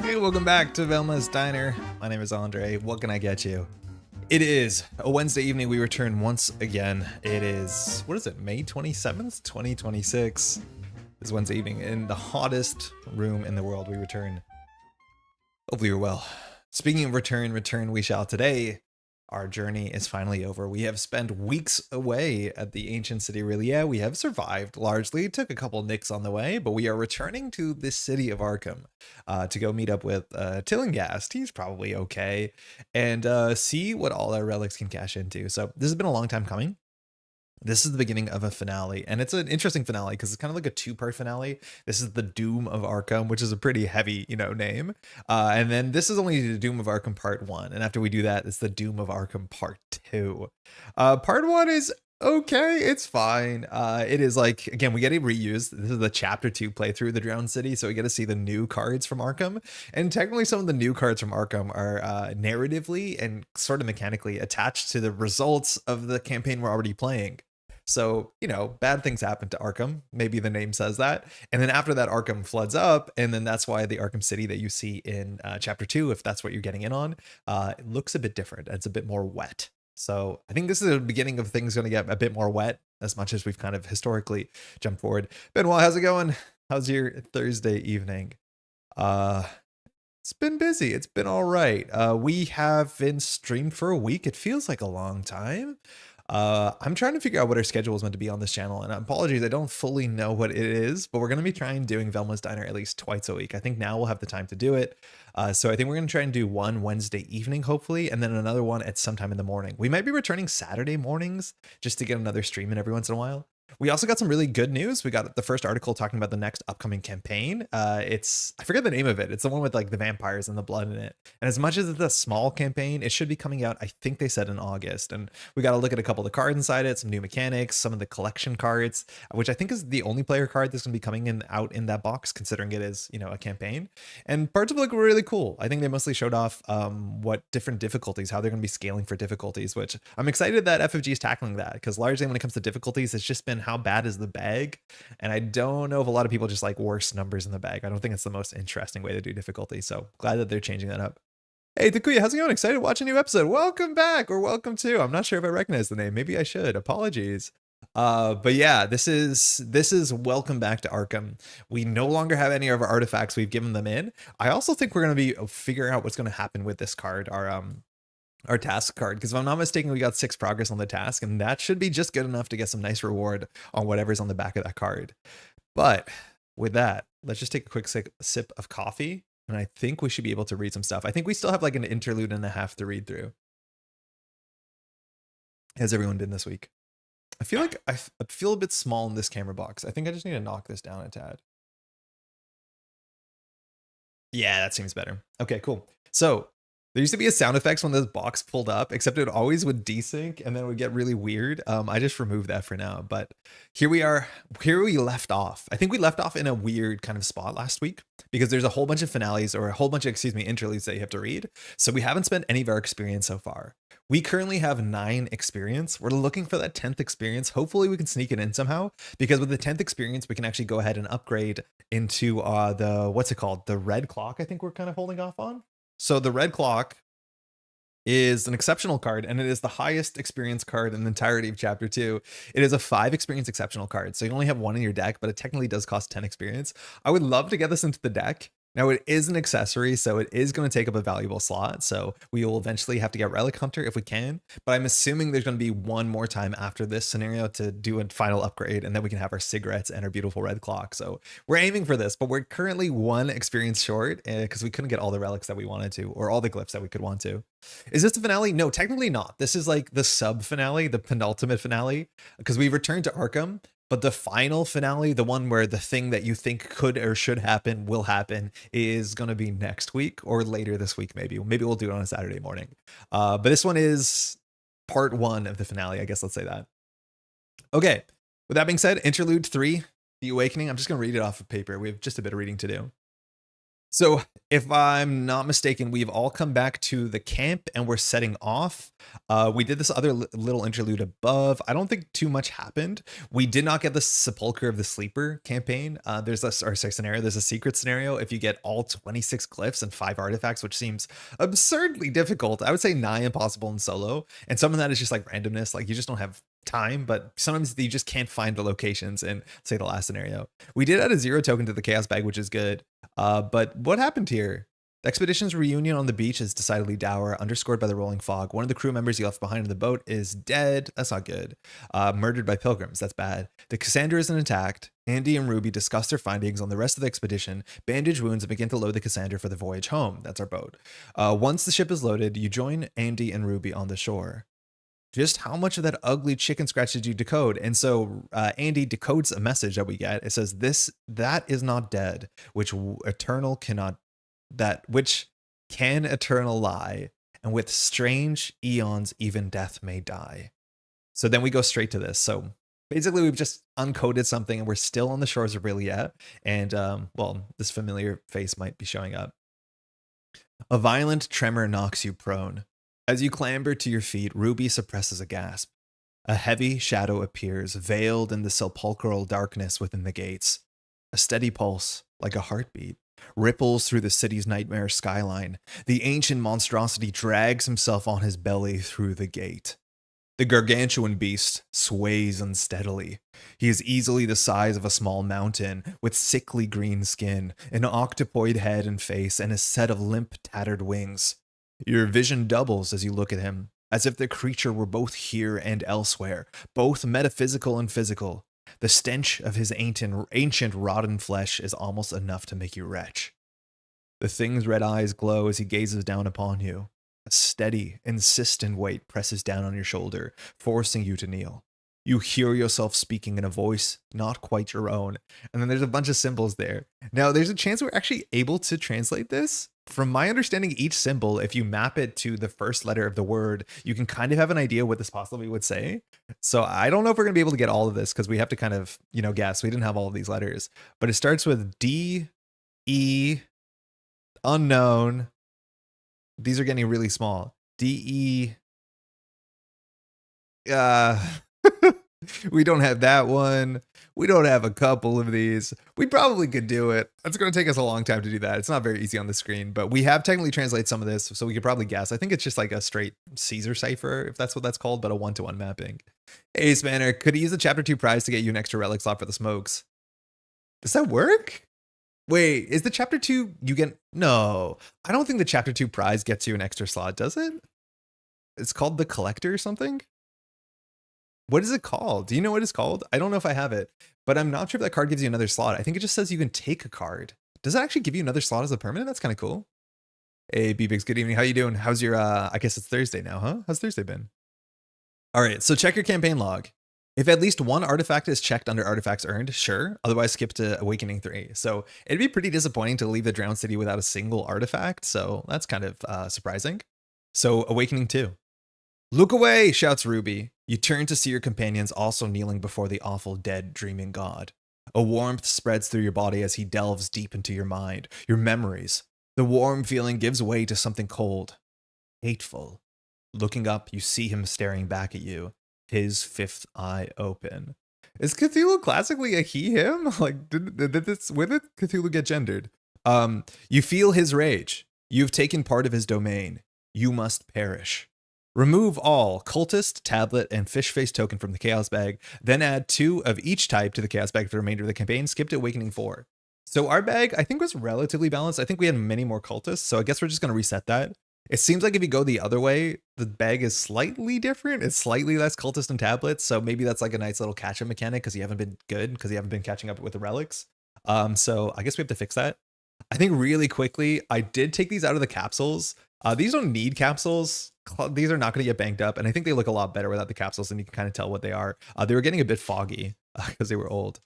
Hey, welcome back to Velma's Diner. My name is Andre. What can I get you? It is a Wednesday evening. We return once again. It is, what is it, May 27th, 2026. This Wednesday evening in the hottest room in the world. We return. Hopefully you're well. Speaking of return we shall today. Our journey is finally over. We have spent weeks away at the ancient city. Really, yeah, we have survived largely. Took a couple nicks on the way, but we are returning to this city of Arkham to go meet up with Tillinghast. He's probably okay, and see what all our relics can cash into. So this has been a long time coming. This is the beginning of a finale, and it's an interesting finale because it's kind of like a two-part finale. This is the Doom of Arkham, which is a pretty heavy, name. And then this is only the Doom of Arkham Part 1. And after we do that, it's the Doom of Arkham Part 2. Part 1 is okay. It's fine. It is like, again, we get to reuse. This is the Chapter 2 playthrough, the Drowned City, so we get to see the new cards from Arkham. And technically, some of the new cards from Arkham are narratively and sort of mechanically attached to the results of the campaign we're already playing. So, bad things happen to Arkham. Maybe the name says that. And then after that, Arkham floods up. And then that's why the Arkham City that you see in Chapter 2, if that's what you're getting in on, it looks a bit different. It's a bit more wet. So I think this is the beginning of things going to get a bit more wet, as much as we've kind of historically jumped forward. Benoit, how's it going? How's your Thursday evening? It's been busy. It's been all right. We have been streamed for a week. It feels like a long time. I'm trying to figure out what our schedule is meant to be on this channel, and apologies, I don't fully know what it is, but we're going to be trying doing Velma's Diner at least twice a week. I think now we'll have the time to do it. So I think we're going to try and do one Wednesday evening, hopefully, and then another one at sometime in the morning. We might be returning Saturday mornings just to get another stream in every once in a while. We also got some really good news. We got the first article talking about the next upcoming campaign. I forget the name of it. It's the one with like the vampires and the blood in it. And as much as it's a small campaign, it should be coming out, I think they said in August. And we got to look at a couple of the cards inside it, some new mechanics, some of the collection cards, which I think is the only player card that's going to be coming out in that box, considering it is, a campaign. And parts of it look really cool. I think they mostly showed off what different difficulties, how they're going to be scaling for difficulties, which I'm excited that FFG is tackling that, because largely when it comes to difficulties, it's just been how bad is the bag, and I don't know if a lot of people just like worse numbers in the bag. I don't think it's the most interesting way to do difficulty, so glad that they're changing that up. Hey Takuya, how's it going? Excited to watch a new episode. Welcome back, or welcome to. I'm not sure if I recognize the name. Maybe I should. Apologies. But yeah, this is welcome back to Arkham. We no longer have any of our artifacts. We've given them in. I also think we're going to be figuring out what's going to happen with this card, our task card, because if I'm not mistaken, we got 6 progress on the task, and that should be just good enough to get some nice reward on whatever's on the back of that card. But with that, let's just take a quick sip of coffee, and I think we should be able to read some stuff. I think we still have like an interlude and a half to read through. How's everyone been this week? I feel like I feel a bit small in this camera box. I think I just need to knock this down a tad. Yeah, that seems better. Okay, cool. So there used to be a sound effects when this box pulled up, except it always would desync and then it would get really weird. I just removed that for now, but here we are. Here we left off. I think we left off in a weird kind of spot last week because there's a whole bunch of finales or a whole bunch of, interludes that you have to read. So we haven't spent any of our experience so far. We currently have 9 experience. We're looking for that 10th experience. Hopefully we can sneak it in somehow, because with the 10th experience, we can actually go ahead and upgrade into the, what's it called? The red clock, I think we're kind of holding off on. So the red clock is an exceptional card, and it is the highest experience card in the entirety of chapter 2. It is a 5 experience exceptional card. So you only have 1 in your deck, but it technically does cost 10 experience. I would love to get this into the deck. Now it is an accessory, so it is going to take up a valuable slot. So we will eventually have to get Relic Hunter if we can, but I'm assuming there's going to be one more time after this scenario to do a final upgrade, and then we can have our cigarettes and our beautiful red clock. So we're aiming for this, but we're currently 1 experience short because we couldn't get all the relics that we wanted to, or all the glyphs that we could want to. Is this the finale? No, technically not. This is like the sub finale, the penultimate finale, because we returned to Arkham. But the final finale, the one where the thing that you think could or should happen will happen, is going to be next week or later this week, maybe. Maybe we'll do it on a Saturday morning. But this one is part 1 of the finale, I guess. Let's say that. Okay. With that being said, Interlude 3, The Awakening. I'm just going to read it off of paper. We have just a bit of reading to do. So if I'm not mistaken, we've all come back to the camp and we're setting off. We did this other little interlude above. I don't think too much happened. We did not get the Sepulcher of the Sleeper campaign. There's a scenario. There's a secret scenario if you get all 26 glyphs and 5 artifacts, which seems absurdly difficult. I would say nigh impossible in solo. And some of that is just like randomness. Like you just don't have time, but sometimes you just can't find the locations in, say, the last scenario. We did add a 0 token to the chaos bag, which is good. But what happened here? The expedition's reunion on the beach is decidedly dour, underscored by the rolling fog. One of the crew members you left behind in the boat is dead. That's not good. Murdered by pilgrims. That's bad. The Cassandra isn't attacked. Andy and Ruby discuss their findings on the rest of the expedition, bandage wounds, and begin to load the Cassandra for the voyage home. That's our boat. Once the ship is loaded, you join Andy and Ruby on the shore. Just how much of that ugly chicken scratch did you decode? And so Andy decodes a message that we get. It says, that is not dead, which can eternal lie, and with strange eons even death may die. So then we go straight to this. So basically we've just uncoded something and we're still on the shores of Riliet, and well, this familiar face might be showing up. A violent tremor knocks you prone. As you clamber to your feet, Ruby suppresses a gasp. A heavy shadow appears, veiled in the sepulchral darkness within the gates. A steady pulse, like a heartbeat, ripples through the city's nightmare skyline. The ancient monstrosity drags himself on his belly through the gate. The gargantuan beast sways unsteadily. He is easily the size of a small mountain, with sickly green skin, an octopoid head and face, and a set of limp, tattered wings. Your vision doubles as you look at him, as if the creature were both here and elsewhere, both metaphysical and physical. The stench of his ancient rotten flesh is almost enough to make you retch. The thing's red eyes glow as he gazes down upon you. A steady, insistent weight presses down on your shoulder, forcing you to kneel. You hear yourself speaking in a voice not quite your own, and then there's a bunch of symbols there. Now, there's a chance we're actually able to translate this. From my understanding, each symbol, if you map it to the first letter of the word, you can kind of have an idea what this possibly would say. So I don't know if we're going to be able to get all of this because we have to kind of, guess. We didn't have all of these letters. But it starts with D, E, unknown. These are getting really small. D, E, we don't have that one. We don't have a couple of these. We probably could do it. It's going to take us a long time to do that. It's not very easy on the screen, but we have technically translated some of this, so we could probably guess. I think it's just like a straight Caesar cipher, if that's what that's called, but a 1-to-1 mapping. Hey, Spanner, could he use the chapter 2 prize to get you an extra relic slot for the smokes? Does that work? Wait, is the chapter 2 you get? No, I don't think the chapter 2 prize gets you an extra slot, does it? It's called the collector or something? What is it called? Do you know what it's called? I don't know if I have it, but I'm not sure if that card gives you another slot. I think it just says you can take a card. Does it actually give you another slot as a permanent? That's kind of cool. Hey, B-Bigs, good evening. How you doing? How's your, I guess it's Thursday now, huh? How's Thursday been? All right, so check your campaign log. If at least one artifact is checked under artifacts earned, sure. Otherwise, skip to Awakening 3. So it'd be pretty disappointing to leave the Drowned City without a single artifact. So that's kind of surprising. So Awakening 2. Look away, shouts Ruby. You turn to see your companions also kneeling before the awful dead dreaming god. A warmth spreads through your body as he delves deep into your mind, your memories. The warm feeling gives way to something cold, hateful. Looking up, you see him staring back at you, his fifth eye open. Is Cthulhu classically a he/him? Like, when did Cthulhu get gendered? You feel his rage. You've taken part of his domain. You must perish. Remove all cultist, tablet, and fish face token from the chaos bag, then add 2 of each type to the chaos bag for the remainder of the campaign. Skip to Awakening 4. So our bag, I think, was relatively balanced. I think we had many more cultists, so I guess we're just going to reset that. It seems like if you go the other way, the bag is slightly different. It's slightly less cultist and tablets, so maybe that's like a nice little catch-up mechanic because you haven't been good, because you haven't been catching up with the relics. So I guess we have to fix that. I think really quickly, I did take these out of the capsules. These don't need capsules. These are not going to get banked up, and I think they look a lot better without the capsules, and you can kind of tell what they are. They were getting a bit foggy because they were old.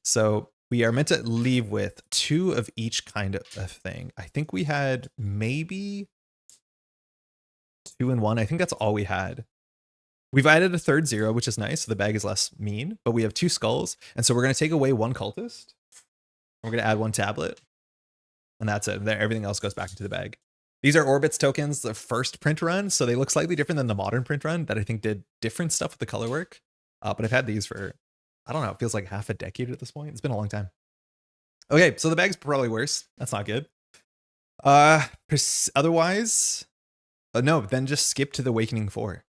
So we are meant to leave with 2 of each kind of thing. I think we had maybe 2 and 1. I think that's all we had. We've added a third 0, which is nice. So the bag is less mean, but we have 2 skulls. And so we're going to take away 1 cultist. We're going to add 1 tablet. And that's it. Then everything else goes back into the bag. These are Orbits tokens, the first print run. So they look slightly different than the modern print run that I think did different stuff with the color work. But I've had these for, I don't know, it feels like half a decade at this point. It's been a long time. Okay, so the bag's probably worse. That's not good. Otherwise, no, then just skip to the Awakening 4.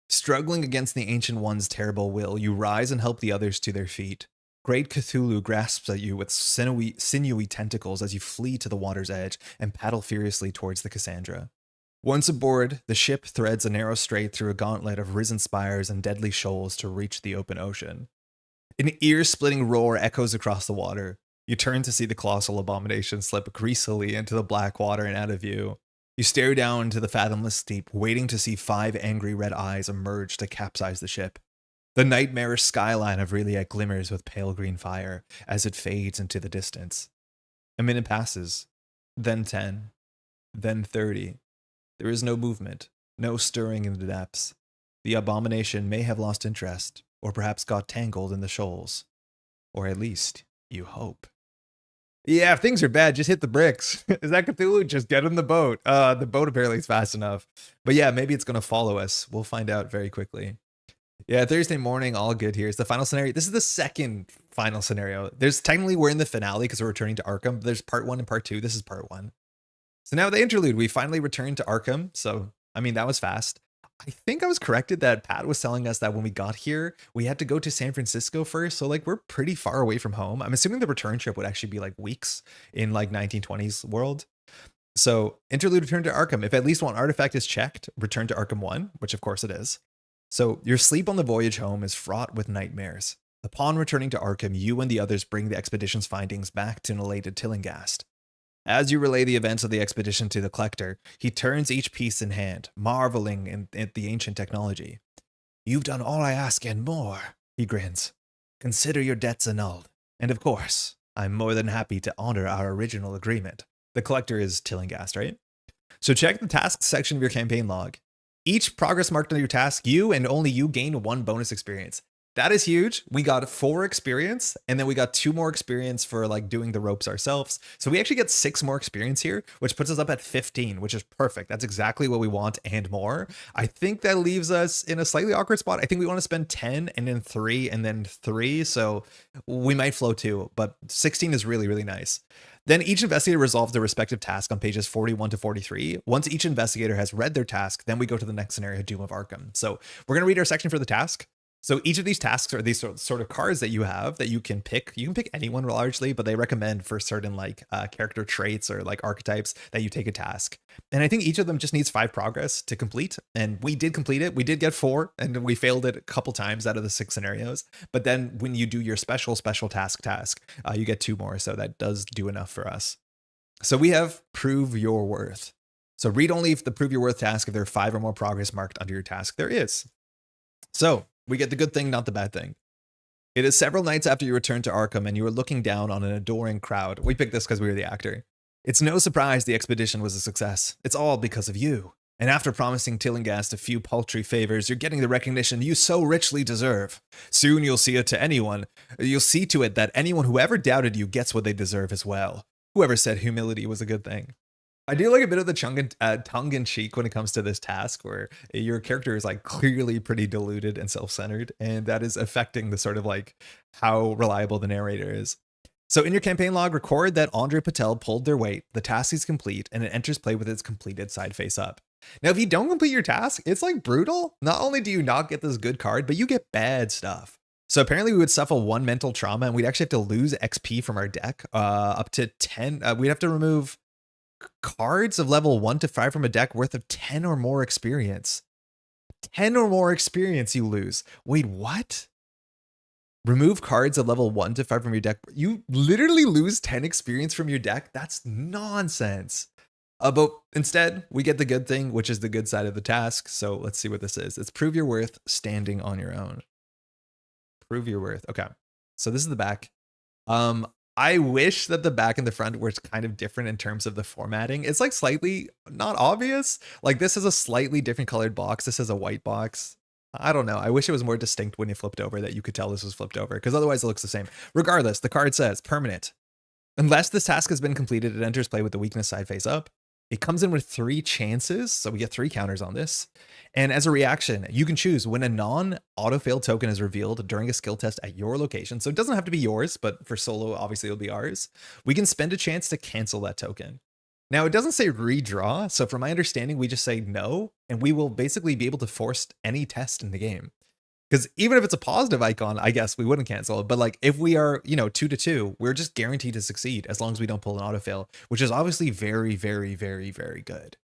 Struggling against the Ancient One's terrible will, you rise and help the others to their feet. Great Cthulhu grasps at you with sinewy tentacles as you flee to the water's edge and paddle furiously towards the Cassandra. Once aboard, the ship threads a narrow strait through a gauntlet of risen spires and deadly shoals to reach the open ocean. An ear-splitting roar echoes across the water. You turn to see the colossal abomination slip greasily into the black water and out of view. You stare down into the fathomless steep, waiting to see 5 angry red eyes emerge to capsize the ship. The nightmarish skyline of Reliac glimmers with pale green fire as it fades into the distance. A minute passes, then 10, then 30. There is no movement, no stirring in the depths. The abomination may have lost interest, or perhaps got tangled in the shoals. Or at least, you hope. Yeah, if things are bad, just hit the bricks. Is that Cthulhu? Just get in the boat. The boat apparently is fast enough. But yeah, maybe it's going to follow us. We'll find out very quickly. Yeah, Thursday morning, all good here. It's the final scenario. This is the second final scenario. There's technically, we're in the finale because we're returning to Arkham. There's part 1 and part 2. This is part 1. So now the interlude, we finally returned to Arkham. So, I mean, that was fast. I think I was corrected that Pat was telling us that when we got here, we had to go to San Francisco first. So like, we're pretty far away from home. I'm assuming the return trip would actually be like weeks in like 1920s world. So interlude, return to Arkham. If at least 1 artifact is checked, return to Arkham 1, which of course it is. So your sleep on the voyage home is fraught with nightmares. Upon returning to Arkham, you and the others bring the expedition's findings back to an elated Tillinghast. As you relay the events of the expedition to the collector, he turns each piece in hand, marveling at the ancient technology. "You've done all I ask and more," he grins. "Consider your debts annulled. And of course, I'm more than happy to honor our original agreement." The collector is Tillinghast, right? So check the tasks section of your campaign log. Each progress marked on your task, you and only you gain 1 bonus experience. That is huge. We got 4 experience, and then we got 2 more experience for like doing the ropes ourselves. So we actually get 6 more experience here, which puts us up at 15, which is perfect. That's exactly what we want and more. I think that leaves us in a slightly awkward spot. I think we want to spend 10 and then 3 and then 3. So we might flow 2, but 16 is really, really nice. Then each investigator resolves their respective task on pages 41 to 43. Once each investigator has read their task, then we go to the next scenario, Doom of Arkham. So we're going to read our section for the task. So each of these tasks are these sort of cards that you have that you can pick. You can pick anyone largely, but they recommend for certain like character traits or like archetypes that you take a task. And I think each of them just needs 5 progress to complete. And we did complete it. We did get 4, and we failed it a couple times out of the 6 scenarios. But then when you do your special task, you get 2 more. So that does do enough for us. So we have Prove Your Worth. So read only if the Prove Your Worth task, if there are 5 or more progress marked under your task. There is. So we get the good thing, not the bad thing. It is several nights after you return to Arkham and you are looking down on an adoring crowd. We picked this because we were the actor. It's no surprise the expedition was a success. It's all because of you. And after promising Tillinghast a few paltry favors, you're getting the recognition you so richly deserve. Soon you'll see it to anyone. You'll see to it that anyone who ever doubted you gets what they deserve as well. Whoever said humility was a good thing. I do like a bit of the tongue-in-cheek when it comes to this task, where your character is like clearly pretty deluded and self-centered, and that is affecting the sort of like how reliable the narrator is. So in your campaign log, record that André Patel pulled their weight, the task is complete, and it enters play with its completed side face up. Now, if you don't complete your task, it's like brutal. Not only do you not get this good card, but you get bad stuff. So apparently we would suffer 1 mental trauma, and we'd actually have to lose XP from our deck up to 10. We'd have to remove cards of level 1 to 5 from a deck worth of 10 or more experience. 10 or more experience you lose. Wait, what? Remove cards of level 1 to 5 from your deck. You literally lose 10 experience from your deck? That's nonsense. But instead, we get the good thing, which is the good side of the task. So let's see what this is. It's prove your worth standing on your own. Prove your worth. Okay. So this is the back. I wish that the back and the front were kind of different in terms of the formatting. It's like slightly not obvious. Like this is a slightly different colored box. This is a white box. I don't know. I wish it was more distinct when you flipped over, that you could tell this was flipped over, because otherwise it looks the same. Regardless, the card says permanent. Unless this task has been completed, it enters play with the weakness side face up. It comes in with 3 chances, so we get 3 counters on this. And as a reaction, you can choose when a non-auto-fail token is revealed during a skill test at your location. So it doesn't have to be yours, but for solo, obviously it'll be ours. We can spend a chance to cancel that token. Now, it doesn't say redraw, so from my understanding, we just say no, and we will basically be able to force any test in the game. Because even if it's a positive icon, I guess we wouldn't cancel it. But like if we are, 2-2, we're just guaranteed to succeed as long as we don't pull an autofail, which is obviously very, very, very, very good.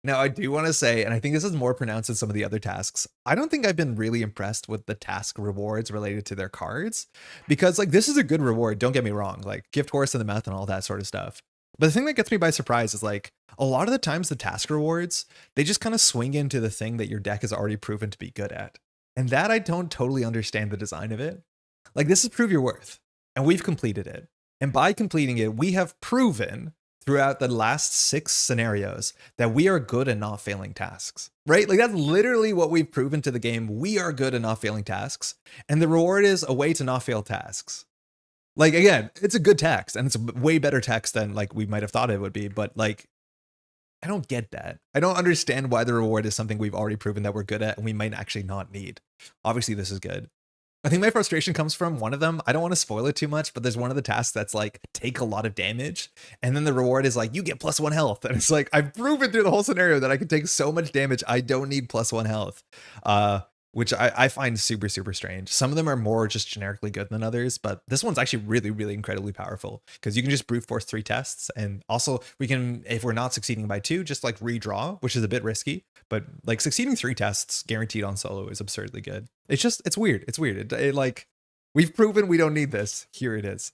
Now, I do want to say, and I think this is more pronounced in some of the other tasks, I don't think I've been really impressed with the task rewards related to their cards, because like this is a good reward. Don't get me wrong, like gift horse in the mouth and all that sort of stuff. But the thing that gets me by surprise is like a lot of the times the task rewards, they just kind of swing into the thing that your deck is already proven to be good at. And that I don't totally understand the design of it. Like this is prove your worth, and we've completed it. And by completing it, we have proven throughout the last 6 scenarios that we are good at not failing tasks, right? Like that's literally what we've proven to the game. We are good at not failing tasks. And the reward is a way to not fail tasks. Like, again, it's a good text, and it's a way better text than like we might have thought it would be. But like, I don't get that. I don't understand why the reward is something we've already proven that we're good at and we might actually not need. Obviously, this is good. I think my frustration comes from one of them. I don't want to spoil it too much, but there's one of the tasks that's like take a lot of damage. And then the reward is like, you get +1 health. And it's like, I've proven through the whole scenario that I can take so much damage. I don't need +1 health. Which I find super, super strange. Some of them are more just generically good than others, but this one's actually really, really incredibly powerful because you can just brute force 3 tests. And also we can, if we're not succeeding by 2, just like redraw, which is a bit risky, but like succeeding 3 tests guaranteed on solo is absurdly good. It's weird. It's weird. It like, we've proven we don't need this. Here it is.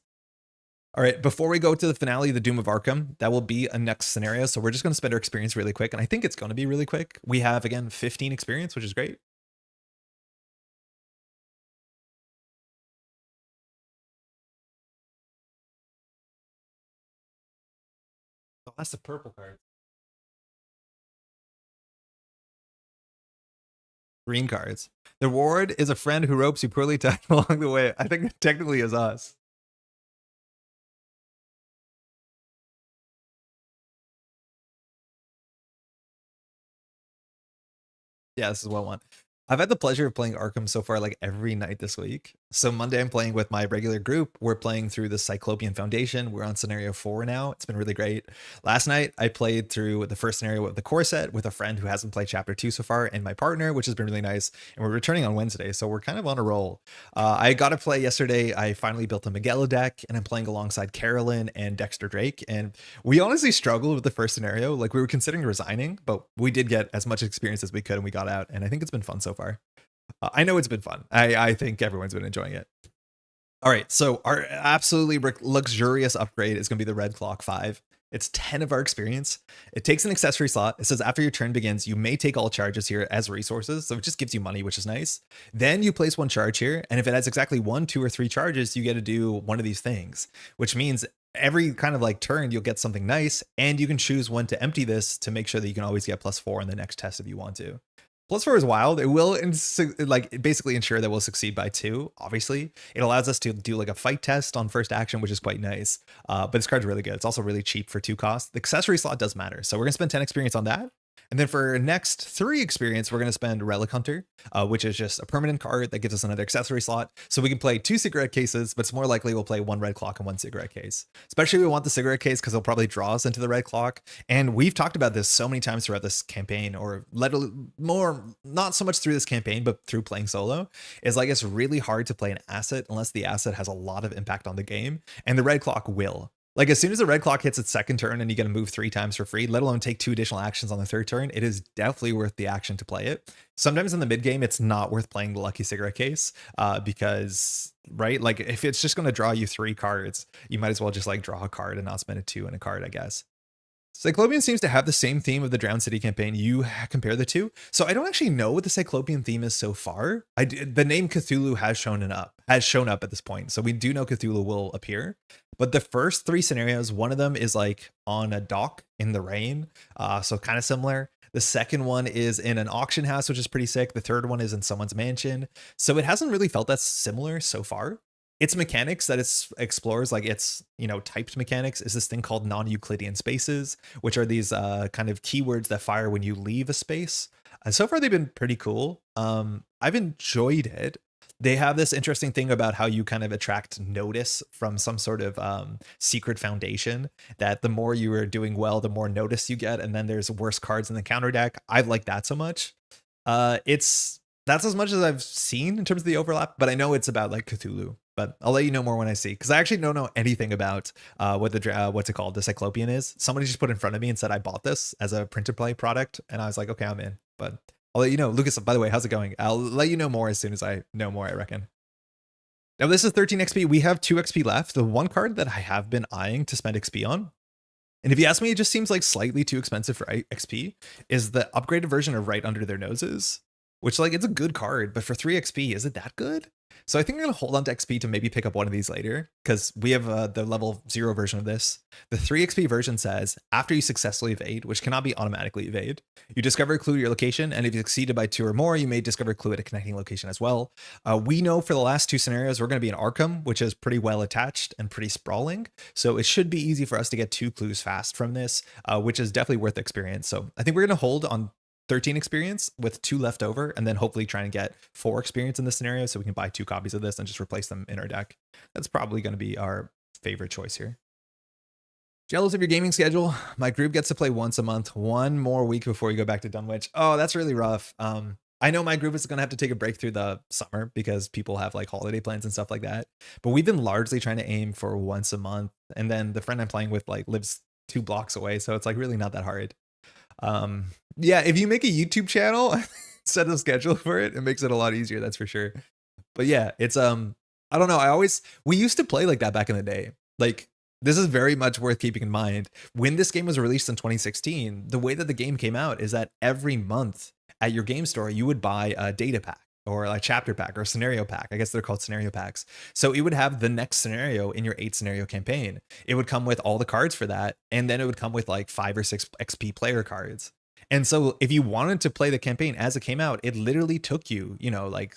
All right, before we go to the finale, the Doom of Arkham, that will be a next scenario. So we're just going to spend our experience really quick. And I think it's going to be really quick. We have, again, 15 experience, which is great. Oh, that's the purple card. Green cards. The reward is a friend who ropes you poorly tied along the way. I think it technically is us. Yeah, this is what I want. I've had the pleasure of playing Arkham so far like every night this week. So Monday I'm playing with my regular group. We're playing through the Cyclopean Foundation. We're on scenario 4 now. It's been really great. Last night I played through the first scenario with the core set with a friend who hasn't played chapter 2 so far and my partner, which has been really nice. And we're returning on Wednesday, so we're kind of on a roll. I got to play yesterday. I finally built a Miguel deck and I'm playing alongside Carolyn and Dexter Drake. And we honestly struggled with the first scenario. Like we were considering resigning, but we did get as much experience as we could and we got out. And I think it's been fun so far. I know it's been fun. I think everyone's been enjoying it. All right, so our absolutely luxurious upgrade is going to be the Red Clock 5. It's 10 of our experience. It takes an accessory slot. It says after your turn begins, you may take all charges here as resources. So it just gives you money, which is nice. Then you place one charge here. And if it has exactly 1, 2, or 3 charges, you get to do one of these things, which means every kind of like turn, you'll get something nice. And you can choose when to empty this to make sure that you can always get +4 in the next test if you want to. +4 is wild. It will like basically ensure that we'll succeed by 2. Obviously, it allows us to do like a fight test on first action, which is quite nice. But this card's really good. It's also really cheap for 2 costs. The accessory slot does matter, so we're gonna spend 10 experience on that. And then for next 3 experience, we're going to spend Relic Hunter, which is just a permanent card that gives us another accessory slot. So we can play 2 cigarette cases, but it's more likely we'll play 1 red clock and 1 cigarette case. Especially we want the cigarette case because it'll probably draw us into the red clock. And we've talked about this so many times throughout this campaign, or more, not so much through this campaign, but through playing solo, is like it's really hard to play an asset unless the asset has a lot of impact on the game. And the red clock will. Like as soon as the red clock hits its second turn and you get to move 3 times for free, let alone take 2 additional actions on the third turn, it is definitely worth the action to play it. Sometimes in the mid game, it's not worth playing the lucky cigarette case because, right? Like if it's just going to draw you 3 cards, you might as well just like draw a card and not spend a 2 in a card, I guess. Cyclopean seems to have the same theme of the Drowned City campaign. You compare the two. So I don't actually know what the Cyclopean theme is so far. The name Cthulhu has shown up at this point. So we do know Cthulhu will appear. But the first 3 scenarios, one of them is like on a dock in the rain. So kind of similar. The second one is in an auction house, which is pretty sick. The third one is in someone's mansion. So it hasn't really felt that similar so far. Its mechanics that it explores, like its, typed mechanics, is this thing called non-Euclidean spaces, which are these kind of keywords that fire when you leave a space. And so far, they've been pretty cool. I've enjoyed it. They have this interesting thing about how you kind of attract notice from some sort of secret foundation, that the more you are doing well, the more notice you get. And then there's worse cards in the counter deck. I like that so much. That's as much as I've seen in terms of the overlap, but I know it's about like Cthulhu. But I'll let you know more when I see, because I actually don't know anything about what's it called, the Cyclopean is. Somebody just put in front of me and said I bought this as a print to play product, and I was like, okay, I'm in. But I'll let you know. Lucas, by the way, how's it going? I'll let you know more as soon as I know more, I reckon. Now this is 13 XP. We have 2 XP left. The one card that I have been eyeing to spend XP on, and if you ask me, it just seems like slightly too expensive for XP, is the upgraded version of Right Under Their Noses, which like it's a good card, but for 3 XP, is it that good? So I think I'm going to hold on to XP to maybe pick up one of these later, because we have the level 0 version of this. The 3 XP version says, after you successfully evade, which cannot be automatically evade, you discover a clue to your location, and if you succeeded by 2 or more, you may discover a clue at a connecting location as well. We know for the last 2 scenarios, we're going to be in Arkham, which is pretty well attached and pretty sprawling. So it should be easy for us to get 2 clues fast from this, which is definitely worth the experience. So I think we're going to hold on 13 experience with 2 left over, and then hopefully try and get 4 experience in this scenario so we can buy 2 copies of this and just replace them in our deck. That's probably going to be our favorite choice here. Jealous of your gaming schedule? My group gets to play once a month, 1 more week before you go back to Dunwich. Oh, that's really rough. I know my group is going to have to take a break through the summer because people have like holiday plans and stuff like that. But we've been largely trying to aim for once a month. And then the friend I'm playing with like lives 2 blocks away. So it's like really not that hard. Yeah, if you make a YouTube channel, set a schedule for it, it makes it a lot easier, that's for sure. But yeah, it's I don't know, we used to play like that back in the day. Like this is very much worth keeping in mind. When this game was released in 2016, the way that the game came out is that every month at your game store you would buy a data pack or a chapter pack or a scenario pack. I guess they're called scenario packs. So it would have the next scenario in your 8 scenario campaign. It would come with all the cards for that. And then it would come with like 5 or 6 XP player cards. And so if you wanted to play the campaign as it came out, it literally took you, like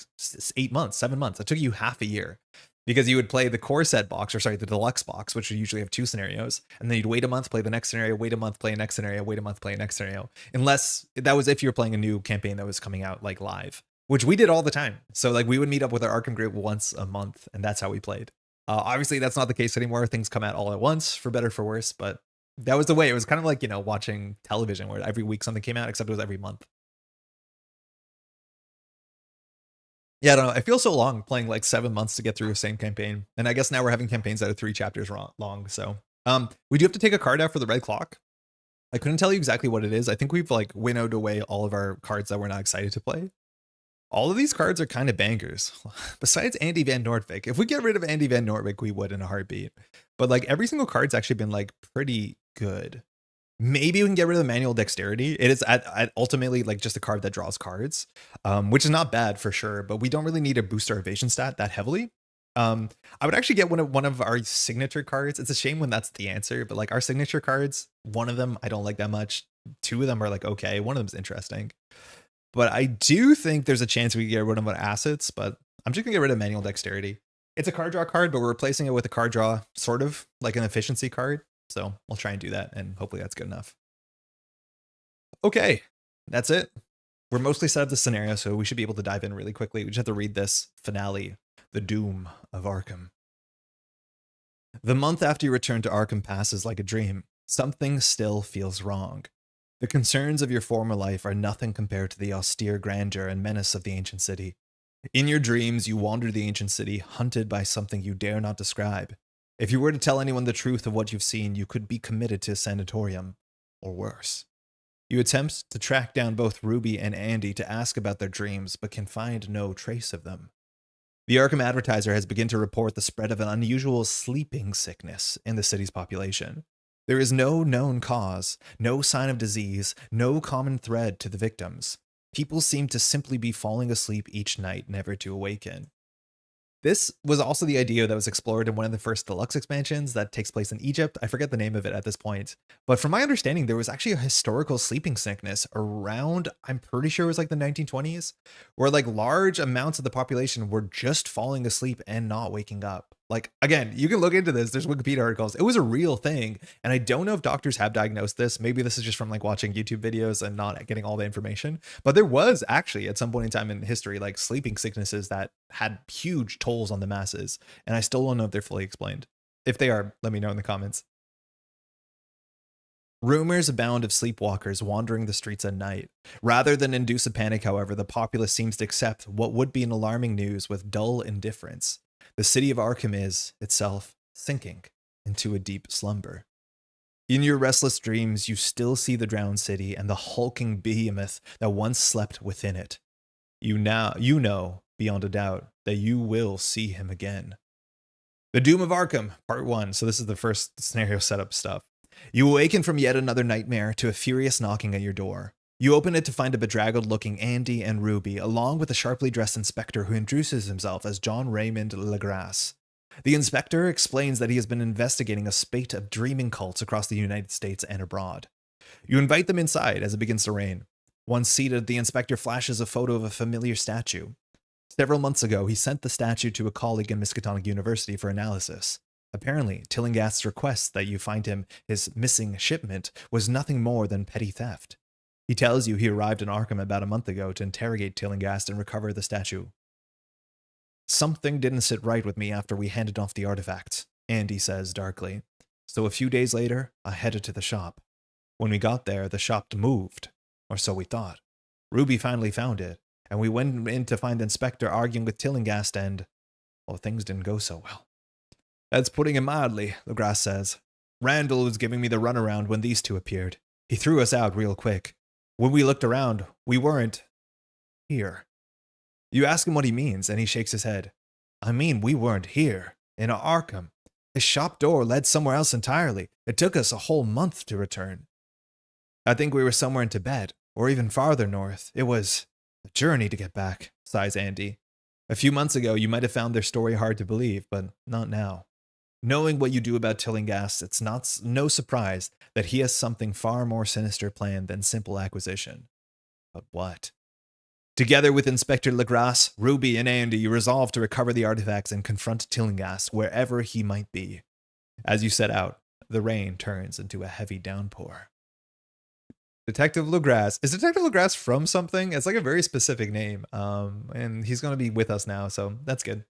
8 months, 7 months. It took you half a year because you would play the core set box, or sorry, the deluxe box, which would usually have 2 scenarios. And then you'd wait a month, play the next scenario, wait a month, play a next scenario, wait a month, play a next scenario. Unless that was if you were playing a new campaign that was coming out like live, which we did all the time. So like we would meet up with our Arkham group once a month, and that's how we played. Obviously, that's not the case anymore. Things come out all at once, for better, for worse, but that was the way. It was kind of like, watching television where every week something came out, except it was every month. Yeah, I don't know. I feel so long playing like 7 months to get through the same campaign. And I guess now we're having campaigns that are 3 chapters long. So we do have to take a card out for the red clock. I couldn't tell you exactly what it is. I think we've like winnowed away all of our cards that we're not excited to play. All of these cards are kind of bangers. Besides Andy Van Noordvik. If we get rid of Andy Van Noordvik, we would in a heartbeat. But like every single card's actually been like pretty good. Maybe we can get rid of the manual dexterity. It is at ultimately like just a card that draws cards, which is not bad for sure, but we don't really need to boost our evasion stat that heavily. I would actually get one of our signature cards. It's a shame when that's the answer, but like our signature cards, one of them I don't like that much. Two of them are like okay, one of them's interesting. But I do think there's a chance we can get rid of our assets, but I'm just gonna get rid of manual dexterity. It's a card draw card, but we're replacing it with a card draw, sort of like an efficiency card. So we'll try and do that, and hopefully that's good enough. Okay, that's it. We're mostly set up the scenario, so we should be able to dive in really quickly. We just have to read this finale, the Doom of Arkham. The month after you return to Arkham passes like a dream. Something still feels wrong. The concerns of your former life are nothing compared to the austere grandeur and menace of the ancient city. In your dreams, you wander the ancient city, hunted by something you dare not describe. If you were to tell anyone the truth of what you've seen, you could be committed to a sanatorium, or worse. You attempt to track down both Ruby and Andy to ask about their dreams, but can find no trace of them. The Arkham Advertiser has begun to report the spread of an unusual sleeping sickness in the city's population. There is no known cause, no sign of disease, no common thread to the victims. People seem to simply be falling asleep each night, never to awaken. This was also the idea that was explored in one of the first deluxe expansions that takes place in Egypt. I forget the name of it at this point. But from my understanding, there was actually a historical sleeping sickness around, I'm pretty sure it was like the 1920s, where like large amounts of the population were just falling asleep and not waking up. Like, again, you can look into this. There's Wikipedia articles. It was a real thing. And I don't know if doctors have diagnosed this. Maybe this is just from like watching YouTube videos and not getting all the information. But there was actually at some point in time in history, like sleeping sicknesses that had huge tolls on the masses. And I still don't know if they're fully explained. If they are, let me know in the comments. Rumors abound of sleepwalkers wandering the streets at night. Rather than induce a panic, however, the populace seems to accept what would be an alarming news with dull indifference. The city of Arkham is, itself, sinking into a deep slumber. In your restless dreams, you still see the drowned city and the hulking behemoth that once slept within it. You know, beyond a doubt, that you will see him again. The Doom of Arkham, Part 1. So this is the first scenario setup stuff. You awaken from yet another nightmare to a furious knocking at your door. You open it to find a bedraggled-looking Andy and Ruby, along with a sharply dressed inspector who introduces himself as John Raymond Legrasse. The inspector explains that he has been investigating a spate of dreaming cults across the United States and abroad. You invite them inside as it begins to rain. Once seated, the inspector flashes a photo of a familiar statue. Several months ago, he sent the statue to a colleague in Miskatonic University for analysis. Apparently, Tillinghast's request that you find him his missing shipment was nothing more than petty theft. He tells you he arrived in Arkham about a month ago to interrogate Tillinghast and recover the statue. Something didn't sit right with me after we handed off the artifacts, Andy says darkly. So a few days later, I headed to the shop. When we got there, the shop moved, or so we thought. Ruby finally found it, and we went in to find the inspector arguing with Tillinghast and, well, things didn't go so well. That's putting it mildly, Legrasse says. Randall was giving me the runaround when these two appeared. He threw us out real quick. When we looked around, we weren't here. You ask him what he means, and he shakes his head. I mean, we weren't here, in Arkham. His shop door led somewhere else entirely. It took us a whole month to return. I think we were somewhere in Tibet, or even farther north. It was a journey to get back, sighs Andy. A few months ago, you might have found their story hard to believe, but not now. Knowing what you do about Tillinghast, it's no surprise that he has something far more sinister planned than simple acquisition. But what? Together with Inspector Legrasse, Ruby, and Andy, you resolve to recover the artifacts and confront Tillinghast wherever he might be. As you set out, the rain turns into a heavy downpour. Detective Legrasse. Is Detective Legrasse from something? It's like a very specific name. And he's going to be with us now, so that's good.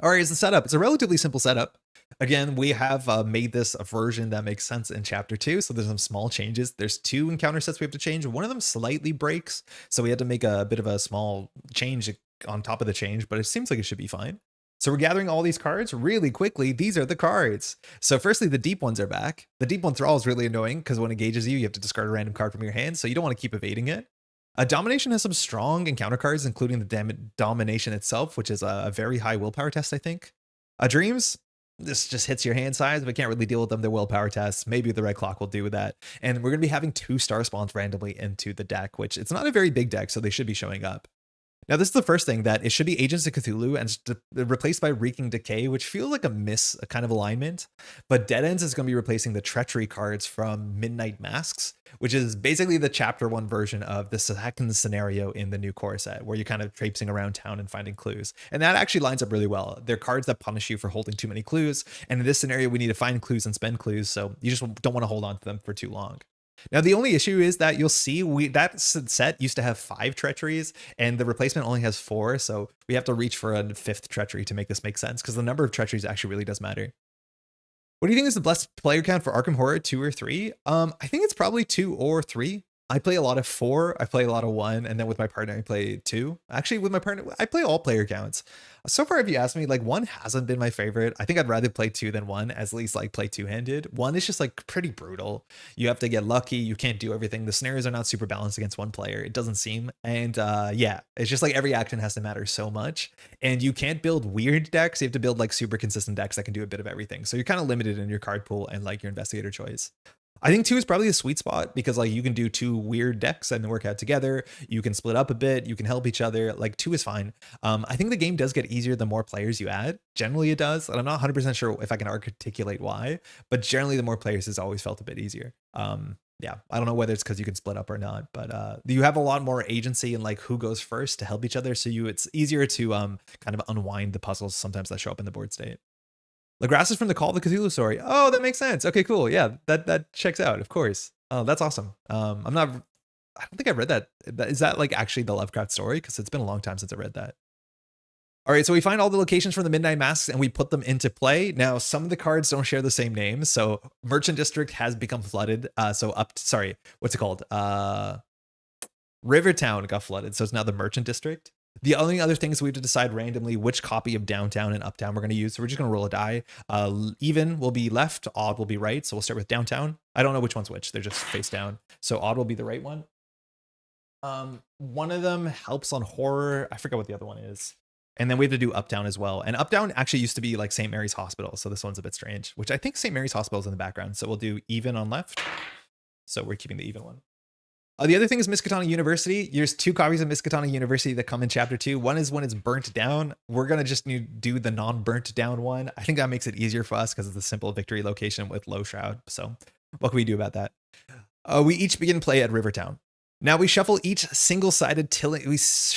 All right, here's the setup. It's a relatively simple setup. Again, we have made this a version that makes sense in Chapter 2, so there's some small changes. There's 2 encounter sets we have to change. One of them slightly breaks, so we had to make a bit of a small change on top of the change, but it seems like it should be fine. So we're gathering all these cards really quickly. These are the cards. So firstly, the deep ones are back. The deep one thrall is really annoying because when it engages you, you have to discard a random card from your hand, so you don't want to keep evading it. Domination has some strong encounter cards, including the Domination itself, which is a very high willpower test, I think. Dreams, this just hits your hand size, but can't really deal with them. They're willpower tests. Maybe the red clock will do with that. And we're going to be having 2 star spawns randomly into the deck, which it's not a very big deck, so they should be showing up. Now, this is the first thing, that it should be Agents of Cthulhu and it's replaced by Reeking Decay, which feels like a kind of alignment. But Dead Ends is going to be replacing the Treachery cards from Midnight Masks, which is basically the chapter 1 version of the second scenario in the new core set, where you're kind of traipsing around town and finding clues. And that actually lines up really well. They're cards that punish you for holding too many clues. And in this scenario, we need to find clues and spend clues, so you just don't want to hold on to them for too long. Now, the only issue is that you'll see that set used to have 5 treacheries and the replacement only has 4. So we have to reach for a 5th treachery to make this make sense, because the number of treacheries actually really does matter. What do you think is the best player count for Arkham Horror, 2 or 3? I think it's probably 2 or 3. I play a lot of 4, I play a lot of 1, and then with my partner, I play 2. Actually, with my partner, I play all player counts. So far, if you ask me, like 1 hasn't been my favorite. I think I'd rather play 2 than 1, at least like play 2-handed. 1 is just like pretty brutal. You have to get lucky. You can't do everything. The scenarios are not super balanced against 1 player. It doesn't seem. And yeah, it's just like every action has to matter so much. And you can't build weird decks. You have to build like super consistent decks that can do a bit of everything. So you're kind of limited in your card pool and like your investigator choice. I think 2 is probably a sweet spot, because like you can do 2 weird decks and work out together. You can split up a bit. You can help each other. Like 2 is fine. I think the game does get easier the more players you add. Generally it does. And I'm not 100% sure if I can articulate why, but generally the more players has always felt a bit easier. Yeah, I don't know whether it's because you can split up or not, but you have a lot more agency in like who goes first to help each other. So it's easier to kind of unwind the puzzles sometimes that show up in the board state. LaGrasse is from the Call of the Cthulhu story. Oh, that makes sense. Okay, cool. Yeah, that checks out, of course. Oh, that's awesome. I don't think I've read that. Is that like actually the Lovecraft story? Because it's been a long time since I read that. All right, so we find all the locations from the Midnight Masks and we put them into play. Now, some of the cards don't share the same name. So Merchant District has become flooded. What's it called? Rivertown got flooded. So it's now the Merchant District. The only other thing is we have to decide randomly which copy of Downtown and Uptown we're going to use. So we're just going to roll a die. Even will be left, odd will be right. So we'll start with Downtown. I don't know which one's which. They're just face down. So odd will be the right one. One of them helps on horror. I forget what the other one is. And then we have to do Uptown as well. And Uptown actually used to be like St. Mary's Hospital. So this one's a bit strange, which I think St. Mary's Hospital is in the background. So we'll do even on left. So we're keeping the even one. The other thing is Miskatonic University. There's 2 copies of Miskatonic University that come in chapter 2. One is when it's burnt down. We're going to just do the non-burnt down one. I think that makes it easier for us because it's a simple victory location with low shroud. So what can we do about that? We each begin play at Rivertown. Now we shuffle the single-sided Tillinghast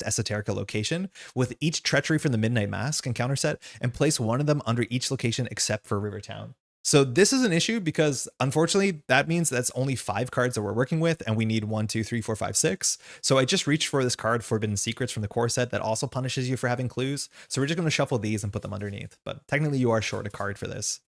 Esoterica location with each treachery from the Midnight Mask encounter set and place one of them under each location except for Rivertown. So this is an issue because unfortunately that means that's only 5 cards that we're working with and we need 1, 2, 3, 4, 5, 6. So I just reached for this card, Forbidden Secrets from the core set, that also punishes you for having clues. So we're just going to shuffle these and put them underneath. But technically you are short a card for this.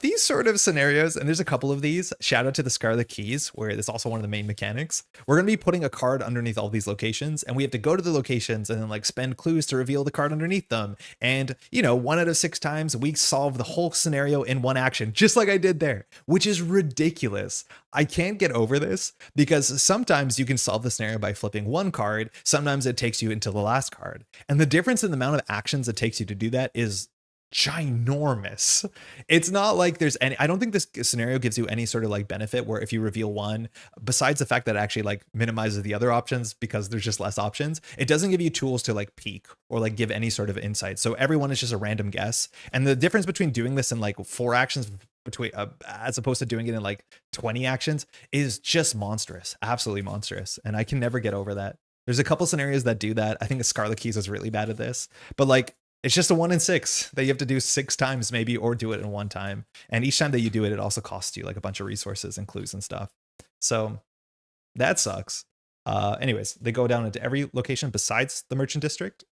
These sort of scenarios, and there's a couple of these, shout out to the Scarlet Keys, where that's also one of the main mechanics. We're going to be putting a card underneath all these locations, and we have to go to the locations and then like spend clues to reveal the card underneath them. And, 1 out of 6 times we solve the whole scenario in 1 action, just like I did there, which is ridiculous. I can't get over this because sometimes you can solve the scenario by flipping 1 card. Sometimes it takes you into the last card. And the difference in the amount of actions it takes you to do that is ginormous. It's not like there's any, I don't think this scenario gives you any sort of like benefit where if you reveal 1, besides the fact that it actually like minimizes the other options because there's just less options, it doesn't give you tools to like peek or like give any sort of insight. So everyone is just a random guess. And the difference between doing this in like 4 actions between as opposed to doing it in like 20 actions is just monstrous, absolutely monstrous. And I can never get over that. There's a couple scenarios that do that. I think the Scarlet Keys is really bad at this, but like it's just a 1 in 6 that you have to do 6 times maybe, or do it in 1 time. And each time that you do it, it also costs you like a bunch of resources and clues and stuff. So that sucks. Anyways, they go down into every location besides the Merchant District.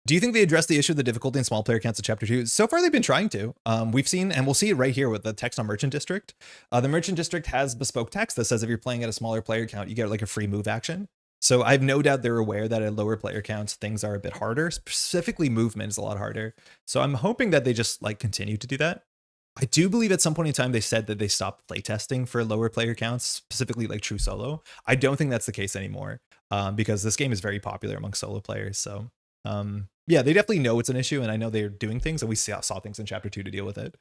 Do you think they address the issue of the difficulty in small player counts in chapter 2? So far, they've been trying to. We've seen, and we'll see it right here with the text on Merchant District. The Merchant District has bespoke text that says if you're playing at a smaller player count, you get like a free move action. So I have no doubt they're aware that at lower player counts, things are a bit harder. Specifically, movement is a lot harder. So I'm hoping that they just like continue to do that. I do believe at some point in time, they said that they stopped playtesting for lower player counts, specifically like true solo. I don't think that's the case anymore. because this game is very popular among solo players. So yeah, they definitely know it's an issue, and I know they're doing things, and we saw things in chapter 2 to deal with it.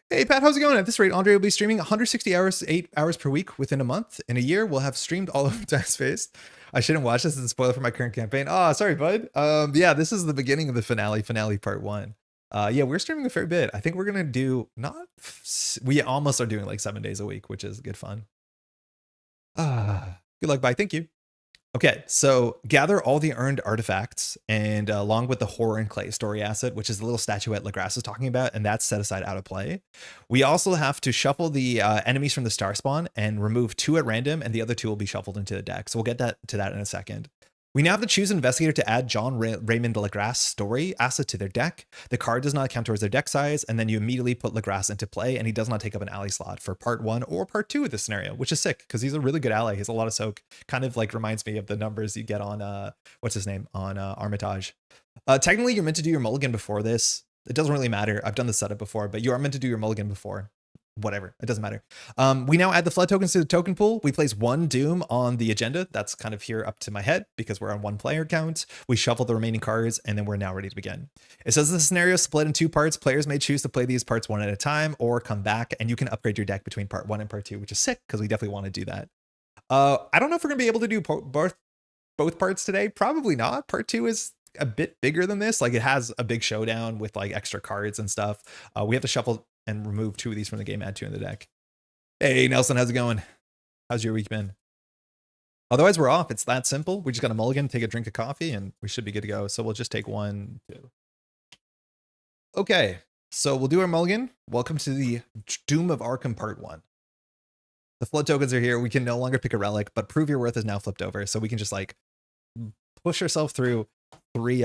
Hey Pat, how's it going? At this rate, Andre will be streaming 160 hours, 8 hours per week within a month. In a year, we'll have streamed all of Time Space. I shouldn't watch this as a spoiler for my current campaign. Oh, sorry, bud. Yeah, this is the beginning of the finale part 1. Yeah, we're streaming a fair bit. I think we're gonna do we almost are doing like 7 days a week, which is good fun. Good luck, bye. Thank you. Okay, so gather all the earned artifacts, and along with the horror and clay story asset, which is the little statuette Legrasse is talking about, and that's set aside out of play. We also have to shuffle the enemies from the star spawn and remove 2 at random, and the other 2 will be shuffled into the deck. So we'll get to that in a second. We now have to choose an investigator to add John Raymond Legrasse story asset to their deck. The card does not count towards their deck size, and then you immediately put Legrasse into play, and he does not take up an ally slot for part 1 or part 2 of this scenario, which is sick because he's a really good ally. He has a lot of soak. Kind of like reminds me of the numbers you get on what's his name on Armitage. Technically, you're meant to do your mulligan before this. It doesn't really matter. I've done the setup before, but you are meant to do your mulligan before. Whatever, it doesn't matter. We now add the flood tokens to the token pool. We place 1 Doom on the agenda. That's kind of here up to my head because we're on 1 player count. We shuffle the remaining cards, and then we're now ready to begin. It says the scenario is split in 2 parts. Players may choose to play these parts 1 at a time or come back, and you can upgrade your deck between part 1 and part 2, which is sick because we definitely want to do that. I don't know if we're gonna be able to do both parts today. Probably not. Part 2 is a bit bigger than this. Like, it has a big showdown with like extra cards and stuff. We have to shuffle and remove 2 of these from the game, add 2 in the deck. Hey Nelson, how's it going? How's your week been? Otherwise, we're off. It's that simple. We just got a mulligan, take a drink of coffee, and we should be good to go. So we'll just take 1, 2. Okay, so we'll do our mulligan. Welcome to the Doom of Arkham part 1. The flood tokens are here. We can no longer pick a relic, but prove your worth is now flipped over. So we can just like push ourselves through 3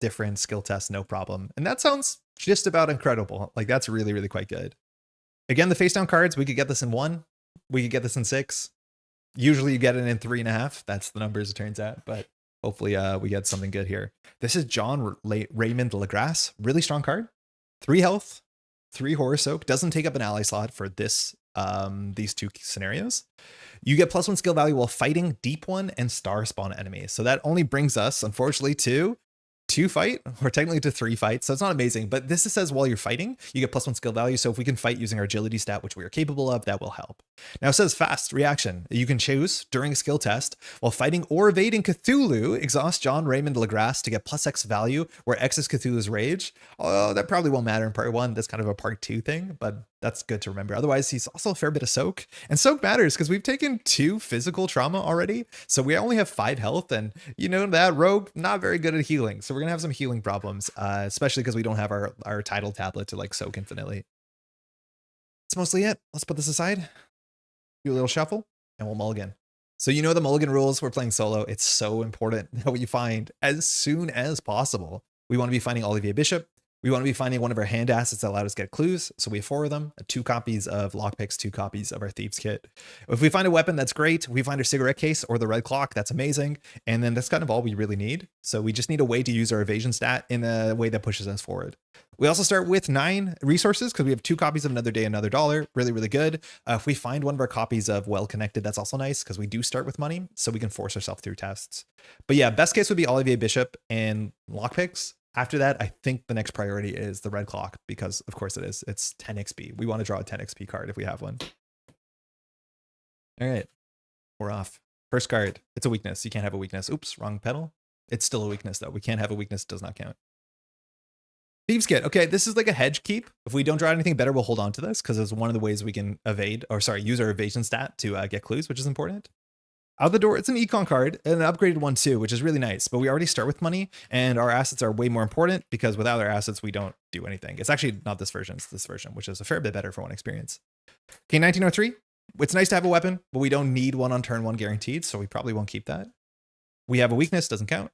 different skill tests, no problem. And that sounds just about incredible. Like, that's really, really quite good. Again, the face down cards, we could get this in 1. We could get this in 6. Usually you get it in 3.5. That's the numbers it turns out, but hopefully we get something good here. This is John Raymond Legrasse. Really strong card. 3 health, 3 horror soak. Doesn't take up an ally slot for this these 2 scenarios. You get +1 skill value while fighting deep 1 and star spawn enemies. So that only brings us, unfortunately, to 2 fight, or technically to 3 fights. So it's not amazing, but this says while you're fighting, you get +1 skill value. So if we can fight using our agility stat, which we are capable of, that will help. Now it says fast reaction. You can choose during a skill test while fighting or evading Cthulhu, exhaust John Raymond Legrasse to get +X value, where X is Cthulhu's rage. Oh, that probably won't matter in part 1. That's kind of a part 2 thing, but that's good to remember. Otherwise, he's also a fair bit of soak, and soak matters because we've taken 2 physical trauma already. So we only have 5 health, and you know that rogue not very good at healing. So we're gonna have some healing problems, especially because we don't have our title tablet to like soak infinitely. That's mostly it. Let's put this aside, do a little shuffle, and we'll mulligan. So you know the mulligan rules. We're playing solo. It's so important that we find as soon as possible. We want to be finding Olivier Bishop. We want to be finding one of our hand assets that allowed us to get clues. So we have 4 of them, 2 copies of lockpicks, 2 copies of our thieves kit. If we find a weapon, that's great. If we find our cigarette case or the red clock, that's amazing. And then that's kind of all we really need. So we just need a way to use our evasion stat in a way that pushes us forward. We also start with 9 resources because we have 2 copies of Another Day, Another Dollar. Really, really good. If we find one of our copies of Well Connected, that's also nice because we do start with money. So we can force ourselves through tests. But yeah, best case would be Olivier Bishop and lockpicks. After that, I think the next priority is the red clock because, of course, it is. It's 10 XP. We want to draw a 10 XP card if we have one. All right, we're off. First card. It's a weakness. You can't have a weakness. Oops, wrong pedal. It's still a weakness, though. We can't have a weakness. Does not count. Thieves Kit. Okay, this is like a hedge keep. If we don't draw anything better, we'll hold on to this because it's one of the ways we can use our evasion stat to get clues, which is important. Out the door, it's an econ card, and an upgraded one too, which is really nice. But we already start with money, and our assets are way more important because without our assets, we don't do anything. It's actually not this version, it's this version, which is a fair bit better for one experience. Okay, 1903. It's nice to have a weapon, but we don't need one on turn 1 guaranteed, so we probably won't keep that. We have a weakness, doesn't count.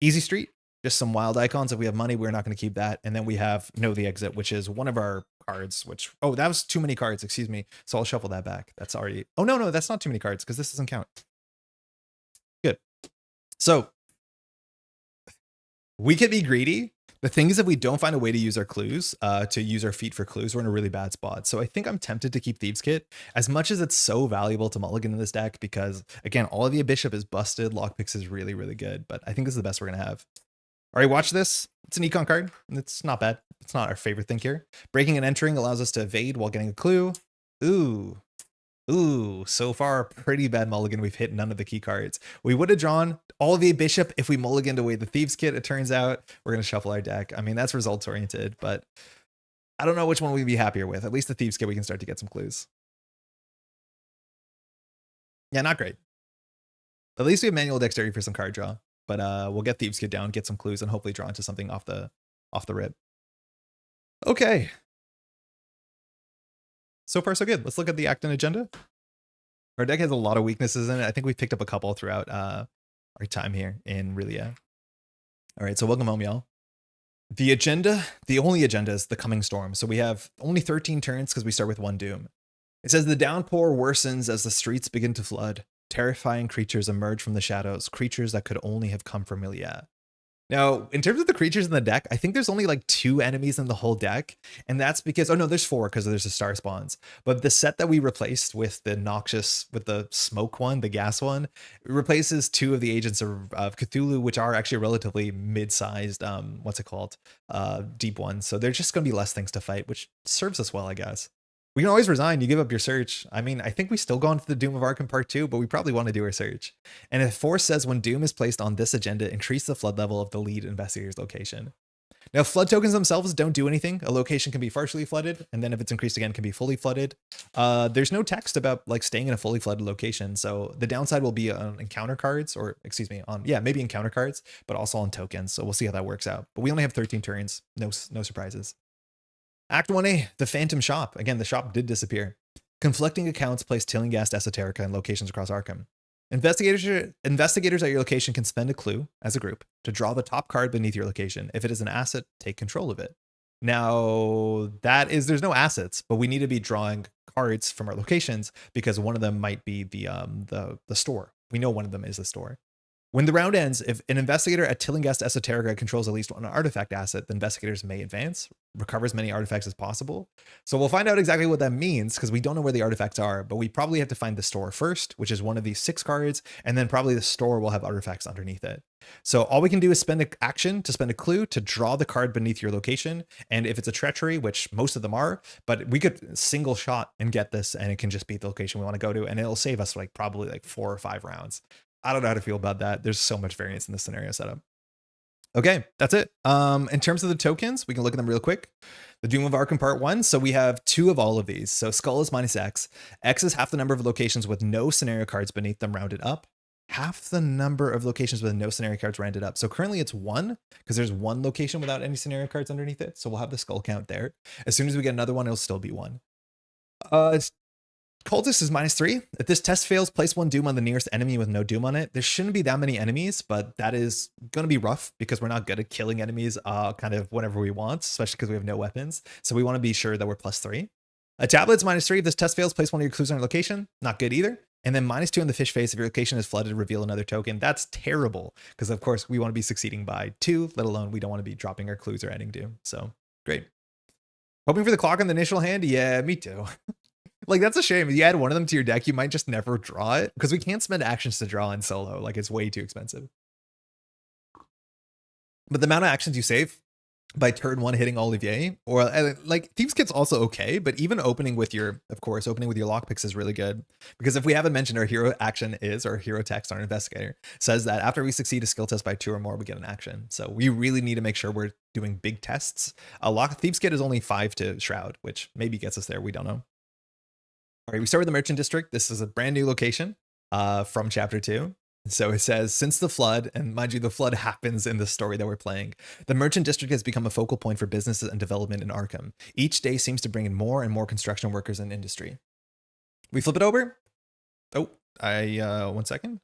Easy Street, just some wild icons. If we have money, we're not going to keep that. And then we have Know the Exit, which is one of our cards, which, oh, that was too many cards, excuse me. So I'll shuffle that back. That's already, oh, no, that's not too many cards because this doesn't count. Good. So we could be greedy The thing is, if we don't find a way to use our clues, to use our feet for clues, we're in a really bad spot. So I think I'm tempted to keep Thieves' Kit, as much as it's so valuable to mulligan in this deck, because again, Olivia Bishop is busted, Lockpicks is really, really good, but I think this is the best we're gonna have. All right, watch this. It's an econ card. It's not bad. It's not our favorite thing here. Breaking and entering allows us to evade while getting a clue. Ooh, so far, pretty bad mulligan. We've hit none of the key cards. We would have drawn Olivia Bishop if we mulliganed away the Thieves' Kit, it turns out. We're going to shuffle our deck. I mean, that's results oriented, but I don't know which one we'd be happier with. At least the Thieves' Kit, we can start to get some clues. Yeah, not great. At least we have manual dexterity for some card draw, but we'll get Thieves' Kit down, get some clues, and hopefully draw into something off the rip. Okay. So far, so good. Let's look at the act and agenda. Our deck has a lot of weaknesses in it. I think we've picked up a couple throughout our time here in Relia. All right, so welcome home, y'all. The agenda, the only agenda is the coming storm. So we have only 13 turns because we start with 1 doom. It says the downpour worsens as the streets begin to flood. Terrifying creatures emerge from the shadows, creatures that could only have come from Relia. Now, in terms of the creatures in the deck, I think there's only like 2 enemies in the whole deck. And that's because, oh no, there's 4 because there's the star spawns. But the set that we replaced with the noxious, with the smoke one, the gas one, replaces 2 of the agents of Cthulhu, which are actually relatively mid-sized, deep ones. So there's just going to be less things to fight, which serves us well, I guess. We can always resign. You give up your search. I mean, I think we still go into the Doom of Arkham Part 2, but we probably want to do our search. And if Force says when Doom is placed on this agenda, increase the flood level of the lead investigator's location. Now, flood tokens themselves don't do anything. A location can be partially flooded, and then if it's increased again, it can be fully flooded. There's no text about like staying in a fully flooded location. So the downside will be on encounter cards, or excuse me, maybe encounter cards, but also on tokens. So we'll see how that works out. But we only have 13 turns. No surprises. Act 1A, the Phantom Shop. Again, the shop did disappear. Conflicting accounts place Tillinghast Esoterica in locations across Arkham. Investigators at your location can spend a clue as a group to draw the top card beneath your location. If it is an asset, take control of it. Now, there's no assets, but we need to be drawing cards from our locations because one of them might be the store. We know one of them is the store. When the round ends, if an investigator at Tillinghast Esoterica controls at least one artifact asset, the investigators may advance, recover as many artifacts as possible. So we'll find out exactly what that means because we don't know where the artifacts are, but we probably have to find the store first, which is one of these 6 cards, and then probably the store will have artifacts underneath it. So all we can do is spend an action to spend a clue to draw the card beneath your location. And if it's a treachery, which most of them are, but we could single shot and get this, and it can just be the location we want to go to, and it'll save us probably 4 or 5 rounds. I don't know how to feel about that. There's so much variance in this scenario setup. Okay, that's it. In terms of the tokens, we can look at them real quick. The Doom of Arkham Part 1. So we have 2 of all of these. So Skull is -X. X is half the number of locations with no scenario cards beneath them rounded up. Half the number of locations with no scenario cards rounded up. So currently it's 1 because there's 1 location without any scenario cards underneath it. So we'll have the skull count there. As soon as we get another one, it'll still be 1. Cultist is -3. If this test fails, place 1 Doom on the nearest enemy with no Doom on it. There shouldn't be that many enemies, but that is going to be rough because we're not good at killing enemies kind of whenever we want, especially because we have no weapons. So we want to be sure that we're +3. A tablet's -3. If this test fails, place 1 of your clues on your location. Not good either. And then -2 in the fish face. If your location is flooded, reveal another token. That's terrible because, of course, we want to be succeeding by 2, let alone we don't want to be dropping our clues or ending Doom. So great. Hoping for the clock in the initial hand? Yeah, me too. That's a shame. If you add one of them to your deck, you might just never draw it because we can't spend actions to draw in solo. It's way too expensive. But the amount of actions you save by turn 1 hitting Olivier, or Thieves' Kit's also okay, but even opening with your lockpicks is really good because if we haven't mentioned, our hero action is, or hero text on our investigator says that after we succeed a skill test by 2 or more, we get an action. So we really need to make sure we're doing big tests. Thieves' Kit is only 5 to Shroud, which maybe gets us there. We don't know. All right, we start with the Merchant District. This is a brand new location from Chapter 2. So it says, since the flood, and mind you, the flood happens in the story that we're playing, the Merchant District has become a focal point for businesses and development in Arkham. Each day seems to bring in more and more construction workers and industry. We flip it over. Oh, 1 second.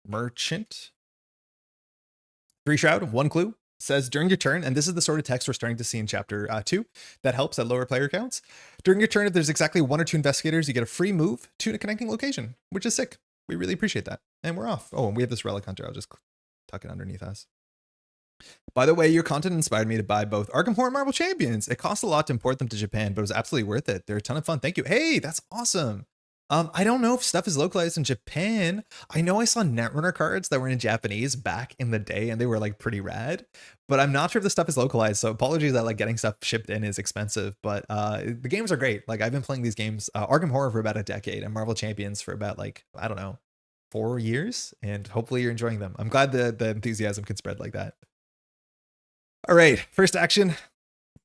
Merchant. 3 Shroud, 1 clue. Says during your turn, and this is the sort of text we're starting to see in Chapter 2 that helps at lower player counts. During your turn, if there's exactly 1 or 2 investigators, you get a free move to a connecting location, which is sick. We really appreciate that. And we're off. Oh, and we have this Relic Hunter. I'll just tuck it underneath us. By the way, your content inspired me to buy both Arkham Horror and Marvel Champions. It costs a lot to import them to Japan, but it was absolutely worth it. They're a ton of fun. Thank you. Hey, that's awesome. I don't know if stuff is localized in Japan. I know I saw Netrunner cards that were in Japanese back in the day, and they were like pretty rad. But I'm not sure if the stuff is localized. So apologies that like getting stuff shipped in is expensive. But the games are great. Like I've been playing these games, Arkham Horror for about a decade, and Marvel Champions for about like I don't know 4 years. And hopefully you're enjoying them. I'm glad the enthusiasm can spread like that. All right, first action.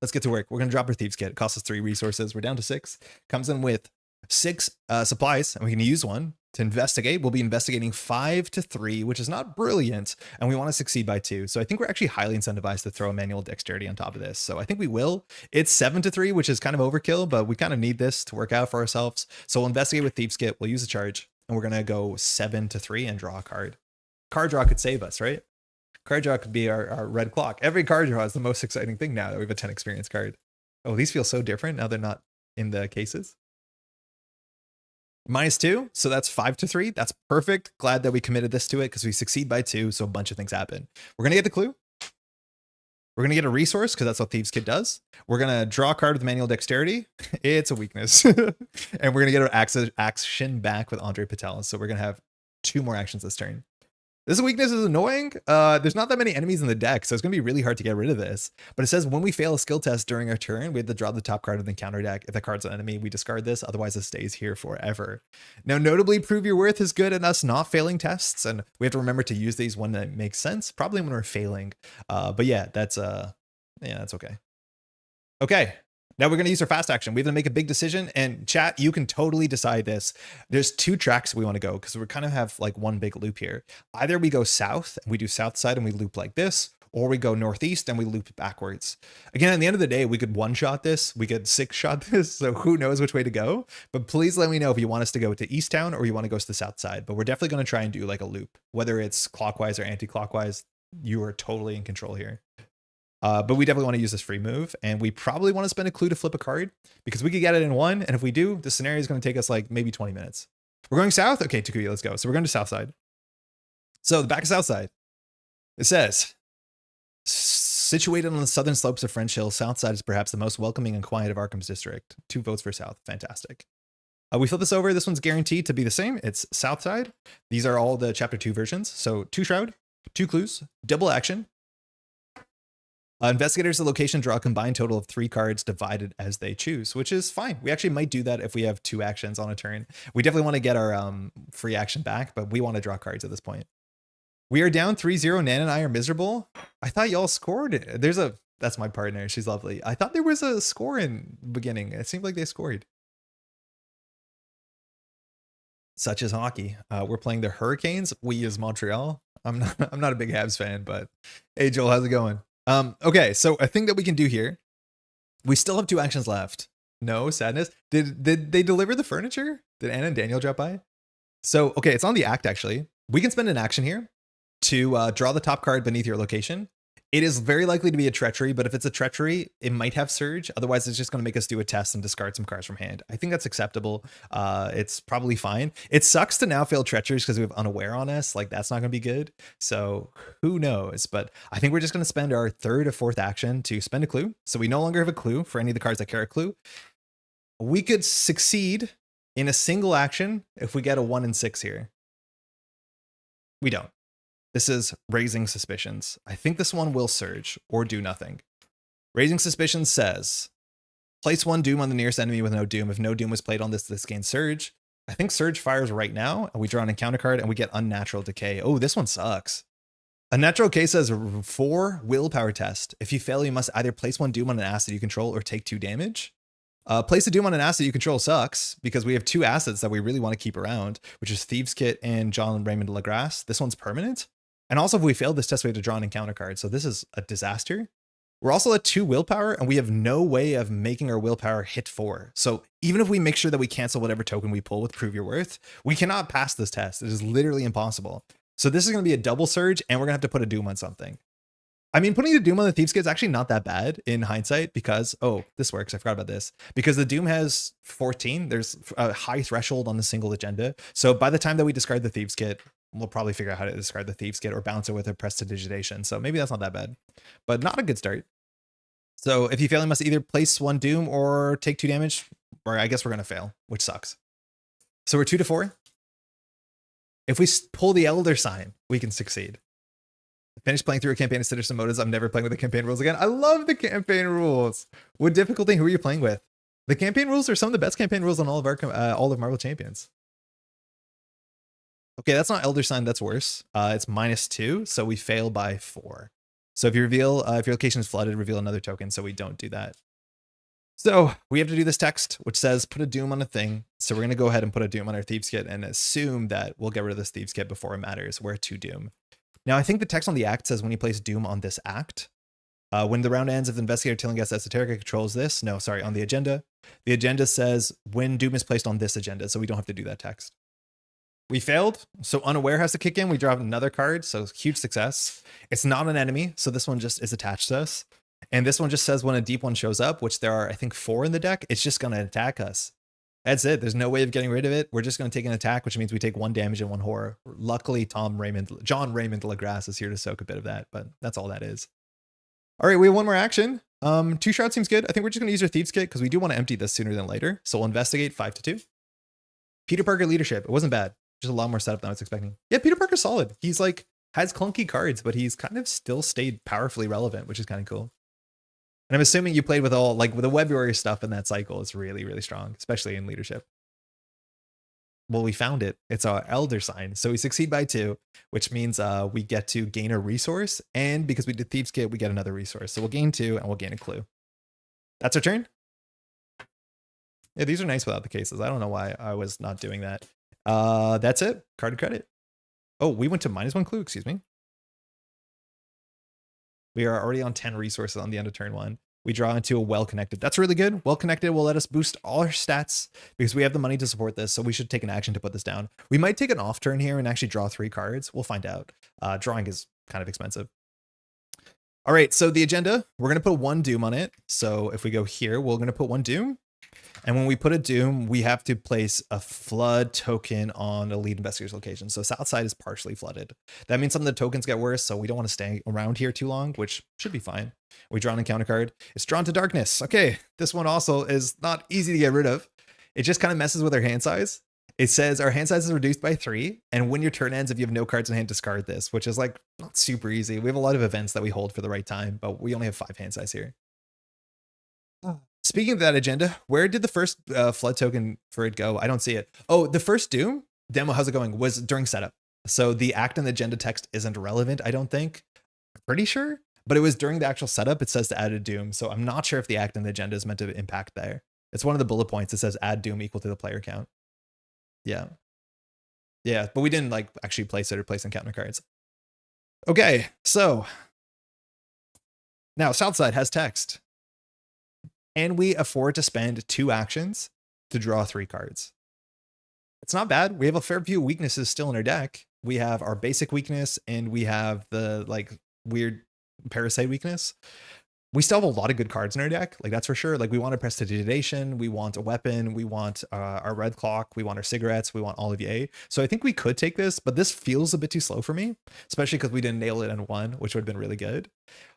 Let's get to work. We're gonna drop our Thieves Kit. It costs us 3 resources. We're down to 6. Comes in with 6 supplies, and we can use one to investigate. We'll be investigating 5 to 3, which is not brilliant, and we want to succeed by 2. So I think we're actually highly incentivized to throw a manual dexterity on top of this. So I think we will. It's 7 to 3, which is kind of overkill, but we kind of need this to work out for ourselves. So we'll investigate with Thieves Kit. We'll use a charge, and we're gonna go 7 to 3 and draw a card. Card draw could save us, right? Card draw could be our red clock. Every card draw is the most exciting thing now that we have a 10 experience card. Oh, these feel so different now they're not in the cases. -2, so that's 5 to 3. That's perfect. Glad that we committed this to it because we succeed by 2, so a bunch of things happen. We're gonna get the clue. We're gonna get a resource because that's what Thieves Kit does. We're gonna draw a card with manual dexterity. It's a weakness. And we're gonna get our action back with André Patel. So we're gonna have 2 more actions this turn. This weakness is annoying. There's not that many enemies in the deck, so it's going to be really hard to get rid of this. But it says when we fail a skill test during our turn, we have to draw the top card of the counter deck. If the card's an enemy, we discard this. Otherwise, it stays here forever. Now, notably, Prove Your Worth is good at us not failing tests, and we have to remember to use these when it makes sense, probably when we're failing. But yeah, that's okay. Okay. Now we're going to use our fast action. We have to make a big decision, and chat, you can totally decide this. There's 2 tracks we want to go because we kind of have like one big loop here. Either we go south and we do south side and we loop like this, or we go northeast and we loop backwards. Again, at the end of the day, we could 1-shot this, we could 6-shot this, so who knows which way to go. But please let me know if you want us to go to East Town or you want to go to the south side. But we're definitely going to try and do like a loop, whether it's clockwise or anti-clockwise. You are totally in control here. But we definitely want to use this free move, and we probably want to spend a clue to flip a card because we could get it in 1. And if we do, the scenario is going to take us like maybe 20 minutes. We're going south. Okay, Takuya, let's go. So we're going to south side. So the back of south side, it says, situated on the southern slopes of French Hill, south side is perhaps the most welcoming and quiet of Arkham's district. 2 votes for south. Fantastic. We flip this over. This one's guaranteed to be the same. It's south side. These are all the chapter 2 versions. So 2 shroud, 2 clues, double action. Investigators the location draw a combined total of 3 cards divided as they choose, which is fine. We actually might do that if we have 2 actions on a turn. We definitely want to get our free action back, but we want to draw cards at this point. We are down 3-0. Nan and I are miserable. I thought y'all scored. That's my partner. She's lovely. I thought there was a score in the beginning. It seemed like they scored. Such as hockey. We're playing the Hurricanes. We use Montreal. I'm not a big Habs fan, but hey, Joel, how's it going? Okay, so a thing that we can do here, we still have 2 actions left. No sadness. Did they deliver the furniture? Did Anna and Daniel drop by? So, okay, it's on the act actually. We can spend an action here to draw the top card beneath your location. It is very likely to be a treachery, but if it's a treachery, it might have surge. Otherwise, it's just going to make us do a test and discard some cards from hand. I think that's acceptable. It's probably fine. It sucks to now fail treacheries because we have unaware on us. Like, that's not going to be good. So who knows? But I think we're just going to spend our 3rd or 4th action to spend a clue. So we no longer have a clue for any of the cards that carry a clue. We could succeed in a single action if we get a 1 and 6 here. We don't. This is Raising Suspicions. I think this one will surge or do nothing. Raising Suspicions says, place 1 Doom on the nearest enemy with no Doom. If no Doom was played on this gains surge. I think surge fires right now, and we draw an encounter card and we get Unnatural Decay. Oh, this one sucks. Unnatural Decay says 4 willpower test. If you fail, you must either place 1 Doom on an asset you control or take 2 damage. Place a Doom on an asset you control sucks because we have 2 assets that we really want to keep around, which is Thieves Kit and John Raymond Lagrasse. This one's permanent. And also, if we fail this test, we have to draw an encounter card. So this is a disaster. We're also at 2 willpower, and we have no way of making our willpower hit 4. So even if we make sure that we cancel whatever token we pull with Prove Your Worth, we cannot pass this test. It is literally impossible. So this is going to be a double surge, and we're going to have to put a Doom on something. I mean, putting a Doom on the Thieves Kit is actually not that bad in hindsight because, oh, this works. I forgot about this. Because the Doom has 14. There's a high threshold on the single agenda. So by the time that we discard the Thieves Kit, we'll probably figure out how to discard the Thieves Kit or bounce it with a Prestidigitation. So maybe that's not that bad, but not a good start. So if you fail, you must either place 1 Doom or take 2 damage, or I guess we're going to fail, which sucks. So we're 2 to 4. If we pull the Elder Sign, we can succeed. Finish playing through a campaign of Citizen Motives. I'm never playing with the campaign rules again. I love the campaign rules. What difficulty? Who are you playing with? The campaign rules are some of the best campaign rules on all of Marvel Champions. Okay, that's not Elder Sign. That's worse. It's -2, so we fail by 4. So if you reveal, if your location is flooded, reveal another token. So we don't do that. So we have to do this text, which says put a Doom on a thing. So we're going to go ahead and put a Doom on our Thieves Kit and assume that we'll get rid of this Thieves Kit before it matters. We're at 2 Doom. Now, I think the text on the act says when you place Doom on this act, when the round ends, if the investigator Tillinghast Esoterica controls this, no, sorry, on the agenda says when Doom is placed on this agenda. So we don't have to do that text. We failed. So Unaware has to kick in. We draw another card. So huge success. It's not an enemy. So this one just is attached to us. And this one just says when a deep one shows up, which there are, I think, 4 in the deck, it's just going to attack us. That's it. There's no way of getting rid of it. We're just going to take an attack, which means we take 1 damage and 1 horror. Luckily, John Raymond LaGrasse is here to soak a bit of that, but that's all that is. All right, we have 1 more action. 2 Shroud seems good. I think we're just going to use our Thieves Kit because we do want to empty this sooner than later. So we'll investigate 5 to 2. Peter Parker leadership. It wasn't bad. Just a lot more setup than I was expecting. Yeah, Peter Parker's solid. He's like, has clunky cards, but he's kind of still stayed powerfully relevant, which is kind of cool. And I'm assuming you played with all, like with the Web Warrior stuff in that cycle is really, really strong, especially in leadership. Well, we found it. It's our Elder Sign. So we succeed by 2, which means we get to gain a resource. And because we did Thieves Kit, we get another resource. So we'll gain 2 and we'll gain a clue. That's our turn. Yeah, these are nice without the cases. I don't know why I was not doing that. That's it. Card credit. Oh, we went to -1 clue. Excuse me. We are already on 10 resources on the end of turn 1. We draw into a well-connected. That's really good. Well-connected will let us boost all our stats because we have the money to support this. So we should take an action to put this down. We might take an off turn here and actually draw 3 cards. We'll find out. Drawing is kind of expensive. All right. So the agenda, we're going to put 1 Doom on it. So if we go here, we're going to put 1 Doom. And when we put a Doom, we have to place a flood token on a lead investigator's location. So south side is partially flooded. That means some of the tokens get worse, so we don't want to stay around here too long, which should be fine. We draw an encounter card. It's drawn to darkness. Okay, this one also is not easy to get rid of. It just kind of messes with our hand size. It says our hand size is reduced by 3, and when your turn ends, if you have no cards in hand, discard this, which is like not super easy. We have a lot of events that we hold for the right time, but we only have 5 hand size here. Speaking of that agenda, where did the first flood token for it go? I don't see it. Oh, the first Doom demo, how's it going? Was during setup. So the act and the agenda text isn't relevant, I don't think. I'm pretty sure, but it was during the actual setup. It says to add a Doom. So I'm not sure if the act and the agenda is meant to impact there. It's one of the bullet points. It says add Doom equal to the player count. Yeah. Yeah, but we didn't like actually place it or place encounter cards. Okay, so now Southside has text. And we afford to spend 2 actions to draw 3 cards. It's not bad. We have a fair few weaknesses still in our deck. We have our basic weakness and we have the like weird parasite weakness. We still have a lot of good cards in our deck. Like that's for sure. Like we want a prestidigitation. We want a weapon. We want our red clock. We want our cigarettes. We want Olivier. So I think we could take this, but this feels a bit too slow for me, especially because we didn't nail it in 1, which would have been really good.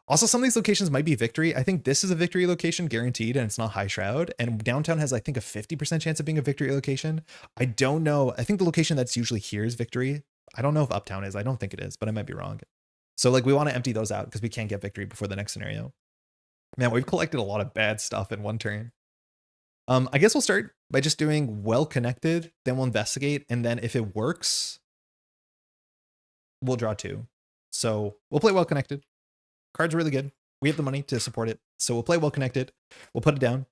Also, some of these locations might be victory. I think this is a victory location guaranteed, and it's not High Shroud. And downtown has, I think, a 50% chance of being a victory location. I don't know. I think the location that's usually here is victory. I don't know if Uptown is. I don't think it is, but I might be wrong. So like we want to empty those out because we can't get victory before the next scenario. Man, we've collected a lot of bad stuff in 1 turn. I guess we'll start by just doing well connected, then we'll investigate, and then if it works, we'll draw 2. So we'll play well connected. Card's really good. We have the money to support it. So we'll play well connected. We'll put it down.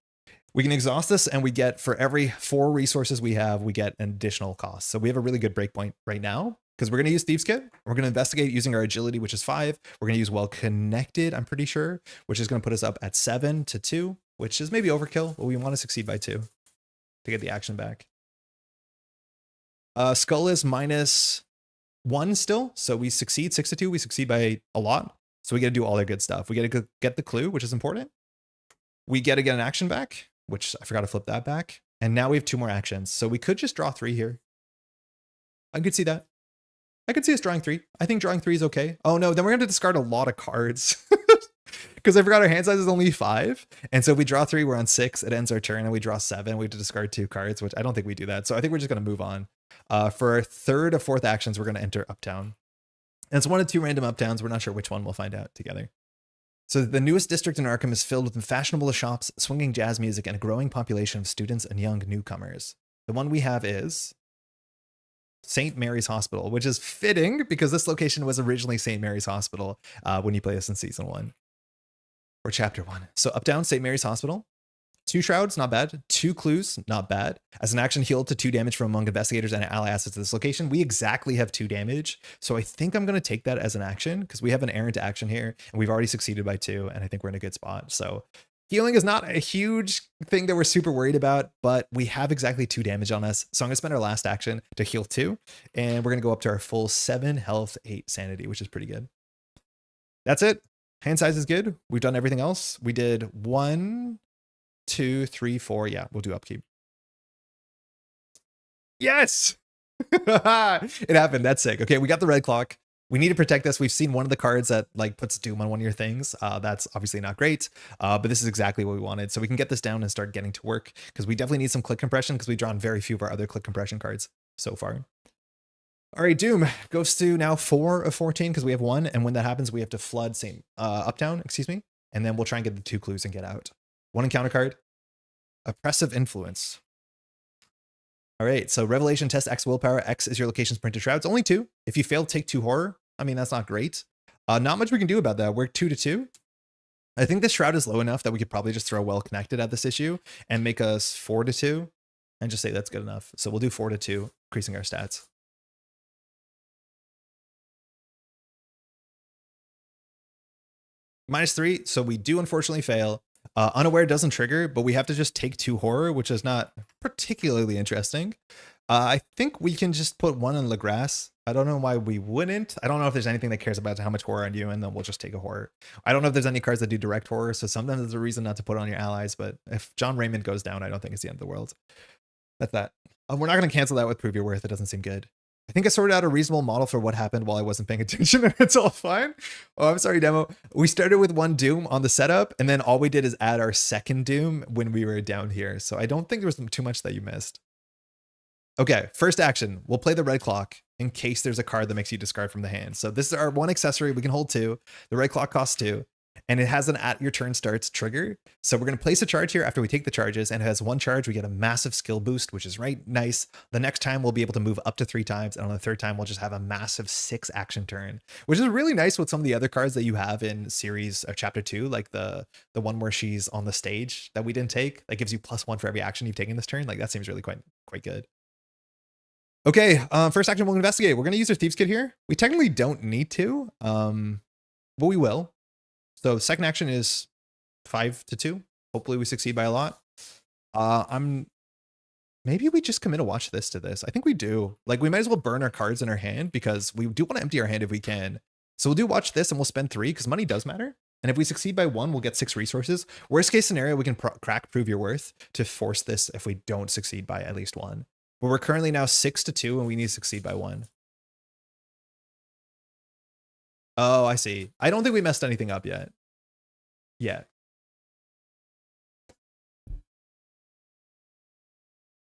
We can exhaust this and we get, for every 4 resources we have, we get an additional cost. So we have a really good breakpoint right now because we're going to use Thieves Kit. We're going to investigate using our agility, which is 5. We're going to use well connected, I'm pretty sure, which is going to put us up at 7 to 2, which is maybe overkill, but we want to succeed by 2 to get the action back. Skull is -1 still. So we succeed 6 to 2. We succeed by a lot. So we got to do all their good stuff. We got to get the clue, which is important. We get to get an action back, which I forgot to flip that back. And now we have 2 more actions. So we could just draw 3 here. I could see that. I could see us drawing 3. I think drawing 3 is okay. Oh no, then we're going to discard a lot of cards. Because I forgot our hand size is only 5. And so if we draw 3, we're on 6. It ends our turn, and we draw 7. We have to discard 2 cards, which I don't think we do that. So I think we're just going to move on. For our third or fourth actions, we're going to enter Uptown. And it's one of 2 random Uptowns. We're not sure which one. We'll find out together. So the newest district in Arkham is filled with fashionable shops, swinging jazz music, and a growing population of students and young newcomers. The one we have is St. Mary's Hospital, which is fitting because this location was originally St. Mary's Hospital when you play this in Season 1. Or Chapter 1. So Uptown, St. Mary's Hospital. 2 Shrouds, not bad. 2 Clues, not bad. As an action, heal to 2 damage from among investigators and ally assets to this location. We exactly have 2 damage. So I think I'm going to take that as an action because we have an errant action here and we've already succeeded by 2. And I think we're in a good spot. So healing is not a huge thing that we're super worried about, but we have exactly 2 damage on us. So I'm going to spend our last action to heal 2. And we're going to go up to our full 7 health, 8 sanity, which is pretty good. That's it. Hand size is good. We've done everything else. We did 1, 2, 3, 4. Yeah, we'll do upkeep. Yes! It happened. That's sick. Okay, we got the red clock. We need to protect this. We've seen one of the cards that like puts doom on one of your things. That's obviously not great, but this is exactly what we wanted. So we can get this down and start getting to work because we definitely need some click compression because we've drawn very few of our other click compression cards so far. All right, Doom goes to now 4 of 14 because we have 1. And when that happens, we have to flood Uptown, excuse me. And then we'll try and get the 2 clues and get out. 1 encounter card. Oppressive Influence. All right, so Revelation test X willpower. X is your location's printed shrouds. Only 2. If you fail, take 2 horror. I mean, that's not great. Not much we can do about that. We're 2 to 2. I think this shroud is low enough that we could probably just throw well connected at this issue and make us 4 to 2 and just say that's good enough. So we'll do 4 to 2, increasing our stats. -3, so we do unfortunately fail. Unaware doesn't trigger, but we have to just take 2 horror, which is not particularly interesting. I think we can just put 1 on Legrasse. I don't know why we wouldn't. I don't know if there's anything that cares about how much horror on you, and then we'll just take a horror. I don't know if there's any cards that do direct horror, so sometimes there's a reason not to put on your allies, but if John Raymond goes down, I don't think it's the end of the world. That's that. We're not going to cancel that with Prove Your Worth. It doesn't seem good. I think I sorted out a reasonable model for what happened while I wasn't paying attention, and it's all fine. Oh, I'm sorry, demo. We started with 1 Doom on the setup, and then all we did is add our second Doom when we were down here. So I don't think there was too much that you missed. Okay, first action. We'll play the red clock in case there's a card that makes you discard from the hand. So this is our 1 accessory. We can hold 2. The red clock costs 2. And it has an at your turn starts trigger. So we're going to place a charge here after we take the charges, and it has 1 charge. We get a massive skill boost, which is right nice. The next time we'll be able to move up to 3 times. And on the 3rd time, we'll just have a massive 6 action turn, which is really nice with some of the other cards that you have in series or chapter 2, like the one where she's on the stage that we didn't take. That gives you +1 for every action you've taken this turn. Like that seems really quite good. Okay, first action we'll investigate. We're going to use our Thieves Kit here. We technically don't need to, but we will. So second action is 5 to 2. Hopefully we succeed by a lot. Maybe we just commit a watch this to this. I think we do. Like we might as well burn our cards in our hand because we do want to empty our hand if we can. So we'll do watch this and we'll spend 3 because money does matter. And if we succeed by 1, we'll get 6 resources. Worst case scenario, we can crack Prove Your Worth to force this if we don't succeed by at least 1. But we're currently now 6 to 2 and we need to succeed by 1. Oh, I see. I don't think we messed anything up yet.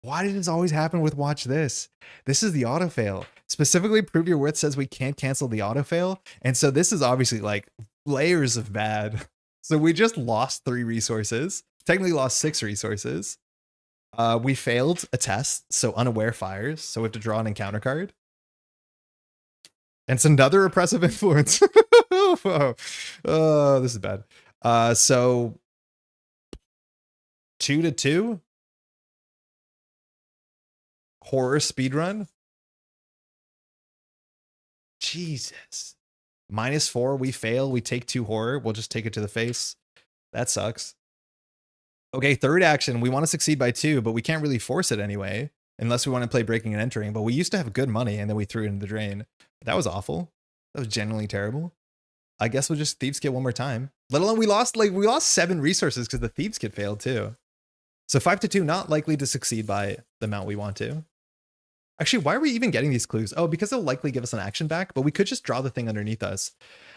Why did this always happen with watch this? This is the auto fail. Specifically, Prove Your Worth says we can't cancel the auto fail. And so this is obviously like layers of bad. So we just lost 3 resources, technically lost 6 resources. We failed a test, so Unaware fires. So we have to draw an encounter card. And it's another oppressive influence. Oh, this is bad. So 2 to 2. Horror speedrun. Jesus. -4, we fail. We take 2 horror. We'll just take it to the face. That sucks. Okay, third action. We want to succeed by 2, but we can't really force it anyway. Unless we want to play breaking and entering. But we used to have good money and then we threw it in the drain. That was awful. That was genuinely terrible. I guess we'll just Thieves Kit one more time. Let alone we lost 7 resources because the Thieves Kit failed too. So 5 to 2, not likely to succeed by the amount we want to. Actually, why are we even getting these clues? Oh, because they'll likely give us an action back, but we could just draw the thing underneath us.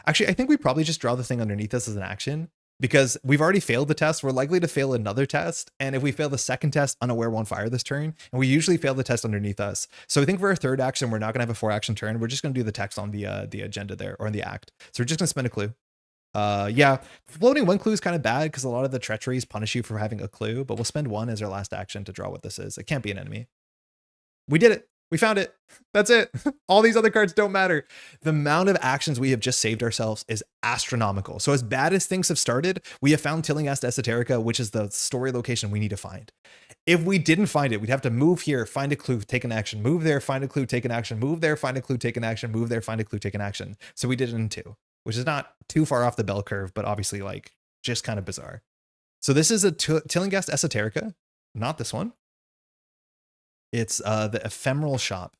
Actually, I think we probably just draw the thing underneath us as an action because we've already failed the test. We're likely to fail another test. And if we fail the second test, Unaware won't fire this turn. And we usually fail the test underneath us. So I think for our third action, we're not going to have a 4-action turn. We're just going to do the text on the agenda there, or in the act. So we're just going to spend a clue. Yeah, floating one clue is kind of bad because a lot of the treacheries punish you for having a clue, but we'll spend one as our last action to draw what this is. It can't be an enemy. We did it. We found it. That's it. All these other cards don't matter. The amount of actions we have just saved ourselves is astronomical. So as bad as things have started, we have found Tillinghast Esoterica, which is the story location we need to find. If we didn't find it, we'd have to move here, find a clue, take an action, move there, find a clue, take an action, move there, find a clue, take an action, move there, find a clue, take an action. So we did it in 2, which is not too far off the bell curve, but obviously like just kind of bizarre. So this is a Tillinghast Esoterica, not this one. It's the Ephemeral Shop.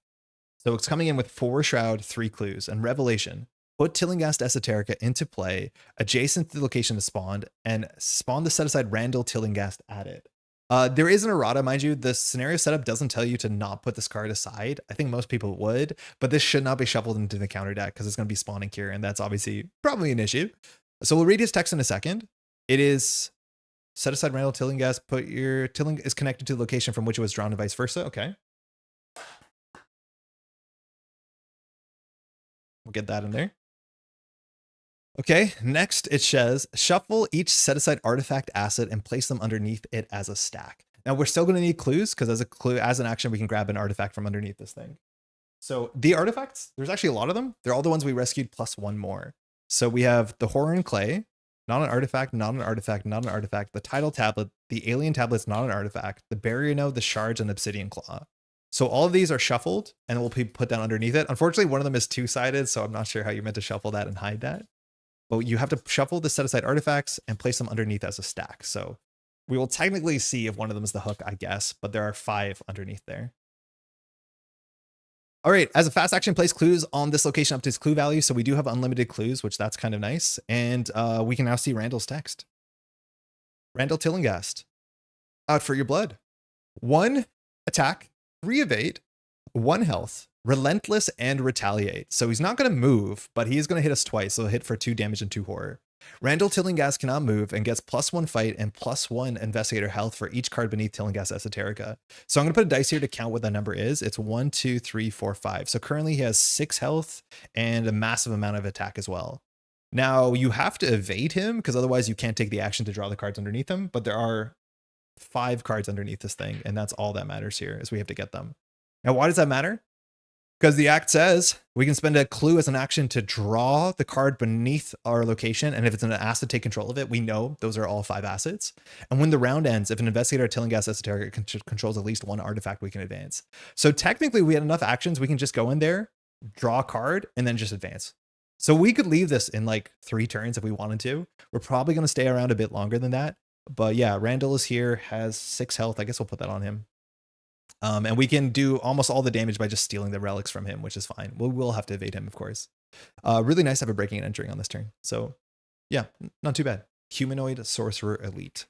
So it's coming in with 4 Shroud, 3 Clues, and Revelation. Put Tillinghast Esoterica into play, adjacent to the location to spawn, and spawn the set-aside Randall Tillinghast at it. There is an errata, mind you. The scenario setup doesn't tell you to not put this card aside. I think most people would, but this should not be shuffled into the counter deck because it's going to be spawning here, and that's obviously probably an issue. So we'll read his text in a second. It is... Set aside Randall Tillinghast, put your Tilling is connected to the location from which it was drawn and vice versa. Okay. We'll get that in there. Okay, next it says, shuffle each set aside artifact asset and place them underneath it as a stack. Now we're still going to need clues because as an action, we can grab an artifact from underneath this thing. So the artifacts, there's actually a lot of them. They're all the ones we rescued plus 1 more. So we have the Horror and Clay. Not an artifact, not an artifact, not an artifact. The title tablet, the alien tablet's not an artifact. The barrier node, the shards, and obsidian claw. So all of these are shuffled and will be put down underneath it. Unfortunately, one of them is 2-sided, so I'm not sure how you're meant to shuffle that and hide that. But you have to shuffle the set aside artifacts and place them underneath as a stack. So we will technically see if one of them is the hook, I guess, but there are 5 underneath there. All right, as a fast action, place clues on this location up to its clue value. So we do have unlimited clues, which that's kind of nice. And we can now see Randall's text. Randall Tillinghast, out for your blood. 1 attack, 3 evade, 1 health, relentless, and retaliate. So he's not going to move, but he is going to hit us twice. So he'll hit for 2 damage and 2 horror. Randall Tillinghast cannot move and gets +1 fight and +1 investigator health for each card beneath Tillinghast Esoterica. So I'm going to put a dice here to count what that number is. It's 1, 2, 3, 4, 5. So currently he has 6 health and a massive amount of attack as well. Now you have to evade him because otherwise you can't take the action to draw the cards underneath him. But there are 5 cards underneath this thing, and that's all that matters here is we have to get them. Now, why does that matter? Because the act says we can spend a clue as an action to draw the card beneath our location. And if it's an asset, take control of it. We know those are all 5 assets. And when the round ends, if an investigator or Tillinghast Esoterica controls at least 1 artifact, we can advance. So technically we had enough actions. We can just go in there, draw a card, and then just advance. So we could leave this in like 3 turns if we wanted to. We're probably going to stay around a bit longer than that. But yeah, Randall is here, has 6 health. I guess we'll put that on him. And we can do almost all the damage by just stealing the relics from him, which is fine. We will have to evade him, of course. Really nice to have a breaking and entering on this turn. So yeah, not too bad. Humanoid Sorcerer Elite.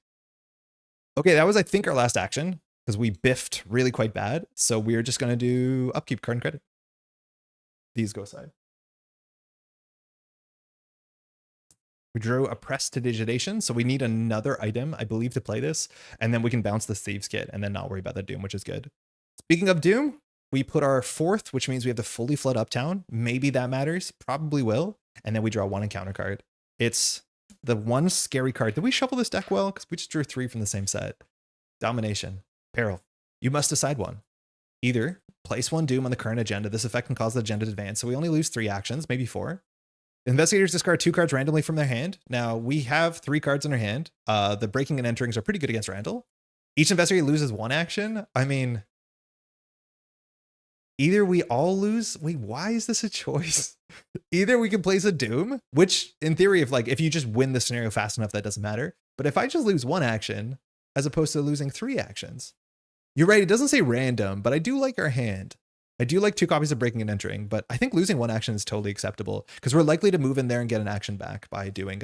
Okay, that was, I think, our last action because we biffed really quite bad. So we're just going to do upkeep, card, and credit. These go aside. We drew a Prestidigitation, so we need another item, I believe, to play this, and then we can bounce the Thieves Kit and then not worry about the Doom, which is good. Speaking of Doom, we put our 4th, which means we have to fully flood Uptown. Maybe that matters, probably will, and then we draw 1 encounter card. It's the 1 scary card. Did we shuffle this deck well? Because we just drew 3 from the same set. Domination. Peril. You must decide one. Either place 1 Doom on the current agenda. This effect can cause the agenda to advance, so we only lose 3 actions, maybe 4. Investigators discard 2 cards randomly from their hand. Now, we have 3 cards in our hand. The breaking and enterings are pretty good against Randall. Each investigator loses 1 action. I mean, either we all lose. Wait, why is this a choice? Either we can place a Doom, which in theory, if you just win the scenario fast enough, that doesn't matter. But if I just lose 1 action, as opposed to losing 3 actions, you're right. It doesn't say random, but I do like our hand. I do like 2 copies of breaking and entering, but I think losing 1 action is totally acceptable because we're likely to move in there and get an action back by doing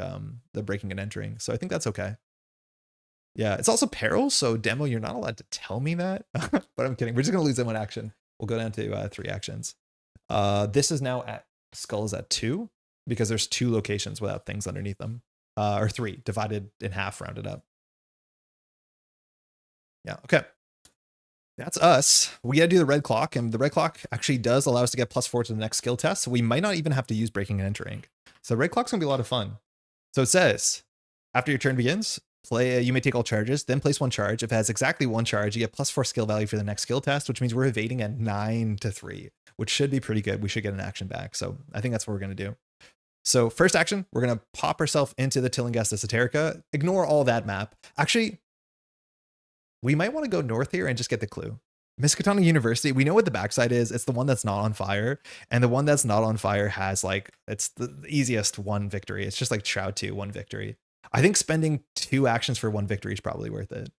the breaking and entering. So I think that's okay. Yeah, it's also peril. So demo, you're not allowed to tell me that, but I'm kidding. We're just going to lose that 1 action. We'll go down to 3 actions. This is now at skulls at 2 because there's 2 locations without things underneath them. Or 3, divided in half, rounded up. Yeah, okay. That's us. We gotta do the red clock, and the red clock actually does allow us to get +4 to the next skill test, so we might not even have to use breaking and entering. So red clock's gonna be a lot of fun. So it says, after your turn begins, you may take all charges, then place 1 charge. If it has exactly 1 charge, you get +4 skill value for the next skill test, which means we're evading at 9 to 3, which should be pretty good. We should get an action back. So I think that's what we're gonna do. So first action, we're gonna pop ourselves into the Tillinghast Esoterica. Ignore all that map. Actually, we might want to go north here and just get the clue. Miskatonic University, we know what the backside is. It's the one that's not on fire. And the one that's not on fire has like, it's the easiest 1 victory. It's just like Shroud 2, 1 victory. I think spending 2 actions for 1 victory is probably worth it.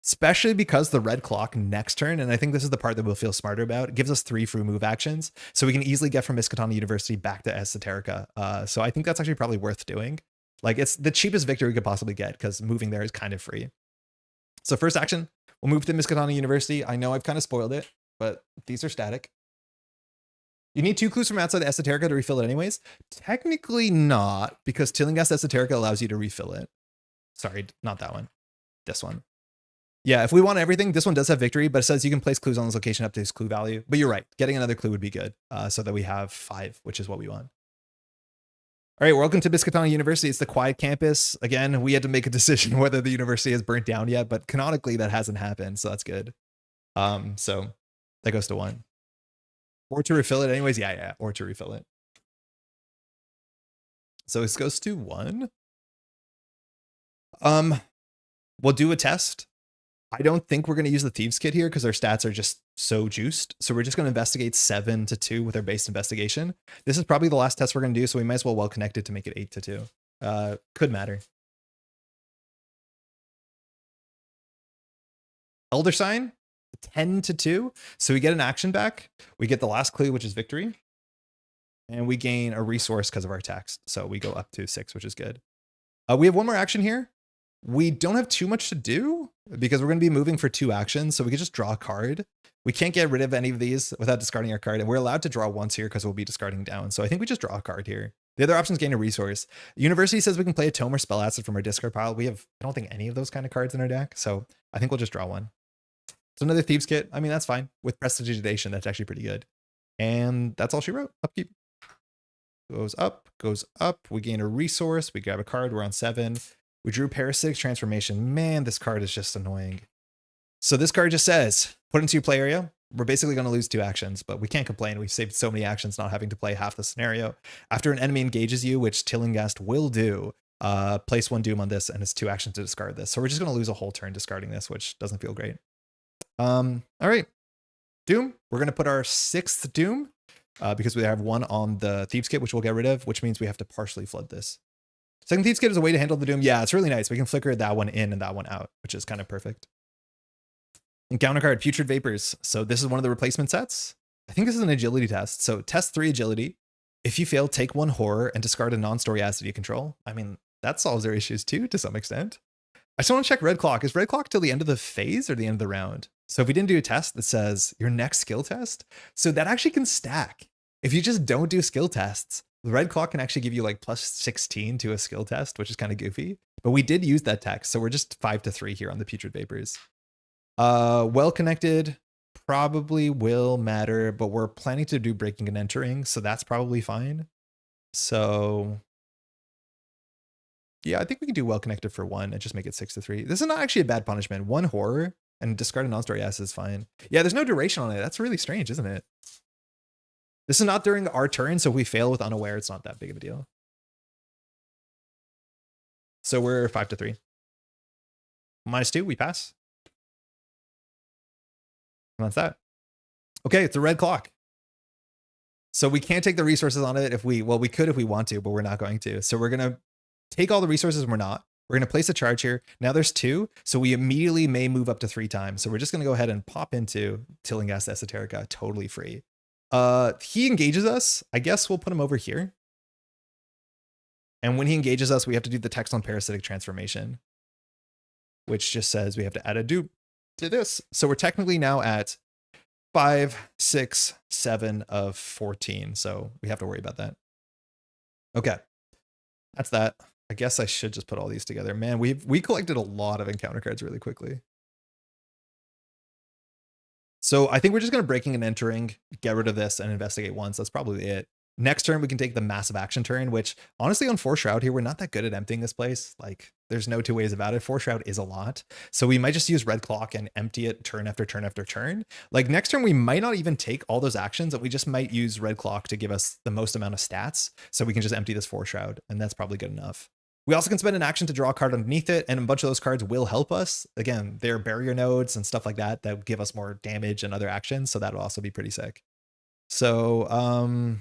Especially because the red clock next turn, and I think this is the part that we'll feel smarter about, it gives us 3 free move actions. So we can easily get from Miskatonic University back to Esoterica. So I think that's actually probably worth doing. Like it's the cheapest victory we could possibly get because moving there is kind of free. So first action, we'll move to Miskatonic University. I know I've kind of spoiled it, but these are static. You need 2 clues from outside the Esoterica to refill it anyways. Technically not, because Tillinghast Esoterica allows you to refill it. Sorry, not that one. This one. Yeah, if we want everything, this one does have victory, but it says you can place clues on this location up to its clue value. But you're right, getting another clue would be good, so that we have 5, which is what we want. All right, welcome to Miskatonic University. It's the quiet campus. Again, we had to make a decision whether the university has burnt down yet, but canonically that hasn't happened, so that's good. So that goes to 1. Or to refill it anyways. Yeah, or to refill it. So this goes to 1. We'll do a test. I don't think we're going to use the Thieves Kit here because our stats are just so juiced. So we're just going to investigate 7 to 2 with our base investigation. This is probably the last test we're going to do, so we might as well connect it to make it 8 to 2. Could matter. Elder Sign, 10 to 2. So we get an action back. We get the last clue, which is victory. And we gain a resource because of our text. So we go up to 6, which is good. We have 1 more action here. We don't have too much to do because we're going to be moving for 2 actions. So we can just draw a card. We can't get rid of any of these without discarding our card. And we're allowed to draw once here because we'll be discarding down. So I think we just draw a card here. The other options gain a resource. University says we can play a tome or spell acid from our discard pile. We have, I don't think, any of those kind of cards in our deck. So I think we'll just draw 1. So another Thieves Kit. I mean, that's fine. With Prestidigitation, that's actually pretty good. And that's all she wrote. Upkeep. Goes up, goes up. We gain a resource. We grab a card. We're on 7. We drew Parasitic Transformation. Man, this card is just annoying. So this card just says, put into your play area. We're basically going to lose 2 actions, but we can't complain. We've saved so many actions not having to play half the scenario. After an enemy engages you, which Tillinghast will do, place 1 Doom on this, and it's 2 actions to discard this. So we're just going to lose a whole turn discarding this, which doesn't feel great. All right. Doom. We're going to put our 6th Doom because we have 1 on the Thieves Kit, which we'll get rid of, which means we have to partially flood this. Second Thieves Kit is a way to handle the Doom. Yeah, it's really nice. We can flicker that one in and that one out, which is kind of perfect. Encounter card, Putrid Vapors. So this is one of the replacement sets. I think this is an agility test. So test 3 agility. If you fail, take 1 horror and discard a non-story asset you control. I mean, that solves our issues too, to some extent. I just want to check red clock. Is red clock till the end of the phase or the end of the round? So if we didn't do a test that says your next skill test, so that actually can stack. If you just don't do skill tests, the red clock can actually give you like plus 16 to a skill test, which is kind of goofy. But we did use that text, so we're just 5 to 3 here on the Putrid Vapors. Well connected probably will matter, but we're planning to do breaking and entering, so that's probably fine. So yeah, I think we can do well connected for 1 and just make it 6 to 3. This is not actually a bad punishment. 1 horror and discard a non-story asset is fine. Yeah, there's no duration on it. That's really strange, isn't it? This is not during our turn, so if we fail with unaware, it's not that big of a deal. So we're 5 to 3. -2, we pass. And that's that. Okay, it's a red clock. So we can't take the resources on it if we could if we want to, but we're not going to. So we're going to take all the resources and we're not. We're going to place a charge here. Now there's 2, so we immediately may move up to 3 times. So we're just going to go ahead and pop into Tillinghast Esoterica totally free. He engages us. I guess we'll put him over here. And when he engages us, we have to do the text on Parasitic Transformation, which just says we have to add a dupe to this. So we're technically now at 5, 6, 7 of 14. So we have to worry about that. Okay. That's that. I guess I should just put all these together. Man, we collected a lot of encounter cards really quickly. So I think we're just going to breaking and entering, get rid of this, and investigate once. That's probably it. Next turn, we can take the massive action turn, which honestly on 4 Shroud here, we're not that good at emptying this place. Like, there's no two ways about it. 4 Shroud is a lot. So we might just use Red Clock and empty it turn after turn after turn. Like, next turn, we might not even take all those actions, and we just might use Red Clock to give us the most amount of stats. So we can just empty this 4 Shroud, and that's probably good enough. We also can spend an action to draw a card underneath it, and a bunch of those cards will help us. Again, they're barrier nodes and stuff like that that give us more damage and other actions, so that'll also be pretty sick. So,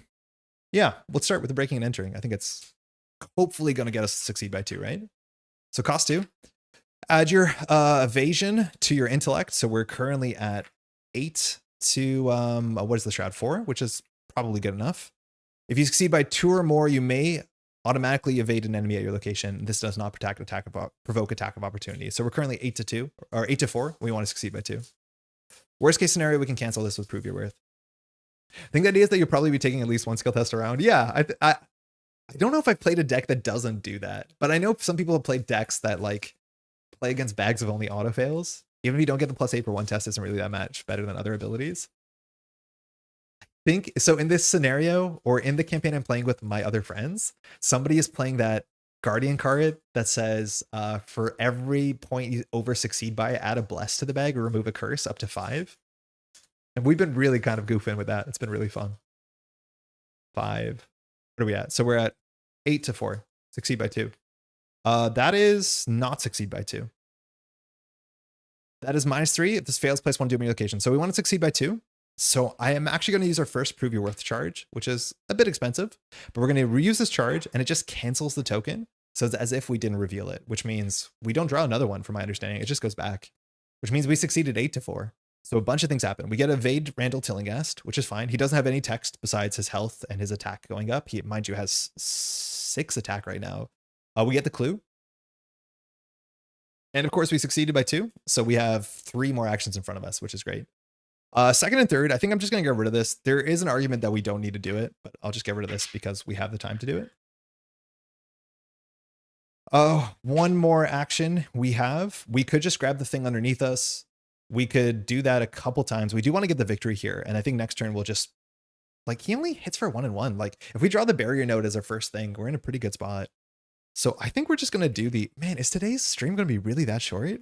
yeah, let's start with the breaking and entering. I think it's hopefully going to get us to succeed by 2, right? So cost 2. Add your evasion to your intellect. So we're currently at 8 to, what is the Shroud? 4, which is probably good enough. If you succeed by 2 or more, you may automatically evade an enemy at your location. This does not provoke attack of opportunity. So we're currently 8 to 2 or 8 to 4. We want to succeed by 2. Worst case scenario, we can cancel this with Prove Your Worth. I think the idea is that you'll probably be taking at least 1 skill test around. Yeah, I don't know if I've played a deck that doesn't do that, but I know some people have played decks that like play against bags of only auto fails. Even if you don't get the +8 for 1 test, isn't really that much better than other abilities. I think so. In this scenario, or in the campaign I'm playing with my other friends, somebody is playing that Guardian card that says for every point you over succeed by, add a bless to the bag or remove a curse up to 5. And we've been really kind of goofing with that. It's been really fun. 5. What are we at? So we're at 8 to 4. Succeed by 2. That is not succeed by 2. That is -3. If this fails, place 1 doom in your location. So we want to succeed by 2. So I am actually going to use our first Prove Your Worth charge, which is a bit expensive, but we're going to reuse this charge and it just cancels the token. So it's as if we didn't reveal it, which means we don't draw another one from my understanding. It just goes back, which means we succeeded 8 to 4. So a bunch of things happen. We get evade Randall Tillinghast, which is fine. He doesn't have any text besides his health and his attack going up. He, mind you, has 6 attack right now. We get the clue. And of course, we succeeded by 2. So we have 3 more actions in front of us, which is great. Second and third, I think I'm just going to get rid of this. There is an argument that we don't need to do it, but I'll just get rid of this because we have the time to do it. One more action we have. We could just grab the thing underneath us. We could do that a couple times. We do want to get the victory here. And I think next turn we'll just, like, he only hits for 1 and 1. Like, if we draw the barrier node as our first thing, we're in a pretty good spot. So I think we're just going to do the, man, is today's stream going to be really that short?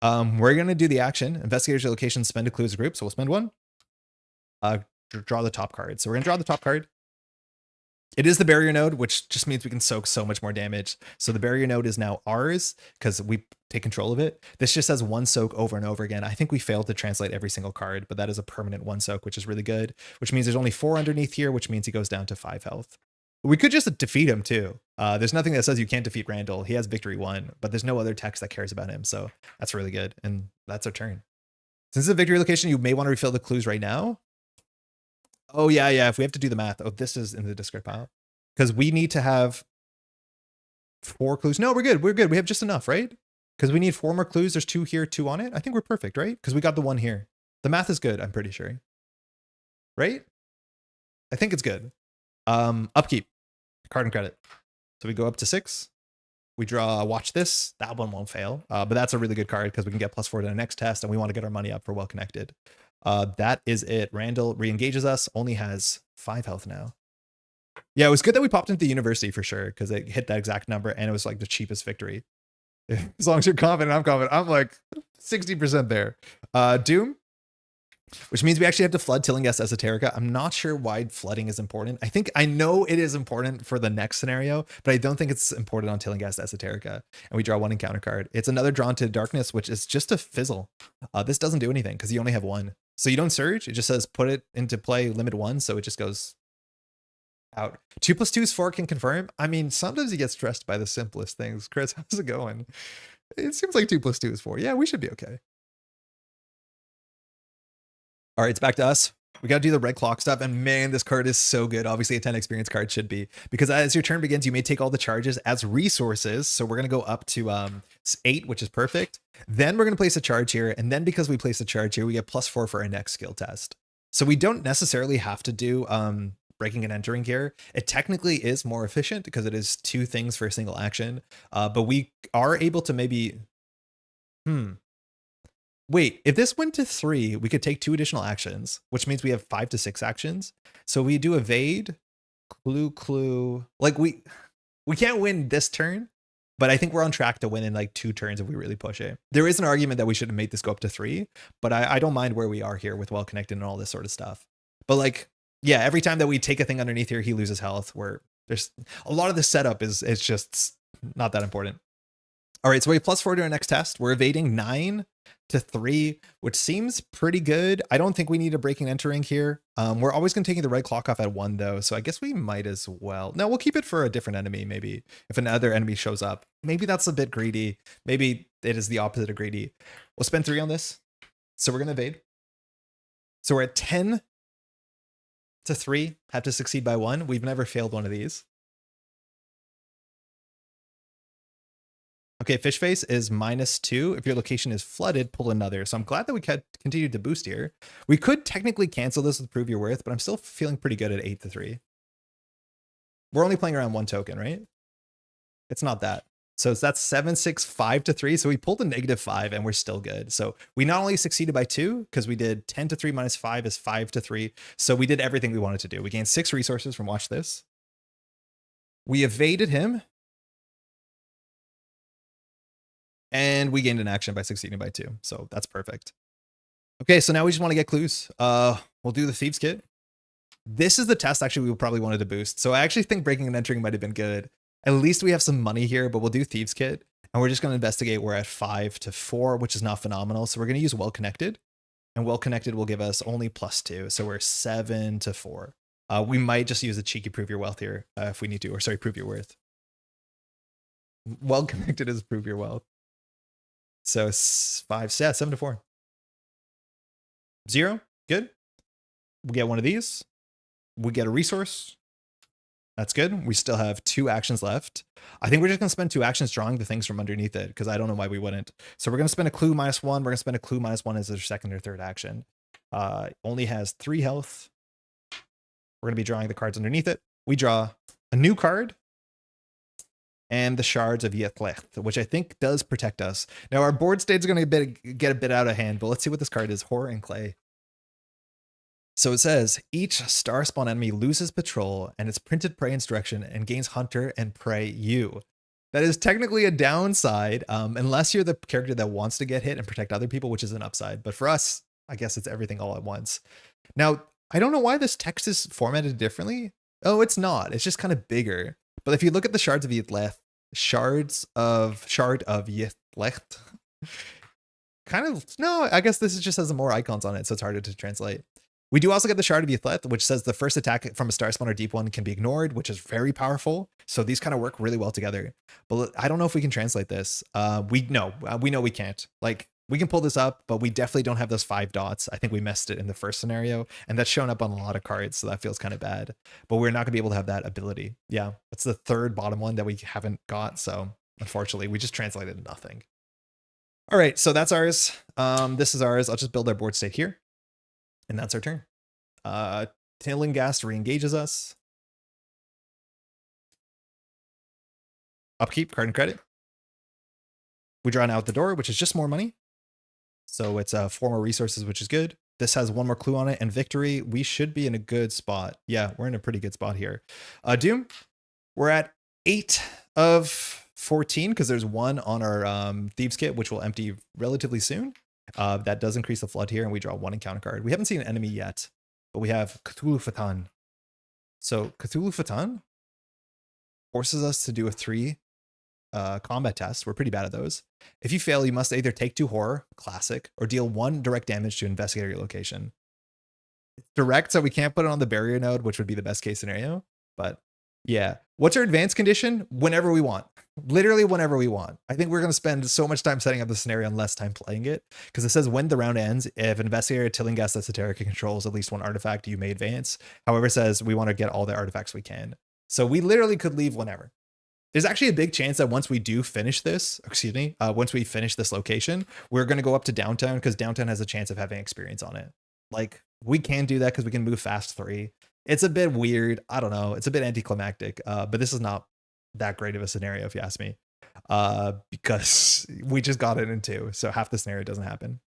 We're going to do the action. Investigate your location, spend a clue as a group. So we'll spend 1. Draw the top card. So we're going to draw the top card. It is the barrier node, which just means we can soak so much more damage. So the barrier node is now ours because we take control of it. This just has 1 soak over and over again. I think we failed to translate every single card, but that is a permanent 1 soak, which is really good, which means there's only 4 underneath here, which means he goes down to 5 health. We could just defeat him too. There's nothing that says you can't defeat Randall. He has victory 1, but there's no other text that cares about him. So that's really good. And that's our turn. Since it's a victory location, you may want to refill the clues right now. Oh, yeah. If we have to do the math. Oh, this is in the discard pile. Because we need to have 4 clues. No, we're good. We're good. We have just enough, right? Because we need 4 more clues. There's 2 here, 2 on it. I think we're perfect, right? Because we got the 1 here. The math is good, I'm pretty sure. Right? I think it's good. Upkeep. Card and credit. So we go up to 6. We draw Watch This. That one won't fail. But that's a really good card because we can get +4 to the next test and we want to get our money up for Well Connected. That is it. Randall re-engages us. Only has 5 health now. Yeah, it was good that we popped into the university for sure because it hit that exact number and it was like the cheapest victory. As long as you're confident, I'm confident. I'm like 60% there. Doom, which means we actually have to flood Tillinghast Esoterica. I'm not sure why flooding is important. I know it is important for the next scenario, but I don't think it's important on Tillinghast Esoterica. And we draw 1 encounter card. It's another Drawn to Darkness, which is just a fizzle. This doesn't do anything because you only have 1. So you don't surge. It just says put it into play, limit 1. So it just goes out. 2 + 2 is 4 can confirm. I mean, sometimes you get stressed by the simplest things. Chris, how's it going? It seems like 2 + 2 is 4. Yeah, we should be okay. All right, it's back to us. We got to do the red clock stuff, and man, this card is so good. Obviously, a 10 experience card should be, because as your turn begins, you may take all the charges as resources. So we're going to go up to 8, which is perfect. Then we're going to place a charge here, and then because we place a charge here, we get +4 for our next skill test. So we don't necessarily have to do breaking and entering here. It technically is more efficient because it is 2 things for a single action, but we are able to maybe... Wait, if this went to 3, we could take 2 additional actions, which means we have 5 to 6 actions. So we do evade, clue. Like we can't win this turn, but I think we're on track to win in like 2 turns if we really push it. There is an argument that we should have made this go up to 3, but I don't mind where we are here with well connected and all this sort of stuff. But like, yeah, every time that we take a thing underneath here, he loses health. Where there's a lot of the setup is just not that important. All right, so we have +4 to our next test. We're evading 9 to 3, which seems pretty good. I don't think we need a breaking entering here. We're always going to take the red clock off at 1 though, so I guess we might as well. No, we'll keep it for a different enemy. Maybe if another enemy shows up, maybe that's a bit greedy. Maybe it is the opposite of greedy. We'll spend 3 on this, so we're going to evade. So we're at 10 to 3. Have to succeed by 1. We've never failed one of these. Okay, fish face is -2. If your location is flooded, pull another. So I'm glad that we continued to boost here. We could technically cancel this with prove your worth, but I'm still feeling pretty good at 8 to 3. We're only playing around 1 token, right? It's not that. So that's 7, 6, 5 to 3. So we pulled a -5 and we're still good. So we not only succeeded by 2, because we did 10 to 3 minus 5 is 5 to 3. So we did everything we wanted to do. We gained 6 resources from watch this. We evaded him. And we gained an action by succeeding by 2. So that's perfect. Okay, so now we just want to get clues. We'll do the Thieves Kit. This is the test actually we probably wanted to boost. So I actually think breaking and entering might have been good. At least we have some money here, but we'll do Thieves Kit. And we're just going to investigate. We're at 5 to 4, which is not phenomenal. So we're going to use Well Connected. And Well Connected will give us only +2. So we're 7 to 4. We might just use a cheeky Prove Your Wealth here if we need to. Or sorry, Prove Your Worth. Well Connected is Prove Your Wealth. So 5, 7 to 4. 0, good. We get one of these. We get a resource. That's good. We still have 2 actions left. I think we're just going to spend 2 actions drawing the things from underneath it, because I don't know why we wouldn't. So we're going to spend a clue -1. We're going to spend a clue -1 as our second or third action. Only has 3 health. We're going to be drawing the cards underneath it. We draw a new card. And the Shards of Yethlech, which I think does protect us. Now, our board state is going to get a bit out of hand, but let's see what this card is. Horror and Clay. So it says, each star spawn enemy loses patrol and its printed prey instruction and gains hunter and prey you. That is technically a downside, unless you're the character that wants to get hit and protect other people, which is an upside. But for us, I guess it's everything all at once. Now, I don't know why this text is formatted differently. Oh, it's not. It's just kind of bigger. But if you look at the Shards of Yethlech, Shard of Yethlech, kind of, no, I guess this just has more icons on it, so it's harder to translate. We do also get the Shard of Yethlech, which says the first attack from a star spawn or deep one can be ignored, which is very powerful. So these kind of work really well together. But I don't know if we can translate this. We know we can't. Like, we can pull this up, but we definitely don't have those 5 dots. I think we missed it in the first scenario, and that's shown up on a lot of cards, so that feels kind of bad. But we're not going to be able to have that ability. Yeah, that's the 3rd bottom one that we haven't got, so unfortunately, we just translated nothing. All right, so that's ours. This is ours. I'll just build our board state here, and that's our turn. Tillinghast re-engages us. Upkeep, card and credit. We draw an out the door, which is just more money. So it's 4 more resources, which is good. This has 1 more clue on it, and victory. We should be in a good spot. Yeah, we're in a pretty good spot here. Doom, we're at 8 of 14 because there's 1 on our Thieves Kit, which will empty relatively soon. That does increase the flood here, and we draw 1 encounter card. We haven't seen an enemy yet, but we have Cthulhu Fatan. So Cthulhu Fatan forces us to do a 3 combat test. We're pretty bad at those. If you fail, you must either take 2 horror, classic, or deal 1 direct damage to investigate your location. It's direct, so we can't put it on the barrier node, which would be the best case scenario, but Yeah. What's our advanced condition? Whenever we want. Literally whenever we want. I think we're going to spend so much time setting up the scenario and less time playing it, because it says when the round ends, if Investigator Tillinghast Esoterica controls at least one artifact, you may advance. However, it says we want to get all the artifacts we can. So we literally could leave whenever. There's actually a big chance that once we do finish this, once we finish this location, we're going to go up to downtown, because downtown has a chance of having experience on it. Like, we can do that because we can move fast 3. It's a bit weird. I don't know. It's a bit anticlimactic, but this is not that great of a scenario, if you ask me, because we just got it in 2. So half the scenario doesn't happen.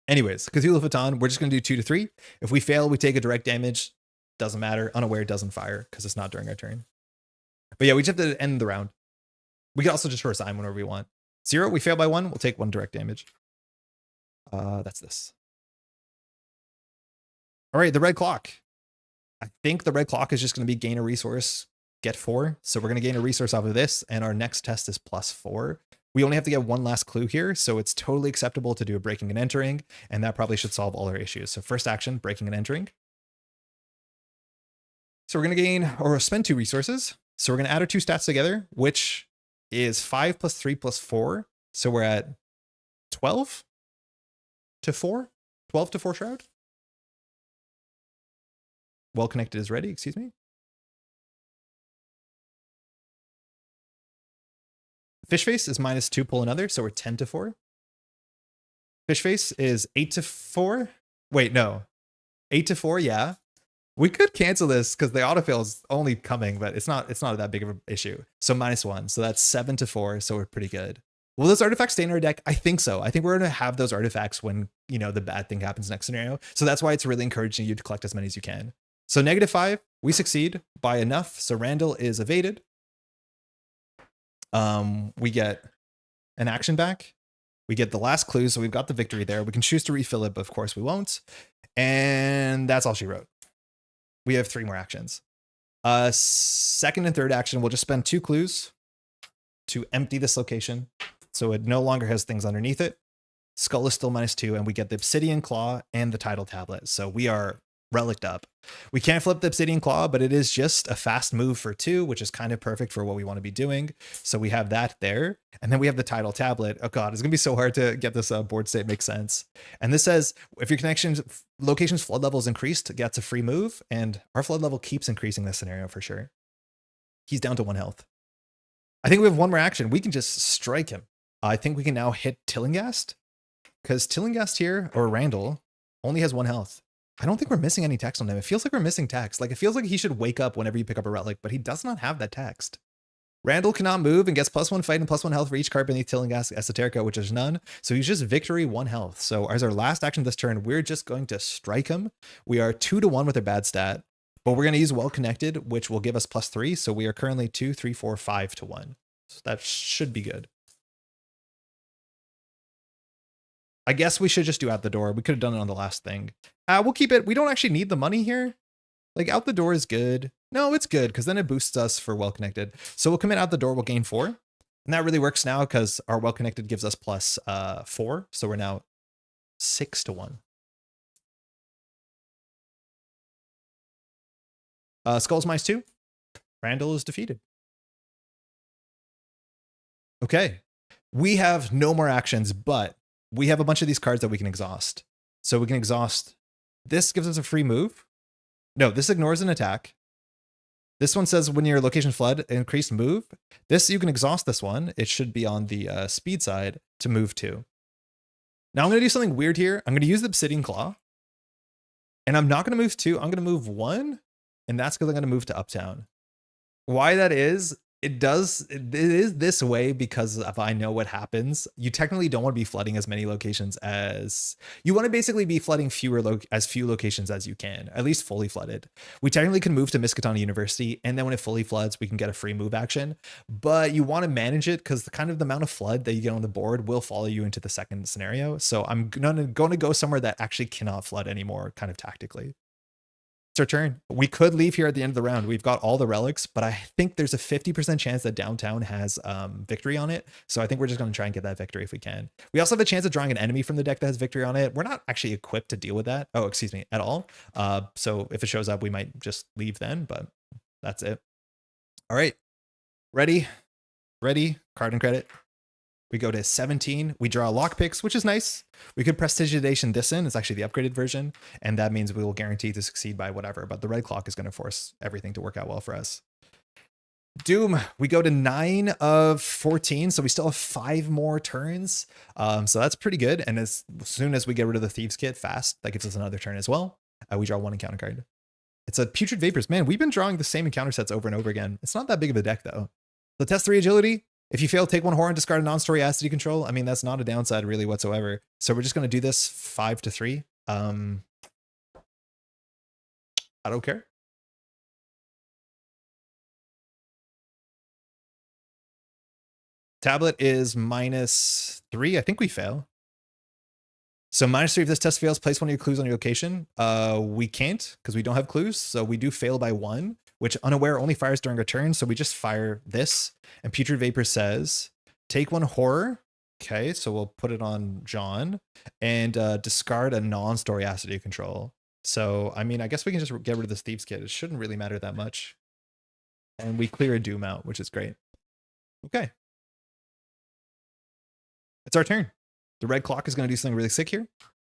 Anyways, Cthulhu Phaton, we're just going to do 2 to 3. If we fail, we take a direct damage. Doesn't matter. Unaware doesn't fire because it's not during our turn. But yeah, we just have to end the round. We can also just reassign whenever we want. 0, we fail by 1. We'll take 1 direct damage. That's this. All right, the red clock. I think the red clock is just going to be gain a resource, get 4. So we're going to gain a resource off of this, and our next test is +4. We only have to get one last clue here, so it's totally acceptable to do a breaking and entering, and that probably should solve all our issues. So first action, breaking and entering. So we're going to gain or spend 2 resources. So we're going to add our 2 stats together, which is 5 + 3 + 4. So we're at 12 to 4. 12 to 4 Shroud. Well connected is ready, excuse me. Fish face is -2, pull another, so we're 10 to 4. Fish face is 8 to 4. Wait, no. 8 to 4, yeah. We could cancel this because the autofill is only coming, but it's not that big of an issue. So -1. So that's 7 to 4. So we're pretty good. Will those artifacts stay in our deck? I think so. I think we're going to have those artifacts when, you know, the bad thing happens next scenario. So that's why it's really encouraging you to collect as many as you can. So -5, we succeed by enough. So Randall is evaded. We get an action back. We get the last clue. So we've got the victory there. We can choose to refill it, but of course we won't. And that's all she wrote. We have 3 more actions. Second and third action, we'll just spend 2 clues to empty this location. So it no longer has things underneath it. Skull is still -2, and we get the Obsidian Claw and the Title Tablet. So we are relicked up. We can't flip the Obsidian Claw, but it is just a fast move for 2, which is kind of perfect for what we want to be doing. So we have that there. And then we have the Title Tablet. Oh god, it's going to be so hard to get this board state make sense. And this says, if your location's flood level is increased, it gets a free move. And our flood level keeps increasing this scenario for sure. He's down to 1 health. I think we have 1 more action. We can just strike him. I think we can now hit Tillinghast, because Tillinghast here, or Randall, only has 1 health. I don't think we're missing any text on him. It feels like we're missing text. Like, it feels like he should wake up whenever you pick up a relic, but he does not have that text. Randall cannot move and gets +1 fight and +1 health for each card beneath Tillinghast Esoterica, which is none. So he's just victory 1 health. So as our last action this turn, we're just going to strike him. We are 2 to 1 with a bad stat, but we're going to use well connected, which will give us +3. So we are currently 2, 3, 4, 5 to 1. So that should be good. I guess we should just do out the door. We could have done it on the last thing. We'll keep it. We don't actually need the money here. Like, out the door is good. No, it's good, because then it boosts us for well connected. So we'll commit out the door. We'll gain 4. And that really works now because our well connected gives us +4. So we're now 6 to 1. Skull's -2. Randall is defeated. Okay. We have no more actions, but we have a bunch of these cards that we can exhaust. So we can exhaust. This gives us a free move. No, this ignores an attack. This one says when your location flood, increased move. This, you can exhaust this one. It should be on the speed side to move 2. Now I'm going to do something weird here. I'm going to use the Obsidian Claw. And I'm not going to move 2. I'm going to move 1. And that's because I'm going to move to Uptown. Why that is, it is this way because if I know what happens, you technically don't want to be flooding as many locations as you want to basically be flooding as few locations as you can, at least fully flooded. We technically can move to Miskatonic University, and then when it fully floods, we can get a free move action, but you want to manage it because the amount of flood that you get on the board will follow you into the second scenario. So I'm going to go somewhere that actually cannot flood anymore, kind of tactically. It's our turn. We could leave here at the end of the round. We've got all the relics, but I think there's a 50% chance that downtown has victory on it. So I think we're just going to try and get that victory if we can. We also have a chance of drawing an enemy from the deck that has victory on it. We're not actually equipped to deal with that. Oh, excuse me, at all. So if it shows up, we might just leave then, but that's it. All right. Ready? Ready? Card and credit. We go to 17. We draw lockpicks, which is nice. We could prestidigitation this in. It's actually the upgraded version. And that means we will guarantee to succeed by whatever. But the red clock is going to force everything to work out well for us. Doom, we go to 9 of 14. So we still have 5 more turns. So that's pretty good. And as soon as we get rid of the Thieves Kit fast, that gives us another turn as well. We draw 1 encounter card. It's a Putrid Vapors. Man, we've been drawing the same encounter sets over and over again. It's not that big of a deck, though. So test 3 agility. If you fail, take 1 horror and discard a non-story acid control. I mean, that's not a downside really whatsoever. So we're just going to do this 5 to 3. I don't care. Tablet is -3. I think we fail. So -3 if this test fails, place 1 of your clues on your location. We can't because we don't have clues. So we do fail by 1, which unaware only fires during a turn. So we just fire this. And Putrid Vapor says, take 1 horror. Okay, so we'll put it on John and discard a non-story acid you control. So, I mean, I guess we can just get rid of this Thieves Kit. It shouldn't really matter that much. And we clear a Doom out, which is great. Okay. It's our turn. The red clock is going to do something really sick here.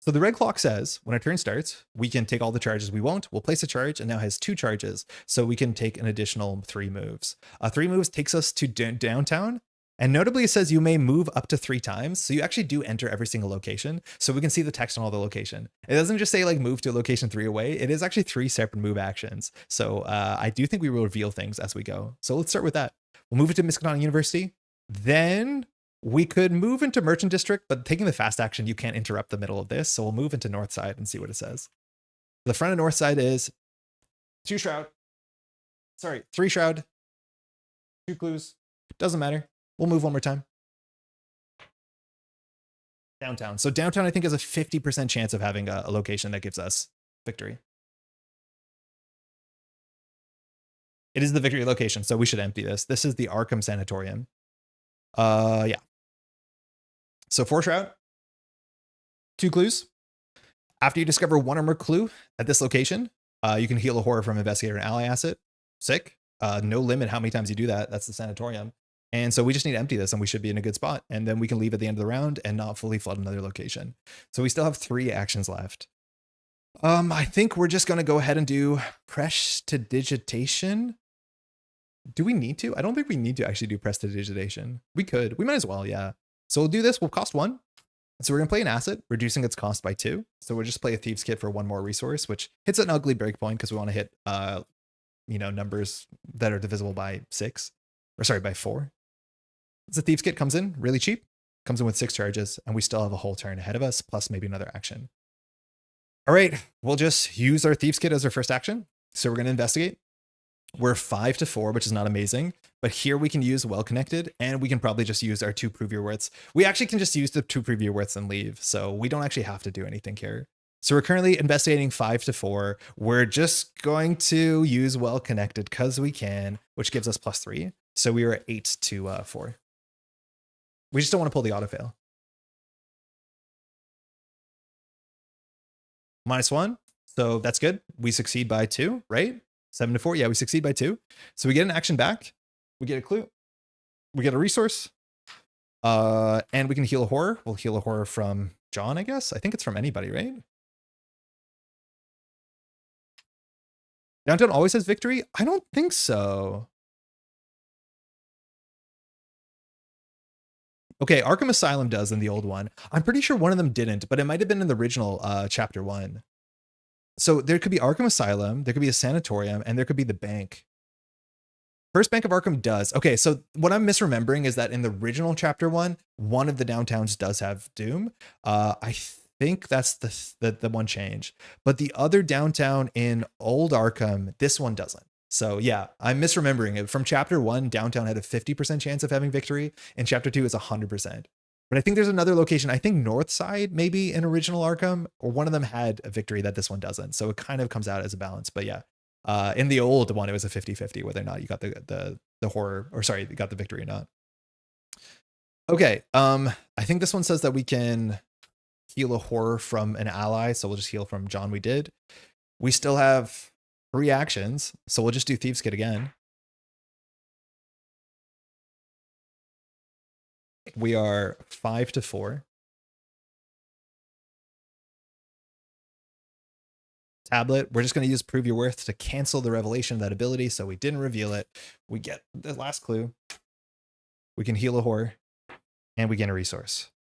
So the red clock says when our turn starts, we can take all the charges we won't. We'll place a charge and now has 2 charges. So we can take an additional 3 moves. 3 moves takes us to downtown. And notably, it says you may move up to 3 times. So you actually do enter every single location. So we can see the text on all the location. It doesn't just say like move to location 3 away. It is actually 3 separate move actions. So I do think we will reveal things as we go. So let's start with that. We'll move it to Miskatonic University. Then we could move into Merchant District, but taking the fast action, you can't interrupt the middle of this. So we'll move into North Side and see what it says. The front of North Side is 2 Shroud. Sorry, 3 Shroud. 2 clues. Doesn't matter. We'll move one more time. Downtown. So downtown, I think, has a 50% chance of having a location that gives us victory. It is the victory location, so we should empty this. This is the Arkham Sanatorium. Yeah. So 4 Shroud, 2 clues. After you discover 1 or more clue at this location, you can heal a horror from Investigator and Ally asset. Sick. No limit how many times you do that. That's the Sanatorium. And so we just need to empty this and we should be in a good spot. And then we can leave at the end of the round and not fully flood another location. So we still have 3 actions left. I think we're just going to go ahead and do prestidigitation. Do we need to? I don't think we need to actually do prestidigitation. We could. We might as well, yeah. So we'll do this. We'll cost 1. So we're going to play an asset, reducing its cost by 2. So we'll just play a Thieves Kit for 1 more resource, which hits an ugly breakpoint because we want to hit, numbers that are divisible by 6. Or sorry, by 4. The Thieves Kit comes in really cheap, comes in with 6 charges, and we still have a whole turn ahead of us, plus maybe another action. All right, we'll just use our Thieves Kit as our first action. So we're going to investigate. We're 5 to 4, which is not amazing, but here we can use Well Connected, and we can probably just use our 2 Prove Your Worths. We actually can just use the 2 Prove Your Worths and leave, so we don't actually have to do anything here. So we're currently investigating 5 to 4. We're just going to use Well Connected because we can, which gives us +3. So we are at 8 to 4. We just don't want to pull the autofail. -1. So that's good. We succeed by 2, right? 7 to 4. Yeah, we succeed by 2. So we get an action back. We get a clue. We get a resource. And we can heal a horror. We'll heal a horror from John, I guess. I think it's from anybody, right? Downtown always has victory? I don't think so. Okay, Arkham Asylum does in the old one. I'm pretty sure one of them didn't, but it might have been in the original chapter 1. So there could be Arkham Asylum, there could be a sanatorium, and there could be the bank. First Bank of Arkham does. Okay, so what I'm misremembering is that in the original chapter 1, one of the downtowns does have Doom. I think that's the one change. But the other downtown in old Arkham, this one doesn't. So yeah, I'm misremembering it. From chapter 1, downtown had a 50% chance of having victory, and chapter 2 is 100%. But I think there's another location, I think North Side, maybe in original Arkham, or one of them had a victory that this one doesn't. So it kind of comes out as a balance. But yeah, in the old one, it was a 50-50 whether or not you got the horror, or sorry, you got the victory or not. Okay, I think this one says that we can heal a horror from an ally. So we'll just heal from John. We did. We still have 3 actions. So we'll just do Thieves Kit again. We are 5-4. Tablet, we're just going to use prove your worth to cancel the revelation of that ability, so we didn't reveal it. We get the last clue. We can heal a horror, and we gain a resource.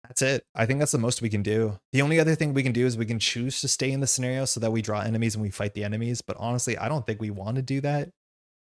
That's it. I think that's the most we can do. The only other thing we can do is we can choose to stay in the scenario so that we draw enemies and we fight the enemies, but honestly, I don't think we want to do that.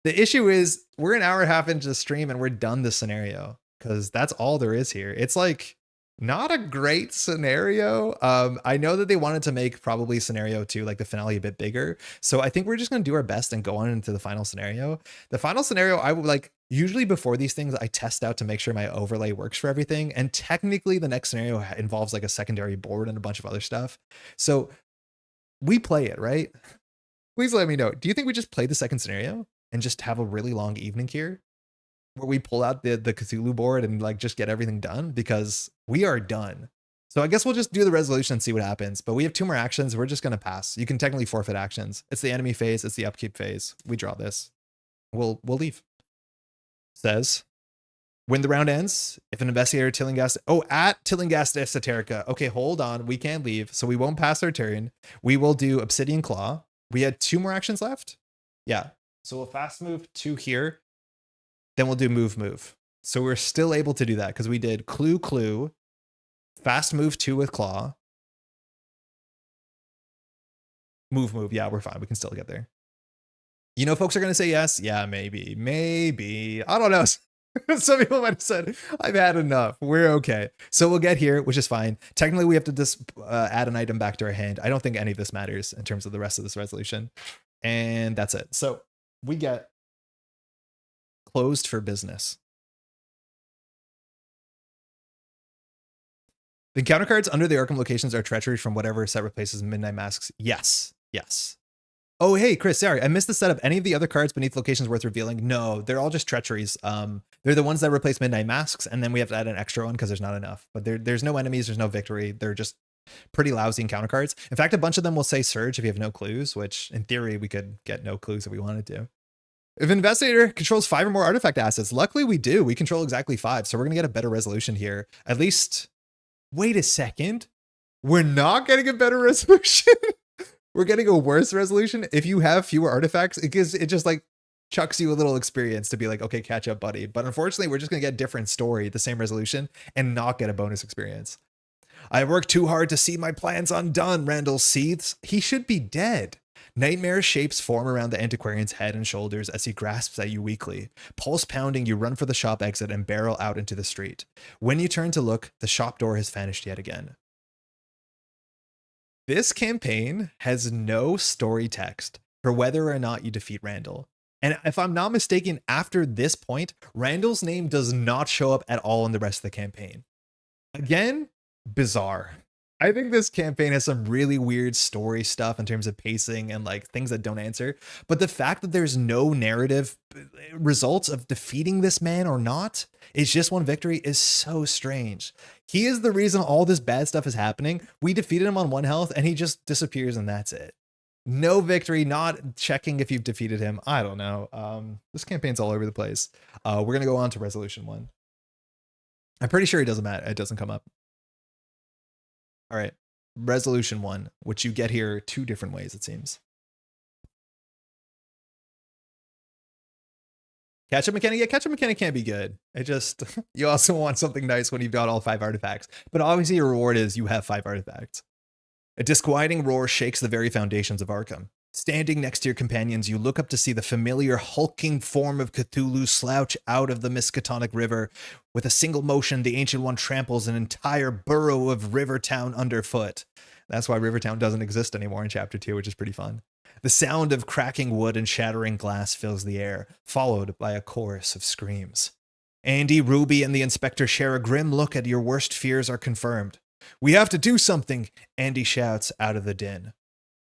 The issue is we're an hour and a half into the stream and we're done the scenario, because that's all there is here. It's like not a great scenario. I know that they wanted to make probably scenario 2, like the finale, a bit bigger. So I think we're just going to do our best and go on into the final scenario. The final scenario, I would like, usually before these things, I test out to make sure my overlay works for everything. And technically the next scenario involves like a secondary board and a bunch of other stuff. So we play it, right? Please let me know. Do you think we just play the second scenario and just have a really long evening here, where we pull out the Cthulhu board and like just get everything done? Because we are done. So I guess we'll just do the resolution and see what happens. But we have 2 more actions. We're just going to pass. You can technically forfeit actions. It's the enemy phase. It's the upkeep phase. We draw this. We'll leave. Says, when the round ends, if an investigator Tillinghast, at Tillinghast Esoterica. Okay, hold on. We can't leave. So we won't pass our turn. We will do Obsidian Claw. We had 2 more actions left. Yeah. So we'll fast move 2 here. Then we'll do move. So we're still able to do that because we did clue, fast move 2 with claw, move. Yeah, we're fine. We can still get there. You know, folks are going to say yes. Yeah, maybe. I don't know. Some people might have said, I've had enough. We're okay. So we'll get here, which is fine. Technically, we have to just add an item back to our hand. I don't think any of this matters in terms of the rest of this resolution. And that's it. So we get closed for business. The encounter cards under the Arkham locations are treachery from whatever set replaces Midnight Masks. Yes. Oh, hey, Chris, sorry. I missed the setup. Any of the other cards beneath locations worth revealing? No, they're all just treacheries. They're the ones that replace Midnight Masks, and then we have to add an extra one because there's not enough. But there's no enemies, there's no victory. They're just pretty lousy encounter cards. In fact, a bunch of them will say Surge if you have no clues, which in theory we could get no clues if we wanted to. If an investigator controls 5 or more artifact assets, luckily we do. We control exactly 5, so we're going to get a better resolution here. At least, wait a second. We're not getting a better resolution. We're getting a worse resolution. If you have fewer artifacts, it just like chucks you a little experience to be like, okay, catch up, buddy. But unfortunately, we're just going to get a different story, the same resolution, and not get a bonus experience. I worked too hard to see my plans undone, Randall seethes. He should be dead. Nightmare shapes form around the antiquarian's head and shoulders as he grasps at you weakly. Pulse pounding, you run for the shop exit and barrel out into the street. When you turn to look, the shop door has vanished yet again. This campaign has no story text for whether or not you defeat Randall. And if I'm not mistaken, after this point, Randall's name does not show up at all in the rest of the campaign. Again, bizarre. I think this campaign has some really weird story stuff in terms of pacing and like things that don't answer. But the fact that there's no narrative results of defeating this man or not, it's just one victory, is so strange. He is the reason all this bad stuff is happening. We defeated him on 1 health and he just disappears and that's it. No victory, not checking if you've defeated him. I don't know. This campaign's all over the place. We're going to go on to resolution 1. I'm pretty sure it doesn't matter. It doesn't come up. All right, resolution 1, which you get here 2 different ways, it seems. Catch-up mechanic? Yeah, catch-up mechanic can't be good. It just, you also want something nice when you've got all 5 artifacts. But obviously your reward is you have 5 artifacts. A disquieting roar shakes the very foundations of Arkham. Standing next to your companions, you look up to see the familiar hulking form of Cthulhu slouch out of the Miskatonic River. With a single motion, the Ancient One tramples an entire borough of Rivertown underfoot. That's why Rivertown doesn't exist anymore in Chapter 2, which is pretty fun. The sound of cracking wood and shattering glass fills the air, followed by a chorus of screams. Andy, Ruby, and the Inspector share a grim look at your worst fears are confirmed. We have to do something, Andy shouts out of the din.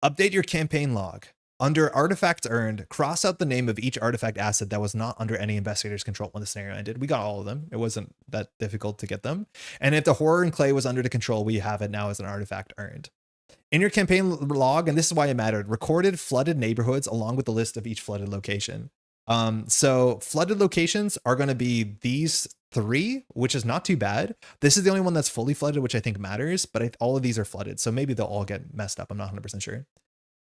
Update your campaign log. Under artifacts earned, cross out the name of each artifact asset that was not under any investigator's control when the scenario ended. We got all of them. It wasn't that difficult to get them. And if the horror and clay was under the control, we have it now as an artifact earned. In your campaign log, and this is why it mattered, recorded flooded neighborhoods along with the list of each flooded location. So flooded locations are going to be these three, which is not too bad. This is the only one that's fully flooded, which I think matters, but all of these are flooded. So maybe they'll all get messed up. I'm not 100% sure.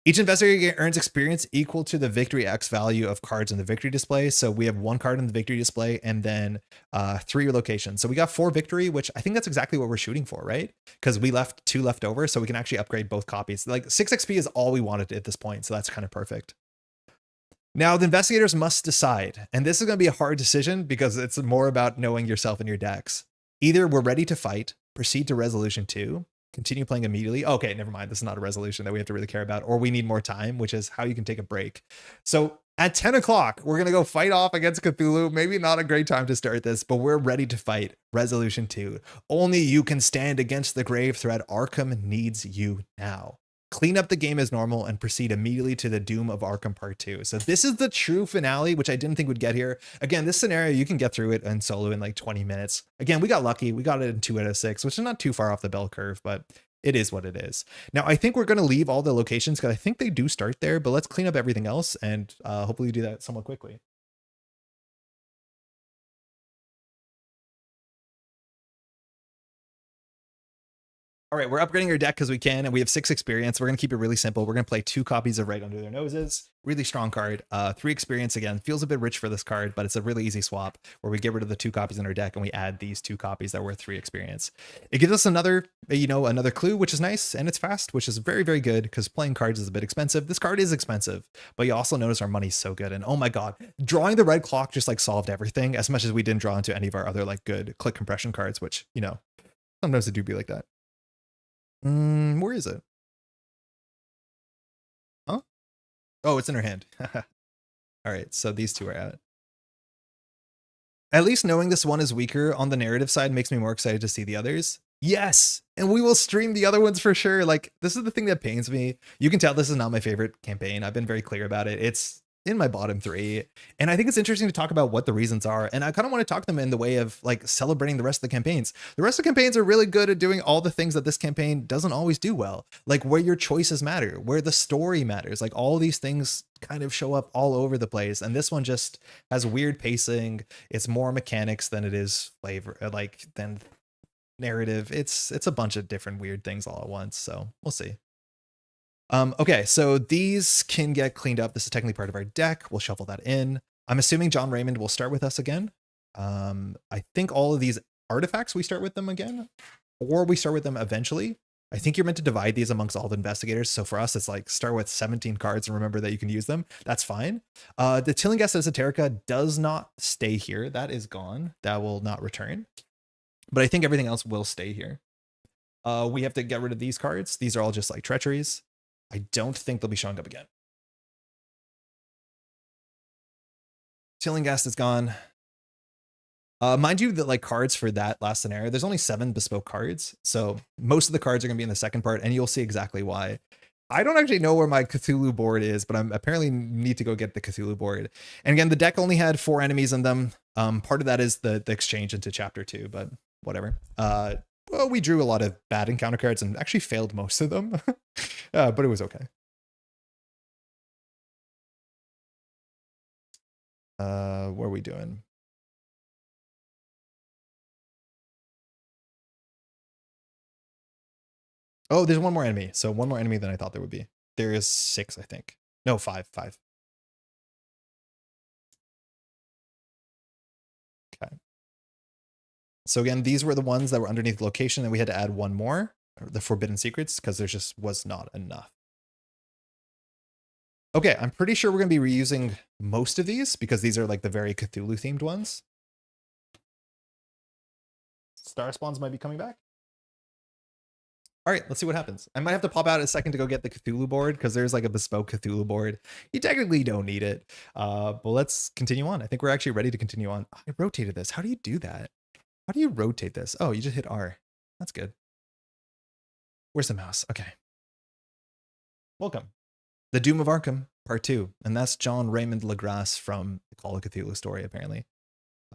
Each investigator earns experience equal to the victory X value of cards in the victory display. So we have one card in the victory display and then 3 locations. So we got 4 victory, which I think that's exactly what we're shooting for, right? Because we left 2 left over, so we can actually upgrade both copies. Like 6 XP is all we wanted at this point, so that's kind of perfect. Now, the investigators must decide, and this is going to be a hard decision because it's more about knowing yourself and your decks. Either we're ready to fight, proceed to resolution 2, continue playing immediately. Okay, never mind. This is not a resolution that we have to really care about, or we need more time, which is how you can take a break. So at 10 o'clock, we're going to go fight off against Cthulhu. Maybe not a great time to start this, but we're ready to fight resolution 2. Only you can stand against the grave threat. Arkham needs you now. Clean up the game as normal and proceed immediately to the Doom of Arkham Part 2. So this is the true finale, which I didn't think would get here. Again, this scenario, you can get through it in solo in like 20 minutes. Again, we got lucky. We got it in 2 out of 6, which is not too far off the bell curve, but it is what it is. Now, I think we're going to leave all the locations because I think they do start there, but let's clean up everything else and hopefully do that somewhat quickly. All right, we're upgrading our deck because we can, and we have 6 experience. We're going to keep it really simple. We're going to play 2 copies of Right Under Their Noses. Really strong card. 3 experience again. Feels a bit rich for this card, but it's a really easy swap where we get rid of the 2 copies in our deck and we add these 2 copies that are worth 3 experience. It gives us another, another clue, which is nice, and it's fast, which is very, very good because playing cards is a bit expensive. This card is expensive, but you also notice our money's so good. And oh my god, drawing the red clock just like solved everything as much as we didn't draw into any of our other like good click compression cards, which, sometimes it do be like that. Where is it? Huh? Oh, it's in her hand. All right, so these 2 are at least knowing this one is weaker on the narrative side makes me more excited to see the others. Yes, and we will stream the other ones for sure. Like, this is the thing that pains me. You can tell this is not my favorite campaign. I've been very clear about it. It's in my bottom 3. And I think it's interesting to talk about what the reasons are. And I kind of want to talk them in the way of like celebrating the rest of the campaigns. The rest of the campaigns are really good at doing all the things that this campaign doesn't always do well. Like where your choices matter, where the story matters, like all these things kind of show up all over the place. And this one just has weird pacing. It's more mechanics than it is flavor, than narrative. It's a bunch of different weird things all at once. So we'll see. Okay, so these can get cleaned up. This is technically part of our deck. We'll shuffle that in. I'm assuming John Raymond will start with us again. I think all of these artifacts, we start with them again, or we start with them eventually. I think you're meant to divide these amongst all the investigators. So for us, it's like start with 17 cards and remember that you can use them. That's fine. The Tillinghast Esoterica does not stay here. That is gone. That will not return. But I think everything else will stay here. We have to get rid of these cards. These are all just like treacheries. I don't think they'll be showing up again. Tillinghast is gone. Mind you that like cards for that last scenario, there's only 7 bespoke cards. So most of the cards are going to be in the second part and you'll see exactly why. I don't actually know where my Cthulhu board is, but I'm apparently need to go get the Cthulhu board. And again, the deck only had 4 enemies in them. Part of that is the exchange into chapter 2, but whatever. Well, we drew a lot of bad encounter cards and actually failed most of them, but it was okay. What are we doing? Oh, there's one more enemy. So one more enemy than I thought there would be. There is 6, I think. No, 5. Okay. So again, these were the ones that were underneath the location, and we had to add 1 more, the Forbidden Secrets, because there just was not enough. Okay, I'm pretty sure we're going to be reusing most of these, because these are like the very Cthulhu-themed ones. Star Spawns might be coming back. All right, let's see what happens. I might have to pop out a second to go get the Cthulhu board, because there's like a bespoke Cthulhu board. You technically don't need it, but let's continue on. I think we're actually ready to continue on. I rotated this. How do you do that? How do you rotate this? Oh, you just hit R. That's good. Where's the mouse? Okay. Welcome. The Doom of Arkham, Part 2. And that's John Raymond Legrasse from the Call of Cthulhu story, apparently.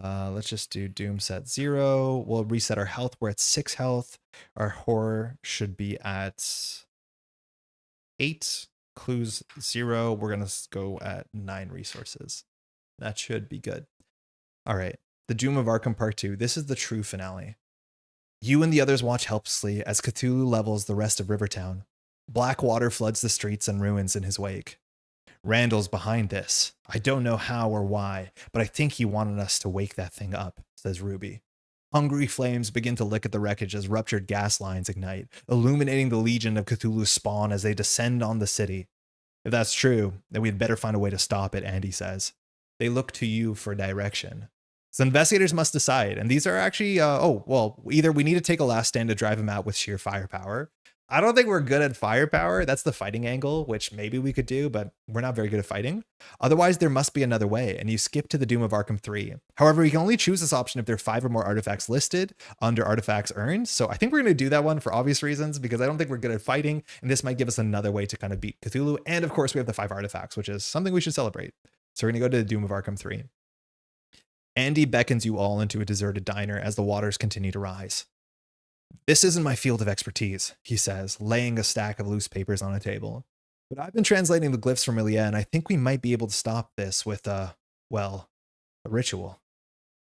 Let's just do Doom set 0. We'll reset our health. We're at 6 health. Our horror should be at 8. Clues 0. We're going to go at 9 resources. That should be good. All right. The Doom of Arkham Part 2. This is the true finale. You and the others watch helplessly as Cthulhu levels the rest of Rivertown. Black water floods the streets and ruins in his wake. Randall's behind this. I don't know how or why, but I think he wanted us to wake that thing up, says Ruby. Hungry flames begin to lick at the wreckage as ruptured gas lines ignite, illuminating the legion of Cthulhu's spawn as they descend on the city. If that's true, then we'd better find a way to stop it, Andy says. They look to you for direction. So investigators must decide, and these are actually, either we need to take a last stand to drive him out with sheer firepower. I don't think we're good at firepower. That's the fighting angle, which maybe we could do, but we're not very good at fighting. Otherwise, there must be another way, and you skip to the Doom of Arkham 3. However, you can only choose this option if there are 5 or more artifacts listed under artifacts earned. So I think we're going to do that one for obvious reasons, because I don't think we're good at fighting, and this might give us another way to kind of beat Cthulhu. And of course, we have the 5 artifacts, which is something we should celebrate. So we're going to go to the Doom of Arkham 3. Andy beckons you all into a deserted diner as the waters continue to rise. This isn't my field of expertise, he says, laying a stack of loose papers on a table. But I've been translating the glyphs from Ilia, and I think we might be able to stop this with a ritual.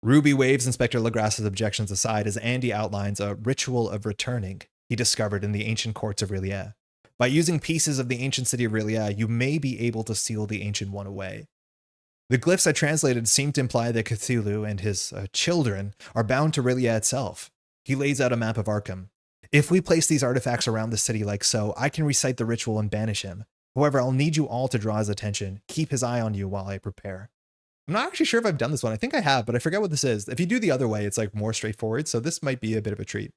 Ruby waves Inspector Legrasse's objections aside as Andy outlines a ritual of returning he discovered in the ancient courts of Ilia. By using pieces of the ancient city of Ilia, you may be able to seal the ancient one away. The glyphs I translated seem to imply that Cthulhu and his children are bound to Ilia itself. He lays out a map of Arkham. If we place these artifacts around the city like so, I can recite the ritual and banish him. However, I'll need you all to draw his attention, keep his eye on you while I prepare. I'm not actually sure if I've done this one. I think I have, but I forget what this is. If you do the other way, it's like more straightforward, so this might be a bit of a treat.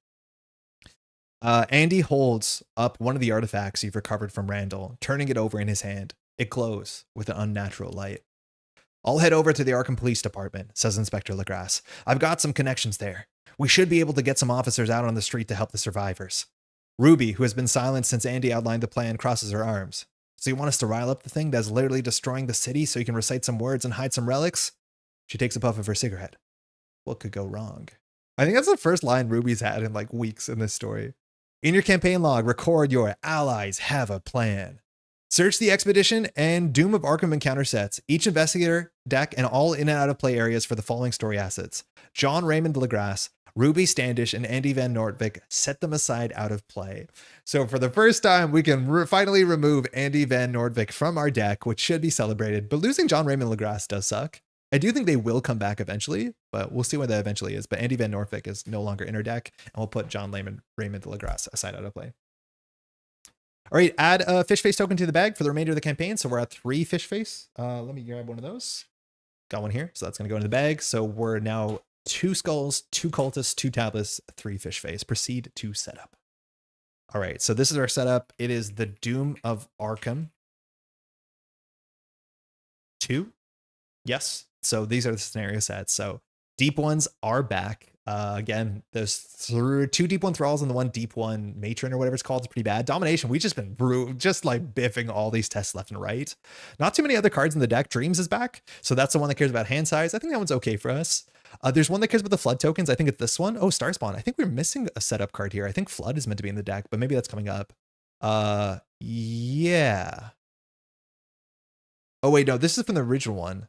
Andy holds up one of the artifacts you've recovered from Randall, turning it over in his hand. It glows with an unnatural light. I'll head over to the Arkham Police Department, says Inspector Legrasse. I've got some connections there. We should be able to get some officers out on the street to help the survivors. Ruby, who has been silent since Andy outlined the plan, crosses her arms. So you want us to rile up the thing that's literally destroying the city so you can recite some words and hide some relics? She takes a puff of her cigarette. What could go wrong? I think that's the first line Ruby's had in like weeks in this story. In your campaign log, record your allies have a plan. Search the expedition and Doom of Arkham encounter sets, each investigator, deck, and all in and out of play areas for the following story assets. John Raymond Legrasse, Ruby Standish, and Andy Van Noordvik, set them aside out of play. So for the first time, we can finally remove Andy Van Noordvik from our deck, which should be celebrated. But losing John Raymond Legrasse does suck. I do think they will come back eventually, but we'll see when that eventually is. But Andy Van Noordvik is no longer in our deck, and we'll put John Raymond Legrasse aside out of play. All right, add a fish face token to the bag for the remainder of the campaign. So we're at 3 fish face. Let me grab one of those. Got one here. So that's going to go into the bag. So we're now 2 skulls, 2 cultists, 2 tablets, 3 fish face. Proceed to setup. All right, so this is our setup. It is the Doom of Arkham 2. Yes. So these are the scenario sets. So deep ones are back. Again, there's 2 deep 1 thralls and the 1 deep 1 matron or whatever it's called. It's pretty bad. Domination, we've just been just like biffing all these tests left and right. Not too many other cards in the deck. Dreams is back. So that's the one that cares about hand size. I think that one's okay for us. There's one that cares about the flood tokens. I think it's this one. Oh, Starspawn. I think we're missing a setup card here. I think flood is meant to be in the deck, but maybe that's coming up. Yeah. Oh, wait, no, this is from the original one.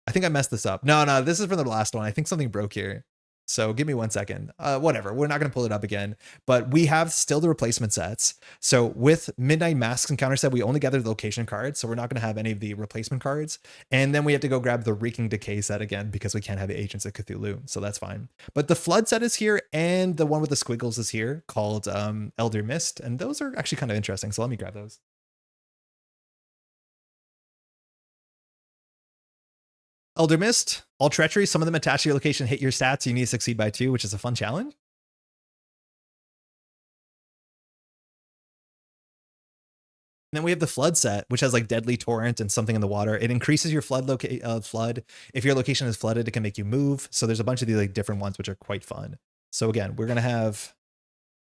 I think I messed this up. No, this is from the last one. I think something broke here. So give me 1 second. Whatever. We're not going to pull it up again, but we have still the replacement sets. So with Midnight Masks encounter set, we only gather the location cards. So we're not going to have any of the replacement cards. And then we have to go grab the Reeking Decay set again because we can't have Agents of Cthulhu. So that's fine. But the Flood set is here. And the one with the squiggles is here called Elder Mist. And those are actually kind of interesting. So let me grab those. Elder Mist, all treachery, some of them attached to your location hit your stats, so you need to succeed by 2, which is a fun challenge. And then we have the Flood set, which has like Deadly Torrent and something in the water. It increases your flood. If your location is flooded, it can make you move. So there's a bunch of these like different ones, which are quite fun. So again, we're going to have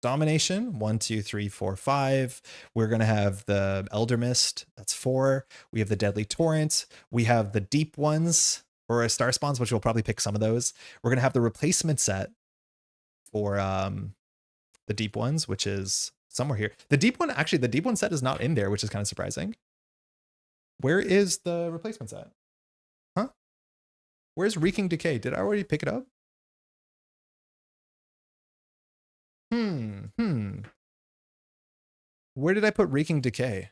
Domination, 1, 2, 3, 4, 5. We're going to have the Elder Mist, that's 4. We have the Deadly Torrent. We have the Deep Ones, or Star Spawns, which we'll probably pick some of those. We're going to have the replacement set for the Deep Ones, which is somewhere here. The Deep One set is not in there, which is kind of surprising. Where is the replacement set? Huh? Where's Wreaking Decay? Did I already pick it up? Where did I put Wreaking Decay?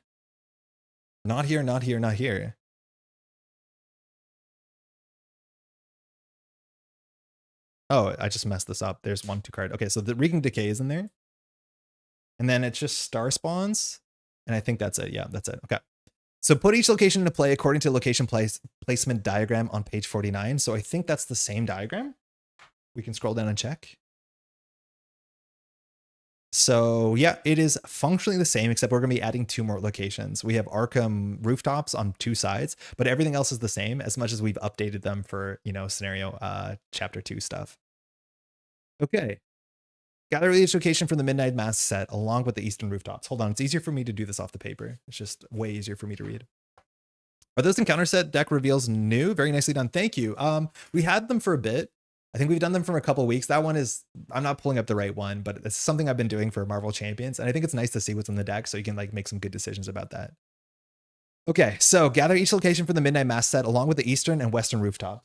Not here, not here, not here. Oh, I just messed this up. There's 1, 2 card. Okay, so the Wreaking Decay is in there. And then it's just star spawns. And I think that's it. Yeah, that's it. Okay. So put each location into play according to location placement diagram on page 49. So I think that's the same diagram. We can scroll down and check. So yeah, it is functionally the same, except we're going to be adding 2 more locations. We have Arkham rooftops on 2 sides, but everything else is the same as much as we've updated them for, you know, scenario chapter 2 stuff. Okay. Gather each location from the Midnight Mass set along with the Eastern rooftops. Hold on, it's easier for me to do this off the paper. It's just way easier for me to read. Are those encounter set deck reveals new? Very nicely done. Thank you. We had them for a bit. I think we've done them for a couple of weeks. That one is, I'm not pulling up the right one, but it's something I've been doing for Marvel Champions. And I think it's nice to see what's in the deck so you can like make some good decisions about that. Okay, so gather each location from the Midnight Mass set along with the Eastern and Western rooftop.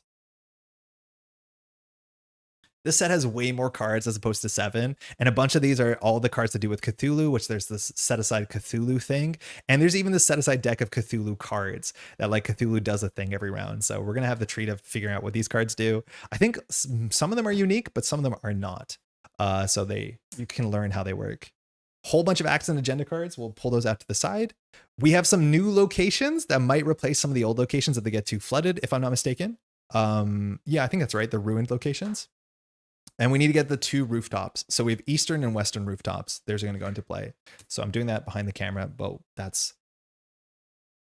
This set has way more cards as opposed to 7. And a bunch of these are all the cards to do with Cthulhu, which there's this set aside Cthulhu thing. And there's even this set aside deck of Cthulhu cards that like Cthulhu does a thing every round. So we're going to have the treat of figuring out what these cards do. I think some of them are unique, but some of them are not. So you can learn how they work. Whole bunch of acts and agenda cards. We'll pull those out to the side. We have some new locations that might replace some of the old locations if they get too flooded, if I'm not mistaken. Yeah, I think that's right. The ruined locations. And we need to get the 2 rooftops. So we have Eastern and Western rooftops. Those are going to go into play. So I'm doing that behind the camera, but that's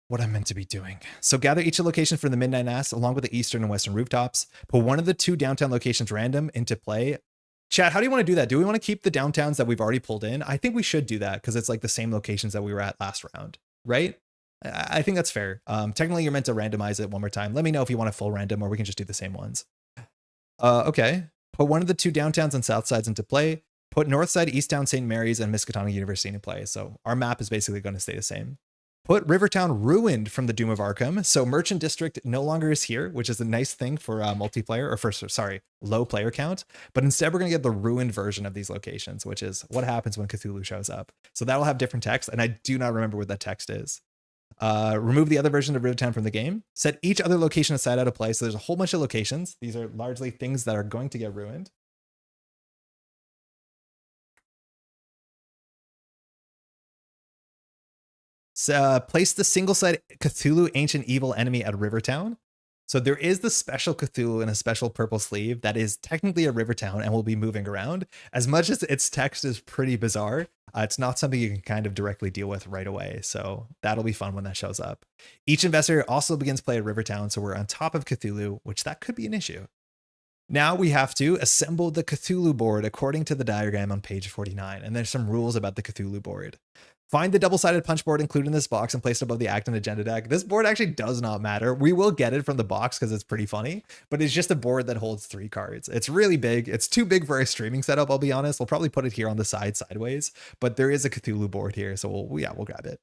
what I'm meant to be doing. So gather each location from the Midnight Mass along with the Eastern and Western rooftops. Put one of the 2 downtown locations random into play. Chat, how do you want to do that? Do we want to keep the downtowns that we've already pulled in? I think we should do that because it's like the same locations that we were at last round, right? I think that's fair. Technically, you're meant to randomize it one more time. Let me know if you want a full random or we can just do the same ones. Okay. Put one of the 2 downtowns and south sides into play. Put Northside, Easttown, St. Mary's, and Miskatonic University into play. So our map is basically going to stay the same. Put Rivertown ruined from the Doom of Arkham. So Merchant District no longer is here, which is a nice thing for multiplayer, or for, sorry, low player count. But instead, we're going to get the ruined version of these locations, which is what happens when Cthulhu shows up. So that'll have different text, and I do not remember what that text is. Remove the other version of Rivertown from the game. Set each other location aside out of play. So there's a whole bunch of locations. These are largely things that are going to get ruined. So, place the single side Cthulhu Ancient Evil enemy at Rivertown. So there is the special Cthulhu in a special purple sleeve that is technically a Rivertown and will be moving around. As much as its text is pretty bizarre, it's not something you can kind of directly deal with right away. So that'll be fun when that shows up. Each investor also begins play at Rivertown, so we're on top of Cthulhu, which that could be an issue. Now we have to assemble the Cthulhu board according to the diagram on page 49. And there's some rules about the Cthulhu board. Find the double-sided punch board included in this box and place it above the act and agenda deck. This board actually does not matter. We will get it from the box because it's pretty funny, but it's just a board that holds 3 cards. It's really big. It's too big for a streaming setup, I'll be honest. We'll probably put it here on the side sideways, but there is a Cthulhu board here, so we'll grab it.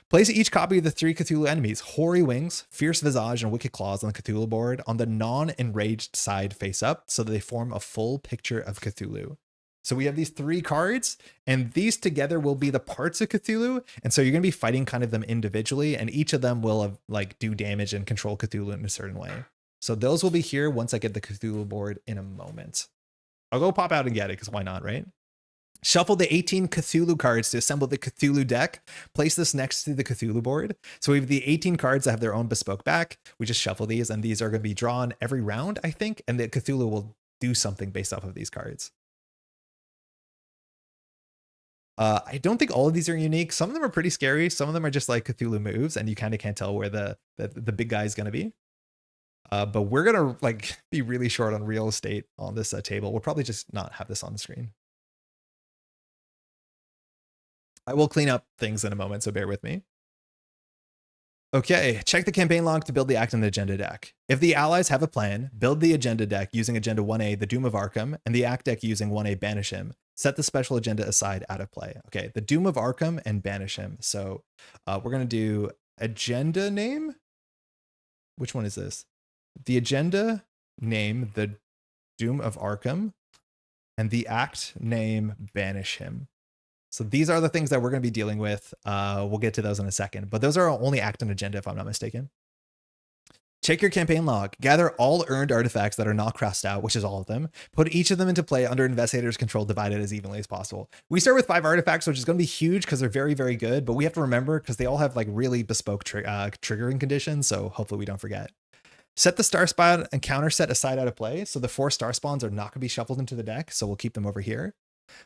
Place each copy of the 3 Cthulhu enemies, Hoary Wings, Fierce Visage, and Wicked Claws on the Cthulhu board on the non-enraged side face up so that they form a full picture of Cthulhu. So we have these 3 cards, and these together will be the parts of Cthulhu. And so you're going to be fighting kind of them individually, and each of them will like do damage and control Cthulhu in a certain way. So those will be here once I get the Cthulhu board in a moment. I'll go pop out and get it because why not, right? Shuffle the 18 Cthulhu cards to assemble the Cthulhu deck. Place this next to the Cthulhu board. So we have the 18 cards that have their own bespoke back. We just shuffle these, and these are going to be drawn every round, I think, and the Cthulhu will do something based off of these cards. I don't think all of these are unique. Some of them are pretty scary. Some of them are just like Cthulhu moves, and you kind of can't tell where the big guy is going to be. But we're going to like be really short on real estate on this table. We'll probably just not have this on the screen. I will clean up things in a moment, so bear with me. Okay, check the campaign log to build the act and agenda deck. If the allies have a plan, build the agenda deck using agenda 1A, the Doom of Arkham, and the act deck using 1A, banish him. Set the special agenda aside out of play. Okay, the Doom of Arkham and banish him. So we're going to do agenda name. Which one is this? The agenda name the Doom of Arkham, and the act name Banish Him. So these are the things that we're going to be dealing with. We'll get to those in a second, but those are our only act and agenda, if I'm not mistaken. Check your campaign log. Gather all earned artifacts that are not crossed out, which is all of them. Put each of them into play under investigator's control, divided as evenly as possible. We start with 5 artifacts, which is going to be huge because they're very, very good, but we have to remember because they all have like really bespoke triggering conditions, so hopefully we don't forget. Set the star spawn and counter set aside out of play, so the 4 star spawns are not going to be shuffled into the deck, so we'll keep them over here.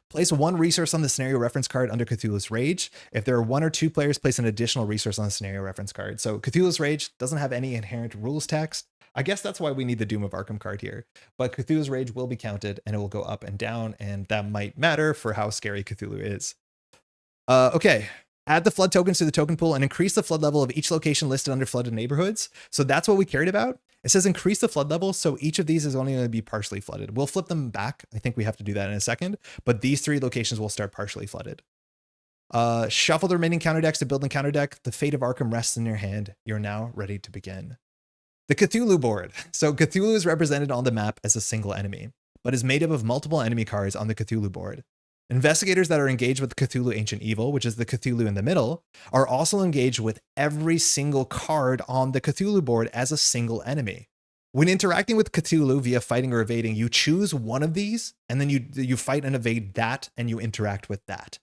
Place 1 resource on the scenario reference card under Cthulhu's Rage. If there are 1 or 2 players, place an additional resource on the scenario reference card. So Cthulhu's Rage doesn't have any inherent rules text. I guess that's why we need the Doom of Arkham card here. But Cthulhu's Rage will be counted and it will go up and down, and that might matter for how scary Cthulhu is. Okay. Add the flood tokens to the token pool and increase the flood level of each location listed under flooded neighborhoods. So that's what we cared about. It says increase the flood level, so each of these is only going to be partially flooded. We'll flip them back. I think we have to do that in a second, but these 3 locations will start partially flooded. Shuffle the remaining counter decks to build a counter deck. The fate of Arkham rests in your hand. You're now ready to begin. The Cthulhu board. So Cthulhu is represented on the map as a single enemy, but is made up of multiple enemy cards on the Cthulhu board. Investigators that are engaged with Cthulhu Ancient Evil, which is the Cthulhu in the middle, are also engaged with every single card on the Cthulhu board as a single enemy. When interacting with Cthulhu via fighting or evading, you choose one of these, and then you fight and evade that, and you interact with that.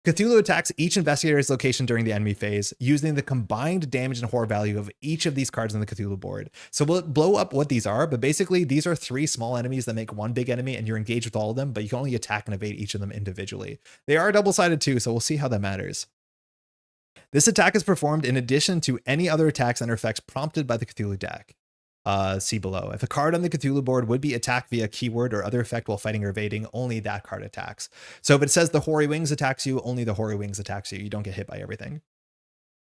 Cthulhu attacks each investigator's location during the enemy phase, using the combined damage and horror value of each of these cards on the Cthulhu board. So we'll blow up what these are, but basically these are 3 small enemies that make 1 big enemy, and you're engaged with all of them, but you can only attack and evade each of them individually. They are double-sided too, so we'll see how that matters. This attack is performed in addition to any other attacks and effects prompted by the Cthulhu deck. See below. If a card on the Cthulhu board would be attacked via keyword or other effect while fighting or evading, only that card attacks. So if it says the Hoary Wings attacks you, only the Hoary Wings attacks you. You don't get hit by everything.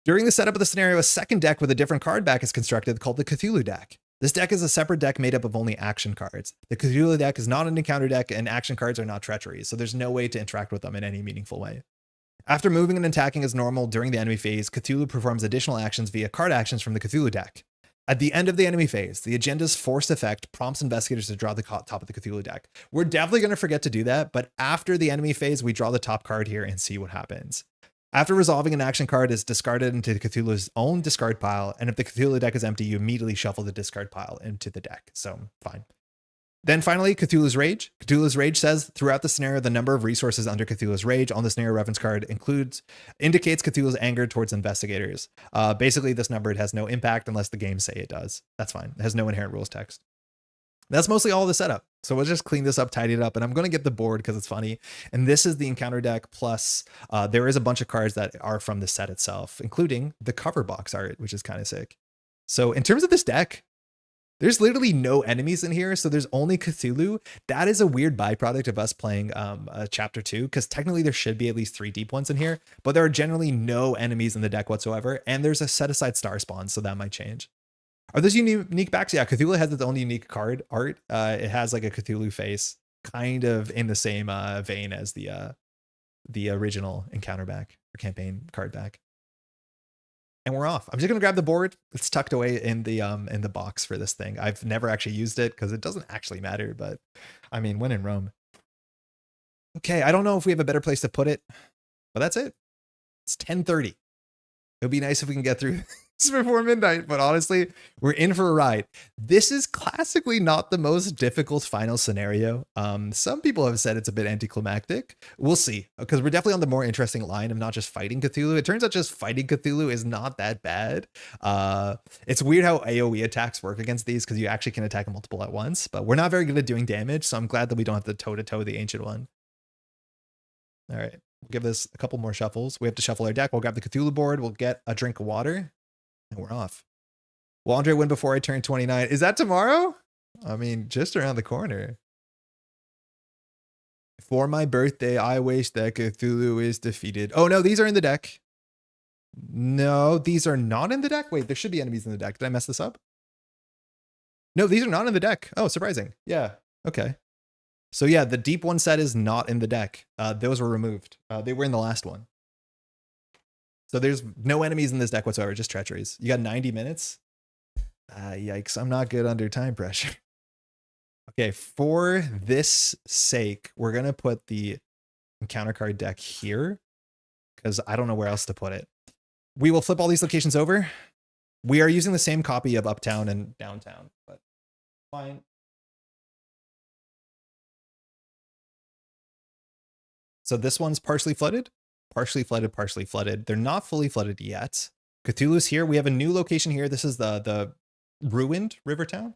During the setup of the scenario, a second deck with a different card back is constructed called the Cthulhu deck. This deck is a separate deck made up of only action cards. The Cthulhu deck is not an encounter deck, and action cards are not treachery, so there's no way to interact with them in any meaningful way. After moving and attacking as normal during the enemy phase, Cthulhu performs additional actions via card actions from the Cthulhu deck. At the end of the enemy phase, the agenda's forced effect prompts investigators to draw the top of the Cthulhu deck. We're definitely going to forget to do that, but after the enemy phase, we draw the top card here and see what happens. After resolving, an action card is discarded into Cthulhu's own discard pile, and if the Cthulhu deck is empty, you immediately shuffle the discard pile into the deck. So, fine. Then finally, Cthulhu's Rage. Cthulhu's Rage says, throughout the scenario, the number of resources under Cthulhu's Rage on the scenario reference card indicates Cthulhu's anger towards investigators. Basically, this number, it has no impact unless the games say it does. That's fine. It has no inherent rules text. That's mostly all the setup. So we'll just clean this up, tidy it up, and I'm going to get the board because it's funny. And this is the encounter deck, plus there is a bunch of cards that are from the set itself, including the cover box art, which is kind of sick. So in terms of this deck, there's literally no enemies in here, so there's only Cthulhu. That is a weird byproduct of us playing Chapter 2, because technically there should be at least 3 deep ones in here, but there are generally no enemies in the deck whatsoever, and there's a set-aside star spawn, so that might change. Are those unique backs? Yeah, Cthulhu has its own unique card art. It has like a Cthulhu face, kind of in the same vein as the original encounter back, or campaign card back. And we're off. I'm just gonna grab the board. It's tucked away in the box for this thing. I've never actually used it because it doesn't actually matter, but I mean, when in Rome. Okay, I don't know if we have a better place to put it, but that's it. It's 10:30. It would be nice if we can get through this before midnight, but honestly, we're in for a ride. This is classically not the most difficult final scenario. Some people have said it's a bit anticlimactic. We'll see, because we're definitely on the more interesting line of not just fighting Cthulhu. It turns out just fighting Cthulhu is not that bad. It's weird how AoE attacks work against these, because you actually can attack multiple at once, but we're not very good at doing damage, so I'm glad that we don't have to toe-to-toe the ancient one. All right. We'll give this a couple more shuffles. We have to shuffle our deck. We'll grab the Cthulhu board. We'll get a drink of water. And we're off. Will André win before I turn 29? Is that tomorrow? I mean, just around the corner. For my birthday, I wish that Cthulhu is defeated. Oh, no, these are in the deck. No, these are not in the deck. Wait, there should be enemies in the deck. Did I mess this up? No, these are not in the deck. Oh, surprising. Yeah. Okay. So yeah, the deep one set is not in the deck. Those were removed. They were in the last one. So there's no enemies in this deck whatsoever, just treacheries. You got 90 minutes. Yikes, I'm not good under time pressure. Okay, for this sake, we're going to put the encounter card deck here because I don't know where else to put it. We will flip all these locations over. We are using the same copy of Uptown and Downtown, but fine. So this one's partially flooded, partially flooded, partially flooded. They're not fully flooded yet. Cthulhu's here. We have a new location here. This is the ruined Rivertown.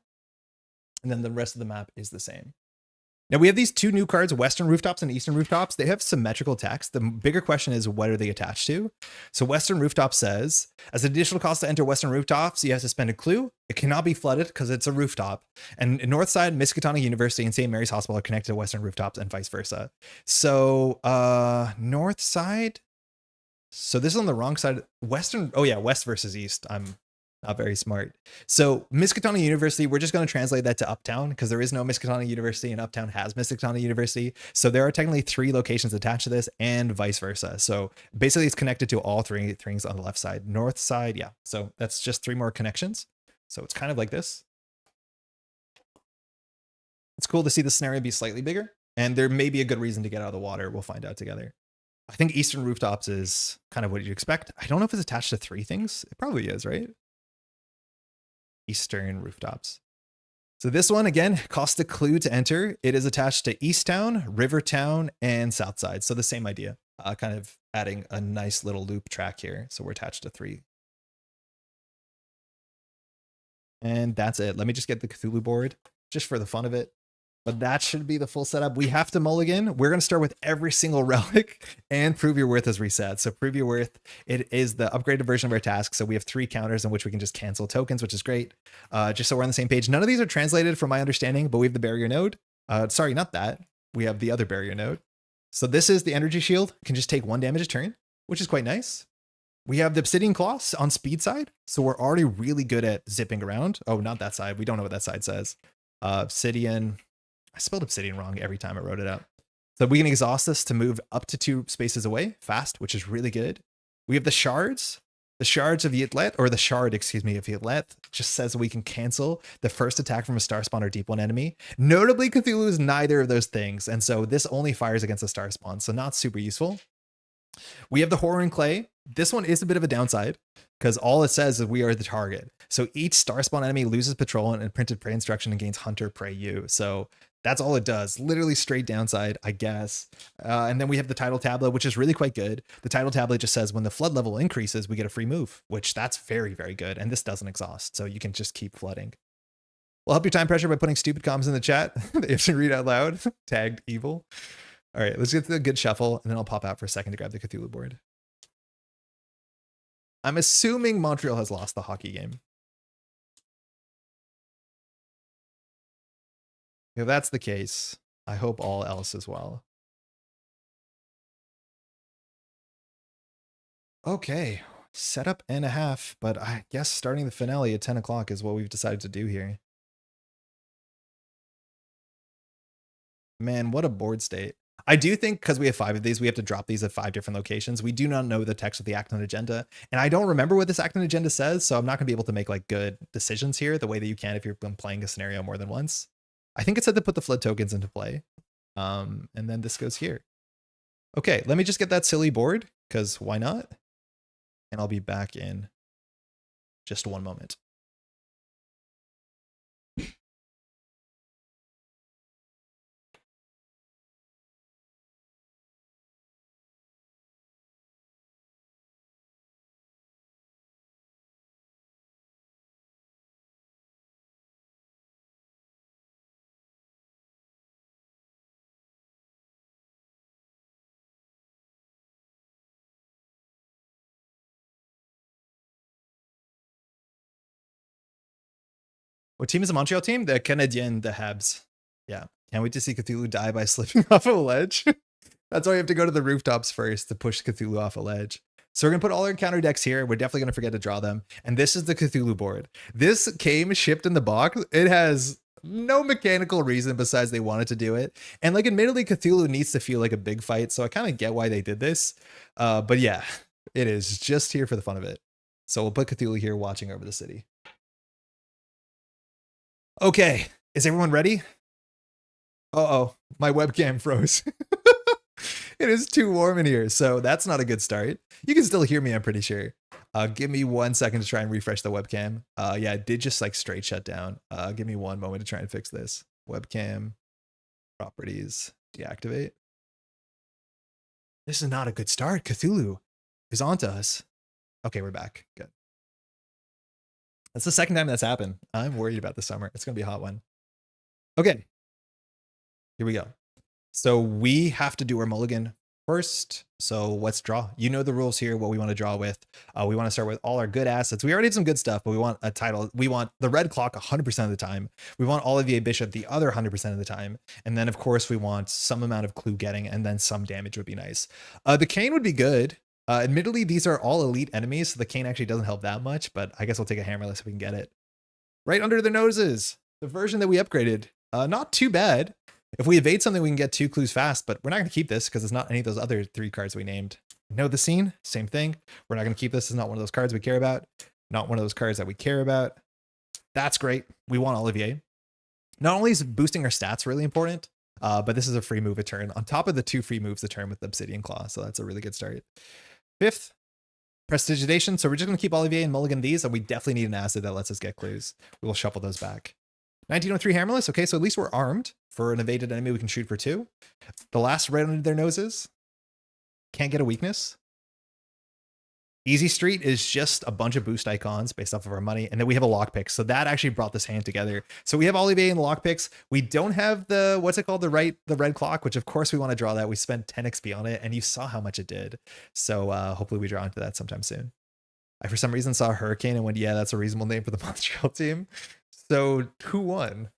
And then the rest of the map is the same. Now we have these two new cards, Western Rooftops and Eastern Rooftops. They have symmetrical text. The bigger question is, what are they attached to? So Western Rooftop says, as an additional cost to enter Western Rooftops, you have to spend a clue. It cannot be flooded because it's a rooftop. And Northside, Miskatonic University, and St. Mary's Hospital are connected to Western Rooftops and vice versa. So North side. So this is on the wrong side. Western, oh yeah, West versus East. I'm not very smart. So Miskatonic University, we're just going to translate that to Uptown because there is no Miskatonic University and Uptown has Miskatonic University. So there are technically 3 locations attached to this and vice versa. So basically it's connected to all 3 things on the left side. North side, yeah. So that's just 3 more connections. So it's kind of like this. It's cool to see the scenario be slightly bigger. And there may be a good reason to get out of the water. We'll find out together. I think Eastern Rooftops is kind of what you'd expect. I don't know if it's attached to 3 things. It probably is, right? Eastern Rooftops. So this one, again, costs a clue to enter. It is attached to Easttown, Rivertown, and Southside. So the same idea, kind of adding a nice little loop track here. So we're attached to 3. And that's it. Let me just get the Cthulhu board just for the fun of it. But that should be the full setup. We have to mulligan. We're going to start with every single relic and Prove Your Worth is reset. So Prove Your Worth, it is the upgraded version of our task. So we have 3 counters in which we can just cancel tokens, which is great. Just so we're on the same page. None of these are translated from my understanding, but we have the barrier node. Sorry, not that. We have the other barrier node. So this is the energy shield. Can just take 1 damage a turn, which is quite nice. We have the Obsidian Claws on speed side. So we're already really good at zipping around. Oh, not that side. We don't know what that side says. Obsidian... I spelled obsidian wrong every time I wrote it out. So we can exhaust this to move up to 2 spaces away fast, which is really good. We have the shards. The shards of Yitlet, or the shard, excuse me, of Yitlet, just says we can cancel the first attack from a star spawn or deep one enemy. Notably, Cthulhu is neither of those things. And so this only fires against the star spawn. So not super useful. We have the Horror and Clay. This one is a bit of a downside because all it says is we are the target. So each star spawn enemy loses patrol and printed prey instruction and gains hunter prey you. So that's all it does. Literally straight downside, I guess. And then we have the title tablet, which is really quite good. The title tablet just says when the flood level increases, we get a free move, which that's very, very good. And this doesn't exhaust. So you can just keep flooding. We'll help your time pressure by putting stupid comments in the chat. If you read out loud, tagged evil. All right, let's get to the good shuffle. And then I'll pop out for a second to grab the Cthulhu board. I'm assuming Montreal has lost the hockey game. If that's the case, I hope all else as well. Okay, setup and a half, but I guess starting the finale at 10 o'clock is what we've decided to do here. Man, what a board state. I do think because we have 5 of these, we have to drop these at 5 different locations. We do not know the text of the act on agenda. And I don't remember what this act on agenda says, so I'm not going to be able to make like good decisions here the way that you can if you're playing a scenario more than once. I think it said to put the flood tokens into play. And then this goes here. Okay, let me just get that silly board, because why not? And I'll be back in just 1 moment. What team is the Montreal team? The Canadiens, the Habs. Yeah. Can't wait to see Cthulhu die by slipping off a ledge. That's why you have to go to the rooftops first to push Cthulhu off a ledge. So we're going to put all our counter decks here. We're definitely going to forget to draw them. And this is the Cthulhu board. This came shipped in the box. It has no mechanical reason besides they wanted to do it. And like admittedly, Cthulhu needs to feel like a big fight. So I kind of get why they did this. But yeah, it is just here for the fun of it. So we'll put Cthulhu here watching over the city. Okay, is everyone ready? Uh-oh, my webcam froze. It is too warm in here, so that's not a good start. You can still hear me, I'm pretty sure. Give me 1 second to try and refresh the webcam. Yeah, it did just like straight shut down. Give me 1 moment to try and fix this. Webcam, properties, deactivate. This is not a good start. Cthulhu is onto us. Okay, we're back. Good. That's the second time that's happened. I'm worried about the summer. It's going to be a hot one. Okay. Here we go. So we have to do our mulligan first. So let's draw. You know the rules here, what we want to draw with. We want to start with all our good assets. We already did some good stuff, but we want a title. We want the red clock 100% of the time. We want Olivier Bishop the other 100% of the time. And then, of course, we want some amount of clue getting, and then some damage would be nice. The cane would be good. Admittedly, these are all elite enemies, so the cane actually doesn't help that much, but I guess we'll take a hammerless if we can get it. Right under their noses. The version that we upgraded. Not too bad. If we evade something, we can get 2 clues fast, but we're not going to keep this because it's not any of those other 3 cards we named. Know the scene? Same thing. We're not going to keep this. It's not one of those cards we care about. Not one of those cards that we care about. That's great. We want Olivier. Not only is boosting our stats really important, but this is a free move a turn on top of the 2 free moves a turn with the Obsidian Claw. So that's a really good start. 5th, Prestidigitation. So we're just going to keep Olivier and mulligan these, and we definitely need an asset that lets us get clues. We will shuffle those back. 1903 Hammerless. Okay, so at least we're armed. For an evaded enemy, we can shoot for 2. The last right under their noses. Can't get a weakness. Easy Street is just a bunch of boost icons based off of our money. And then we have a lockpick. So that actually brought this hand together. So we have Olivier and the lockpicks. We don't have the, what's it called? The red clock, which of course we want to draw that. We spent 10 XP on it, and you saw how much it did. So hopefully we draw into that sometime soon. I, for some reason, saw Hurricane and went, yeah, that's a reasonable name for the Montreal team. So who won?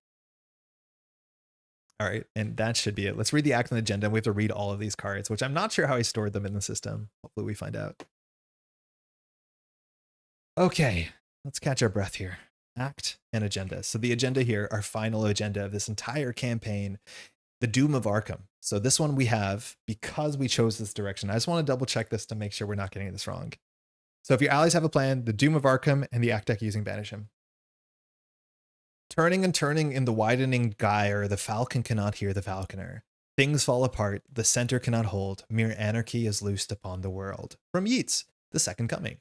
All right, and that should be it. Let's read the act and agenda. We have to read all of these cards, which I'm not sure how I stored them in the system. Hopefully we find out. Okay, let's catch our breath here. Act and agenda. So the agenda here, our final agenda of this entire campaign, the Doom of Arkham. So this one we have because we chose this direction. I just want to double check this to make sure we're not getting this wrong. So if your allies have a plan, the Doom of Arkham and the act deck using banishing. Turning and turning in the widening gyre, the falcon cannot hear the falconer. Things fall apart, the center cannot hold, mere anarchy is loosed upon the world. From Yeats, The Second Coming.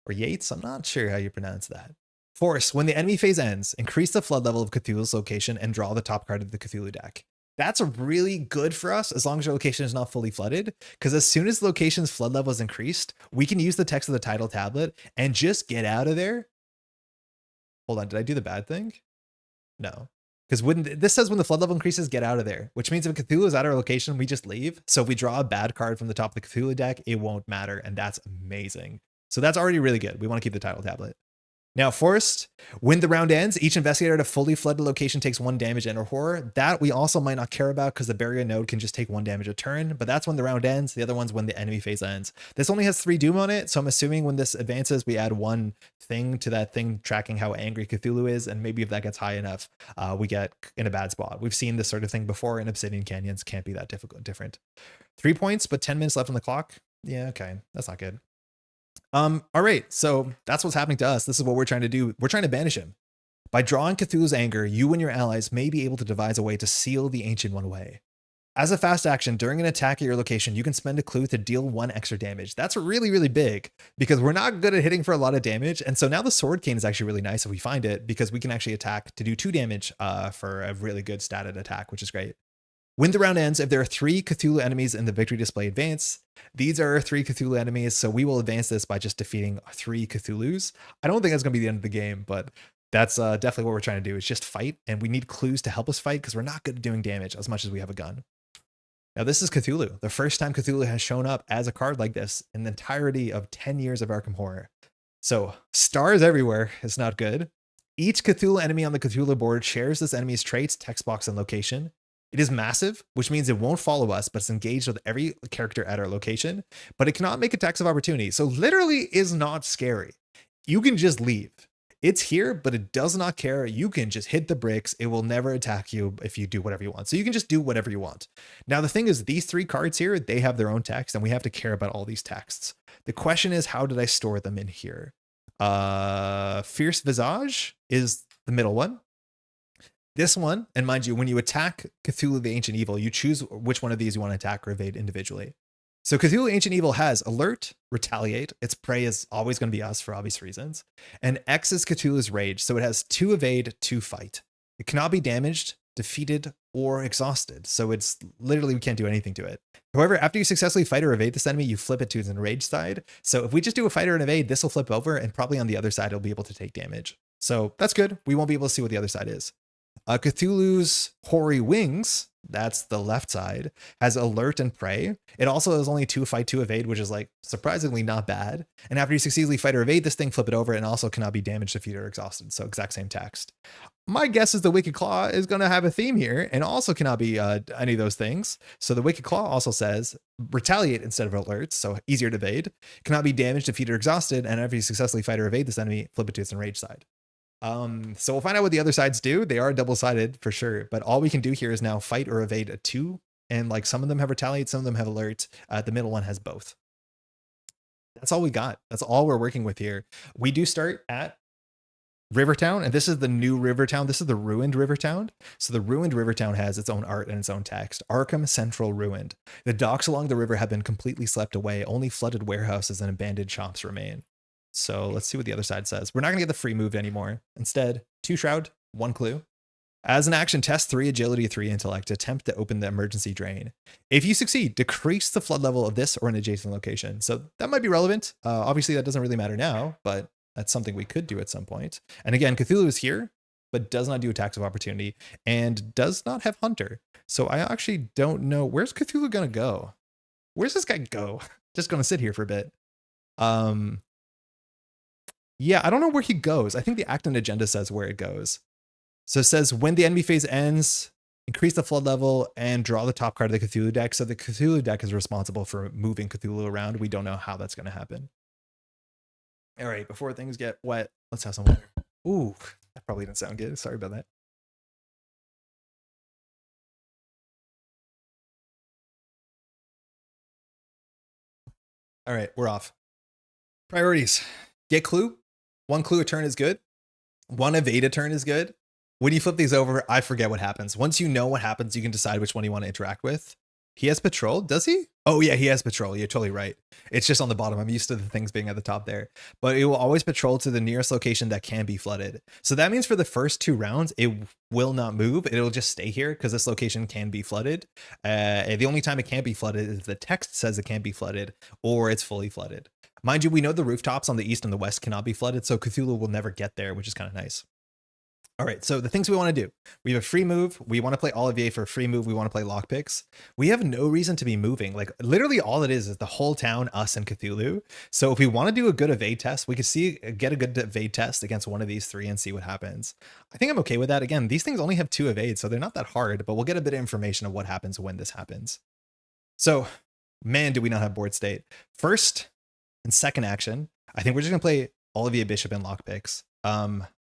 Or Yates, I'm not sure how you pronounce that. Force, when the enemy phase ends, increase the flood level of Cthulhu's location and draw the top card of the Cthulhu deck. That's really good for us as long as your location is not fully flooded, because as soon as the location's flood level is increased, we can use the text of the title tablet and just get out of there. Hold on, did I do the bad thing? No, because this says when the flood level increases, get out of there, which means if Cthulhu is at our location, we just leave. So if we draw a bad card from the top of the Cthulhu deck, it won't matter. And that's amazing. So that's already really good. We want to keep the title tablet. Now, Forced, when the round ends, each investigator at a fully flooded location takes 1 damage and or horror. That we also might not care about because the barrier node can just take 1 damage a turn, but that's when the round ends. The other one's when the enemy phase ends. This only has 3 Doom on it, so I'm assuming when this advances, we add 1 thing to that thing tracking how angry Cthulhu is, and maybe if that gets high enough, we get in a bad spot. We've seen this sort of thing before in Obsidian Canyons. Can't be that different. 3 points, but 10 minutes left on the clock. Yeah, okay, that's not good. All right, so that's what's happening to us. This is what we're trying to do. We're trying to banish him. By drawing Cthulhu's anger, you and your allies may be able to devise a way to seal the Ancient One away. As a fast action, during an attack at your location, you can spend a clue to deal 1 extra damage. That's really, really big because we're not good at hitting for a lot of damage. And so now the Sword Cane is actually really nice if we find it because we can actually attack to do 2 damage for a really good statted attack, which is great. When the round ends, if there are 3 Cthulhu enemies in the victory display advance, these are 3 Cthulhu enemies, so we will advance this by just defeating 3 Cthulhus. I don't think that's going to be the end of the game, but that's definitely what we're trying to do, is just fight, and we need clues to help us fight because we're not good at doing damage as much as we have a gun. Now, this is Cthulhu, the first time Cthulhu has shown up as a card like this in the entirety of 10 years of Arkham Horror. So, stars everywhere is not good. Each Cthulhu enemy on the Cthulhu board shares this enemy's traits, text box, and location. It is massive, which means it won't follow us, but it's engaged with every character at our location, but it cannot make attacks of opportunity. So literally is not scary. You can just leave. It's here, but it does not care. You can just hit the bricks. It will never attack you if you do whatever you want. So you can just do whatever you want. Now, the thing is, these 3 cards here, they have their own text, and we have to care about all these texts. The question is, how did I store them in here? Fierce Visage is the middle one. This one, and mind you, when you attack Cthulhu the Ancient Evil, you choose which one of these you want to attack or evade individually. So Cthulhu Ancient Evil has Alert, Retaliate. Its prey is always going to be us for obvious reasons. And X is Cthulhu's Rage, so it has 2 evade, 2 fight. It cannot be damaged, defeated, or exhausted. So it's literally, we can't do anything to it. However, after you successfully fight or evade this enemy, you flip it to its enraged side. So if we just do a fight or an evade, this will flip over, and probably on the other side, it'll be able to take damage. So that's good. We won't be able to see what the other side is. Cthulhu's Hoary Wings, that's the left side, has Alert and Prey. It also has only 2 fight, 2 evade, which is like surprisingly not bad. And after you successfully fight or evade this thing, flip it over, and also cannot be damaged, defeated, or exhausted. So exact same text. My guess is the Wicked Claw is going to have a theme here and also cannot be any of those things. So the Wicked Claw also says Retaliate instead of Alert, so easier to evade. Cannot be damaged, defeated, or exhausted. And after you successfully fight or evade this enemy, flip it to its enraged side. So we'll find out what the other sides do. They are double-sided for sure, but all we can do here is now fight or evade a 2. And like some of them have Retaliate, some of them have Alert. The middle one has both. That's all we got. That's all we're working with here. We do start at Rivertown, and this is the new Rivertown. This is the ruined Rivertown. So the ruined Rivertown has its own art and its own text. Arkham Central ruined. The docks along the river have been completely swept away. Only flooded warehouses and abandoned shops remain. So let's see what the other side says. We're not going to get the free move anymore. Instead, 2 Shroud, 1 Clue. As an action, test 3 Agility, 3 Intellect. Attempt to open the emergency drain. If you succeed, decrease the flood level of this or an adjacent location. So that might be relevant. Obviously, that doesn't really matter now, but that's something we could do at some point. And again, Cthulhu is here, but does not do attacks of opportunity and does not have Hunter. So I actually don't know. Where's Cthulhu going to go? Where's this guy go? Just going to sit here for a bit. Yeah, I don't know where he goes. I think the act and agenda says where it goes. So it says when the enemy phase ends, increase the flood level and draw the top card of the Cthulhu deck. So the Cthulhu deck is responsible for moving Cthulhu around. We don't know how that's going to happen. All right, before things get wet, let's have some water. Ooh, that probably didn't sound good. Sorry about that. All right, we're off. Priorities. Get Clue. 1 Clue a turn is good. 1 evade a turn is good. When you flip these over, I forget what happens. Once you know what happens, you can decide which one you want to interact with. He has patrol, does he? Oh yeah, he has patrol. You're totally right. It's just on the bottom. I'm used to the things being at the top there. But it will always patrol to the nearest location that can be flooded. So that means for the first 2 rounds, it will not move. It'll just stay here because this location can be flooded. The only time it can't be flooded is the text says it can't be flooded or it's fully flooded. Mind you, we know the rooftops on the east and the west cannot be flooded, so Cthulhu will never get there, which is kind of nice. All right, so the things we want to do. We have a free move. We want to play Olivier for a free move. We want to play lockpicks. We have no reason to be moving. Like literally all it is the whole town, us and Cthulhu. So if we want to do a good evade test, we could get a good evade test against one of these 3 and see what happens. I think I'm okay with that. Again, these things only have 2 evades, so they're not that hard, but we'll get a bit of information of what happens when this happens. So, man, do we not have board state. First and second action, I think we're just going to play Olivier Bishop and lockpicks.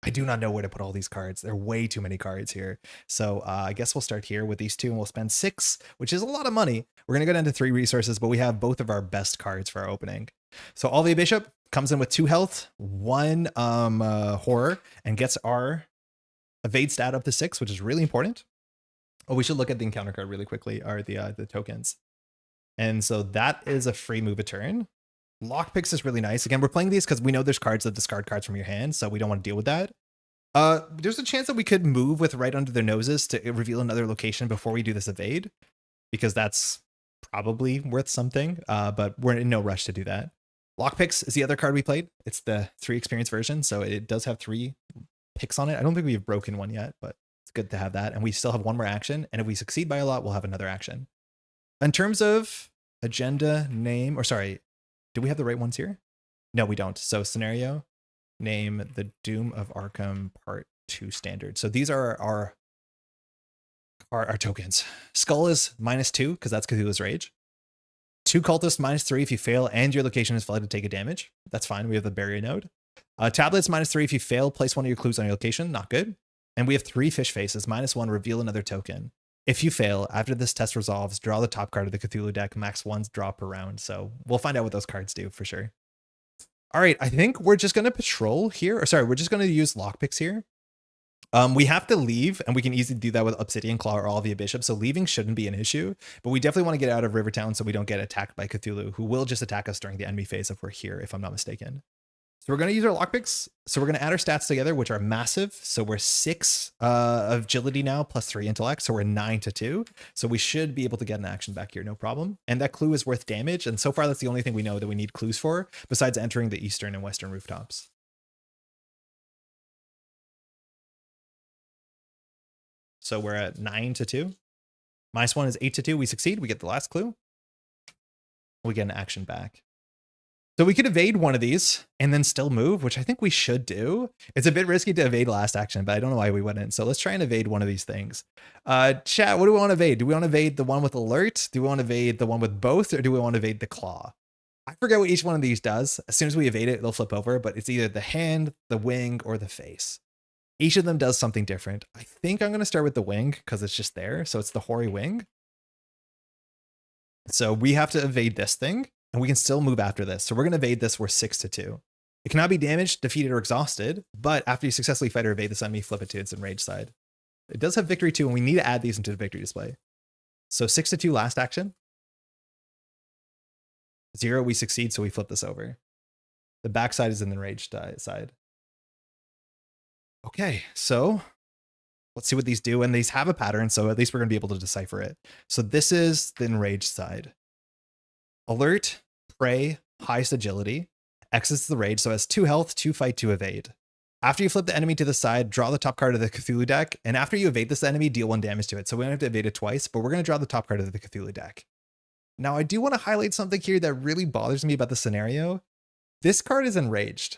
I do not know where to put all these cards. There are way too many cards here. So I guess we'll start here with these 2 and we'll spend 6, which is a lot of money. We're going to go down to 3 resources, but we have both of our best cards for our opening. So Olivier Bishop comes in with 2 health, 1 horror, and gets our evade stat up to 6, which is really important. Oh, we should look at the encounter card really quickly, or the tokens. And so that is a free move a turn. Lockpicks is really nice. Again, we're playing these because we know there's cards that discard cards from your hand, so we don't want to deal with that. There's a chance that we could move with right under their noses to reveal another location before we do this evade, because that's probably worth something, but we're in no rush to do that. Lockpicks is the other card we played. It's the 3 experience version, so it does have 3 picks on it. I don't think we've broken one yet, but it's good to have that. And we still have 1 more action, and if we succeed by a lot, we'll have another action. In terms of agenda, name, or sorry, do we have the right ones here? No, we don't. So scenario, name the Doom of Arkham Part 2 standard. So these are our tokens. Skull is -2 because that's Cthulhu's Rage. 2 cultists -3 if you fail and your location is flooded to take a damage. That's fine. We have the barrier node. Tablets -3 if you fail, place one of your clues on your location. Not good. And we have 3 fish faces. -1, reveal another token. If you fail, after this test resolves, draw the top card of the Cthulhu deck, max 1 draw per round. So we'll find out what those cards do for sure. All right, I think we're just going to patrol here. Or sorry, we're just going to use lockpicks here. We have to leave, and we can easily do that with Obsidian Claw or all via Bishop, so leaving shouldn't be an issue, but we definitely want to get out of Rivertown so we don't get attacked by Cthulhu, who will just attack us during the enemy phase if we're here, if I'm not mistaken. So we're going to use our lockpicks. So we're going to add our stats together, which are massive. So we're 6 agility now, plus 3 intellect. So we're 9 to 2. So we should be able to get an action back here, no problem. And that clue is worth damage. And so far, that's the only thing we know that we need clues for, besides entering the eastern and western rooftops. So we're at 9 to 2. -1 is 8 to 2. We succeed. We get the last clue. We get an action back. So we could evade one of these and then still move, which I think we should do. It's a bit risky to evade last action, but I don't know why we wouldn't. So let's try and evade one of these things. Chat, what do we want to evade? Do we want to evade the one with alert? Do we want to evade the one with both? Or do we want to evade the claw? I forget what each one of these does. As soon as we evade it, they'll flip over, but it's either the hand, the wing, or the face. Each of them does something different. I think I'm going to start with the wing because it's just there. So it's the hoary wing. So we have to evade this thing. And we can still move after this. So we're going to evade this. We're 6 to 2. It cannot be damaged, defeated, or exhausted. But after you successfully fight or evade this enemy, flip it to its enraged side. It does have victory too, and we need to add these into the victory display. So 6 to 2 last action. 0, we succeed, so we flip this over. The backside is an enraged side. Okay, so let's see what these do. And these have a pattern, so at least we're going to be able to decipher it. So this is the enraged side. Alert, prey, highest agility, exits the rage, so has 2 health, 2 fight, 2 evade. After you flip the enemy to the side, draw the top card of the Cthulhu deck, and after you evade this enemy, deal 1 damage to it. So we don't have to evade it twice, but we're going to draw the top card of the Cthulhu deck. Now, I do want to highlight something here that really bothers me about the scenario. This card is enraged.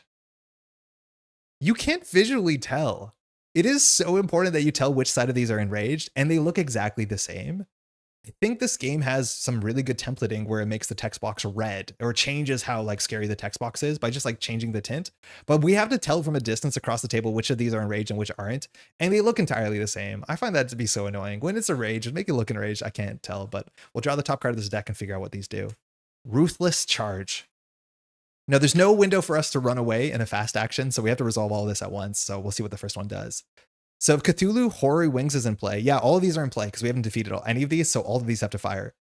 You can't visually tell. It is so important that you tell which side of these are enraged, and they look exactly the same. I think this game has some really good templating where it makes the text box red or changes how like scary the text box is by just like changing the tint. But we have to tell from a distance across the table which of these are enraged and which aren't. And they look entirely the same. I find that to be so annoying. When it's enraged, make it look enraged. I can't tell, but we'll draw the top card of this deck and figure out what these do. Ruthless Charge. Now there's no window for us to run away in a fast action, so we have to resolve all this at once. So we'll see what the first one does. So if Cthulhu Hoary Wings is in play, yeah, all of these are in play because we haven't defeated any of these, so all of these have to fire.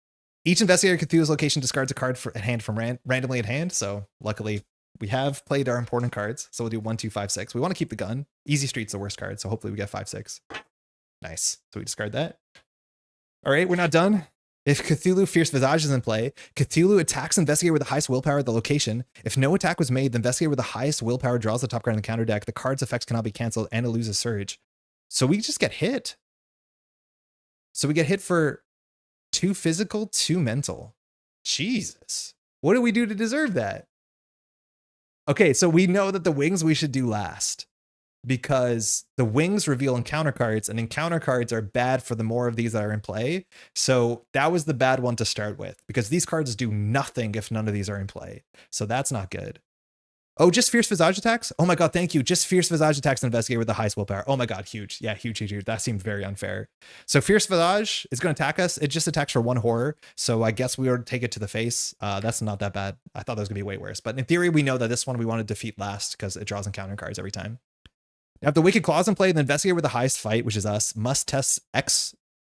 Each investigator Cthulhu's location discards a card at hand from randomly at hand, so luckily we have played our important cards, so we'll do 1, 2, 5, 6. We want to keep the gun. Easy Street's the worst card, so hopefully we get 5, 6. Nice, so we discard that. All right, we're not done. If Cthulhu Fierce Visage is in play, Cthulhu attacks investigator with the highest willpower at the location. If no attack was made, the investigator with the highest willpower draws the top card in the counter deck. The card's effects cannot be canceled, and it loses Surge. So we just get hit. So we get hit for 2 physical, 2 mental. Jesus. What do we do to deserve that? Okay, so we know that the wings we should do last because the wings reveal encounter cards, and encounter cards are bad for the more of these that are in play. So that was the bad one to start with because these cards do nothing if none of these are in play. So that's not good. Oh, just Fierce Visage attacks? Oh my god, thank you. Just Fierce Visage attacks and investigator with the highest willpower. Oh my god, huge. Yeah, huge, huge, huge. That seems very unfair. So Fierce Visage is going to attack us. It just attacks for 1 horror. So I guess we would take it to the face. That's not that bad. I thought that was going to be way worse. But in theory, we know that this one we want to defeat last because it draws encounter cards every time. Now, if the Wicked Claw's in play, the investigator with the highest fight, which is us, must test X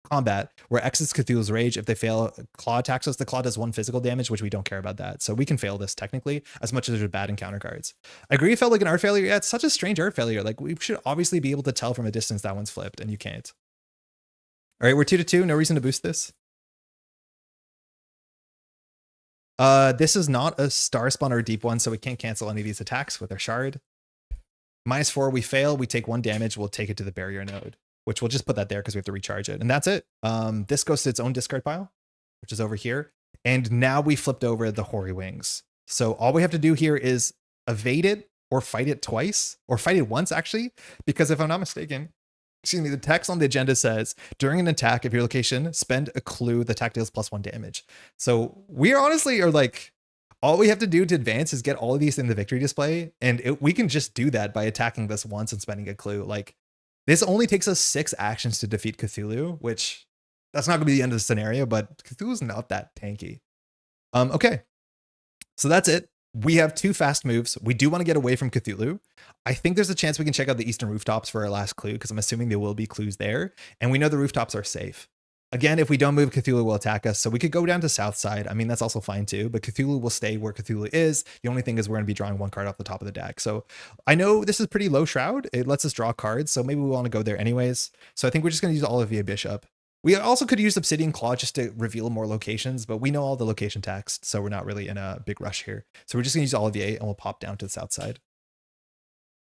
combat, where X is Cthulhu's Rage. If they fail, Claw attacks us. The Claw does 1 physical damage, which we don't care about that. So we can fail this technically, as much as there's bad encounter cards. I agree it felt like an art failure. Yeah, it's such a strange art failure. Like, we should obviously be able to tell from a distance that one's flipped, and you can't. All right, we're 2 to 2. No reason to boost this. This is not a star spawn or a deep one, so we can't cancel any of these attacks with our shard. -4, we fail. We take 1 damage. We'll take it to the barrier node, which we'll just put that there because we have to recharge it. And that's it. This goes to its own discard pile, which is over here. And now we flipped over the Hoary Wings. So all we have to do here is evade it or fight it twice, or fight it once actually, because if I'm not mistaken, excuse me, the text on the agenda says, during an attack of your location, spend a clue, the attack deals +1 damage. So we honestly are like, all we have to do to advance is get all of these in the victory display. And we can just do that by attacking this once and spending a clue. Like, this only takes us 6 actions to defeat Cthulhu, which that's not going to be the end of the scenario, but Cthulhu's not that tanky. Okay, so that's it. We have 2 fast moves. We do want to get away from Cthulhu. I think there's a chance we can check out the eastern rooftops for our last clue, because I'm assuming there will be clues there. And we know the rooftops are safe. Again, if we don't move, Cthulhu will attack us. So we could go down to south side. I mean, that's also fine too, but Cthulhu will stay where Cthulhu is. The only thing is we're going to be drawing 1 card off the top of the deck. So I know this is pretty low shroud. It lets us draw cards. So maybe we want to go there anyways. So I think we're just going to use Olivia Bishop. We also could use Obsidian Claw just to reveal more locations, but we know all the location text, so we're not really in a big rush here. So we're just gonna use Olivier and we'll pop down to the south side.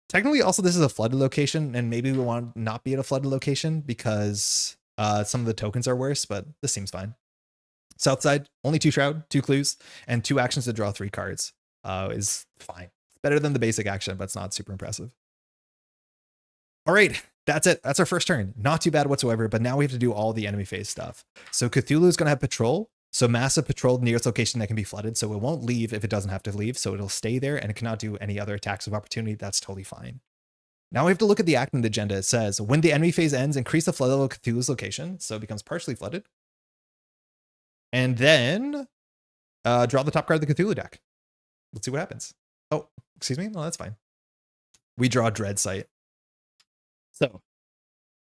Technically, also, this is a flooded location, and maybe we want to not be at a flooded location because some of the tokens are worse, but this seems fine. South side, only 2 shroud, 2 clues, and 2 actions to draw 3 cards is fine. It's better than the basic action, but it's not super impressive. All right, that's it. That's our first turn. Not too bad whatsoever, but now we have to do all the enemy phase stuff. So Cthulhu is going to have patrol. So massive patrol nearest location that can be flooded. So it won't leave if it doesn't have to leave. So it'll stay there and it cannot do any other attacks of opportunity. That's totally fine. Now we have to look at the act in the agenda. It says, when the enemy phase ends, increase the flood level of Cthulhu's location. So it becomes partially flooded. And then draw the top card of the Cthulhu deck. Let's see what happens. Oh, excuse me. No, that's fine. We draw Dread Sight. So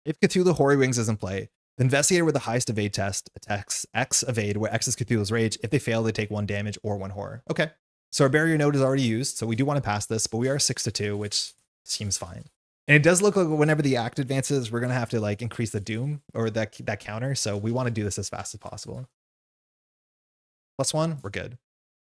if Cthulhu Hoary Wings is in play, the investigator with the highest evade test attacks X evade, where X is Cthulhu's rage. If they fail, they take 1 damage or 1 horror. Okay. So our barrier node is already used. So we do want to pass this, but we are 6-2, which seems fine. And it does look like whenever the act advances, we're going to have to like increase the doom or that counter. So we want to do this as fast as possible. +1, we're good.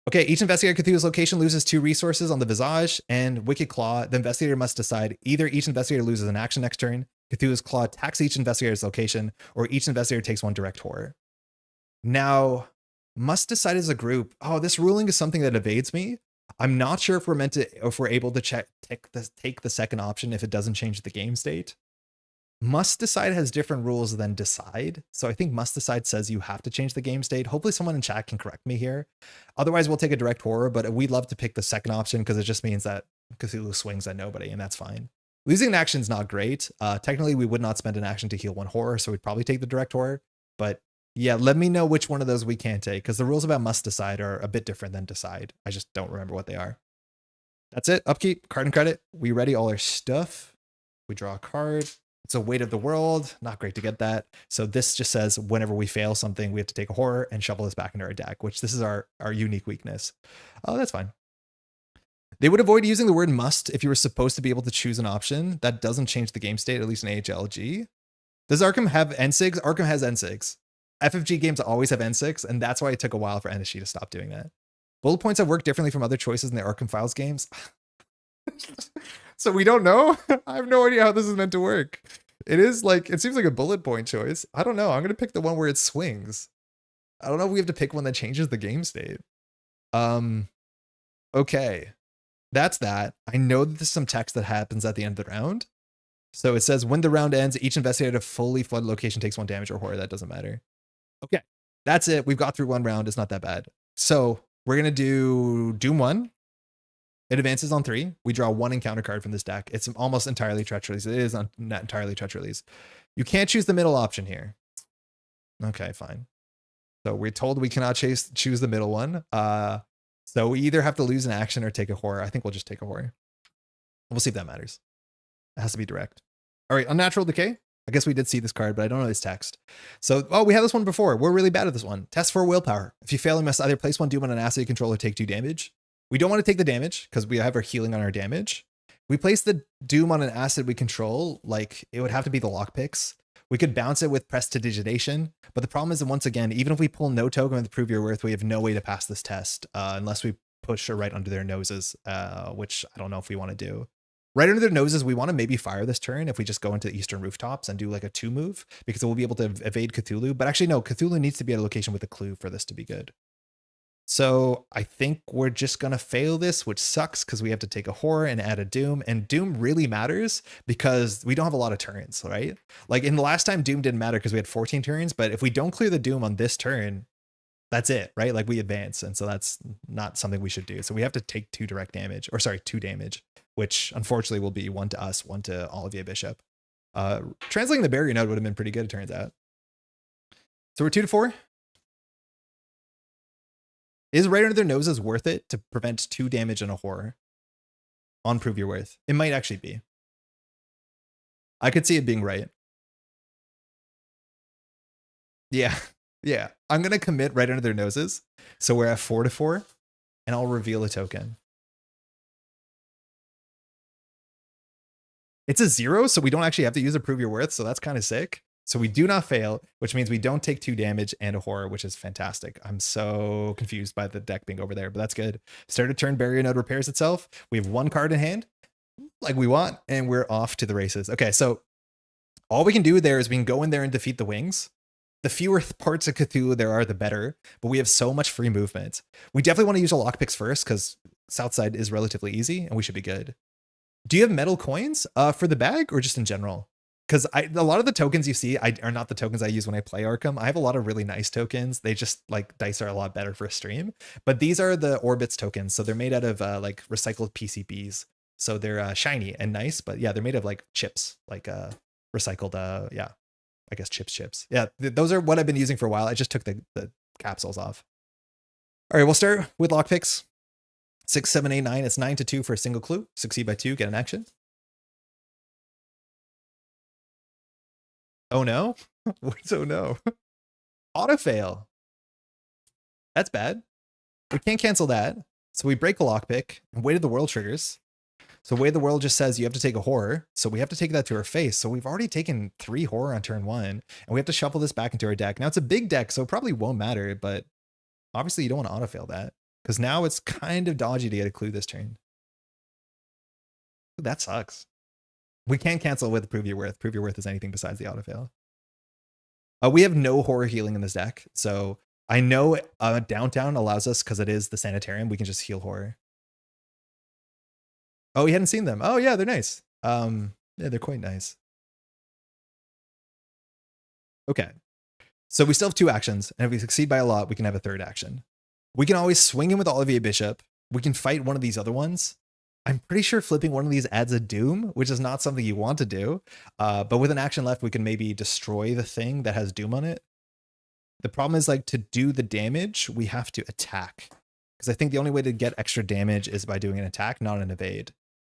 Okay, each investigator Cthulhu's location loses 2 resources on the Visage and Wicked Claw. The investigator must decide either each investigator loses an action next turn, Cthulhu's Claw attacks each investigator's location, or each investigator takes 1 direct horror. Now, must decide as a group. Oh, this ruling is something that evades me. I'm not sure if we're able to take the second option if it doesn't change the game state. Must decide has different rules than decide. So I think must decide says you have to change the game state. Hopefully someone in chat can correct me here. Otherwise we'll take a direct horror, but we'd love to pick the second option because it just means that Cthulhu swings at nobody and that's fine. Losing an action is not great. Technically we would not spend an action to heal 1 horror, so we'd probably take the direct horror. But yeah, let me know which one of those we can take because the rules about must decide are a bit different than decide. I just don't remember what they are. That's it. Upkeep, card and credit. We ready all our stuff. We draw a card. It's a weight of the world. Not great to get that. So this just says whenever we fail something, we have to take a horror and shovel this back into our deck, which this is our unique weakness. Oh, that's fine. They would avoid using the word must if you were supposed to be able to choose an option. That doesn't change the game state, at least in AHLG. Does Arkham have N6? Arkham has N6. FFG games always have N6, and that's why it took a while for NSG to stop doing that. Bullet points have worked differently from other choices in the Arkham Files games. So we don't know. I have no idea how this is meant to work. It is like, it seems like a bullet point choice. I don't know. I'm going to pick the one where it swings. I don't know if we have to pick one that changes the game state. Okay. That's that. I know that there's some text that happens at the end of the round. So it says when the round ends, each investigator fully flooded location takes 1 damage or horror. That doesn't matter. Okay. That's it. We've got through 1 round. It's not that bad. So we're going to do Doom 1. It advances on 3. We draw 1 encounter card from this deck. It's almost entirely treacheries. It is not entirely treacheries. You can't choose the middle option here. Okay, fine. So we're told we cannot choose the middle one. So we either have to lose an action or take a horror. I think we'll just take a horror. We'll see if that matters. It has to be direct. All right, Unnatural Decay. I guess we did see this card, but I don't know this text. So, oh, we had this one before. We're really bad at this one. Test for willpower. If you fail, you must either place 1 doom on an asset you control or take 2 damage. We don't want to take the damage because we have our healing on our damage. We place the doom on an asset we control, like it would have to be the lockpicks. We could bounce it with prestidigitation, but the problem is that once again, even if we pull no token to prove your worth, we have no way to pass this test unless we push right under their noses, which I don't know if we want to do. Right under their noses, we want to maybe fire this turn if we just go into the eastern rooftops and do like a 2 move because we'll be able to evade Cthulhu. But actually, no, Cthulhu needs to be at a location with a clue for this to be good. So I think we're just going to fail this, which sucks because we have to take a horror and add a doom. And doom really matters because we don't have a lot of turns, right? Like in the last time, doom didn't matter because we had 14 turns. But if we don't clear the doom on this turn, that's it, right? Like we advance. And so that's not something we should do. So we have to take 2 direct damage, or sorry, 2 damage, which unfortunately will be 1 to us, 1 to Olivier Bishop. Translating the barrier node would have been pretty good, it turns out. So we're 2-4. Is right under their noses worth it to prevent 2 damage and a horror on Prove Your Worth? It might actually be. I could see it being right. Yeah. Yeah. I'm going to commit right under their noses. So we're at 4-4, and I'll reveal a token. It's a 0, so we don't actually have to use a Prove Your Worth, so that's kind of sick. So we do not fail, which means we don't take 2 damage and a horror, which is fantastic. I'm so confused by the deck being over there, but that's good. Start of turn, barrier node repairs itself. We have 1 card in hand, like we want, and we're off to the races. Okay, so all we can do there is we can go in there and defeat the wings. The fewer parts of Cthulhu there are, the better, but we have so much free movement. We definitely want to use a lockpicks first, because Southside is relatively easy, and we should be good. Do you have metal coins for the bag, or just in general? Because a lot of the tokens you see are not the tokens I use when I play Arkham. I have a lot of really nice tokens. They just, like, dice are a lot better for a stream. But these are the Orbits tokens. So they're made out of like recycled PCBs. So they're shiny and nice. But yeah, they're made of like chips, like recycled, yeah, I guess chips. Yeah, those are what I've been using for a while. I just took the capsules off. All right, we'll start with lockpicks. 6, 7, 8, 9. It's 9-2 for a single clue. Succeed by 2, get an action. Oh no? What's oh no? Auto fail. That's bad. We can't cancel that. So we break a lockpick, and Weight of the World triggers. So Weight of the World just says you have to take a horror. So we have to take that to our face. So we've already taken 3 horror on turn 1, and we have to shuffle this back into our deck. Now it's a big deck, so it probably won't matter, but obviously you don't want to auto fail that, because now it's kind of dodgy to get a clue this turn. That sucks. We can't cancel with Prove Your Worth. Prove Your Worth is anything besides the autofail. We have no horror healing in this deck. So I know Downtown allows us, because it is the Sanitarium, we can just heal horror. Oh, you hadn't seen them. Oh yeah, they're nice. Yeah, they're quite nice. Okay. So we still have 2 actions, and if we succeed by a lot, we can have a 3rd action. We can always swing in with Olivier Bishop. We can fight one of these other ones. I'm pretty sure flipping one of these adds a Doom, which is not something you want to do. But with an action left, we can maybe destroy the thing that has Doom on it. The problem is, like, to do the damage, we have to attack. Because I think the only way to get extra damage is by doing an attack, not an evade.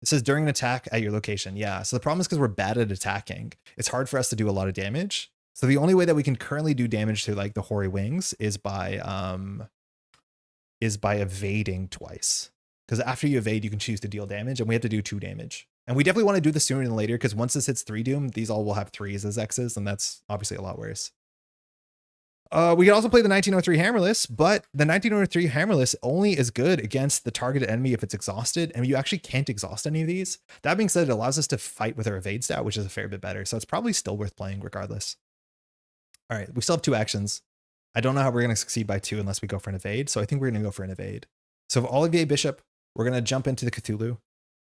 It says during an attack at your location. Yeah, so the problem is because we're bad at attacking. It's hard for us to do a lot of damage. So the only way that we can currently do damage to, like, the Hoary Wings is by evading twice. Because after you evade, you can choose to deal damage, and we have to do 2 damage. And we definitely want to do this sooner than later, because once this hits 3 Doom, these all will have 3s as X's, and that's obviously a lot worse. We can also play the 1903 Hammerless, but the 1903 Hammerless only is good against the targeted enemy if it's exhausted, and you actually can't exhaust any of these. That being said, it allows us to fight with our evade stat, which is a fair bit better, so it's probably still worth playing regardless. All right, we still have 2 actions. I don't know how we're going to succeed by 2 unless we go for an evade, so I think we're going to go for an evade. So if Olivier Bishop, we're going to jump into the Cthulhu.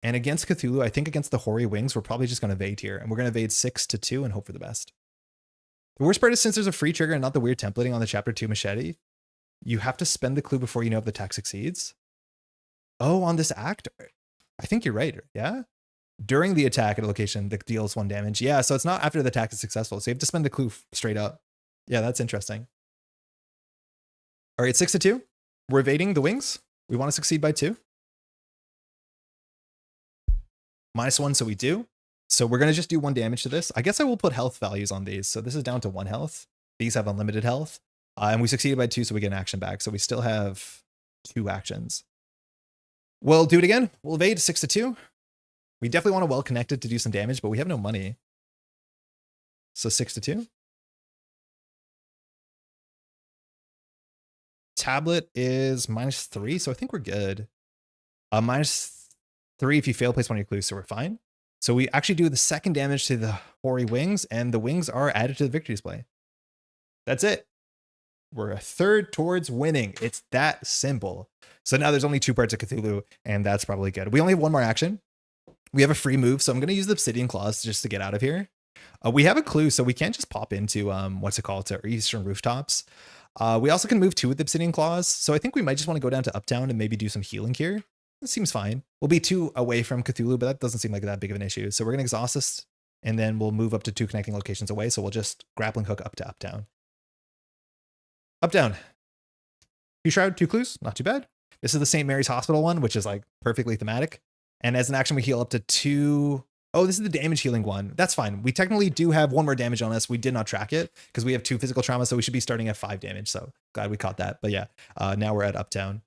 And against Cthulhu, I think against the Hoary Wings, we're probably just going to evade here. And we're going to evade 6-2 and hope for the best. The worst part is, since there's a free trigger and not the weird templating on the Chapter 2 machete, you have to spend the clue before you know if the attack succeeds. Oh, on this act? I think you're right. Yeah? During the attack at a location that deals 1 damage. Yeah, so it's not after the attack is successful. So you have to spend the clue straight up. Yeah, that's interesting. All right, 6-2. We're evading the wings. We want to succeed by 2. -1, so we do. So we're going to just do 1 damage to this. I guess I will put health values on these. So this is down to 1 health. These have unlimited health. And we succeeded by 2, so we get an action back. So we still have 2 actions. We'll do it again. We'll evade 6-2. We definitely want to well connected to do some damage, but we have no money. So 6-2. Tablet is -3, so I think we're good. -3 if you fail place one of your clues, so we're fine. So we actually do the 2nd damage to the Hoary Wings, and the wings are added to the victory display. That's it. We're a 3rd towards winning. It's that simple. So now there's only 2 parts of Cthulhu, and that's probably good. We only have 1 more action. We have a free move, so I'm going to use the Obsidian Claws just to get out of here. We have a clue, so we can't just pop into, to Eastern Rooftops. We also can move 2 with the Obsidian Claws, so I think we might just want to go down to Uptown and maybe do some healing here. It seems fine. We'll be 2 away from Cthulhu, but that doesn't seem like that big of an issue. So we're going to exhaust this, and then we'll move up to 2 connecting locations away, so we'll just grappling hook up to Uptown. Uptown. 2 Shroud, 2 Clues, not too bad. This is the St. Mary's Hospital one, which is like perfectly thematic. And as an action, we heal up to 2. Oh, this is the damage healing one. That's fine. We technically do have 1 more damage on us. We did not track it because we have 2 physical trauma, so we should be starting at 5 damage. So glad we caught that. But yeah, now we're at Uptown.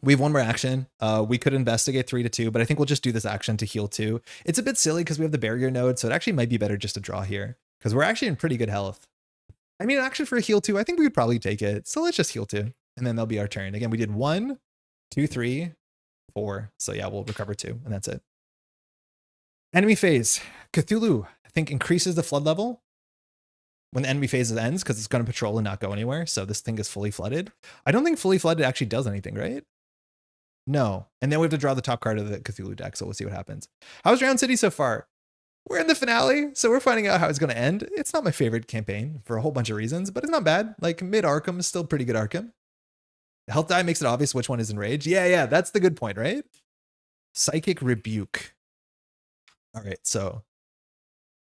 We have 1 more action. We could investigate 3 to 2, but I think we'll just do this action to heal 2. It's a bit silly because we have the barrier node, so it actually might be better just to draw here because we're actually in pretty good health. I mean, action for a heal 2, I think we would probably take it. So let's just heal 2, and then that'll be our turn. Again, we did 1, 2, 3, 4. So yeah, we'll recover 2, and that's it. Enemy phase. Cthulhu, I think, increases the flood level when the enemy phase ends because it's going to patrol and not go anywhere. So this thing is fully flooded. I don't think fully flooded actually does anything, right? No. And then we have to draw the top card of the Cthulhu deck, so we'll see what happens. How's Drowned City so far? We're in the finale, so we're finding out how it's going to end. It's not my favorite campaign for a whole bunch of reasons, but it's not bad. Like, mid-Arkham is still pretty good Arkham. Health die makes it obvious which one is enraged. Yeah, that's the good point, right? Psychic Rebuke. All right, so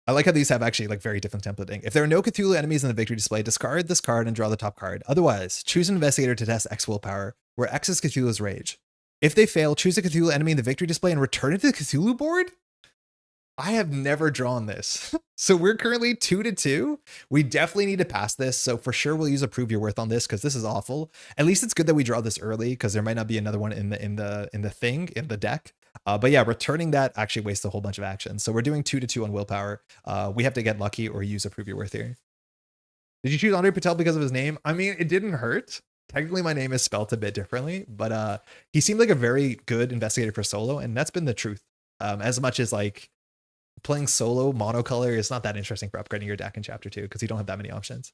I like how these have actually like very different templating. If there are no Cthulhu enemies in the victory display, discard this card and draw the top card. Otherwise, choose an investigator to test X willpower, where X is Cthulhu's rage. If they fail, choose a Cthulhu enemy in the victory display and return it to the Cthulhu board? I have never drawn this. So we're currently 2 to 2. We definitely need to pass this. So for sure we'll use a prove your worth on this because this is awful. At least it's good that we draw this early because there might not be another one in the deck. But yeah, returning that actually wastes a whole bunch of actions. So we're doing 2 to 2 on willpower. We have to get lucky or use a prove your worth here. Did you choose André Patel because of his name? I mean, it didn't hurt. Technically, my name is spelt a bit differently, but he seemed like a very good investigator for solo, and that's been the truth. As much as like playing solo monocolor is not that interesting for upgrading your deck in chapter 2 because you don't have that many options.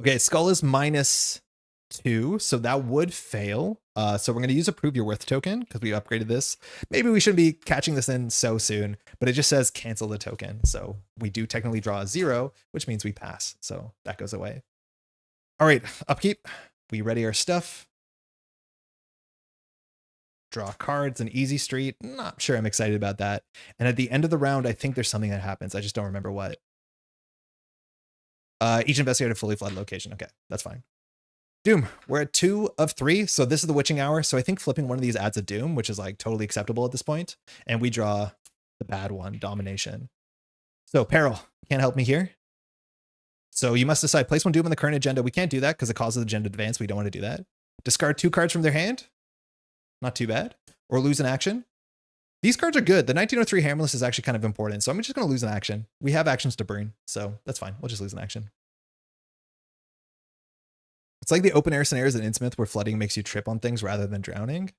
Okay, Skull is -2, so that would fail. So we're going to use a prove your worth token because we upgraded this. Maybe we shouldn't be catching this in so soon, but it just says cancel the token. So we do technically draw a 0, which means we pass. So that goes away. All right, upkeep. We ready our stuff. Draw cards, an easy street. Not sure I'm excited about that. And at the end of the round, I think there's something that happens. I just don't remember what. Each investigator fully flood location. Okay, that's fine. Doom, we're at 2 of 3. So this is the witching hour. So I think flipping one of these adds a doom, which is like totally acceptable at this point. And we draw the bad one, domination. So peril, can't help me here. So you must decide, place 1 doom in the current agenda. We can't do that because it causes the agenda to advance. We don't want to do that. Discard 2 cards from their hand. Not too bad. Or lose an action. These cards are good. The 1903 Hammerless is actually kind of important. So I'm just going to lose an action. We have actions to burn. So that's fine. We'll just lose an action. It's like the open air scenarios in Innsmouth where flooding makes you trip on things rather than drowning.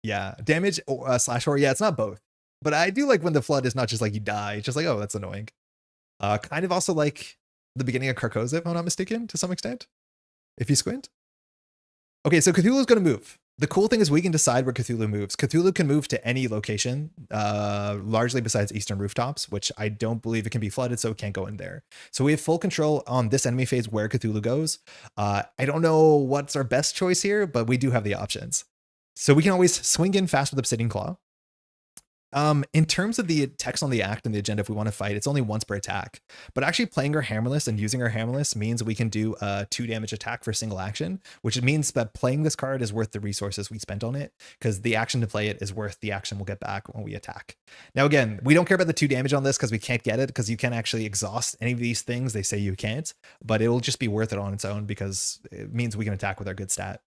Yeah. Damage slash horror. Yeah, it's not both. But I do like when the flood is not just like you die. It's just like, oh, that's annoying. Kind of also like the beginning of Carcosa, if I'm not mistaken, to some extent. If you squint. Okay, so Cthulhu's going to move. The cool thing is we can decide where Cthulhu moves. Cthulhu can move to any location, largely besides Eastern Rooftops, which I don't believe it can be flooded, so it can't go in there. So we have full control on this enemy phase where Cthulhu goes. I don't know what's our best choice here, but we do have the options. So we can always swing in fast with Obsidian Claw. In terms of the text on the act and the agenda, if we want to fight, it's only once per attack. But actually playing our Hammerless and using our Hammerless means we can do a 2 damage attack for a single action, which means that playing this card is worth the resources we spent on it because the action to play it is worth the action we'll get back when we attack. Now, again, we don't care about the 2 damage on this because we can't get it because you can't actually exhaust any of these things. They say you can't, but it'll just be worth it on its own because it means we can attack with our good stat.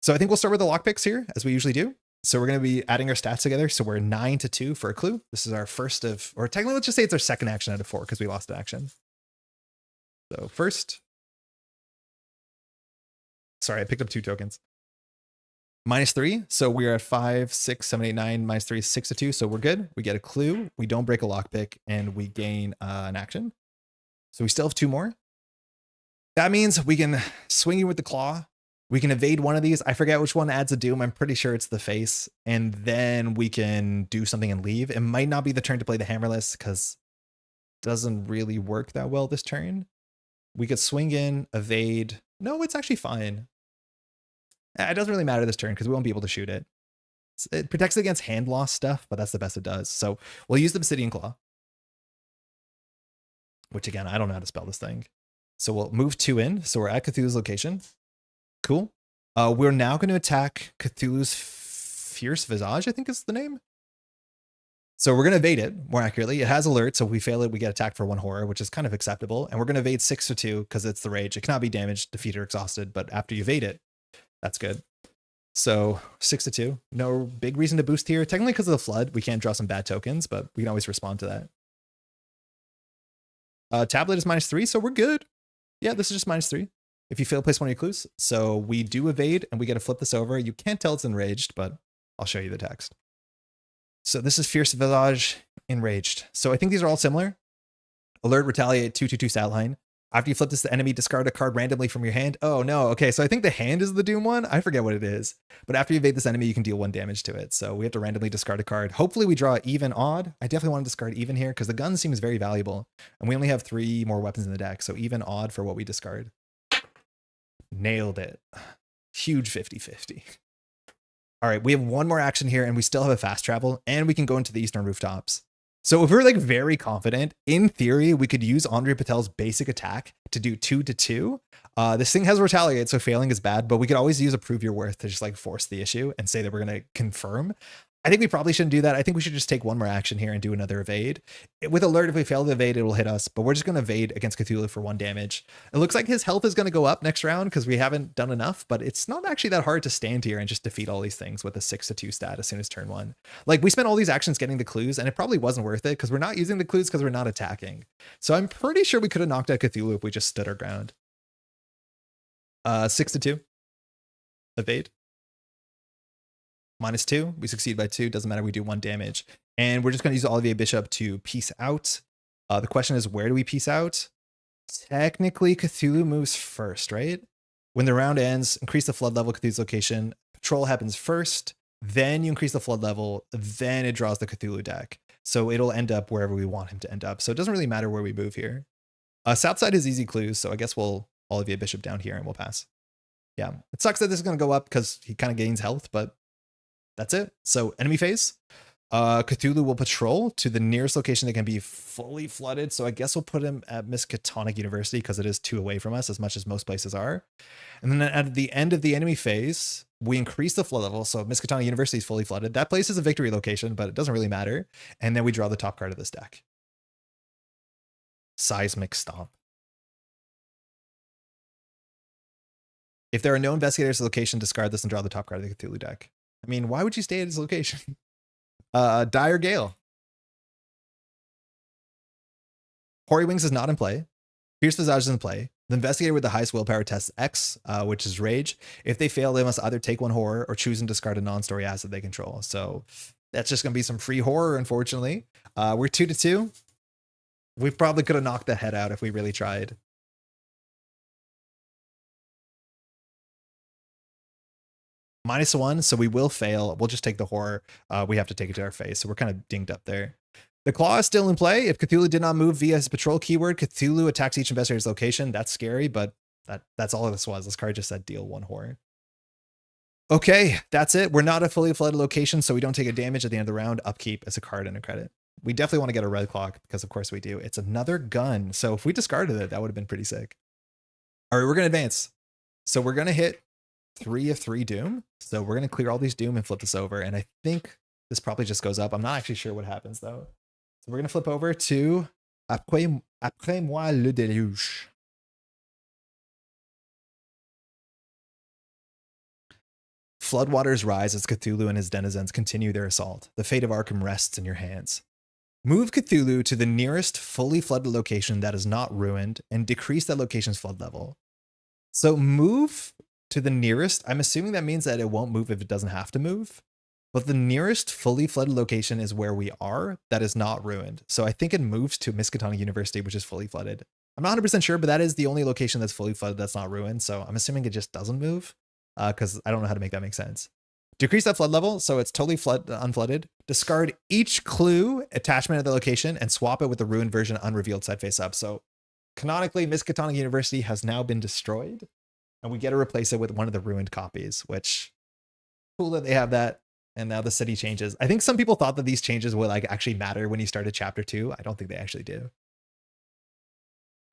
So I think we'll start with the lockpicks here as we usually do. So we're going to be adding our stats together. So we're 9 to 2 for a clue. This is our first of, or technically let's just say it's our second action out of 4 because we lost an action. So first, sorry, I picked up 2 tokens. -3. So we're at 5, 6, 7, 8, 9. -3 is 6 to 2. So we're good. We get a clue. We don't break a lockpick and we gain an action. So we still have 2 more. That means we can swing you with the claw. We can evade one of these. I forget which one adds a doom. I'm pretty sure it's the face. And then we can do something and leave. It might not be the turn to play the Hammerless because it doesn't really work that well this turn. We could swing in, evade. No, it's actually fine. It doesn't really matter this turn because we won't be able to shoot it. It protects against hand loss stuff, but that's the best it does. So we'll use the Obsidian Claw. Which again, I don't know how to spell this thing. So we'll move 2 in. So we're at Cthulhu's location. Cool. We're now going to attack Cthulhu's Fierce Visage, I think is the name. So we're going to evade it more accurately. It has alert, so if we fail it, we get attacked for 1 horror, which is kind of acceptable. And we're going to evade 6 to 2 because it's the rage. It cannot be damaged, defeated, or exhausted, but after you evade it, that's good. So 6 to 2. No big reason to boost here. Technically, because of the flood, we can't draw some bad tokens, but we can always respond to that. Tablet is -3, so we're good. Yeah, this is just -3. If you fail to place one of your clues. So we do evade, and we get to flip this over. You can't tell it's enraged, but I'll show you the text. So this is Fierce Visage, Enraged. So I think these are all similar. Alert, Retaliate, 2/2/2 stat line. After you flip this to enemy, discard a card randomly from your hand. Oh no, okay, so I think the hand is the Doom one. I forget what it is. But after you evade this enemy, you can deal 1 damage to it. So we have to randomly discard a card. Hopefully we draw even, odd. I definitely want to discard even here because the gun seems very valuable. And we only have 3 more weapons in the deck. So even, odd for what we discard. Nailed it. Huge 50-50. All right, we have 1 more action here and we still have a fast travel and we can go into the Eastern Rooftops. So if we're like very confident, in theory, we could use André Patel's basic attack to do 2 to 2. This thing has Retaliate, so failing is bad, but we could always use a Prove Your Worth to just like force the issue and say that we're going to confirm. I think we probably shouldn't do that. I think we should just take 1 more action here and do another evade. With alert, if we fail to evade, it will hit us, but we're just going to evade against Cthulhu for 1 damage. It looks like his health is going to go up next round because we haven't done enough, but it's not actually that hard to stand here and just defeat all these things with a 6 to 2 stat as soon as turn 1. Like we spent all these actions getting the clues and it probably wasn't worth it because we're not using the clues because we're not attacking. So I'm pretty sure we could have knocked out Cthulhu if we just stood our ground. 6 to 2. Evade. -2, we succeed by 2, doesn't matter, we do 1 damage. And we're just going to use Olivier Bishop to peace out. The question is, where do we peace out? Technically, Cthulhu moves first, right? When the round ends, increase the flood level Cthulhu's location. Patrol happens first, then you increase the flood level, then it draws the Cthulhu deck. So it'll end up wherever we want him to end up. So it doesn't really matter where we move here. South side is easy clues, so I guess we'll Olivier Bishop down here and we'll pass. Yeah, it sucks that this is going to go up because he kind of gains health, but that's it. So enemy phase, Cthulhu will patrol to the nearest location that can be fully flooded. So I guess we'll put him at Miskatonic University because it is 2 away from us as much as most places are. And then at the end of the enemy phase, we increase the flood level. So Miskatonic University is fully flooded. That place is a victory location, but it doesn't really matter. And then we draw the top card of this deck. Seismic Stomp. If there are no investigators at the location, discard this and draw the top card of the Cthulhu deck. I mean, why would you stay at his location? Dire Gale. Hoary Wings is not in play. Fierce Visage is in play. The investigator with the highest willpower tests X, which is Rage. If they fail, they must either take 1 horror or choose and discard a non-story asset they control. So that's just going to be some free horror, unfortunately. We're 2 to 2. We probably could have knocked the head out if we really tried. -1, so we will fail. We'll just take the horror. We have to take it to our face, so we're kind of dinged up there. The Claw is still in play. If Cthulhu did not move via his patrol keyword, Cthulhu attacks each investigator's location. That's scary, but that's all this was. This card just said deal 1 horror. Okay, that's it. We're not a fully flooded location, so we don't take a damage at the end of the round. Upkeep as a card and a credit. We definitely want to get a red clock because of course we do. It's another gun. So if we discarded it, that would have been pretty sick. All right, we're going to advance. So we're going to hit 3 of 3 Doom. So we're going to clear all these Doom and flip this over. And I think this probably just goes up. I'm not actually sure what happens though. So we're going to flip over to Après moi le déluge. Floodwaters rise as Cthulhu and his denizens continue their assault. The fate of Arkham rests in your hands. Move Cthulhu to the nearest fully flooded location that is not ruined and decrease that location's flood level. So move to the nearest, I'm assuming that means that it won't move if it doesn't have to move, but the nearest fully flooded location is where we are that is not ruined. So I think it moves to Miskatonic University, which is fully flooded. I'm not 100% sure, but that is the only location that's fully flooded that's not ruined. So I'm assuming it just doesn't move because I don't know how to make that make sense. Decrease that flood level so it's totally unflooded. Discard each clue attachment at the location and swap it with the ruined version unrevealed side face up. So canonically, Miskatonic University has now been destroyed. And we get to replace it with one of the ruined copies, which cool that they have that. And now the city changes. I think some people thought that these changes would like actually matter when you started chapter 2. I don't think they actually do.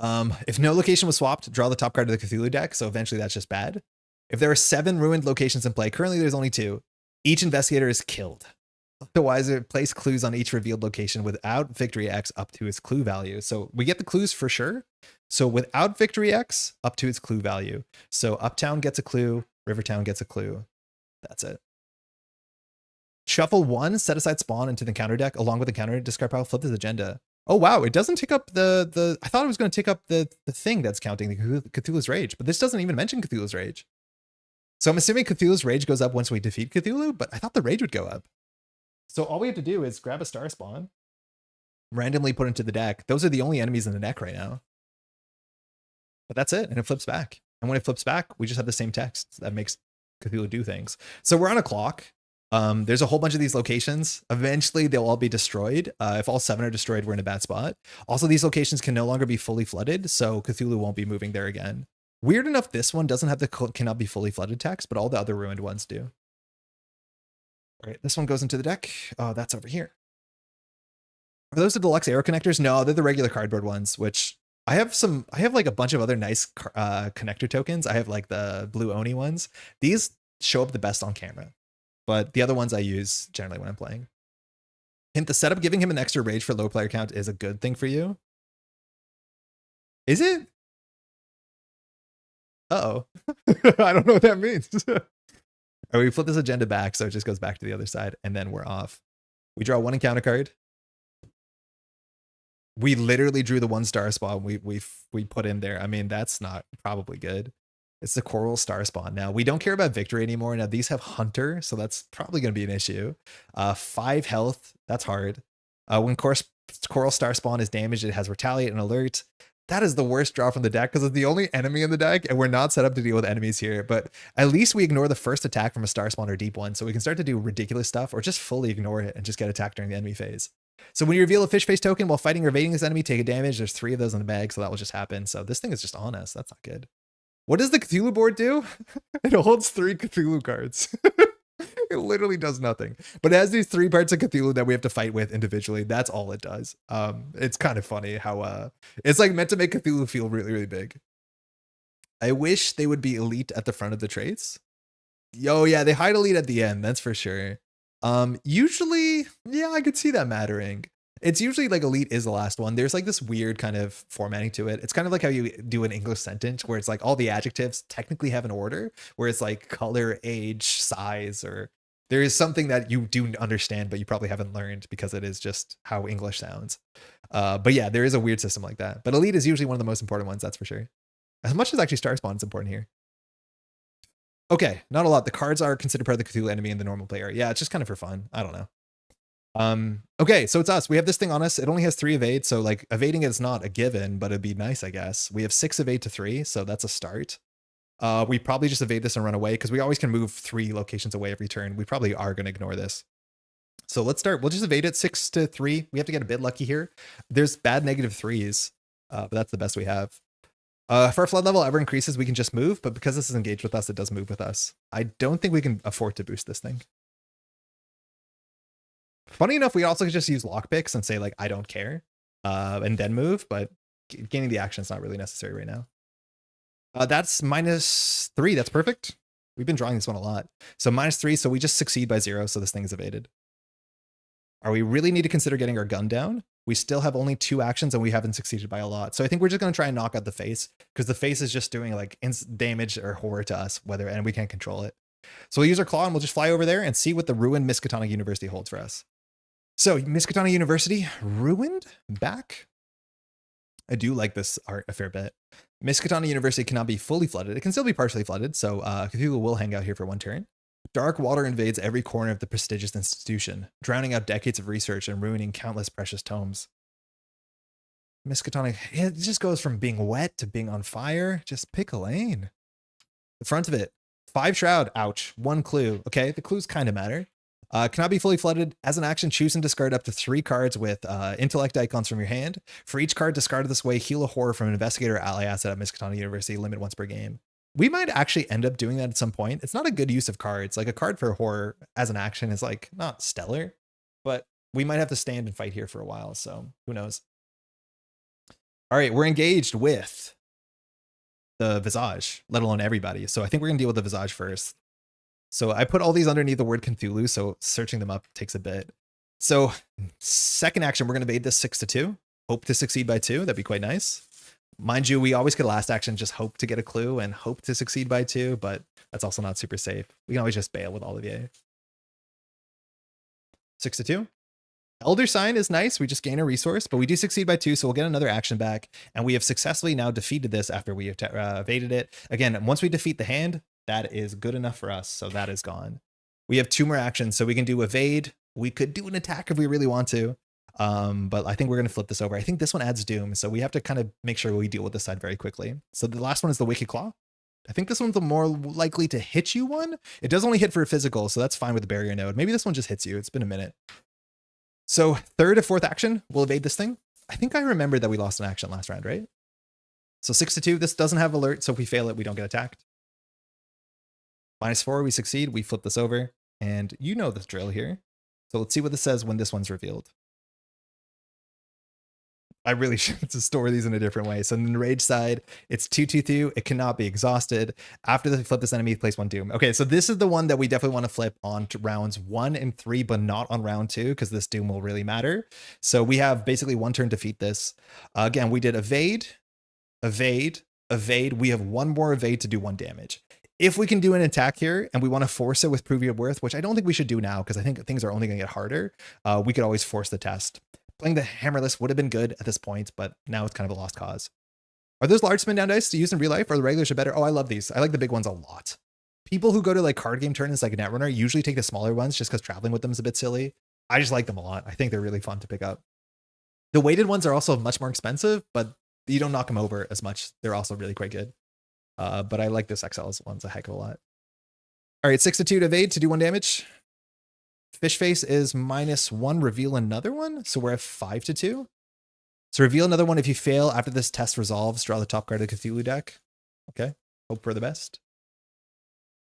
If no location was swapped, draw the top card of the Cthulhu deck. So eventually that's just bad. If there are 7 ruined locations in play, currently there's only 2, each investigator is killed. Otherwise, it place clues on each revealed location without victory X up to its clue value. So we get the clues for sure. So without victory X up to its clue value. So Uptown gets a clue, Rivertown gets a clue. That's it. Shuffle 1, set aside spawn into the counter deck along with the counter discard pile, flip this agenda. Oh wow, it doesn't take up the I thought it was going to take up the thing that's counting the Cthulhu's Rage, but this doesn't even mention Cthulhu's Rage. So I'm assuming Cthulhu's Rage goes up once we defeat Cthulhu, but I thought the Rage would go up. So all we have to do is grab a star spawn, randomly put into the deck. Those are the only enemies in the deck right now. But that's it, and it flips back. And when it flips back, we just have the same text that makes Cthulhu do things. So we're on a clock. There's a whole bunch of these locations. Eventually, they'll all be destroyed. If all 7 are destroyed, we're in a bad spot. Also, these locations can no longer be fully flooded, so Cthulhu won't be moving there again. Weird enough, this one doesn't have the cannot be fully flooded text, but all the other ruined ones do. All right, this one goes into the deck. Oh, that's over here. Are those the deluxe arrow connectors? No, they're the regular cardboard ones, which I have like a bunch of other nice connector tokens. I have like the blue Oni ones. These show up the best on camera, but the other ones I use generally when I'm playing. Hint, the setup giving him an extra rage for low player count is a good thing for you. Is it? Uh-oh. I don't know what that means. Or we flip this agenda back, so it just goes back to the other side, and then we're off. We draw 1 encounter card. We literally drew the 1-star spawn we put in there. I mean, that's not probably good. It's the Coral Star spawn. Now, we don't care about victory anymore. Now, these have Hunter, so that's probably going to be an issue. 5 health, that's hard. When Coral Star spawn is damaged, it has Retaliate and Alert. That is the worst draw from the deck because it's the only enemy in the deck, and we're not set up to deal with enemies here. But at least we ignore the first attack from a star spawn or deep one, so we can start to do ridiculous stuff or just fully ignore it and just get attacked during the enemy phase. So when you reveal a fish face token while fighting or evading this enemy, take a damage. There's 3 of those in the bag, so that will just happen. So this thing is just on us. That's not good. What does the Cthulhu board do? It holds 3 Cthulhu cards. It literally does nothing, but it has these 3 parts of Cthulhu that we have to fight with individually. That's all it does. It's kind of funny how it's like meant to make Cthulhu feel really, really big. I wish they would be elite at the front of the traits. Yo, yeah, they hide elite at the end. That's for sure. Usually, yeah, I could see that mattering. It's usually like elite is the last one. There's like this weird kind of formatting to it. It's kind of like how you do an English sentence where it's like all the adjectives technically have an order, where it's like color, age, size, or there is something that you do understand, but you probably haven't learned because it is just how English sounds. But yeah, there is a weird system like that. But elite is usually one of the most important ones, that's for sure. As much as actually star spawn is important here. Okay, not a lot. The cards are considered part of the Cthulhu enemy in the normal player. Yeah, it's just kind of for fun. I don't know. Okay, so it's us. We have this thing on us. It only has 3 evade, so like evading it is not a given, but it'd be nice, I guess. We have 6 evade to 3, so that's a start. We probably just evade this and run away because we always can move 3 locations away every turn. We probably are going to ignore this. So let's start. We'll just evade it 6 to 3. We have to get a bit lucky here. There's bad -3s, but that's the best we have. If our flood level ever increases, we can just move, but because this is engaged with us, it does move with us. I don't think we can afford to boost this thing. Funny enough, we also could just use lockpicks and say like, I don't care, and then move, but gaining the action is not really necessary right now. That's -3. That's perfect. We've been drawing this one a lot. So -3, so we just succeed by 0, so this thing is evaded. Are we really need to consider getting our gun down? We still have only 2 actions and we haven't succeeded by a lot. So I think we're just going to try and knock out the face because the face is just doing like damage or horror to us, and we can't control it. So we'll use our claw and we'll just fly over there and see what the ruined Miskatonic University holds for us. So Miskatonic University ruined back. I do like this art a fair bit. Miskatonic University cannot be fully flooded. It can still be partially flooded, so Cthulhu will hang out here for 1 turn. Dark water invades every corner of the prestigious institution, drowning out decades of research and ruining countless precious tomes. Miskatonic, it just goes from being wet to being on fire. Just pick a lane. The front of it, 5 shroud, ouch, 1 clue. Okay, the clues kind of matter. Cannot be fully flooded. As an action, choose and discard up to 3 cards with intellect icons from your hand. For each card discarded this way, heal a horror from an investigator or ally asset at Miskatonic University, limit once per game. We might actually end up doing that at some point. It's not a good use of cards. Like a card for horror as an action is like not stellar, but we might have to stand and fight here for a while. So who knows? All right, we're engaged with the Visage, let alone everybody. So I think we're going to deal with the Visage first. So I put all these underneath the word Cthulhu, so searching them up takes a bit. So second action, we're going to evade this 6-2. Hope to succeed by 2. That'd be quite nice. Mind you, we always could last action just hope to get a clue and hope to succeed by 2, but that's also not super safe. We can always just bail with Olivier. 6-2. Elder Sign is nice. We just gain a resource, but we do succeed by 2, so we'll get another action back. And we have successfully now defeated this after we evaded it. Again, once we defeat the hand, that is good enough for us, so that is gone. We have 2 more actions, so we can do evade. We could do an attack if we really want to, but I think we're going to flip this over. I think this one adds Doom, so we have to kind of make sure we deal with this side very quickly. So the last one is the Wicked Claw. I think this one's the more likely to hit you one. It does only hit for a physical, so that's fine with the barrier node. Maybe this one just hits you. It's been a minute. So third or fourth action, we'll evade this thing. I think I remember that we lost an action last round, right? So 6-2, this doesn't have alert, so if we fail it, we don't get attacked. -4, we succeed, we flip this over, and you know this drill here. So let's see what this says when this one's revealed. I really should store these in a different way. So in the rage side, it's 2-2-2. It cannot be exhausted. After they flip this enemy, place 1 Doom. Okay, so this is the one that we definitely want to flip on to rounds 1 and 3, but not on round 2, because this Doom will really matter. So we have basically 1 turn to defeat this. Again, we did evade, evade, evade. We have 1 more evade to do 1 damage. If we can do an attack here and we want to force it with Prove Your Worth, which I don't think we should do now because I think things are only going to get harder, we could always force the test. Playing the Hammerless would have been good at this point, but now it's kind of a lost cause. Are those large spin down dice to use in real life, or the regulars are better? Oh, I love these. I like the big ones a lot. People who go to like card game tournaments like Netrunner usually take the smaller ones just because traveling with them is a bit silly. I just like them a lot. I think they're really fun to pick up. The weighted ones are also much more expensive, but you don't knock them over as much. They're also really quite good. But I like this XL's ones a heck of a lot. All right, 6-2 to evade to do 1 damage. Fish face is -1, reveal another one. So we're at 5-2. So reveal another one. If you fail after this test resolves, draw the top card of the Cthulhu deck. Okay, hope for the best.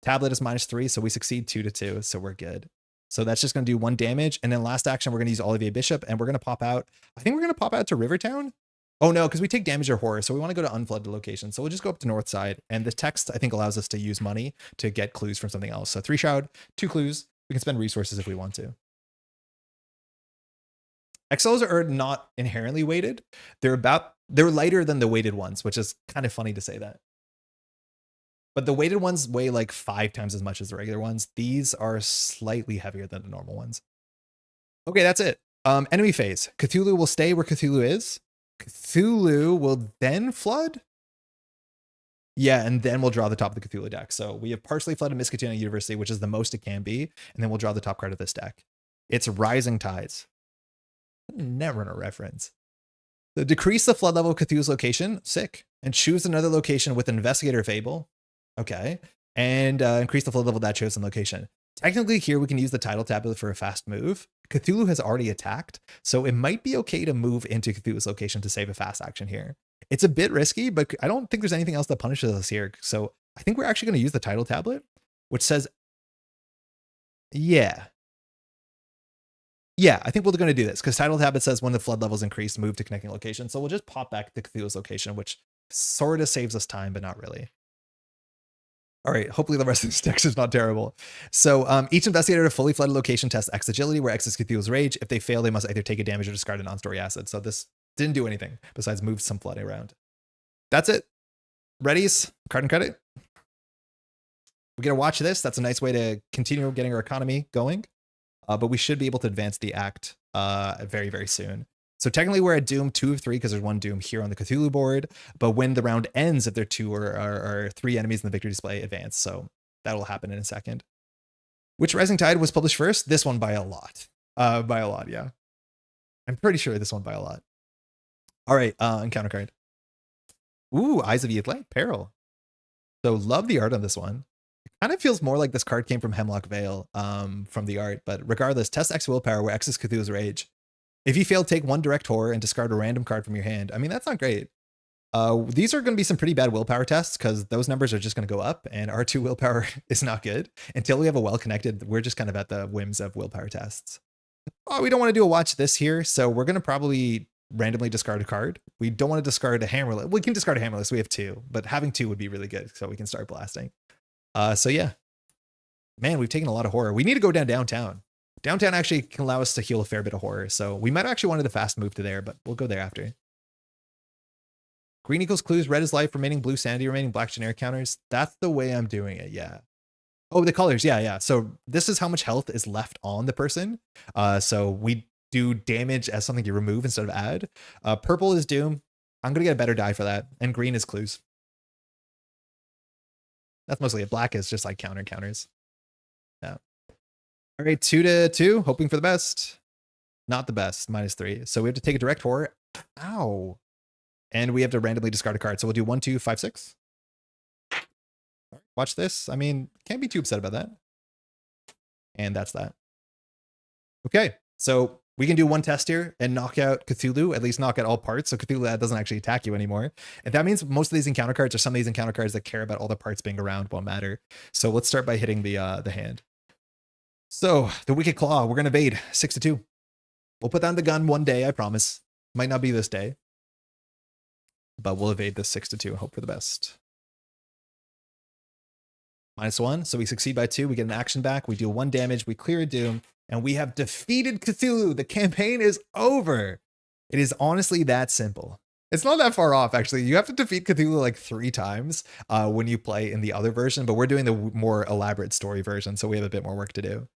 Tablet is -3, so we succeed 2-2, so we're good. So that's just going to do 1 damage. And then last action, we're going to use Olivier Bishop, and we're going to pop out. I think we're going to pop out to Rivertown. Oh no, because we take damage or horror, so we want to go to unflooded location. So we'll just go up to north side, and the text I think allows us to use money to get clues from something else. So 3 shroud, 2 clues. We can spend resources if we want to. XLs are not inherently weighted. They're lighter than the weighted ones, which is kind of funny to say that. But the weighted ones weigh like 5 times as much as the regular ones. These are slightly heavier than the normal ones. Okay, that's it. Enemy phase. Cthulhu will stay where Cthulhu is. Cthulhu will then flood. Yeah, and then we'll draw the top of the Cthulhu deck. So we have partially flooded Miskatonic University, which is the most it can be, and then we'll draw the top card of this deck. It's Rising Tides. Netrunner reference. So decrease the flood level of Cthulhu's location. Sick. And choose another location with Investigator Fable. Okay. And increase the flood level of that chosen location. Technically here we can use the title tablet for a fast move. Cthulhu has already attacked, so it might be okay to move into Cthulhu's location to save a fast action here. It's a bit risky, but I don't think there's anything else that punishes us here. So I think we're actually going to use the title tablet, which says, yeah, I think we're going to do this because title tablet says when the flood levels increase, move to connecting location. So we'll just pop back to Cthulhu's location, which sort of saves us time, but not really. All right, hopefully the rest of this text is not terrible. So each investigator at a fully flooded location tests X agility, where X is Cthulhu's rage. If they fail, they must either take a damage or discard a non-story asset. So this didn't do anything besides move some flooding around. That's it. Readies, card and credit. We're going to watch this. That's a nice way to continue getting our economy going. But we should be able to advance the act very, very soon. So technically we're at Doom 2 of 3 because there's 1 Doom here on the Cthulhu board. But when the round ends, if there are 2 or 3 enemies in the victory display, advance. So that'll happen in a second. Which Rising Tide was published first? This one by a lot. By a lot, yeah. I'm pretty sure this one by a lot. All right, encounter card. Ooh, Eyes of Yithle, Peril. So love the art on this one. It kind of feels more like this card came from Hemlock Vale from the art. But regardless, test X willpower where X is Cthulhu's rage. If you fail, take 1 direct horror and discard a random card from your hand. I mean, that's not great. These are going to be some pretty bad willpower tests because those numbers are just going to go up and R2 willpower is not good. Until we have a well-connected, we're just kind of at the whims of willpower tests. Oh, we don't want to do a watch this here. So we're going to probably randomly discard a card. We don't want to discard a hammerless. We can discard a hammerless. We have 2, but having 2 would be really good, so we can start blasting. So yeah. Man, we've taken a lot of horror. We need to go downtown. Downtown actually can allow us to heal a fair bit of horror, so we might actually wanted to fast move to there, but we'll go there after. Green equals clues, red is life, remaining blue sanity, remaining black generic counters. That's the way I'm doing it, yeah. Oh, the colors, yeah. So this is how much health is left on the person. So we do damage as something you remove instead of add. Purple is doom. I'm going to get a better die for that. And green is clues. That's mostly it. Black is just like counters. Yeah. All right, 2-2, hoping for the best. Not the best, -3. So we have to take a direct horror. Ow. And we have to randomly discard a card. So we'll do 1, 2, 5, 6. Watch this. I mean, can't be too upset about that. And that's that. Okay, so we can do one test here and knock out Cthulhu, at least knock out all parts. So Cthulhu doesn't actually attack you anymore. And that means most of these encounter cards, or some of these encounter cards that care about all the parts being around, won't matter. So let's start by hitting the hand. So the Wicked Claw, we're going to evade 6-2. We'll put down the gun one day, I promise. Might not be this day. But we'll evade this 6-2 and hope for the best. -1, so we succeed by 2. We get an action back. We deal 1 damage. We clear a doom. And we have defeated Cthulhu. The campaign is over. It is honestly that simple. It's not that far off, actually. You have to defeat Cthulhu like 3 times when you play in the other version. But we're doing the more elaborate story version, so we have a bit more work to do.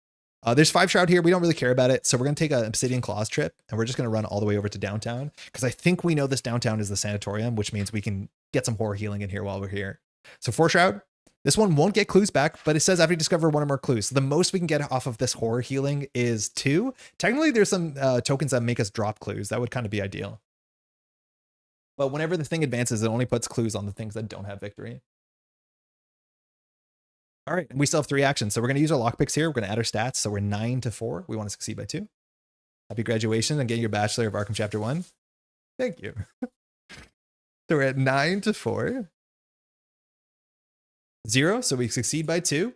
There's 5 Shroud here. We don't really care about it. So we're going to take an Obsidian Claws trip. And we're just going to run all the way over to downtown. Because I think we know this downtown is the sanatorium, which means we can get some horror healing in here while we're here. So 4 Shroud. This one won't get clues back, but it says after you discover 1 or more clues. So the most we can get off of this horror healing is 2. Technically, there's some tokens that make us drop clues. That would kind of be ideal. But whenever the thing advances, it only puts clues on the things that don't have victory. All right, we still have 3 actions. So we're going to use our lockpicks here. We're going to add our stats. So we're 9-4. We want to succeed by 2. Happy graduation and getting your Bachelor of Arkham Chapter 1. Thank you. So we're at 9-4. 0, so we succeed by 2.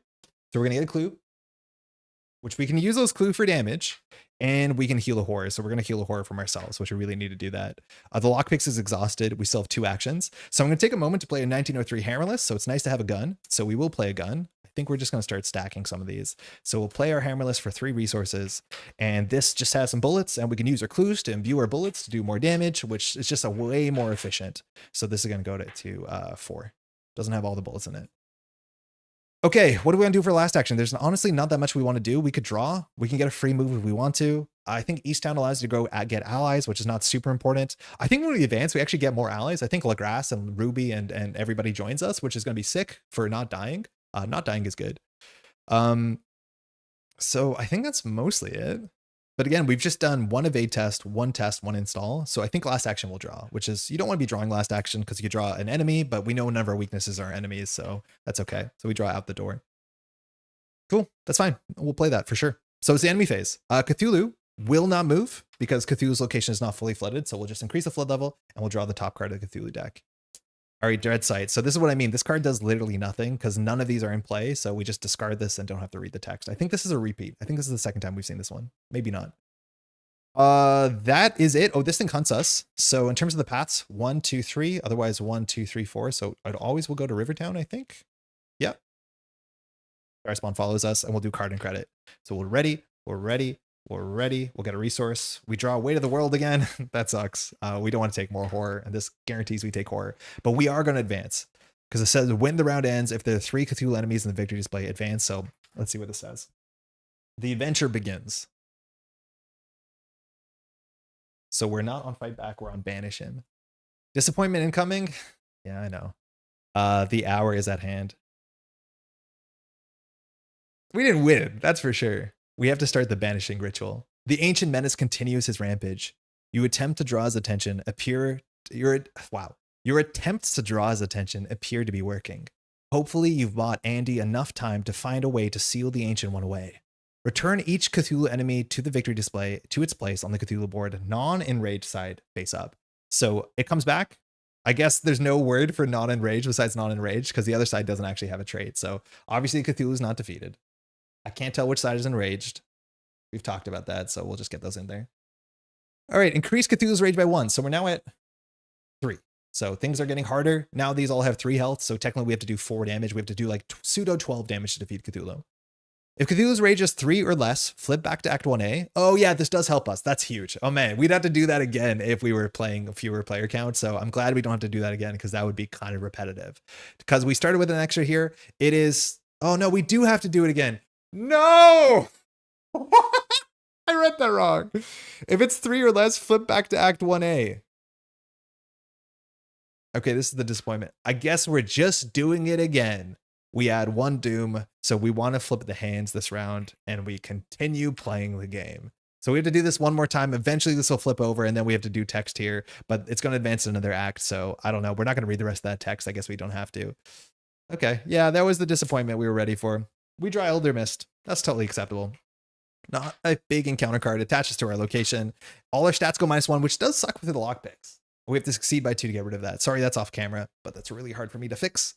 So we're going to get a clue, which we can use those clues for damage, and we can heal a horror. So we're going to heal a horror from ourselves, which we really need to do that. The lockpicks is exhausted. We still have 2 actions. So I'm going to take a moment to play a 1903 hammerless. So it's nice to have a gun. So we will play a gun. I think we're just going to start stacking some of these. So we'll play our hammerless for 3 resources. And this just has some bullets, and we can use our clues to imbue our bullets to do more damage, which is just a way more efficient. So this is going to go to 4. Doesn't have all the bullets in it. Okay, what do we want to do for last action? There's honestly not that much we want to do. We could draw. We can get a free move if we want to. I think East Town allows you to go get allies, which is not super important. I think when we advance, we actually get more allies. I think Lagrasse and Ruby and everybody joins us, which is going to be sick for not dying. Not dying is good. So I think that's mostly it. But again, we've just done 1 evade test, 1 test, 1 install. So I think last action will draw, which is, you don't want to be drawing last action because you could draw an enemy, but we know none of our weaknesses are enemies, so that's okay. So we draw out the door. Cool, that's fine. We'll play that for sure. So it's the enemy phase. Cthulhu will not move because Cthulhu's location is not fully flooded. So we'll just increase the flood level and we'll draw the top card of the Cthulhu deck. All right, Dread Sight. So this is what I mean. This card does literally nothing because none of these are in play. So we just discard this and don't have to read the text. I think this is a repeat. I think this is the second time we've seen this one. Maybe not. That is it. Oh, this thing hunts us. So in terms of the paths, 1, 2, 3, otherwise 1, 2, 3, 4. So it always will go to Rivertown, I think. Yep. Our spawn follows us and we'll do card and credit. So we're ready. We're ready. We're ready. We'll get a resource. We draw Weight of the World again. That sucks. We don't want to take more horror, and this guarantees we take horror. But we are going to advance because it says when the round ends, if there are 3 Cthulhu enemies in the victory display, advance. So let's see what this says. The adventure begins. So we're not on fight back. We're on banish him. Disappointment incoming. Yeah, I know. The hour is at hand. We didn't win. That's for sure. We have to start the banishing ritual. The ancient menace continues his rampage. You attempt to draw his attention, Your attempts to draw his attention appear to be working. Hopefully you've bought Andy enough time to find a way to seal the ancient one away. Return each Cthulhu enemy to the victory display to its place on the Cthulhu board, non-enraged side face up. So it comes back. I guess there's no word for non-enraged besides non-enraged because the other side doesn't actually have a trait. So obviously Cthulhu is not defeated. I can't tell which side is enraged. We've talked about that, so we'll just get those in there. All right, increase Cthulhu's Rage by 1. So we're now at 3. So things are getting harder. Now these all have 3 health. So technically we have to do 4 damage. We have to do like pseudo 12 damage to defeat Cthulhu. If Cthulhu's Rage is 3 or less, flip back to Act 1A. Oh yeah, this does help us. That's huge. Oh man, we'd have to do that again if we were playing a fewer player count. So I'm glad we don't have to do that again because that would be kind of repetitive. Because we started with an extra here. It is, oh no, we do have to do it again. No! I read that wrong. If it's 3 or less, flip back to Act 1A. Okay, this is the disappointment. I guess we're just doing it again. We add 1 Doom, so we want to flip the hands this round, and we continue playing the game. So we have to do this one more time. Eventually this will flip over, and then we have to do text here, but it's going to advance another act, so I don't know. We're not going to read the rest of that text. I guess we don't have to. Okay, yeah, that was the disappointment we were ready for. We draw Elder Mist. That's totally acceptable. Not a big encounter card. Attaches to our location. All our stats go -1, which does suck with the lockpicks. We have to succeed by 2 to get rid of that. Sorry, that's off camera, but that's really hard for me to fix.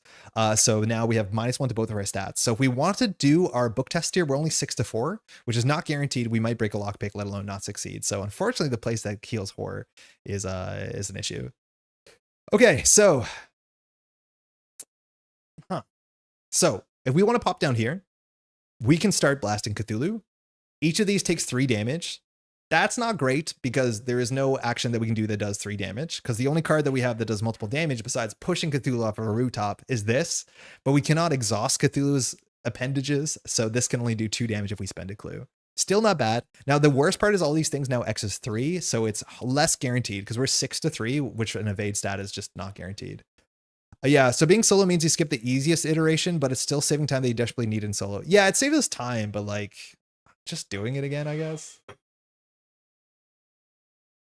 So now we have -1 to both of our stats. So if we want to do our book test here, we're only 6 to 4, which is not guaranteed. We might break a lockpick, let alone not succeed. So unfortunately, the place that heals horror is an issue. Okay, so, So if we want to pop down here, we can start blasting Cthulhu. Each of these takes 3 damage. That's not great because there is no action that we can do that does 3 damage, because the only card that we have that does multiple damage besides pushing Cthulhu off of a rooftop is this, but we cannot exhaust Cthulhu's appendages, so this can only do 2 damage if we spend a clue. Still not bad. Now, the worst part is all these things now X is 3, so it's less guaranteed because we're 6 to 3, which an evade stat is just not guaranteed. Yeah, so being solo means you skip the easiest iteration, but it's still saving time that you desperately need in solo. Yeah, it saves us time, but like, just doing it again, I guess.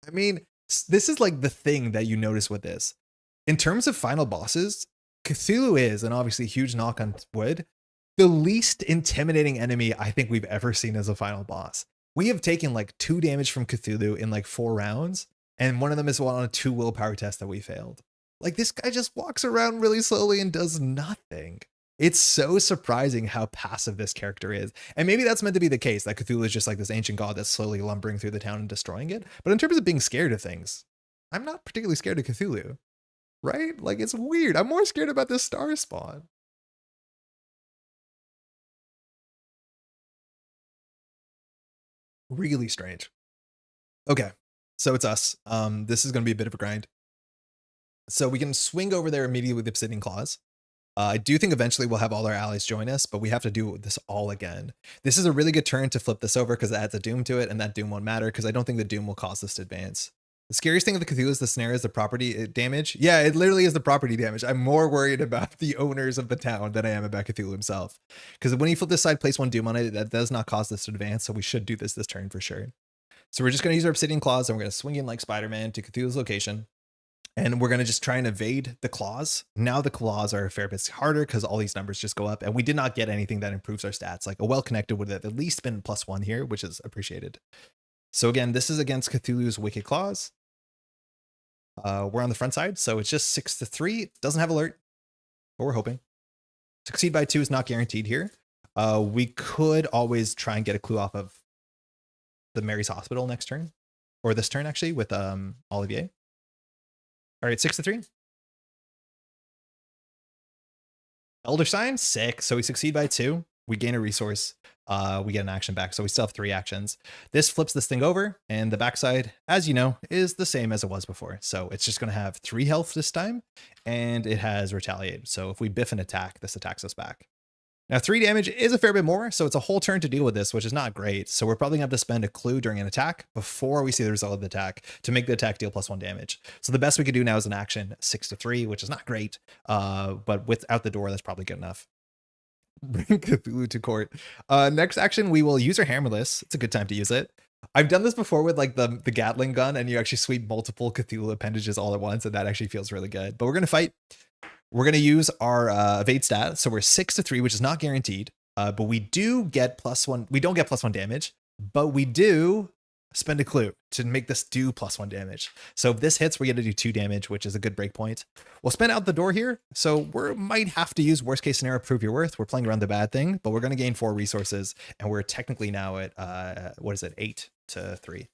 I mean, this is like the thing that you notice with this. In terms of final bosses, Cthulhu is, and obviously huge knock on wood, the least intimidating enemy I think we've ever seen as a final boss. We have taken like 2 damage from Cthulhu in like 4 rounds, and one of them is on a 2 willpower test that we failed. Like, this guy just walks around really slowly and does nothing. It's so surprising how passive this character is. And maybe that's meant to be the case, that Cthulhu is just like this ancient god that's slowly lumbering through the town and destroying it. But in terms of being scared of things, I'm not particularly scared of Cthulhu, right? Like, it's weird. I'm more scared about this star spawn. Really strange. Okay, so it's us. This is going to be a bit of a grind. So we can swing over there immediately with Obsidian Claws. I do think eventually we'll have all our allies join us, but we have to do this all again. This is a really good turn to flip this over because it adds a Doom to it, and that Doom won't matter because I don't think the Doom will cause this to advance. The scariest thing with the Cthulhu is the snare is the property damage. Yeah, it literally is the property damage. I'm more worried about the owners of the town than I am about Cthulhu himself. Because when you flip this side, place 1 Doom on it, that does not cause this to advance, so we should do this turn for sure. So we're just going to use our Obsidian Claws, and we're going to swing in like Spider-Man to Cthulhu's location. And we're going to just try and evade the claws. Now the claws are a fair bit harder because all these numbers just go up. And we did not get anything that improves our stats. Like a well-connected would have at least been +1 here, which is appreciated. So again, this is against Cthulhu's Wicked Claws. We're on the front side, so it's just 6 to 3. Doesn't have alert, but we're hoping. Succeed by 2 is not guaranteed here. We could always try and get a clue off of the Mary's Hospital next turn. Or this turn, actually, with Olivier. All right, 6 to 3. Elder Sign, sick. So we succeed by 2. We gain a resource. We get an action back. So we still have 3 actions. This flips this thing over, and the backside, as you know, is the same as it was before. So it's just going to have 3 health this time, and it has Retaliate. So if we biff an attack, this attacks us back. Now 3 damage is a fair bit more, so it's a whole turn to deal with this, which is not great. So we're probably going to have to spend a clue during an attack before we see the result of the attack to make the attack deal +1 damage. So the best we could do now is an action 6 to 3, which is not great, but without the door, that's probably good enough. Bring Cthulhu to court. Next action, we will use our Hammerless. It's a good time to use it. I've done this before with like the Gatling gun, and you actually sweep multiple Cthulhu appendages all at once, and that actually feels really good. But we're going to fight. We're going to use our evade stat. So we're 6 to 3, which is not guaranteed, but we do get +1. We don't get +1 damage, but we do spend a clue to make this do +1 damage. So if this hits, we get to do 2 damage, which is a good break point. We'll spend out the door here. So we might have to use worst case scenario, prove your worth. We're playing around the bad thing, but we're going to gain 4 resources. And we're technically now at, 8 to 3.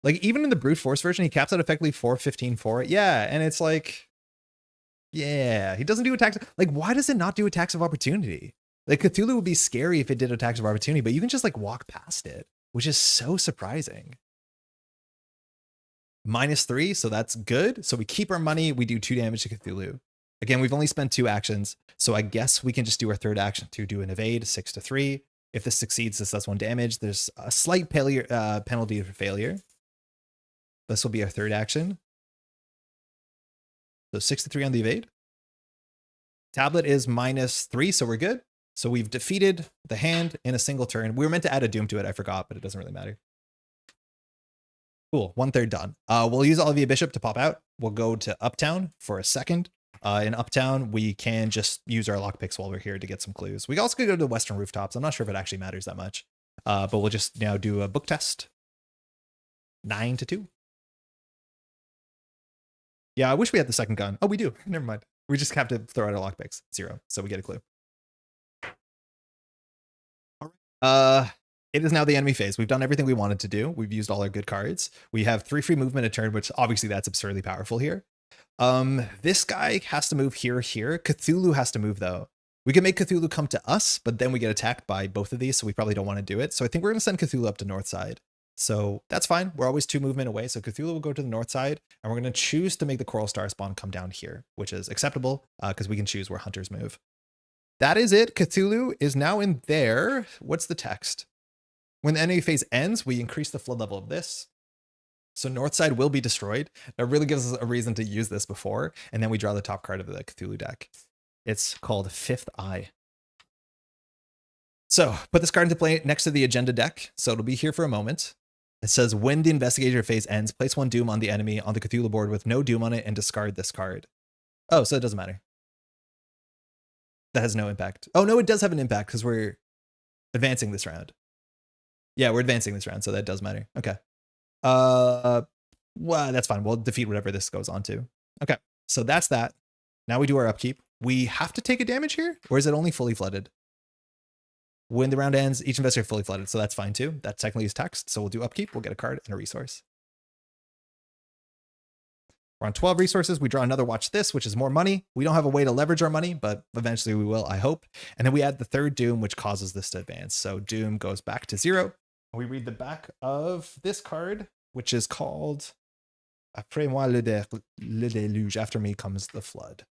Like, even in the brute force version, he caps out effectively 415 for it. Yeah, and it's like, yeah, he doesn't do attacks. Like, why does it not do attacks of opportunity? Like, Cthulhu would be scary if it did attacks of opportunity, but you can just like walk past it, which is so surprising. -3, so that's good. So we keep our money, we do 2 damage to Cthulhu. Again, we've only spent 2 actions, so I guess we can just do our third action to do an evade, 6 to 3. If this succeeds, this does 1 damage. There's a slight penalty for failure. This will be our third action. So 6 to 3 on the evade. Tablet is -3, so we're good. So we've defeated the hand in a single turn. We were meant to add a doom to it, I forgot, but it doesn't really matter. Cool, 1/3 done. We'll use Olivia Bishop to pop out. We'll go to Uptown for a second. In Uptown, we can just use our lockpicks while we're here to get some clues. We also could go to the Western Rooftops. I'm not sure if it actually matters that much. But we'll just now do a book test. 9 to 2. Yeah, I wish we had the second gun. Oh, we do. Never mind. We just have to throw out our lockpicks. 0. So we get a clue. All right. It is now the enemy phase. We've done everything we wanted to do. We've used all our good cards. We have 3 free movement a turn, which obviously that's absurdly powerful here. This guy has to move here. Cthulhu has to move though. We can make Cthulhu come to us, but then we get attacked by both of these, so we probably don't want to do it. So I think we're going to send Cthulhu up to north side. So that's fine. We're always 2 movement away. So Cthulhu will go to the north side, and we're going to choose to make the Coral Star spawn come down here, which is acceptable because we can choose where hunters move. That is it. Cthulhu is now in there. What's the text? When the enemy phase ends, we increase the flood level of this. So north side will be destroyed. That really gives us a reason to use this before. And then we draw the top card of the Cthulhu deck. It's called Fifth Eye. So put this card into play next to the agenda deck. So it'll be here for a moment. It says when the investigator phase ends, place 1 doom on the enemy on the Cthulhu board with no doom on it and discard this card. Oh, so it doesn't matter. That has no impact. Oh, no, it does have an impact because we're advancing this round. Yeah, we're advancing this round, so that does matter. Okay. Well, that's fine. We'll defeat whatever this goes on to. Okay, so that's that. Now we do our upkeep. We have to take a damage here, or is it only fully flooded? When the round ends, each investigator fully flooded, so that's fine too. That technically is text, so we'll do upkeep. We'll get a card and a resource. We're on 12 resources. We draw another Watch This, which is more money. We don't have a way to leverage our money, but eventually we will, I hope. And then we add the third Doom, which causes this to advance. So Doom goes back to 0. We read the back of this card, which is called Après moi le déluge. After me comes the flood.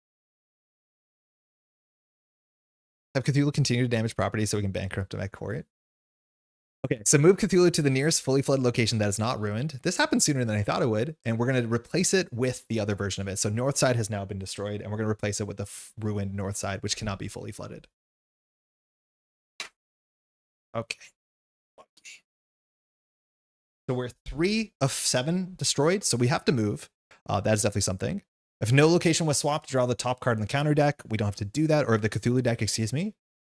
Have Cthulhu continue to damage property so we can bankrupt him at court. Okay, so move Cthulhu to the nearest fully flooded location that is not ruined. This happened sooner than I thought it would, and we're going to replace it with the other version of it. So north side has now been destroyed, and we're going to replace it with the ruined north side, which cannot be fully flooded. Okay. So we're 3 of 7 destroyed, so we have to move. That is definitely something. If no location was swapped, draw the top card in the counter deck. We don't have to do that, or the Cthulhu deck, excuse me.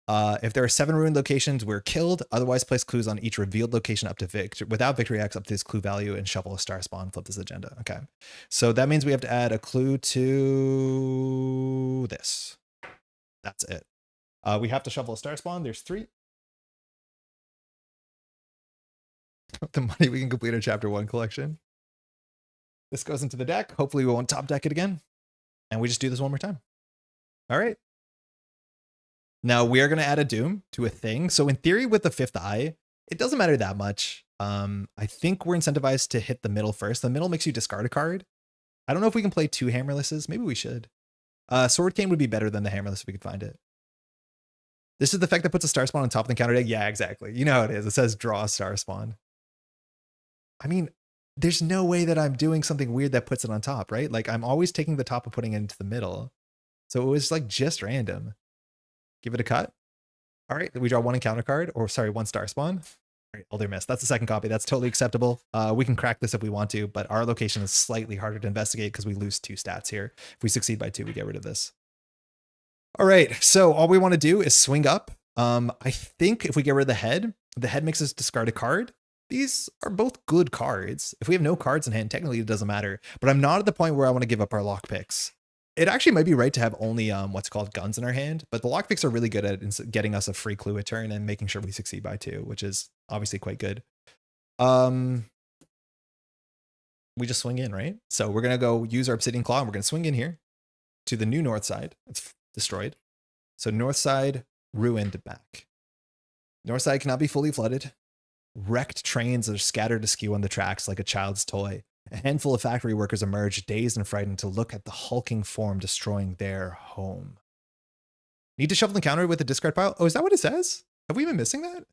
If there are 7 ruined locations, we're killed. Otherwise, place clues on each revealed location up to victory without victory X up to this clue value and shuffle a star spawn. Flip this agenda. Okay, so that means we have to add a clue to this. That's it. We have to shuffle a star spawn. There's 3. The money we can complete our chapter 1 collection. This goes into the deck. Hopefully we won't top deck it again. And we just do this one more time. All right. Now we are going to add a doom to a thing. So in theory with the Fifth Eye, it doesn't matter that much. I think we're incentivized to hit the middle first. The middle makes you discard a card. I don't know if we can play 2 hammerlesses. Maybe we should. Sword Cane would be better than the hammerless if we could find it. This is the effect that puts a star spawn on top of the counter deck. Yeah, exactly. You know how it is. It says draw a star spawn. I mean, there's no way that I'm doing something weird that puts it on top, right? Like I'm always taking the top and putting it into the middle. So it was like just random. Give it a cut. All right, we draw 1 encounter card, or sorry, 1 star spawn. All right, Elder Mist. That's the second copy. That's totally acceptable. We can crack this if we want to, but our location is slightly harder to investigate because we lose 2 stats here. If we succeed by 2, we get rid of this. All right, so all we want to do is swing up. I think if we get rid of the head makes us discard a card. These are both good cards. If we have no cards in hand, technically it doesn't matter. But I'm not at the point where I want to give up our lockpicks. It actually might be right to have only what's called guns in our hand, but the lockpicks are really good at getting us a free clue a turn and making sure we succeed by 2, which is obviously quite good. we just swing in, right? So we're going to go use our Obsidian Claw and we're going to swing in here to the new north side. It's destroyed. So north side ruined back. North side cannot be fully flooded. Wrecked trains are scattered askew on the tracks like a child's toy. A handful of factory workers emerge, dazed and frightened, to look at the hulking form destroying their home. Need to shuffle the counter with a discard pile? Oh, is that what it says? Have we been missing that?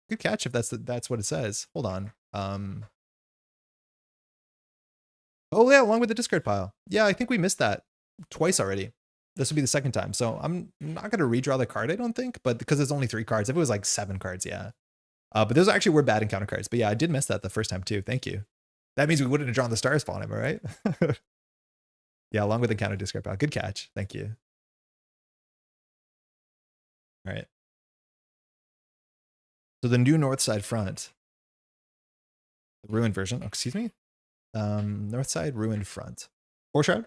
Good catch if that's what it says. Hold on. Oh yeah, along with the discard pile. Yeah, I think we missed that twice already. This will be the second time. So I'm not going to redraw the card, I don't think, but because there's only 3 cards. If it was like 7 cards, yeah. But those actually were bad encounter cards. But yeah, I did miss that the first time too. Thank you. That means we wouldn't have drawn the star spawn, am I right? Yeah, along with the counter discard pile. Good catch. Thank you. All right. So the new north side front. Ruined version. Oh, excuse me. North side ruined front. 4 shroud.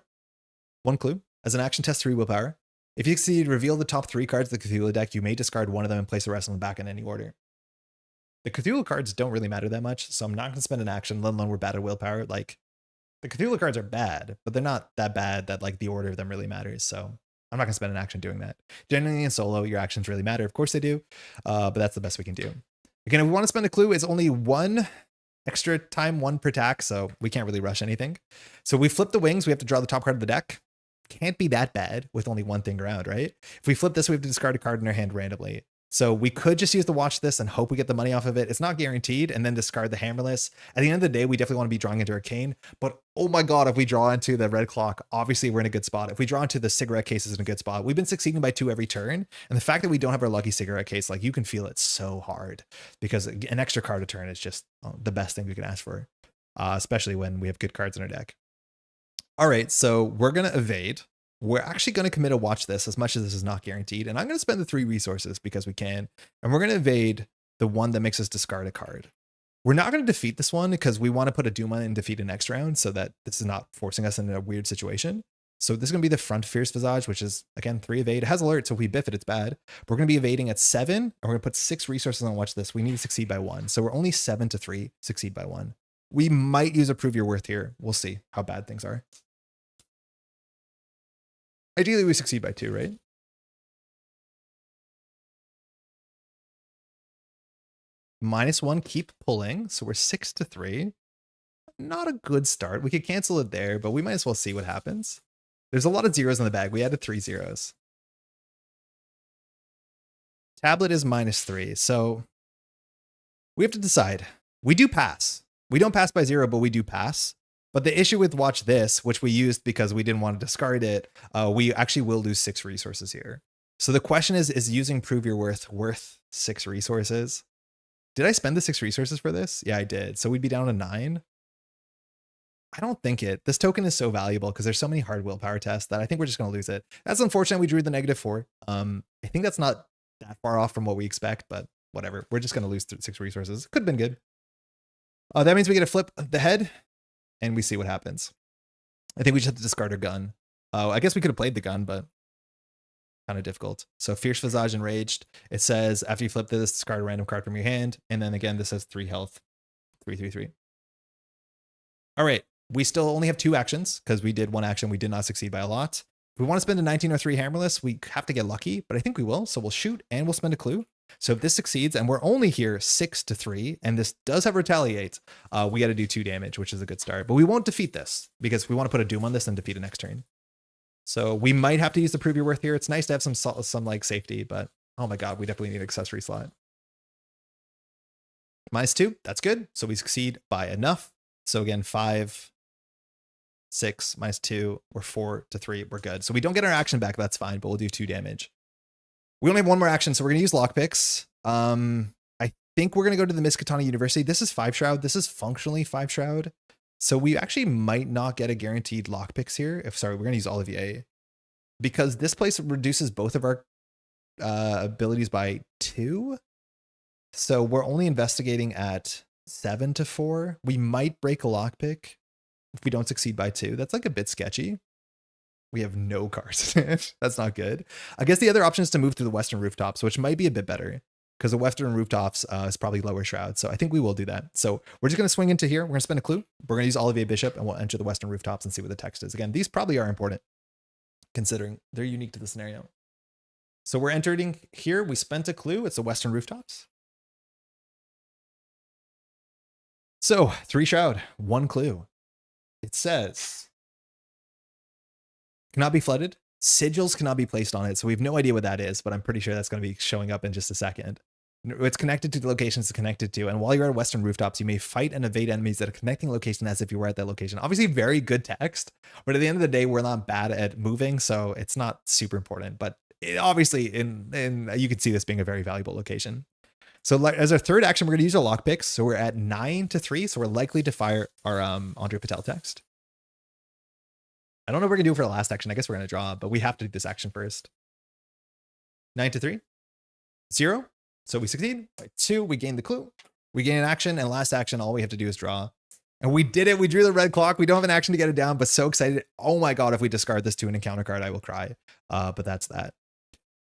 1 clue. As an action test, 3 willpower. If you succeed, reveal the top 3 cards of the Cthulhu deck. You may discard one of them and place the rest on the back in any order. The Cthulhu cards don't really matter that much, so I'm not going to spend an action, let alone we're bad at willpower. Like, the Cthulhu cards are bad, but they're not that bad that like the order of them really matters. So I'm not going to spend an action doing that. Generally in solo, your actions really matter. Of course they do, but that's the best we can do. Again, if we want to spend a clue, it's only 1 extra time, 1 per attack, so we can't really rush anything. So we flip the wings, we have to draw the top card of the deck. Can't be that bad with only 1 thing around, right? If we flip this, we have to discard a card in our hand randomly. So we could just use the watch this and hope we get the money off of it. It's not guaranteed, and then discard the hammerless. At the end of the day, we definitely want to be drawing into Arcane, but oh my god, if we draw into the red clock, obviously we're in a good spot. If we draw into the cigarette cases in a good spot, we've been succeeding by 2 every turn, and the fact that we don't have our lucky cigarette case, like you can feel it so hard, because an extra card a turn is just the best thing we can ask for, especially when we have good cards in our deck. All right, so we're going to evade. We're actually going to commit a watch this as much as this is not guaranteed. And I'm going to spend the 3 resources because we can. And we're going to evade the one that makes us discard a card. We're not going to defeat this one because we want to put a Doom on it and defeat it next round so that this is not forcing us into a weird situation. So this is going to be the front Fierce Visage, which is, again, 3 evade. It has alert, so if we biff it, it's bad. We're going to be evading at 7, and we're going to put 6 resources on watch this. We need to succeed by 1. So we're only 7 to 3, succeed by 1. We might use a Prove Your Worth here. We'll see how bad things are. Ideally, we succeed by 2, right? -1, keep pulling. So we're 6 to 3. Not a good start. We could cancel it there, but we might as well see what happens. There's a lot of zeros in the bag. We added 3 zeros. Tablet is -3. So we have to decide. We do pass. We don't pass by 0, but we do pass. But the issue with watch this, which we used because we didn't want to discard it, we actually will lose 6 resources here. So the question is using Prove Your worth 6 resources? Did I spend the 6 resources for this? Yeah, I did. So we'd be down to 9. I don't think it. This token is so valuable because there's so many hard willpower tests that I think we're just going to lose it. That's unfortunate. We drew the -4. I think that's not that far off from what we expect, but whatever. We're just going to lose 6 resources. Could have been good. That means we get to flip the head. And we see what happens. I think we just have to discard our gun. I guess we could have played the gun, but kind of difficult. So Fierce Visage Enraged. It says after you flip this, discard a random card from your hand. And then again, this has 3 health. 3, 3, 3. All right. We still only have 2 actions because we did 1 action. We did not succeed by a lot. If we want to spend a 1903 hammerless, we have to get lucky, but I think we will. So we'll shoot and we'll spend a clue. So if this succeeds, and we're only here 6 to 3, and this does have retaliate, we got to do 2 damage, which is a good start. But we won't defeat this because we want to put a Doom on this and defeat it next turn. So we might have to use the Prove Your Worth here. It's nice to have some like safety, but oh my god, we definitely need an accessory slot. -2, that's good. So we succeed by enough. So again, 5, 6, -2, we're 4 to 3, we're good. So we don't get our action back, that's fine, but we'll do 2 damage. We only have 1 more action, so we're going to use lockpicks. I think we're going to go to the Miskatonic University. This is 5 Shroud. This is functionally 5 Shroud. So we actually might not get a guaranteed lockpicks here. We're going to use Olivier. Because this place reduces both of our abilities by 2. So we're only investigating at 7 to 4. We might break a lockpick if we don't succeed by 2. That's like a bit sketchy. We have no cards in it. That's not good. I guess the other option is to move through the western rooftops, which might be a bit better because the Western Rooftops is probably lower Shroud. So I think we will do that. So we're just going to swing into here. We're going to spend a clue. We're going to use Olivier Bishop, and we'll enter the Western Rooftops and see what the text is. Again, these probably are important considering they're unique to the scenario. So we're entering here. We spent a clue. It's the Western Rooftops. So 3 Shroud, 1 clue. It says, cannot be flooded. Sigils cannot be placed on it. So we have no idea what that is, but I'm pretty sure that's going to be showing up in just a second. It's connected to the locations it's connected to. And while you're at Western Rooftops, you may fight and evade enemies at a connecting location as if you were at that location. Obviously, very good text, but at the end of the day, we're not bad at moving, so it's not super important. But obviously, you can see this being a very valuable location. So as our third action, we're going to use our lockpicks. So we're at 9-3, so we're likely to fire our André Patel text. I don't know what we're going to do for the last action. I guess we're going to draw, but we have to do this action first. 9-3, 0. So we succeed. By 2, we gain the clue. We gain an action, and last action, all we have to do is draw. And we did it. We drew the red clock. We don't have an action to get it down, but so excited. Oh my God, if we discard this to an encounter card, I will cry. But that's that.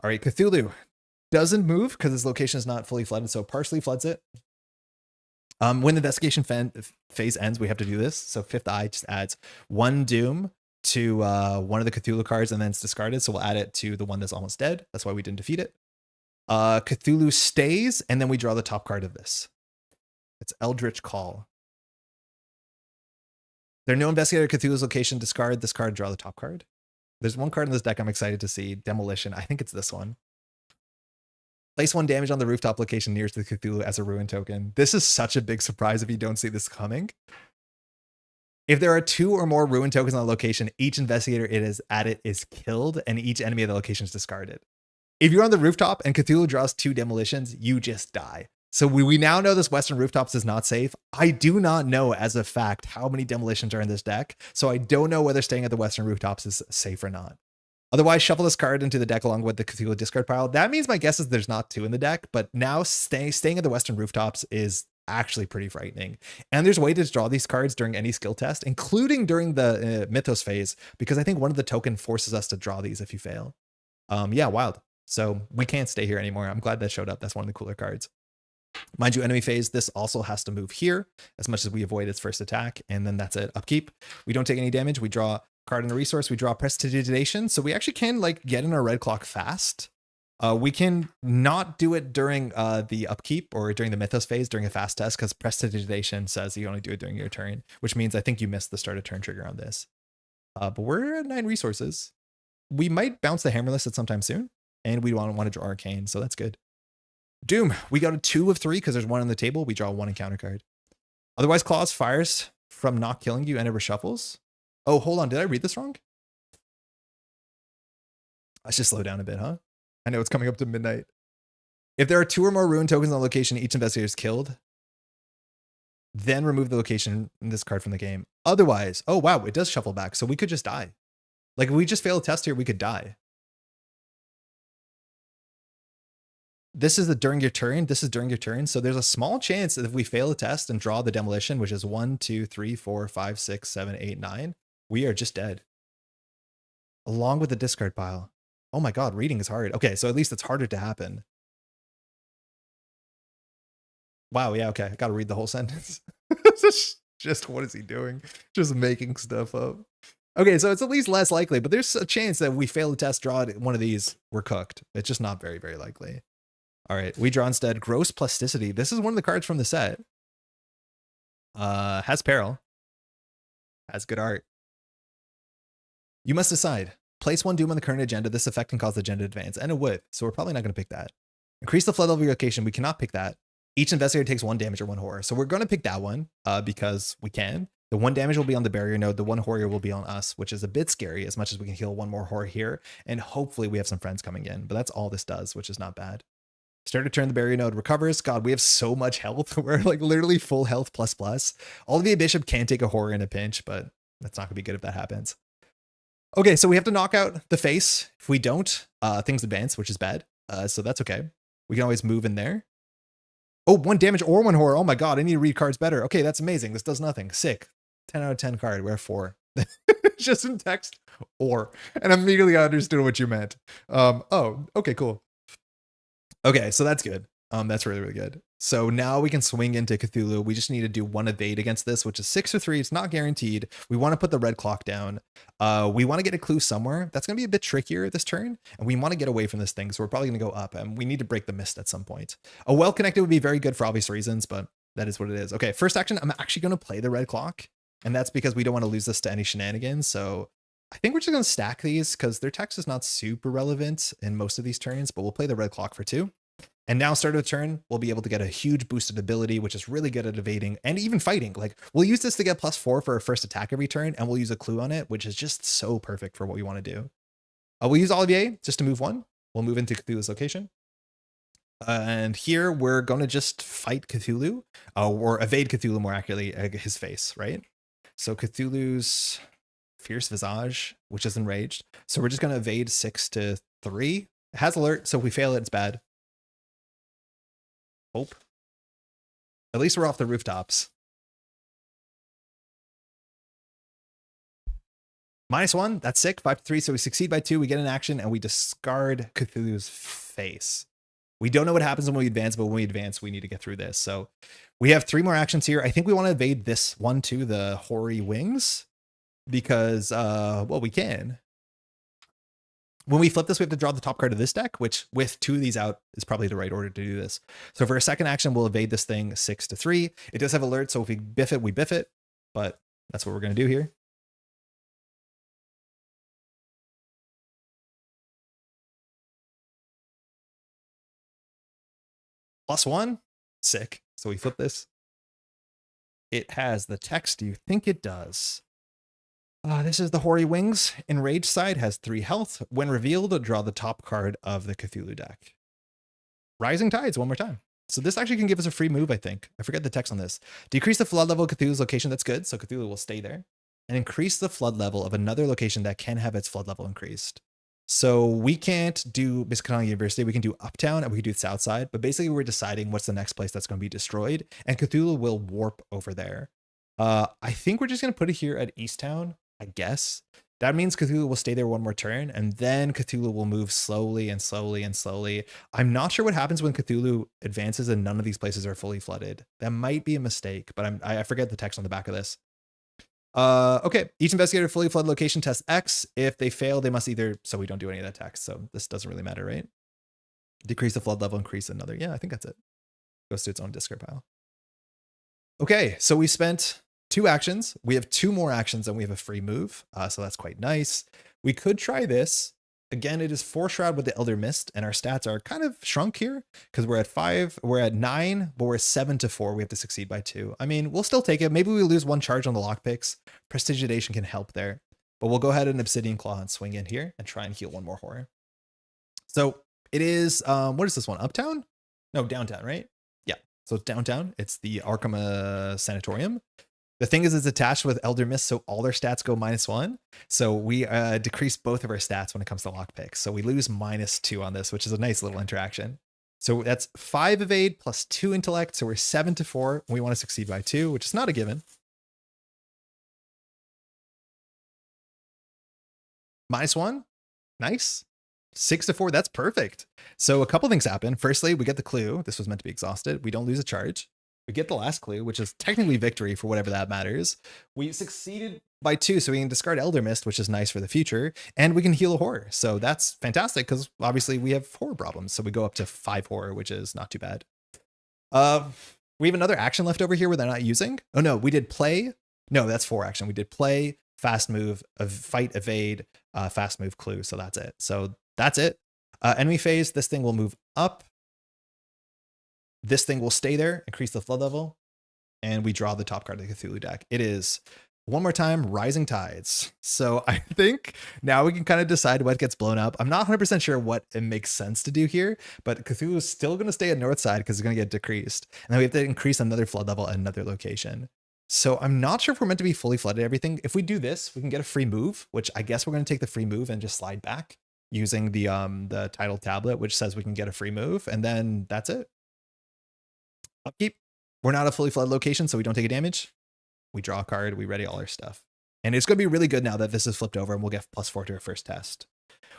All right, Cthulhu doesn't move because his location is not fully flooded, so partially floods it. When the investigation phase ends, we have to do this. So 5th Eye just adds 1 Doom to one of the Cthulhu cards, and then it's discarded. So we'll add it to the one that's almost dead. That's why we didn't defeat it. Cthulhu stays, and then we draw the top card of this. It's Eldritch Call. There are no investigator Cthulhu's location. Discard this card, draw the top card. There's one card in this deck I'm excited to see. Demolition. I think it's this one. Place 1 damage on the rooftop location nearest to the Cthulhu as a ruin token. This is such a big surprise if you don't see this coming. If there are 2 or more ruin tokens on the location, each investigator it is at it is killed, and each enemy of the location is discarded. If you're on the rooftop and Cthulhu draws 2 demolitions, you just die. So we now know this Western Rooftops is not safe. I do not know as a fact how many demolitions are in this deck, so I don't know whether staying at the Western Rooftops is safe or not. Otherwise, shuffle this card into the deck along with the Cthulhu discard pile. That means my guess is there's not 2 in the deck, but now staying at the Western Rooftops is actually pretty frightening. And there's a way to draw these cards during any skill test, including during the Mythos phase, because I think one of the token forces us to draw these if you fail. Yeah, wild. So we can't stay here anymore. I'm glad that showed up. That's one of the cooler cards. Mind you, enemy phase, this also has to move here as much as we avoid its first attack. And then that's it. Upkeep. We don't take any damage. We draw a card and a resource. We draw Prestidigitation. So we actually can like get in our red clock fast. We can not do it during the upkeep or during the Mythos phase during a fast test because Prestidigitation says you only do it during your turn, which means I think you missed the start of turn trigger on this. But we're at 9 resources. We might bounce the Hammerless at sometime soon, and we want to draw Arcane, so that's good. Doom, we got a 2 of 3 because there's 1 on the table. We draw 1 encounter card. Otherwise, Claws fires from not killing you and it reshuffles. Oh, hold on. Did I read this wrong? I should slow down a bit, huh? I know it's coming up to midnight. If there are 2 or more ruin tokens on the location, each investigator is killed. Then remove the location in this card from the game. Otherwise, oh wow, it does shuffle back. So we could just die. Like if we just fail a test here, we could die. This is during your turn. This is during your turn. So there's a small chance that if we fail a test and draw the demolition, which is 1, 2, 3, 4, 5, 6, 7, 8, 9, we are just dead. Along with the discard pile. Oh my God, reading is hard. Okay, so at least it's harder to happen. Wow, yeah, okay. I gotta read the whole sentence. Just what is he doing? Just making stuff up. Okay, so it's at least less likely, but there's a chance that we fail the test, draw one of these, we're cooked. It's just not very, very likely. All right, we draw instead Gross Plasticity. This is one of the cards from the set. Has peril. Has good art. You must decide. Place 1 Doom on the current agenda. This effect can cause the agenda to advance, and it would, so we're probably not going to pick that. Increase the flood level of your location. We cannot pick that. Each investigator takes 1 damage or 1 horror. So we're going to pick that one because we can. The 1 damage will be on the barrier node. The 1 horror will be on us, which is a bit scary as much as we can heal 1 more horror here. And hopefully we have some friends coming in, but that's all this does, which is not bad. Start to turn, the barrier node recovers. God, we have so much health. We're like literally full health plus plus. Olivier Bishop can take a horror in a pinch, but that's not gonna be good if that happens. Okay, so we have to knock out the face. If we don't, things advance, which is bad. So that's okay. We can always move in there. Oh, 1 damage or 1 horror. Oh my God, I need to read cards better. Okay, that's amazing. This does nothing. Sick. 10 out of 10 card. We're 4. Just in text or. And immediately I understood what you meant. Oh, okay, cool. Okay, so that's good. That's really, really good. So now we can swing into Cthulhu. We just need to do one evade against this, which is 6 or 3. It's not guaranteed. We want to put the red clock down. We want to get a clue somewhere. That's going to be a bit trickier this turn. And we want to get away from this thing. So we're probably going to go up. And we need to break the mist at some point. A well-connected would be very good for obvious reasons, but that is what it is. Okay, first action, I'm actually going to play the red clock. And that's because we don't want to lose this to any shenanigans. So I think we're just going to stack these because their text is not super relevant in most of these turns. But we'll play the red clock for 2. And now start of the turn, we'll be able to get a huge boosted ability, which is really good at evading and even fighting. Like we'll use this to get +4 for our first attack every turn, and we'll use a clue on it, which is just so perfect for what we want to do. We'll use Olivier just to move 1. We'll move into Cthulhu's location. And here we're going to just fight Cthulhu, or evade Cthulhu more accurately, his face, right? So Cthulhu's fierce visage, which is enraged. So we're just going to evade 6 to 3. It has alert, so if we fail it, it's bad. Hope. At least we're off the rooftops. -1, that's sick. 5 to 3, so we succeed by 2. We get an action and we discard Cthulhu's face. We don't know what happens when we advance, but when we advance, we need to get through this. So we have 3 more actions here. I think we want to evade this one too, the hoary wings, because well, we can. When we flip this, we have to draw the top card of this deck, which with 2 of these out is probably the right order to do this. So for a second action, we'll evade this thing 6 to 3. It does have alert, so if we biff it, we biff it. But that's what we're going to do here. +1, sick. So we flip this. It has the text you think it does. This is the Hoary Wings. Enraged side has 3 health. When revealed, draw the top card of the Cthulhu deck. Rising Tides one more time. So this actually can give us a free move, I think. I forget the text on this. Decrease the flood level of Cthulhu's location. That's good. So Cthulhu will stay there. And increase the flood level of another location that can have its flood level increased. So we can't do Miskatonic University. We can do Uptown and we can do Southside. But basically we're deciding what's the next place that's going to be destroyed. And Cthulhu will warp over there. I think we're just going to put it here at Easttown. I guess that means Cthulhu will stay there one more turn, and then Cthulhu will move slowly and slowly and slowly. I'm not sure what happens when Cthulhu advances and none of these places are fully flooded. That might be a mistake, but I forget the text on the back of this. Okay, each investigator fully flood location tests X. If they fail, they must either, so we don't do any of that text, so this doesn't really matter, right? Decrease the flood level, increase another. Yeah, I think that's it. Goes to its own discard pile. Okay, so we spent 2 actions. We have 2 more actions and we have a free move. So that's quite nice. We could try this. Again, it is 4 Shroud with the Elder Mist, and our stats are kind of shrunk here because we're at 5, we're at 9, but we're 7 to 4. We have to succeed by 2. I mean, we'll still take it. Maybe we lose 1 charge on the lockpicks. Prestidigitation can help there, but we'll go ahead and Obsidian Claw and swing in here and try and heal 1 more horror. So it is, what is this one? Uptown? No, downtown, right? Yeah. So it's downtown. It's the Arkham Sanatorium. The thing is, it's attached with Elder Mist, so all their stats go -1. So we decrease both of our stats when it comes to lockpicks. So we lose -2 on this, which is a nice little interaction. So that's 5 evade plus 2 intellect. So we're 7 to 4. We want to succeed by 2, which is not a given. -1. Nice. 6 to 4. That's perfect. So a couple things happen. Firstly, we get the clue. This was meant to be exhausted. We don't lose a charge. We get the last clue, which is technically victory for whatever that matters. We succeeded by 2, so we can discard Elder Mist, which is nice for the future, and we can heal a horror. So that's fantastic because obviously we have horror problems. So we go up to 5 horror, which is not too bad. We have another action left over here where they're not using. Oh no, we did play. No, that's 4 action. We did play, fast move, fight, evade, fast move, clue. So that's it. So that's it. Enemy phase, this thing will move up. This thing will stay there, increase the flood level, and we draw the top card of the Cthulhu deck. It is, one more time, Rising Tides. So I think now we can kind of decide what gets blown up. I'm not 100% sure what it makes sense to do here, but Cthulhu is still going to stay at north side because it's going to get decreased. And then we have to increase another flood level at another location. So I'm not sure if we're meant to be fully flooded everything. If we do this, we can get a free move, which I guess we're going to take the free move and just slide back using the title tablet, which says we can get a free move. And then that's it. Upkeep. We're not a fully flooded location, so we don't take a damage. We draw a card. We ready all our stuff. And it's going to be really good now that this is flipped over and we'll get +4 to our first test.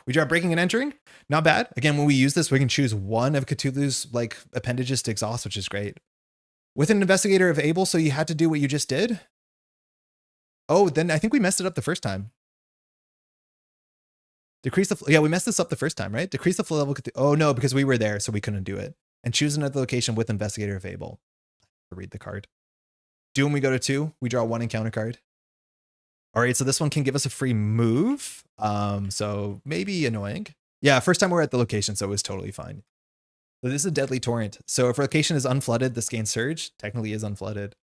We draw breaking and entering. Not bad. Again, when we use this, we can choose one of Cthulhu's like appendages to exhaust, which is great. With an investigator of Able, so you had to do what you just did. Oh, then I think we messed it up the first time. Decrease the, yeah, we messed this up the first time, right? Decrease the flow level. Oh no, because we were there, so we couldn't do it. And choose another location with investigator of Able. Read the card. Doom, we go to 2. We draw 1 encounter card. All right, so this one can give us a free move. So maybe annoying. Yeah, first time we're at the location, so it was totally fine. So this is a deadly torrent. So if location is unflooded, this gains surge. Technically is unflooded.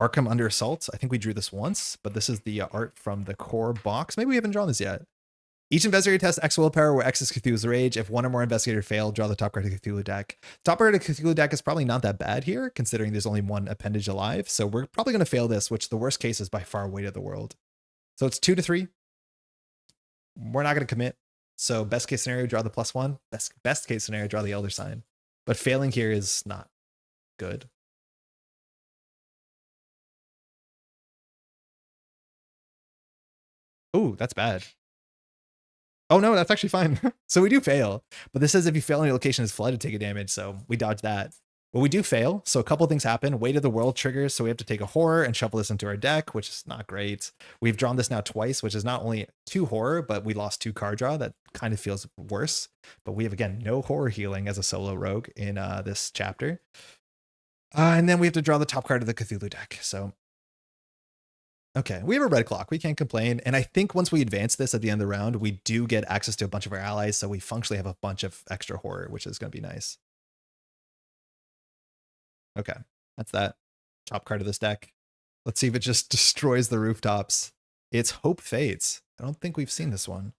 Arkham under assault. I think we drew this once, but this is the art from the core box. Maybe we haven't drawn this yet. Each investigator tests X willpower where X is Cthulhu's rage. If one or more investigators fail, draw the top card of the Cthulhu deck. Top card of the Cthulhu deck is probably not that bad here, considering there's only one appendage alive. So we're probably going to fail this, which the worst case is by far weight of the world. So it's 2 to 3. We're not going to commit. So best case scenario, draw the +1. Best case scenario, draw the Elder Sign. But failing here is not good. Oh, that's bad. Oh no, that's actually fine. So we do fail, but this says if you fail and your location is flooded, take a damage. So we dodge that. But we do fail. So a couple things happen. Weight of the world triggers. So we have to take a horror and shuffle this into our deck, which is not great. We've drawn this now twice, which is not only 2 horror, but we lost 2 card draw. That kind of feels worse. But we have, again, no horror healing as a solo rogue in this chapter. And then we have to draw the top card of the Cthulhu deck. So okay, we have a red clock. We can't complain. And I think once we advance this at the end of the round, we do get access to a bunch of our allies. So we functionally have a bunch of extra horror, which is going to be nice. Okay, that's that. Top card of this deck. Let's see if it just destroys the rooftops. It's Hope Fades. I don't think we've seen this one.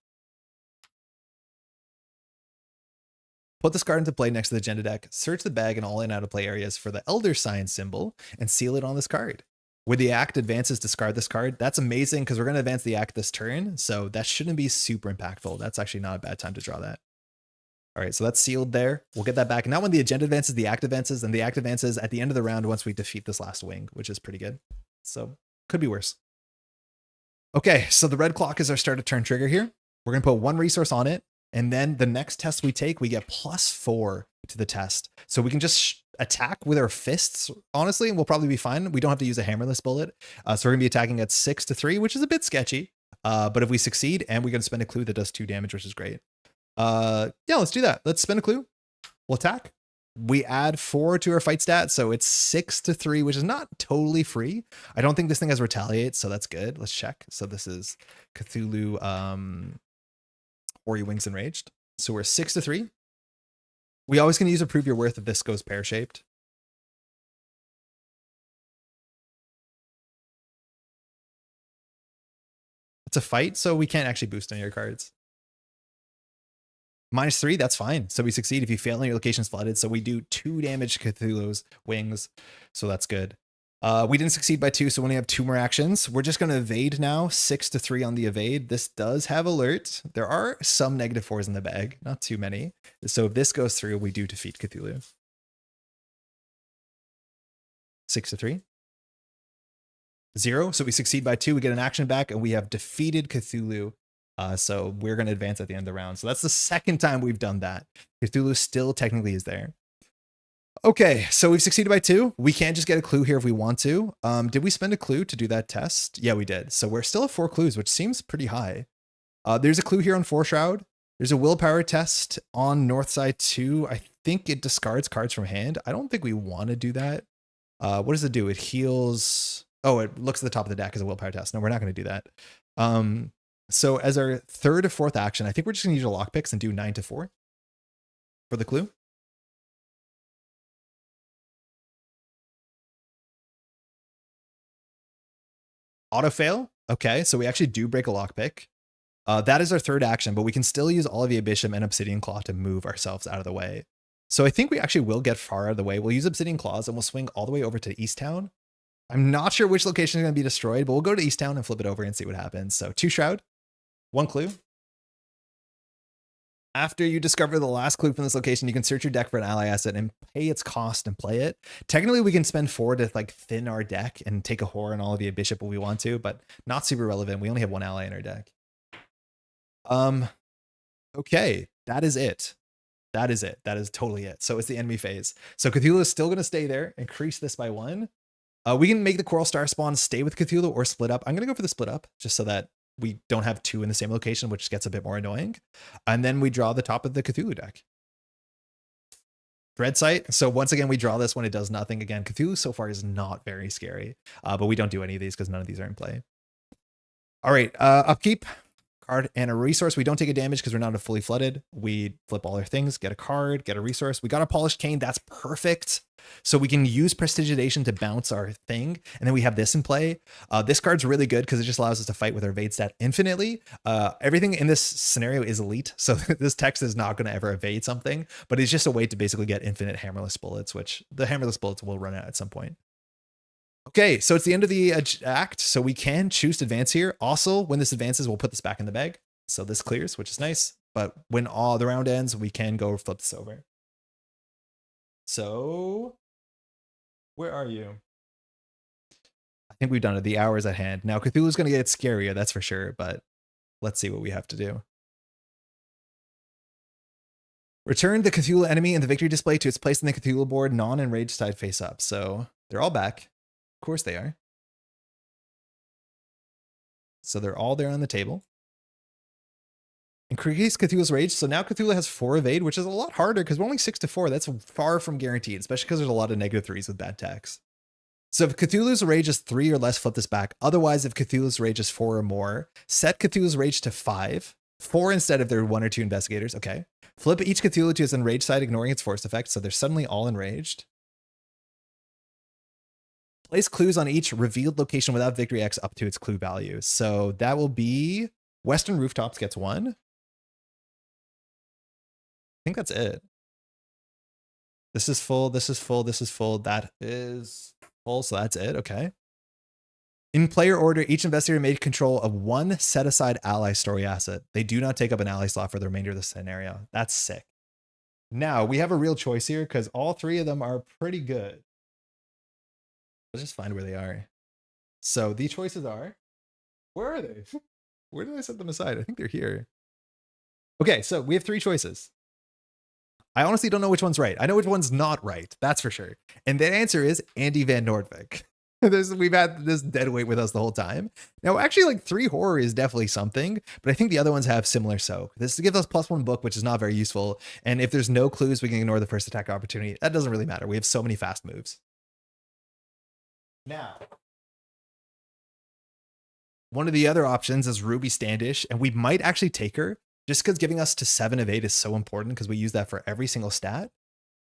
Put this card into play next to the agenda deck. Search the bag and all in out of play areas for the Elder Sign symbol and seal it on this card. Where the act advances, discard this card. That's amazing because we're going to advance the act this turn. So that shouldn't be super impactful. That's actually not a bad time to draw that. All right, so that's sealed there. We'll get that back. Now when the agenda advances, the act advances, and the act advances at the end of the round once we defeat this last wing, which is pretty good. So could be worse. Okay, so the red clock is our start of turn trigger here. We're going to put 1 resource on it. And then the next test we take, we get +4 to the test. So we can just attack with our fists, honestly, and we'll probably be fine. We don't have to use a hammerless bullet. So we're going to be attacking at 6 to 3, which is a bit sketchy. But if we succeed, and we're going to spend a clue that does 2 damage, which is great. Yeah, let's do that. Let's spend a clue. We'll attack. We add 4 to our fight stat, so it's 6 to 3, which is not totally free. I don't think this thing has retaliate, so that's good. Let's check. So this is Cthulhu, Hoary Wings Enraged. So we're 6 to 3. We always can use a prove your worth if this goes pear-shaped. It's a fight, so we can't actually boost any of your cards. -3, that's fine. So we succeed if you fail and your location is flooded. So we do 2 damage to Cthulhu's wings. So that's good. We didn't succeed by 2, so we only have 2 more actions. We're just going to evade now. 6 to 3 on the evade. This does have alert. There are some -4s in the bag, not too many. So if this goes through, we do defeat Cthulhu. 6 to 3. 0. So we succeed by 2. We get an action back, and we have defeated Cthulhu. So we're going to advance at the end of the round. So that's the second time we've done that. Cthulhu still technically is there. Okay, so we've succeeded by 2. We can just get a clue here if we want to. Did we spend a clue to do that test? Yeah, we did. So we're still at 4 clues, which seems pretty high. There's a clue here on Foreshroud. There's a willpower test on North Side 2. I think it discards cards from hand. I don't think we want to do that. What does it do? It heals. Oh, it looks at the top of the deck as a willpower test. No, we're not going to do that. So as our 3rd or 4th action, I think we're just going to use our lockpicks and do 9 to 4 for the clue. Auto fail. Okay, so we actually do break a lockpick. That is our 3rd action, but we can still use Olivia Bishop and Obsidian Claw to move ourselves out of the way. So I think we actually will get far out of the way. We'll use Obsidian Claws and we'll swing all the way over to East Town. I'm not sure which location is going to be destroyed, but we'll go to East Town and flip it over and see what happens. So 2 Shroud. 1 clue. After you discover the last clue from this location, you can search your deck for an ally asset and pay its cost and play it. Technically, we can spend 4 to like thin our deck and take a horror and all of you a bishop if we want to, but not super relevant. We only have 1 ally in our deck. Um, okay, that is it. That is it. That is totally it. So it's the enemy phase. So Cthulhu is still going to stay there, increase this by 1. We can make the Coral Star spawn stay with Cthulhu or split up. I'm going to go for the split up just so that we don't have 2 in the same location, which gets a bit more annoying. And then we draw the top of the Cthulhu deck. Dread Sight. So once again, we draw this when it does nothing. Again, Cthulhu so far is not very scary, but we don't do any of these because none of these are in play. All right, upkeep. Card and a resource. We don't take a damage because we're not fully flooded. We flip all our things, get a card, get a resource. We got a Polished Cane. That's perfect. So we can use Prestidigitation to bounce our thing. And then we have this in play. This card's really good because it just allows us to fight with our evade stat infinitely. Everything in this scenario is elite. So this text is not going to ever evade something, but it's just a way to basically get infinite hammerless bullets, which the hammerless bullets will run out at some point. Okay, so it's the end of the act, so we can choose to advance here. Also, when this advances, we'll put this back in the bag. So this clears, which is nice. But when all the round ends, we can go flip this over. So, where are you? I think we've done it. The hour is at hand. Now, Cthulhu's going to get scarier, that's for sure. But let's see what we have to do. Return the Cthulhu enemy in the victory display to its place in the Cthulhu board, non-enraged side face up. So they're all back. Of course they are. So they're all there on the table. Increase Cthulhu's rage. So now Cthulhu has 4 evade, which is a lot harder because we're only 6 to 4. That's far from guaranteed, especially because there's a lot of -3s with bad tax. So if Cthulhu's rage is 3 or less, flip this back. Otherwise, if Cthulhu's rage is 4 or more, set Cthulhu's rage to 5. 4 instead if there are 1 or 2 investigators. Okay. Flip each Cthulhu to its enraged side, ignoring its force effect. So they're suddenly all enraged. Place clues on each revealed location without victory X up to its clue value. So that will be Western Rooftops gets 1. I think that's it. This is full. This is full. This is full. That is full. So that's it. Okay. In player order, each investigator may control of 1 set-aside ally story asset. They do not take up an ally slot for the remainder of the scenario. That's sick. Now, we have a real choice here because all 3 of them are pretty good. Let's just find where they are. So the choices are, where are they? Where did I set them aside? I think they're here. Okay, so we have 3 choices. I honestly don't know which one's right. I know which one's not right. That's for sure. And the answer is Andy Van Nordvik. We've had this dead weight with us the whole time. Now, actually, like 3 horror is definitely something, but I think the other ones have similar soak. This gives us +1 book, which is not very useful. And if there's no clues, we can ignore the first attack opportunity. That doesn't really matter. We have so many fast moves. Now, one of the other options is Ruby Standish, and we might actually take her just because giving us to 7 of 8 is so important because we use that for every single stat.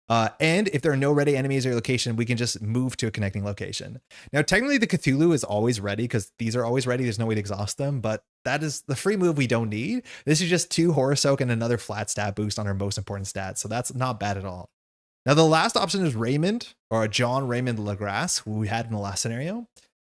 And if there are no ready enemies or location, we can just move to a connecting location. Now, technically, the Cthulhu is always ready because these are always ready. There's no way to exhaust them, but that is the free move we don't need. This is just 2 Horror Soak and another flat stat boost on our most important stat, so that's not bad at all. Now, the last option is Raymond, or John Raymond Lagrasse, who we had in the last scenario.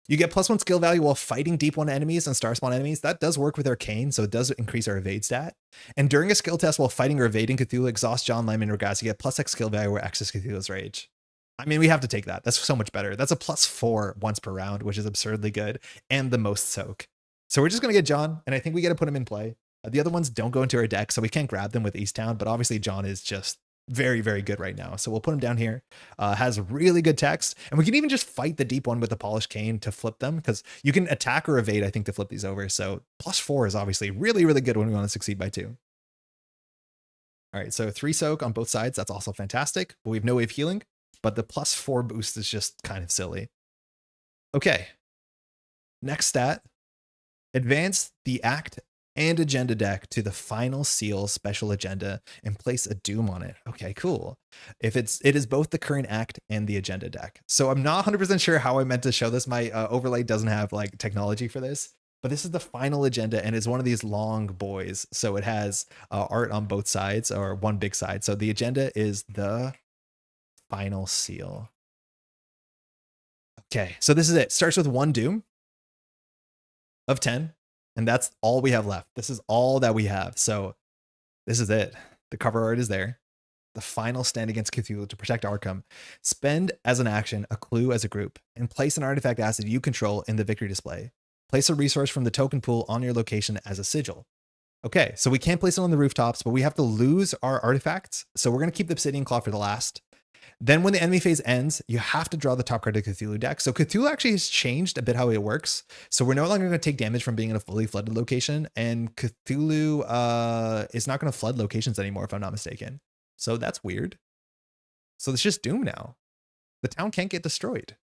You get +1 skill value while fighting deep 1 enemies and star spawn enemies. That does work with Arcane, so it does increase our evade stat. And during a skill test while fighting or evading Cthulhu, exhaust John Raymond Lagrasse, you get +X skill value where X is Cthulhu's rage. I mean, we have to take that. That's so much better. That's a +4 once per round, which is absurdly good, and the most soak. So we're just going to get John, and I think we got to put him in play. The other ones don't go into our deck, so we can't grab them with Easttown, but obviously John is just very, very good right now. So we'll put him down here. Has really good text. And we can even just fight the deep one with the Polished Cane to flip them because you can attack or evade, I think, to flip these over. So +4 is obviously really, really good when we want to succeed by 2. All right, so 3 soak on both sides. That's also fantastic. But we have no way of healing. But the +4 boost is just kind of silly. Okay. Next stat. Advance the act and agenda deck to the final seal special agenda and place a doom on it. Okay, cool. It is both the current act and the agenda deck. So I'm not 100% sure how I meant to show this. My overlay doesn't have like technology for this, but this is the final agenda and it's one of these long boys. So it has art on both sides or one big side. So the agenda is the final seal. Okay, so this is it. Starts with 1 doom of 10. And that's all we have left. This is all that we have. So this is it. The cover art is there. The final stand against Cthulhu to protect Arkham. Spend as an action a clue as a group and place an artifact asset you control in the victory display. Place a resource from the token pool on your location as a sigil. Okay, so we can't place it on the rooftops, but we have to lose our artifacts. So we're going to keep the Obsidian Claw for the last. Then when the enemy phase ends, you have to draw the top card of the Cthulhu deck. So Cthulhu actually has changed a bit how it works. So we're no longer going to take damage from being in a fully flooded location. And Cthulhu is not going to flood locations anymore, if I'm not mistaken. So that's weird. So it's just Doom now. The town can't get destroyed.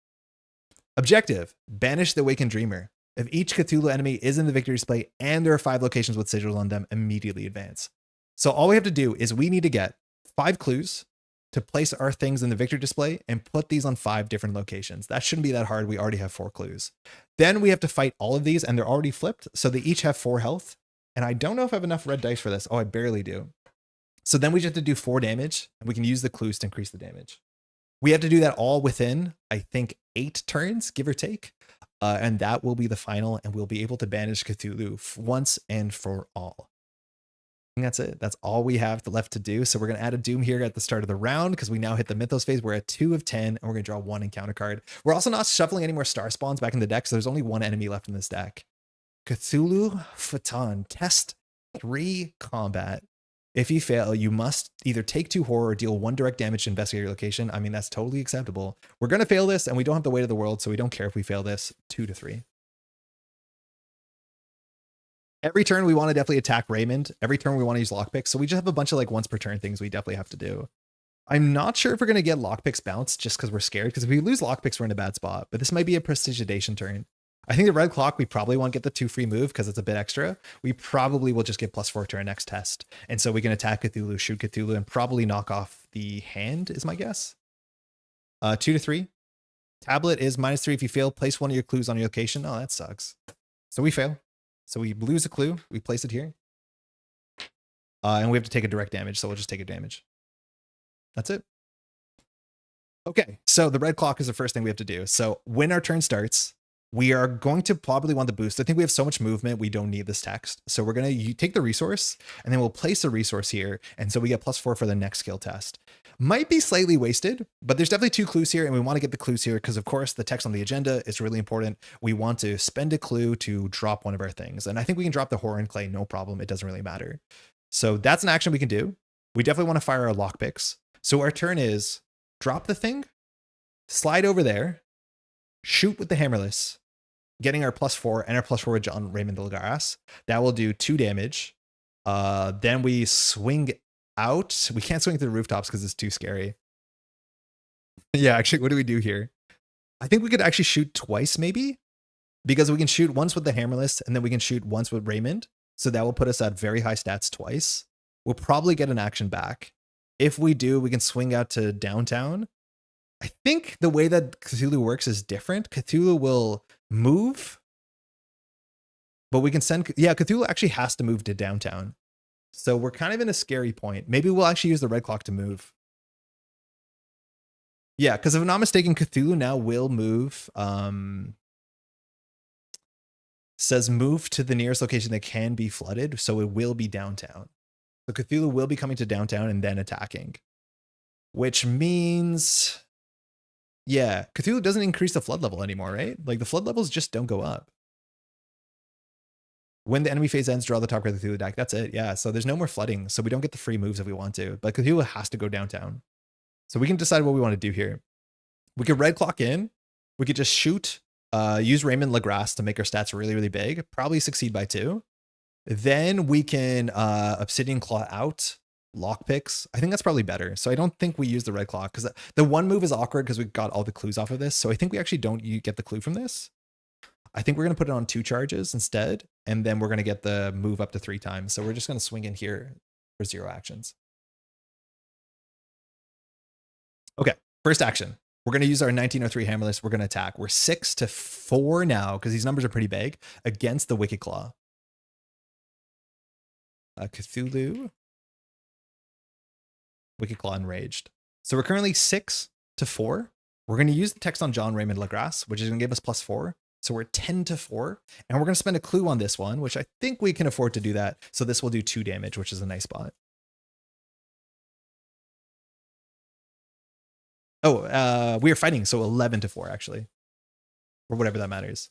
Objective, banish the Awakened Dreamer. If each Cthulhu enemy is in the victory display and there are 5 locations with sigils on them, immediately advance. So all we have to do is we need to get 5 clues to place our things in the victory display and put these on 5 different locations. That shouldn't be that hard. We already have 4 clues. Then we have to fight all of these and they're already flipped. So they each have 4 health. And I don't know if I have enough red dice for this. Oh, I barely do. So then we just have to do 4 damage and we can use the clues to increase the damage. We have to do that all within, I think, 8 turns, give or take. And that will be the final, and we'll be able to banish Cthulhu once and for all. And that's it. That's all we have left to do. So we're going to add a Doom here at the start of the round because we now hit the Mythos phase. We're at 2 of 10, and we're going to draw 1 encounter card. We're also not shuffling any more star spawns back in the deck, so there's only 1 enemy left in this deck. Cthulhu Phaeton, test 3 combat. If you fail, you must either take 2 horror or deal 1 direct damage to investigate your location. I mean, that's totally acceptable. We're going to fail this, and we don't have the weight of the world, so we don't care if we fail this. 2 to 3. Every turn, we want to definitely attack Raymond. Every turn, we want to use lockpicks. So we just have a bunch of like once per turn things we definitely have to do. I'm not sure if we're going to get lockpicks bounced just because we're scared, because if we lose lockpicks, we're in a bad spot. But this might be a prestidigitation turn. I think the red clock, we probably won't get the 2 free move because it's a bit extra. We probably will just get +4 to our next test. And so we can attack Cthulhu, shoot Cthulhu, and probably knock off the hand is my guess. 2 to 3. Tablet is -3 if you fail. Place one of your clues on your location. Oh, that sucks. So we fail. So we lose a clue. We place it here. And we have to take a direct damage. So we'll just take a damage. That's it. Okay. So the red clock is the first thing we have to do. So when our turn starts, we are going to probably want the boost. I think we have so much movement, we don't need this text. So we're going to take the resource and then we'll place a resource here. And so we get +4 for the next skill test. Might be slightly wasted, but there's definitely 2 clues here. And we want to get the clues here because of course the text on the agenda is really important. We want to spend a clue to drop one of our things. And I think we can drop the horror and clay, no problem. It doesn't really matter. So that's an action we can do. We definitely want to fire our lockpicks. So our turn is drop the thing, slide over there, shoot with the hammerless, getting our +4 and our +4 with John Raymond Delgaras. That will do 2 damage. Then we swing out. We can't swing to the rooftops because it's too scary. Yeah, actually, what do we do here? I think we could actually shoot twice maybe, because we can shoot once with the hammerless and then we can shoot once with Raymond. So that will put us at very high stats twice. We'll probably get an action back. If we do, we can swing out to downtown. I think the way that Cthulhu works is different. Cthulhu will move, but we can send, yeah, Cthulhu actually has to move to downtown. So we're kind of in a scary point. Maybe we'll actually use the red clock to move. Yeah, because if I'm not mistaken, Cthulhu now will move. Says move to the nearest location that can be flooded. So it will be downtown. So Cthulhu will be coming to downtown and then attacking. Which means, yeah, Cthulhu doesn't increase the flood level anymore, right? Like the flood levels just don't go up. When the enemy phase ends, draw the top card of the Cthulhu deck. That's it. Yeah. So there's no more flooding. So we don't get the free moves if we want to. But Cthulhu has to go downtown. So we can decide what we want to do here. We could red clock in. We could just shoot, use Raymond Legrasse to make our stats really, really big. Probably succeed by 2. Then we can Obsidian Claw out, lockpicks. I think that's probably better. So I don't think we use the red clock because the one move is awkward because we got all the clues off of this. So I think we actually don't get the clue from this. I think we're going to put it on 2 charges instead. And then we're going to get the move up to 3 times. So we're just going to swing in here for 0 actions. Okay, first action. We're going to use our 1903 hammerless. We're going to attack. We're 6 to 4 now because these numbers are pretty big against the Wicked Claw. Cthulhu. Wicked Claw enraged. So we're currently 6 to 4. We're going to use the text on John Raymond Legrasse, which is going to give us +4. So we're 10 to 4. And we're going to spend a clue on this one, which I think we can afford to do that. So this will do 2 damage, which is a nice spot. Oh, we are fighting. So 11 to 4, actually. Or whatever that matters.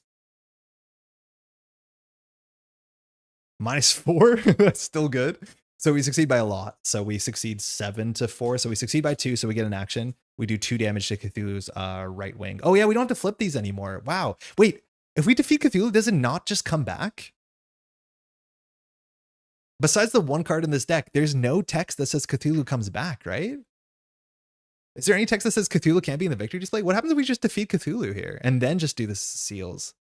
-4. That's still good. So we succeed by a lot. So we succeed 7 to 4. So we succeed by 2. So we get an action. We do 2 damage to Cthulhu's right wing. Oh yeah, we don't have to flip these anymore. Wow. Wait, if we defeat Cthulhu, does it not just come back? Besides the 1 card in this deck, there's no text that says Cthulhu comes back, right? Is there any text that says Cthulhu can't be in the victory display? What happens if we just defeat Cthulhu here and then just do the seals?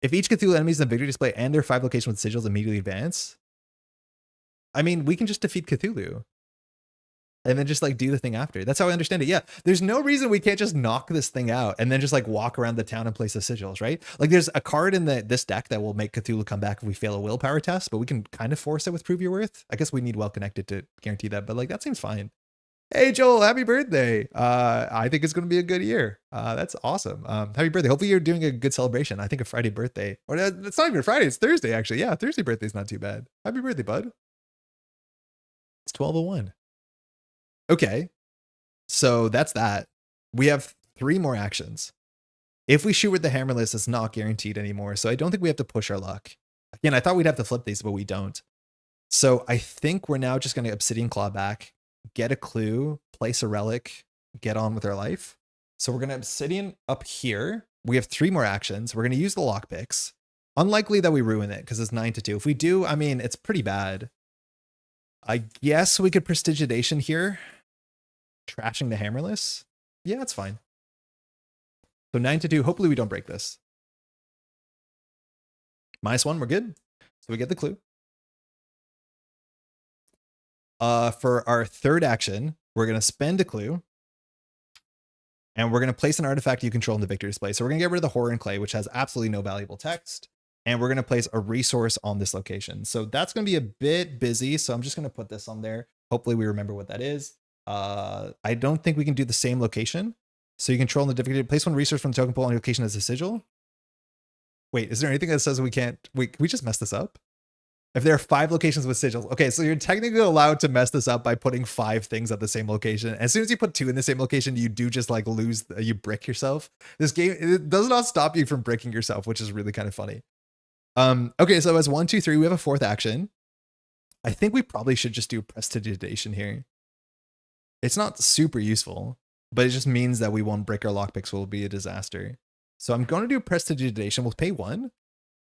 If each Cthulhu enemy is in the victory display and their 5 location with sigils immediately advance, I mean, we can just defeat Cthulhu and then just like do the thing after. That's how I understand it. Yeah, there's no reason we can't just knock this thing out and then just like walk around the town and place the sigils, right? Like there's a card in this deck that will make Cthulhu come back if we fail a willpower test, but we can kind of force it with Prove Your Worth. I guess we need Well Connected to guarantee that, but like that seems fine. Hey Joel, happy birthday. I think it's going to be a good year. That's awesome. Happy birthday. Hopefully you're doing a good celebration. I think a Friday birthday, or it's not even Friday, it's Thursday actually. Yeah, Thursday birthday's not too bad. Happy birthday, bud. It's 12:01. Okay, so that's that. We have 3 more actions. If we shoot with the hammerless, it's not guaranteed anymore, so I don't think we have to push our luck. Again, I thought we'd have to flip these, but we don't. So I think we're now just going to Obsidian Claw back, get a clue, place a relic, get on with our life. So we're going to Obsidian up here. We have 3 more actions. We're going to use the lockpicks. Unlikely that we ruin it because it's 9 to 2. If we do, I mean, it's pretty bad. I guess we could Prestigitation here. Trashing the hammerless. Yeah, it's fine. So 9 to 2. Hopefully we don't break this. -1, we're good. So we get the clue. For our 3rd action, we're going to spend a clue. And we're going to place an artifact you control in the victory display. So we're going to get rid of the horror and clay, which has absolutely no valuable text. And we're going to place a resource on this location. So that's going to be a bit busy. So I'm just going to put this on there. Hopefully we remember what that is. I don't think we can do the same location. So you control in the difficulty. Place 1 resource from the token pool on your location as a sigil. Wait, is there anything that says we can't? Wait, can we just mess this up? If there are 5 locations with sigils. Okay, so you're technically allowed to mess this up by putting 5 things at the same location. As soon as you put 2 in the same location, you do just like lose, you brick yourself. This game, it does not stop you from bricking yourself, which is really kind of funny. Okay, so as 1, 2, 3, we have a 4th action. I think we probably should just do Prestidigitation here. It's not super useful, but it just means that we won't break our lockpicks, will be a disaster. So I'm going to do Prestidigitation. We'll pay 1.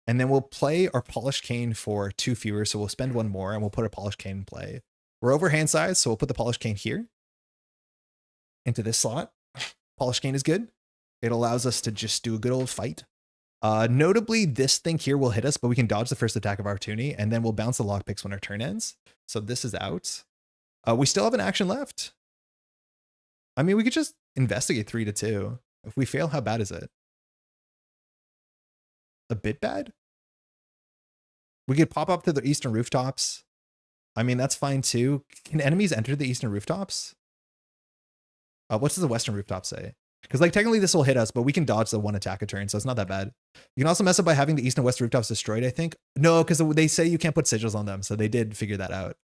And then we'll play our Polished Cane for 2 fewer. So we'll spend 1 more and we'll put our Polished Cane in play. We're over hand size, so we'll put the Polished Cane here into this slot. Polished Cane is good. It allows us to just do a good old fight. Notably, this thing here will hit us, but we can dodge the first attack of opportunity, and then we'll bounce the lockpicks when our turn ends. So this is out. We still have an action left. I mean, we could just investigate 3 to 2. If we fail, how bad is it? A bit bad? We could pop up to the eastern rooftops. I mean, that's fine too. Can enemies enter the eastern rooftops? What does the western rooftop say? Because like technically this will hit us, but we can dodge the 1 attack a turn, so it's not that bad. You can also mess up by having the east and west rooftops destroyed, I think. No, because they say you can't put sigils on them, so they did figure that out.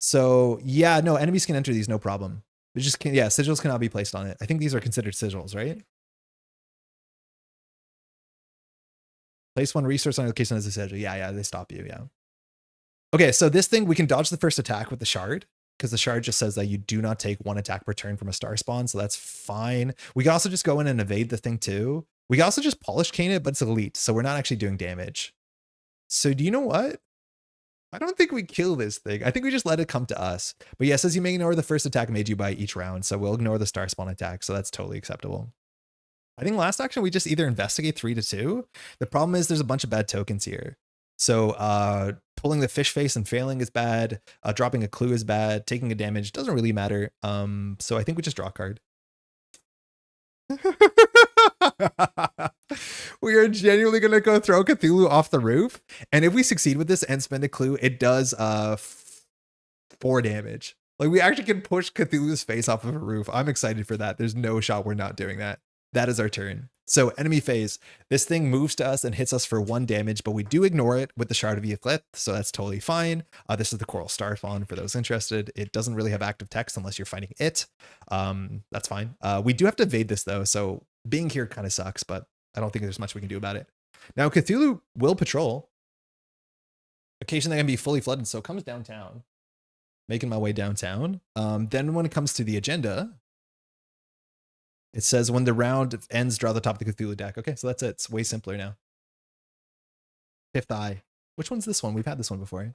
So yeah, no, enemies can enter these, no problem. They just can, yeah, sigils cannot be placed on it. I think these are considered sigils, right? Place 1 resource on location as a sigil. Yeah, they stop you, yeah. Okay, so this thing, we can dodge the first attack with the shard, because the shard just says that you do not take 1 attack per turn from a star spawn, so that's fine. We can also just go in and evade the thing too. We can also just Polish Cane it, but it's elite, so we're not actually doing damage. So do you know what? I don't think we kill this thing. I think we just let it come to us. But yeah, it says you may ignore the first attack made you by each round, so we'll ignore the star spawn attack, so that's totally acceptable. I think last action we just either investigate 3 to 2. The problem is there's a bunch of bad tokens here. So pulling the fish face and failing is bad. Dropping a clue is bad. Taking a damage doesn't really matter. So I think we just draw a card. We are genuinely going to go throw Cthulhu off the roof. And if we succeed with this and spend a clue, it does 4 damage. Like we actually can push Cthulhu's face off of a roof. I'm excited for that. There's no shot we're not doing that. That is our turn. So enemy phase, this thing moves to us and hits us for 1 damage, but we do ignore it with the Shard of Ythlit, so that's totally fine. This is the Coral Star Fawn for those interested. It doesn't really have active text unless you're fighting it. That's fine. We do have to evade this though, so being here kind of sucks, but I don't think there's much we can do about it. Now Cthulhu will patrol. Occasionally they can be fully flooded, so it comes downtown. Making my way downtown. Then when it comes to the agenda, it says when the round ends, draw the top of the Cthulhu deck. Okay, so that's it. It's way simpler now. Fifth Eye. Which one's this one? We've had this one before.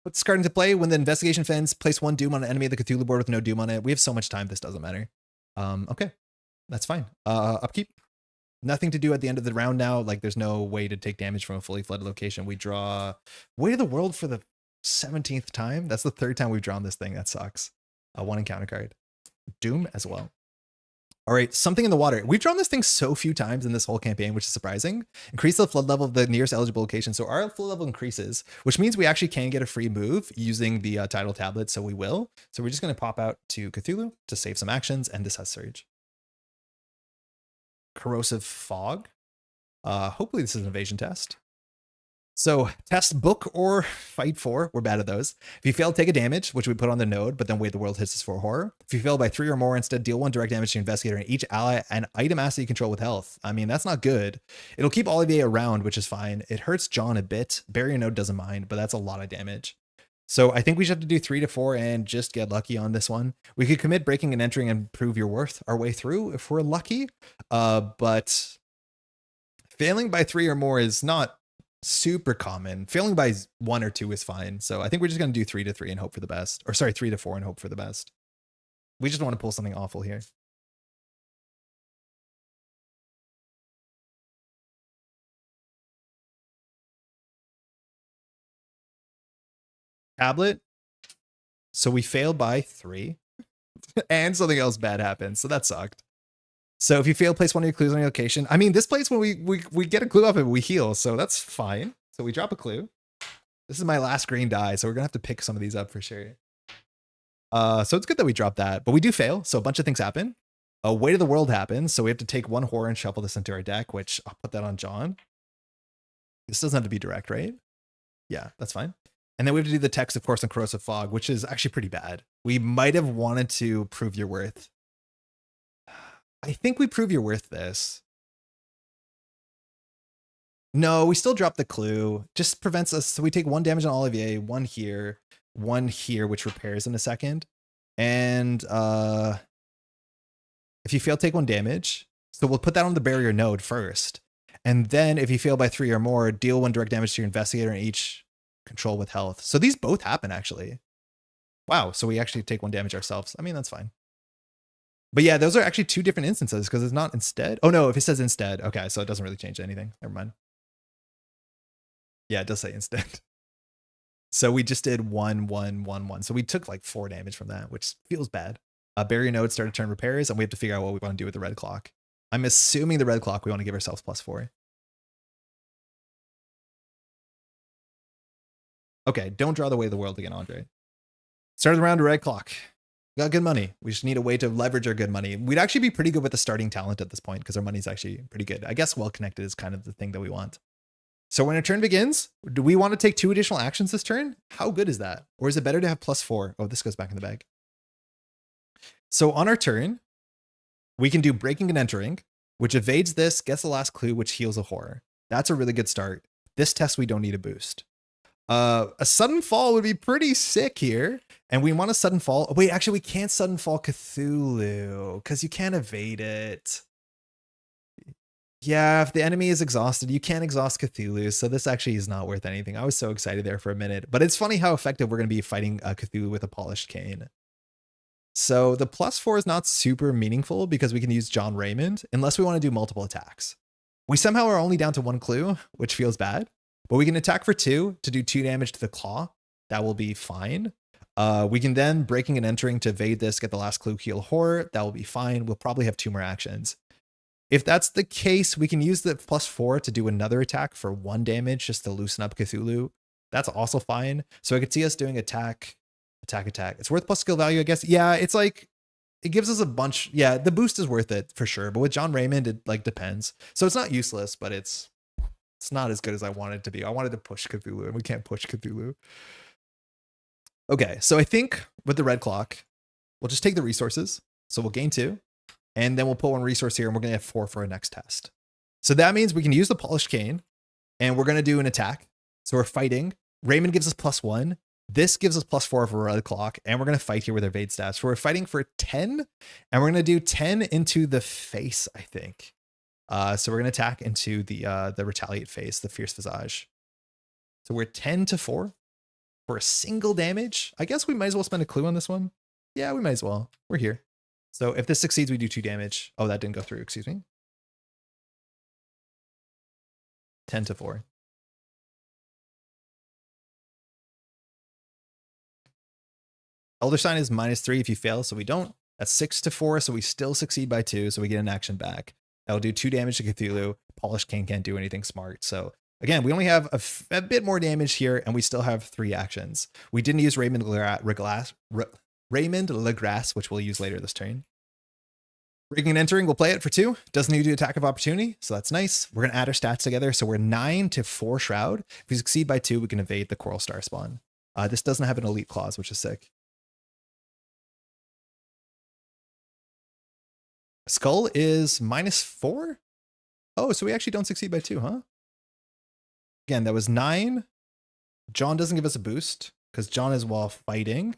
Put this card into play. When the investigation ends, place 1 Doom on an enemy of the Cthulhu board with no Doom on it. We have so much time, this doesn't matter. Okay, that's fine. Upkeep. Nothing to do at the end of the round now. Like, there's no way to take damage from a fully flooded location. We draw Way of the World for the 17th time. That's the 3rd time we've drawn this thing. That sucks. 1 encounter card. Doom as well. All right, something in the water. We've drawn this thing so few times in this whole campaign, which is surprising. Increase the flood level of the nearest eligible location. So our flood level increases, which means we actually can get a free move using the title tablet. So we will. So we're just going to pop out to Cthulhu to save some actions, and this has Surge. Corrosive Fog. Hopefully this is an evasion test. So test book or fight 4. We're bad at those. If you fail, take a damage, which we put on the node, but then Way of the World hits us for horror. If you fail by 3 or more, instead deal 1 direct damage to investigator and each ally and item asset you control with health. I mean, that's not good. It'll keep Olivier around, which is fine. It hurts John a bit. Barrier node doesn't mind, but that's a lot of damage. So I think we should have to do 3 to 4 and just get lucky on this one. We could commit breaking and entering and prove your worth our way through if we're lucky. But failing by 3 or more is not super common. Failing by 1 or 2 is fine. So I think we're just going to do 3 to 3 and hope for the best. Or sorry, 3 to 4 and hope for the best. We just want to pull something awful here. Tablet. So we failed by 3. And something else bad happens. So that sucked. So if you fail, place 1 of your clues on your location. I mean, this place when we get a clue off it, we heal. So that's fine. So we drop a clue. This is my last green die, so we're gonna have to pick some of these up for sure. So it's good that we dropped that, but we do fail. So a bunch of things happen. A Way of the World happens. So we have to take 1 horror and shuffle this into our deck, which I'll put that on John. This doesn't have to be direct, right? Yeah, that's fine. And then we have to do the text, of course, on Corrosive Fog, which is actually pretty bad. We might have wanted to prove your worth. I think we prove your worth this. No, we still drop the clue. Just prevents us. So we take 1 damage on Olivier, 1 here, 1 here, which repairs in a second. And if you fail, take 1 damage. So we'll put that on the barrier node first. And then if you fail by 3 or more, deal 1 direct damage to your investigator and each control with health. So these both happen, actually. Wow, so we actually take 1 damage ourselves. I mean, that's fine. But yeah, those are actually 2 different instances because it's not instead. Oh no, if it says instead. Okay, so it doesn't really change anything. Never mind. Yeah, it does say instead. So we just did 1, 1, 1, 1. So we took like 4 damage from that, which feels bad. Barrier node started turn repairs, and we have to figure out what we want to do with the red clock. I'm assuming the red clock, we want to give ourselves +4. Okay, don't draw the Way of the World again, Andre. Start the round to red clock. Got good money. We just need a way to leverage our good money. We'd actually be pretty good with the starting talent at this point because our money's actually pretty good. I guess well-connected is kind of the thing that we want. So when our turn begins, do we want to take 2 additional actions this turn? How good is that? Or is it better to have +4? Oh, this goes back in the bag. So on our turn, we can do breaking and entering, which evades this, gets the last clue, which heals a horror. That's a really good start. This test, we don't need a boost. A sudden fall would be pretty sick here. And we want a sudden fall. Wait, actually, we can't sudden fall Cthulhu because you can't evade it. Yeah, if the enemy is exhausted, you can't exhaust Cthulhu. So this actually is not worth anything. I was so excited there for a minute. But it's funny how effective we're going to be fighting Cthulhu with a polished cane. So the +4 is not super meaningful because we can use John Raymond unless we want to do multiple attacks. We somehow are only down to 1 clue, which feels bad. But we can attack for 2 to do 2 damage to the claw. That will be fine. We can then breaking and entering to evade this, get the last clue, heal horror. That will be fine. We'll probably have 2 more actions. If that's the case, we can use the +4 to do another attack for 1 damage just to loosen up Cthulhu. That's also fine. So I could see us doing attack. It's worth +skill value, I guess. Yeah, it's like, it gives us a bunch. Yeah, the boost is worth it for sure. But with John Raymond, it like depends. So it's not useless, but it's not as good as I wanted it to be. I wanted to push Cthulhu, and we can't push Cthulhu. Okay, so I think with the red clock, we'll just take the resources. So we'll gain 2, and then we'll put 1 resource here, and we're going to have 4 for our next test. So that means we can use the polished cane. and we're going to do an attack. So we're fighting. Raymond gives us +1. This gives us +4 for red clock, and we're going to fight here with our evade stats. So we're fighting for 10, and we're going to do 10 into the face, I think. So we're going to attack into the retaliate face, the fierce visage. So we're 10 to 4 for a single damage. I guess we might as well spend a clue on this one. Yeah, we might as well. We're here. So if this succeeds, we do 2 damage. Oh, that didn't go through. Excuse me. 10 to 4. Elder Sign is -3 if you fail, so we don't. That's 6 to 4, so we still succeed by 2, so we get an action back. That'll do 2 damage to Cthulhu. Polished King can't do anything smart. So again, we only have a bit more damage here, and we still have 3 actions. We didn't use Raymond Legrasse, which we'll use later this turn. Breaking and entering, we'll play it for 2. Doesn't need to do attack of opportunity, so that's nice. We're going to add our stats together, so we're 9 to 4 shroud. If we succeed by 2, we can evade the Coral Star spawn. This doesn't have an elite clause, which is sick. Skull is -4. Oh, so we actually don't succeed by 2, huh? Again, that was 9. John doesn't give us a boost because John is while fighting.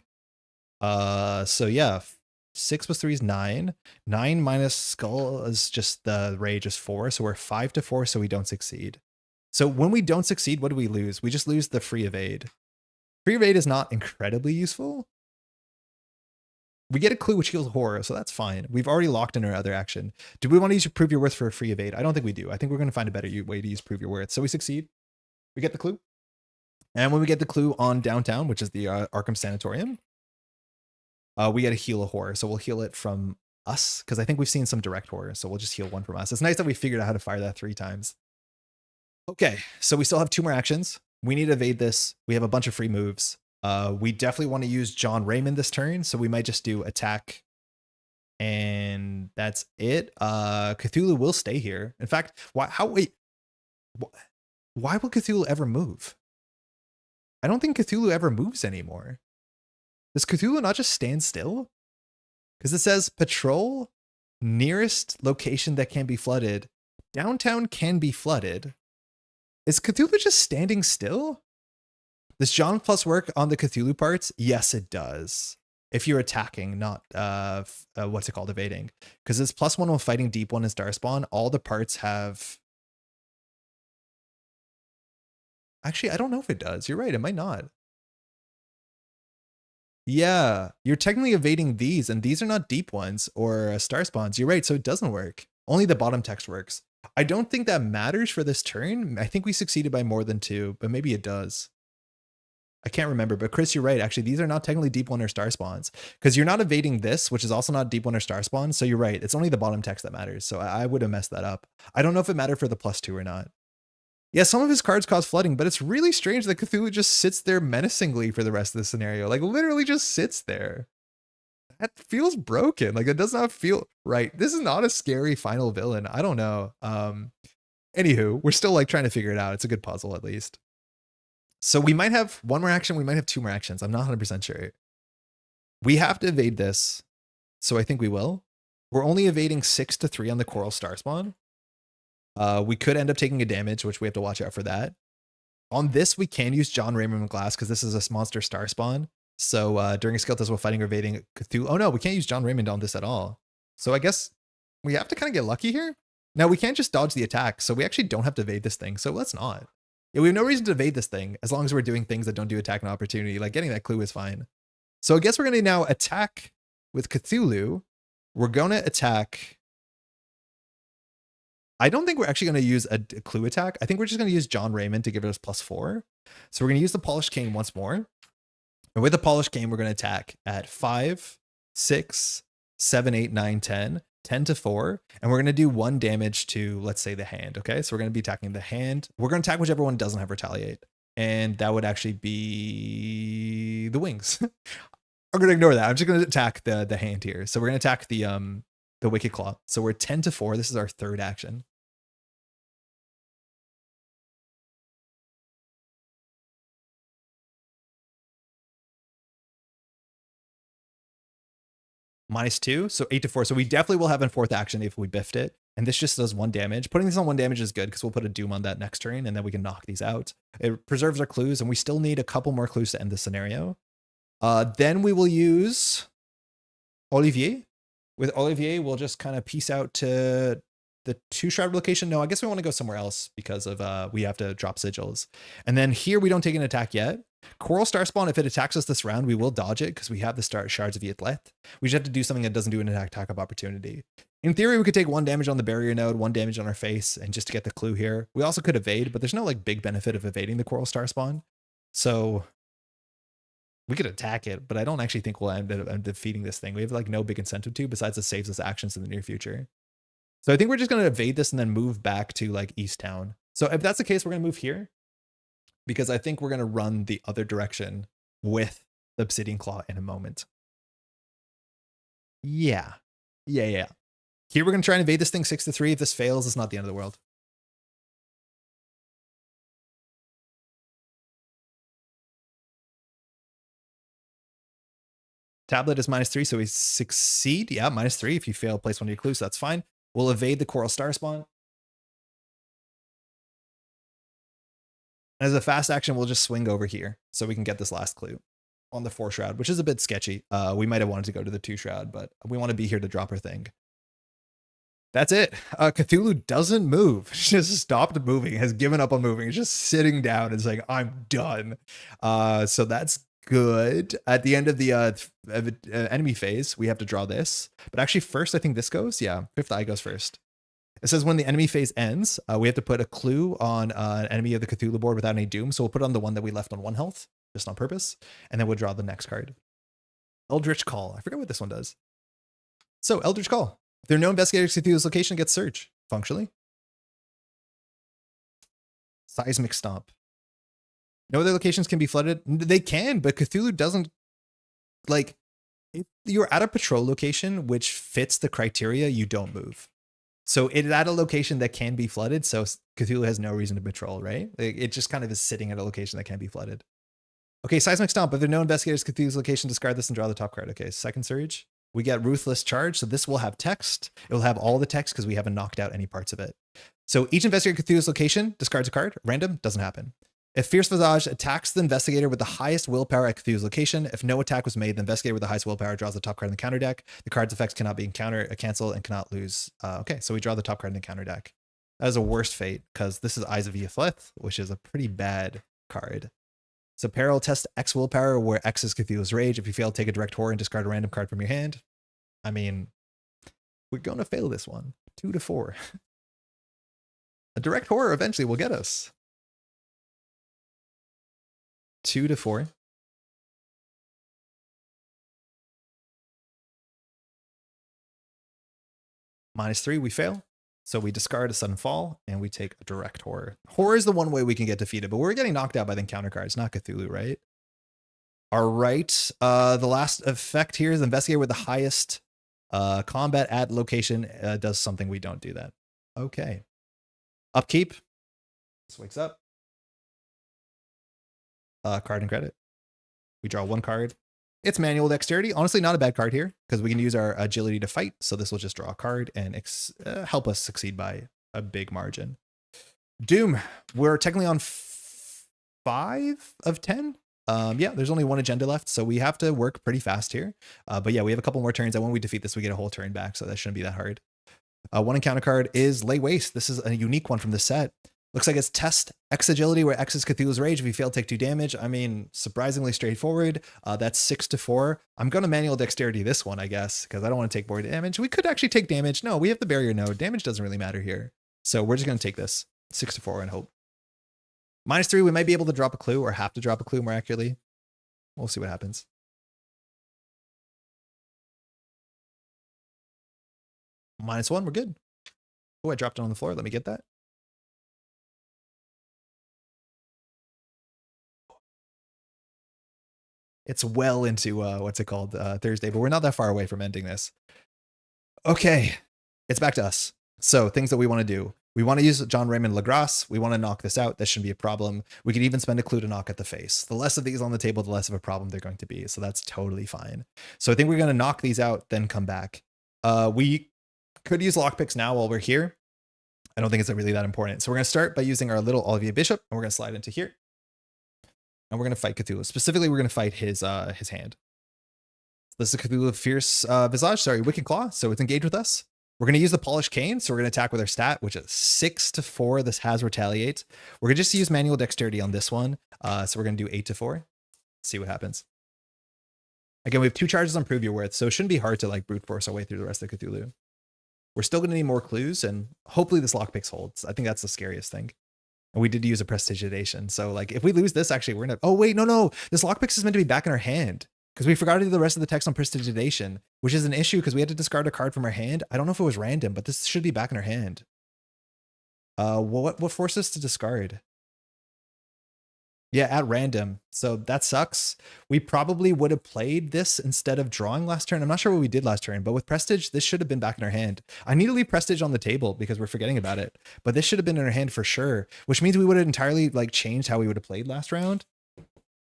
So yeah, 6 + 3 is 9. 9 minus Skull is just the rage is 4. So we're 5 to 4, so we don't succeed. So when we don't succeed, what do we lose? We just lose the free evade. Free evade is not incredibly useful. We get a clue which heals horror, so that's fine. We've already locked in our other action. Do we want to use Prove Your Worth for a free evade? I don't think we do. I think we're going to find a better way to use Prove Your Worth. So we succeed. We get the clue. And when we get the clue on downtown, which is the Arkham Sanatorium, we get a heal a horror. So we'll heal it from us, because I think we've seen some direct horror. So we'll just heal 1 from us. It's nice that we figured out how to fire that 3 times. Okay, so we still have 2 more actions. We need to evade this. We have a bunch of free moves. We definitely want to use John Raymond this turn, so we might just do attack, and that's it. Cthulhu will stay here. In fact, why will Cthulhu ever move? I don't think Cthulhu ever moves anymore. Does Cthulhu not just stand still? Because it says patrol nearest location that can be flooded. Downtown can be flooded. Is Cthulhu just standing still? Does John plus work on the Cthulhu parts? Yes, it does. If you're attacking, not what's it called, evading. Because it's +1 while fighting deep 1 and star spawn. All the parts have. Actually, I don't know if it does. You're right. It might not. Yeah, you're technically evading these, and these are not deep ones or star spawns. You're right. So it doesn't work. Only the bottom text works. I don't think that matters for this turn. I think we succeeded by more than 2, but maybe it does. I can't remember, but Chris, you're right. Actually, these are not technically deep 1 or star spawns, because you're not evading this, which is also not deep 1 or star spawn. So you're right. It's only the bottom text that matters. So I would have messed that up. I don't know if it mattered for the +2 or not. Yeah, some of his cards cause flooding, but it's really strange that Cthulhu just sits there menacingly for the rest of the scenario. Like literally just sits there. That feels broken. Like it does not feel right. This is not a scary final villain. I don't know. Anywho, we're still like trying to figure it out. It's a good puzzle at least. So we might have 1 more action. We might have 2 more actions. I'm not 100% sure. We have to evade this. So I think we will. We're only evading 6 to 3 on the Coral Star spawn. We could end up taking a damage, which we have to watch out for that. On this, we can use John Raymond McGlass because this is a monster star spawn. So during a skill test while fighting or evading Cthulhu. Oh no, we can't use John Raymond on this at all. So I guess we have to kind of get lucky here. Now we can't just dodge the attack. So we actually don't have to evade this thing. So let's not. Yeah, we have no reason to evade this thing as long as we're doing things that don't do attack and opportunity. Like getting that clue is fine. So I guess we're going to now attack with Cthulhu. We're going to attack. I don't think we're actually going to use a clue attack. I think we're just going to use John Raymond to give us +4. So we're going to use the Polished Cane once more. And with the Polished Cane, we're going to attack at 5, 6, 7, 8, 9, 10. 10 to 4, and we're going to do 1 damage to, let's say, the hand. Okay, so we're going to be attacking the hand. We're going to attack whichever one doesn't have retaliate, and that would actually be the wings. I'm going to ignore that. I'm just going to attack the hand here. So we're going to attack the Wicked Claw. So we're 10 to 4. This is our 3rd action. -2, so 8 to 4. So we definitely will have a 4th action if we biffed it. And this just does 1 damage. Putting these on 1 damage is good because we'll put a Doom on that next turn and then we can knock these out. It preserves our clues and we still need a couple more clues to end the scenario. Then we will use Olivier. With Olivier, we'll just kind of piece out to the 2 shroud location. No, I guess we want to go somewhere else because of we have to drop sigils. And then here we don't take an attack yet. Coral Star Spawn, if it attacks us this round, we will dodge it because we have the shards of Yathleth. We just have to do something that doesn't do an attack of opportunity. In theory, we could take 1 damage on the barrier node, 1 damage on our face, and just to get the clue here. We also could evade, but there's no like big benefit of evading the Coral Star Spawn. So we could attack it, but I don't actually think we'll end up defeating this thing. We have like no big incentive to, besides it saves us actions in the near future. So I think we're just going to evade this and then move back to like East Town. So if that's the case, we're going to move here because I think we're going to run the other direction with the Obsidian Claw in a moment. Yeah. Here we're going to try and evade this thing 6-3. If this fails, it's not the end of the world. Tablet is -3, so we succeed. Yeah, -3. If you fail, place 1 of your clues, that's fine. We'll evade the Coral Star Spawn. And as a fast action, we'll just swing over here so we can get this last clue on the 4 shroud, which is a bit sketchy. We might have wanted to go to the 2 shroud, but we want to be here to drop our thing. That's it. Cthulhu doesn't move. She just stopped moving, has given up on moving. It's just sitting down and saying, I'm done. So that's good. At the end of the enemy phase, we have to draw this. But actually first, I think this goes. Yeah, 5th eye goes first. It says when the enemy phase ends, we have to put a clue on an enemy of the Cthulhu board without any doom. So we'll put on the one that we left on 1 health, just on purpose. And then we'll draw the next card. Eldritch Call. I forget what this one does. So Eldritch Call. If there are no investigators to Cthulhu's location, gets search functionally. Seismic Stomp. No other locations can be flooded. They can, but Cthulhu doesn't, like, if you're at a patrol location which fits the criteria, you don't move. So it's at a location that can be flooded, so Cthulhu has no reason to patrol, right? It just kind of is sitting at a location that can be flooded. Okay, Seismic Stomp. If there are no investigators to Cthulhu's location, discard this and draw the top card. Okay, second surge. We get Ruthless Charge, so this will have text. It will have all the text because we haven't knocked out any parts of it. So each investigator Cthulhu's location discards a card. Random, doesn't happen. If Fierce Visage attacks the investigator with the highest willpower at Cthulhu's location, if no attack was made, the investigator with the highest willpower draws the top card in the counter deck. The card's effects cannot be canceled and cannot lose. Okay, so we draw the top card in the counter deck. That is a worst fate because this is Eyes of Yathleth, which is a pretty bad card. So Peril, test X willpower, where X is Cthulhu's Rage. If you fail, take a direct horror and discard a random card from your hand. I mean, we're going to fail this one. 2-4. A direct horror eventually will get us. 2-4. -3, we fail. So we discard a sudden fall and we take a direct horror. Horror is the one way we can get defeated, but we're getting knocked out by the encounter cards, not Cthulhu, right? All right. The last effect here is the investigator with the highest combat at location does something. We don't do that. Okay. Upkeep. This wakes up. Card and credit. We draw 1 card. It's manual dexterity. Honestly, not a bad card here because we can use our agility to fight. So this will just draw a card and help us succeed by a big margin. Doom. We're technically on 5 of 10. Yeah, there's only 1 agenda left, so we have to work pretty fast here. But yeah, we have a couple more turns, and when we defeat this, we get a whole turn back, so that shouldn't be that hard. 1 encounter card is Lay Waste. This is a unique one from the set. Looks like it's test X agility, where X is Cthulhu's Rage. If you fail, take 2 damage. I mean, surprisingly straightforward. That's 6-4. I'm going to manual dexterity this one, I guess, because I don't want to take more damage. We could actually take damage. No, we have the barrier node. Damage doesn't really matter here. So we're just going to take this 6-4 and hope. -3, we might be able to drop a clue or have to drop a clue more accurately. We'll see what happens. -1, we're good. Oh, I dropped it on the floor. Let me get that. It's well into, what's it called, Thursday, but we're not that far away from ending this. Okay, it's back to us. So things that we want to do. We want to use John Raymond Lagrasse. We want to knock this out. This shouldn't be a problem. We could even spend a clue to knock at the face. The less of these on the table, the less of a problem they're going to be. So that's totally fine. So I think we're going to knock these out, then come back. We Could use lockpicks now while we're here. I don't think it's really that important. So we're going to start by using our little Olivier Bishop, and we're going to slide into here. And we're going to fight Cthulhu. Specifically, we're going to fight his hand. This is Cthulhu Fierce Visage, Wicked Claw. So it's engaged with us. We're going to use the Polished Cane. So we're going to attack with our stat, which is 6-4. This has Retaliate. We're going to just use Manual Dexterity on this one. So we're going to do 8-4. See what happens. Again, we have 2 charges on Prove Your Worth, so it shouldn't be hard to like brute force our way through the rest of Cthulhu. We're still going to need more clues, and hopefully this lockpicks holds. I think that's the scariest thing. And we did use a Prestidigitation, so like if we lose this, actually we're gonna. Oh wait, no, this lockpicks is meant to be back in our hand because we forgot to do the rest of the text on Prestidigitation, which is an issue because we had to discard a card from our hand. I don't know if it was random, but this should be back in our hand. What forced us to discard? Yeah, at random. So that sucks. We probably would have played this instead of drawing last turn. I'm not sure what we did last turn, but with Prestige, this should have been back in our hand. I need to leave Prestige on the table because we're forgetting about it. But this should have been in our hand for sure, which means we would have entirely like changed how we would have played last round.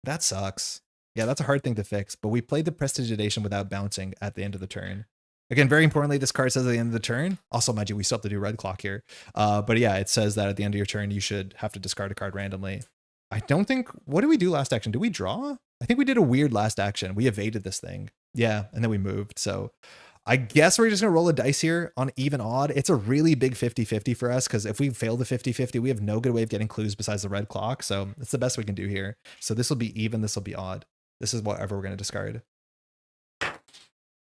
That sucks. Yeah, that's a hard thing to fix. But we played the Prestidigitation without bouncing at the end of the turn. Again, very importantly, this card says at the end of the turn. Also, mind you, we still have to do red clock here. But yeah, it says that at the end of your turn, you should have to discard a card randomly. I don't think, what did we do last action? Did we draw? I think we did a weird last action. We evaded this thing. Yeah, and then we moved. So I guess we're just going to roll a dice here on even odd. It's a really big 50-50 for us because if we fail the 50-50, we have no good way of getting clues besides the red clock. So it's the best we can do here. So this will be even, this will be odd. This is whatever we're going to discard.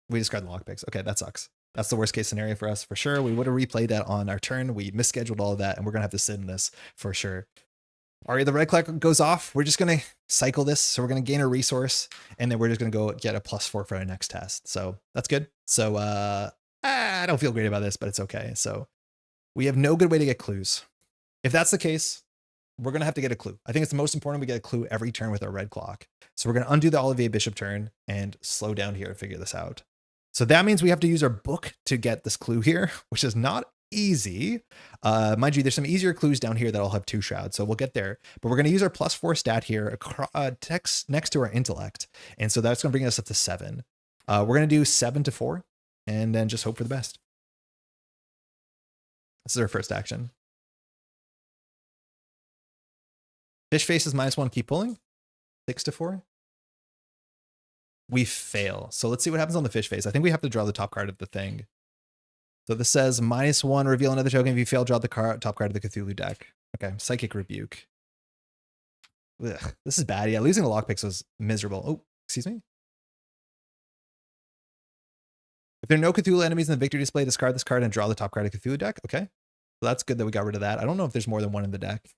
We discard the lockpicks. Okay, that sucks. That's the worst case scenario for us for sure. We would have replayed that on our turn. We misscheduled all of that and we're going to have to sit in this for sure. All right, the red clock goes off. We're just going to cycle this. So we're going to gain a resource and then we're just going to go get a +4 for our next test. So that's good. So I don't feel great about this, but it's okay. So we have no good way to get clues. If that's the case, we're going to have to get a clue. I think it's the most important we get a clue every turn with our red clock. So we're going to undo the Olivier Bishop turn and slow down here and figure this out. So that means we have to use our book to get this clue here, which is not easy. Mind you, there's some easier clues down here that'll have 2 shrouds, so we'll get there. But we're going to use our +4 stat here text next to our intellect, and so that's going to bring us up to 7. We're going to do 7-4, and then just hope for the best. This is our first action. Fish face is -1. Keep pulling. 6-4. We fail. So let's see what happens on the fish face. I think we have to draw the top card of the thing. So this says -1, reveal another token. If you fail, draw the top card of the Cthulhu deck. Okay, Psychic Rebuke. Ugh, this is bad. Yeah, losing the lockpicks was miserable. Oh, excuse me. If there are no Cthulhu enemies in the victory display, discard this card and draw the top card of the Cthulhu deck. Okay, so that's good that we got rid of that. I don't know if there's more than one in the deck.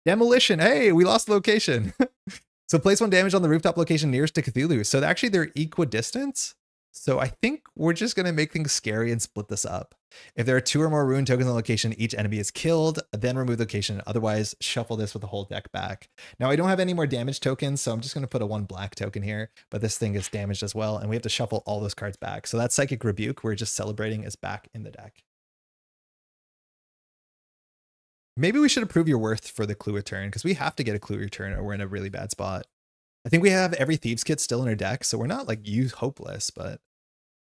Demolition. Hey, we lost the location. So place 1 damage on the rooftop location nearest to Cthulhu. So actually they're equidistant. So I think we're just going to make things scary and split this up. If there are 2 or more ruin tokens on the location, each enemy is killed, then remove the location. Otherwise, shuffle this with the whole deck back. Now, I don't have any more damage tokens, so I'm just going to put a 1 black token here, but this thing is damaged as well, and we have to shuffle all those cards back. So that Psychic Rebuke we're just celebrating is back in the deck. Maybe we should approve your worth for the clue return, because we have to get a clue return or we're in a really bad spot. I think we have every Thieves Kit still in our deck, so we're not like hopeless, but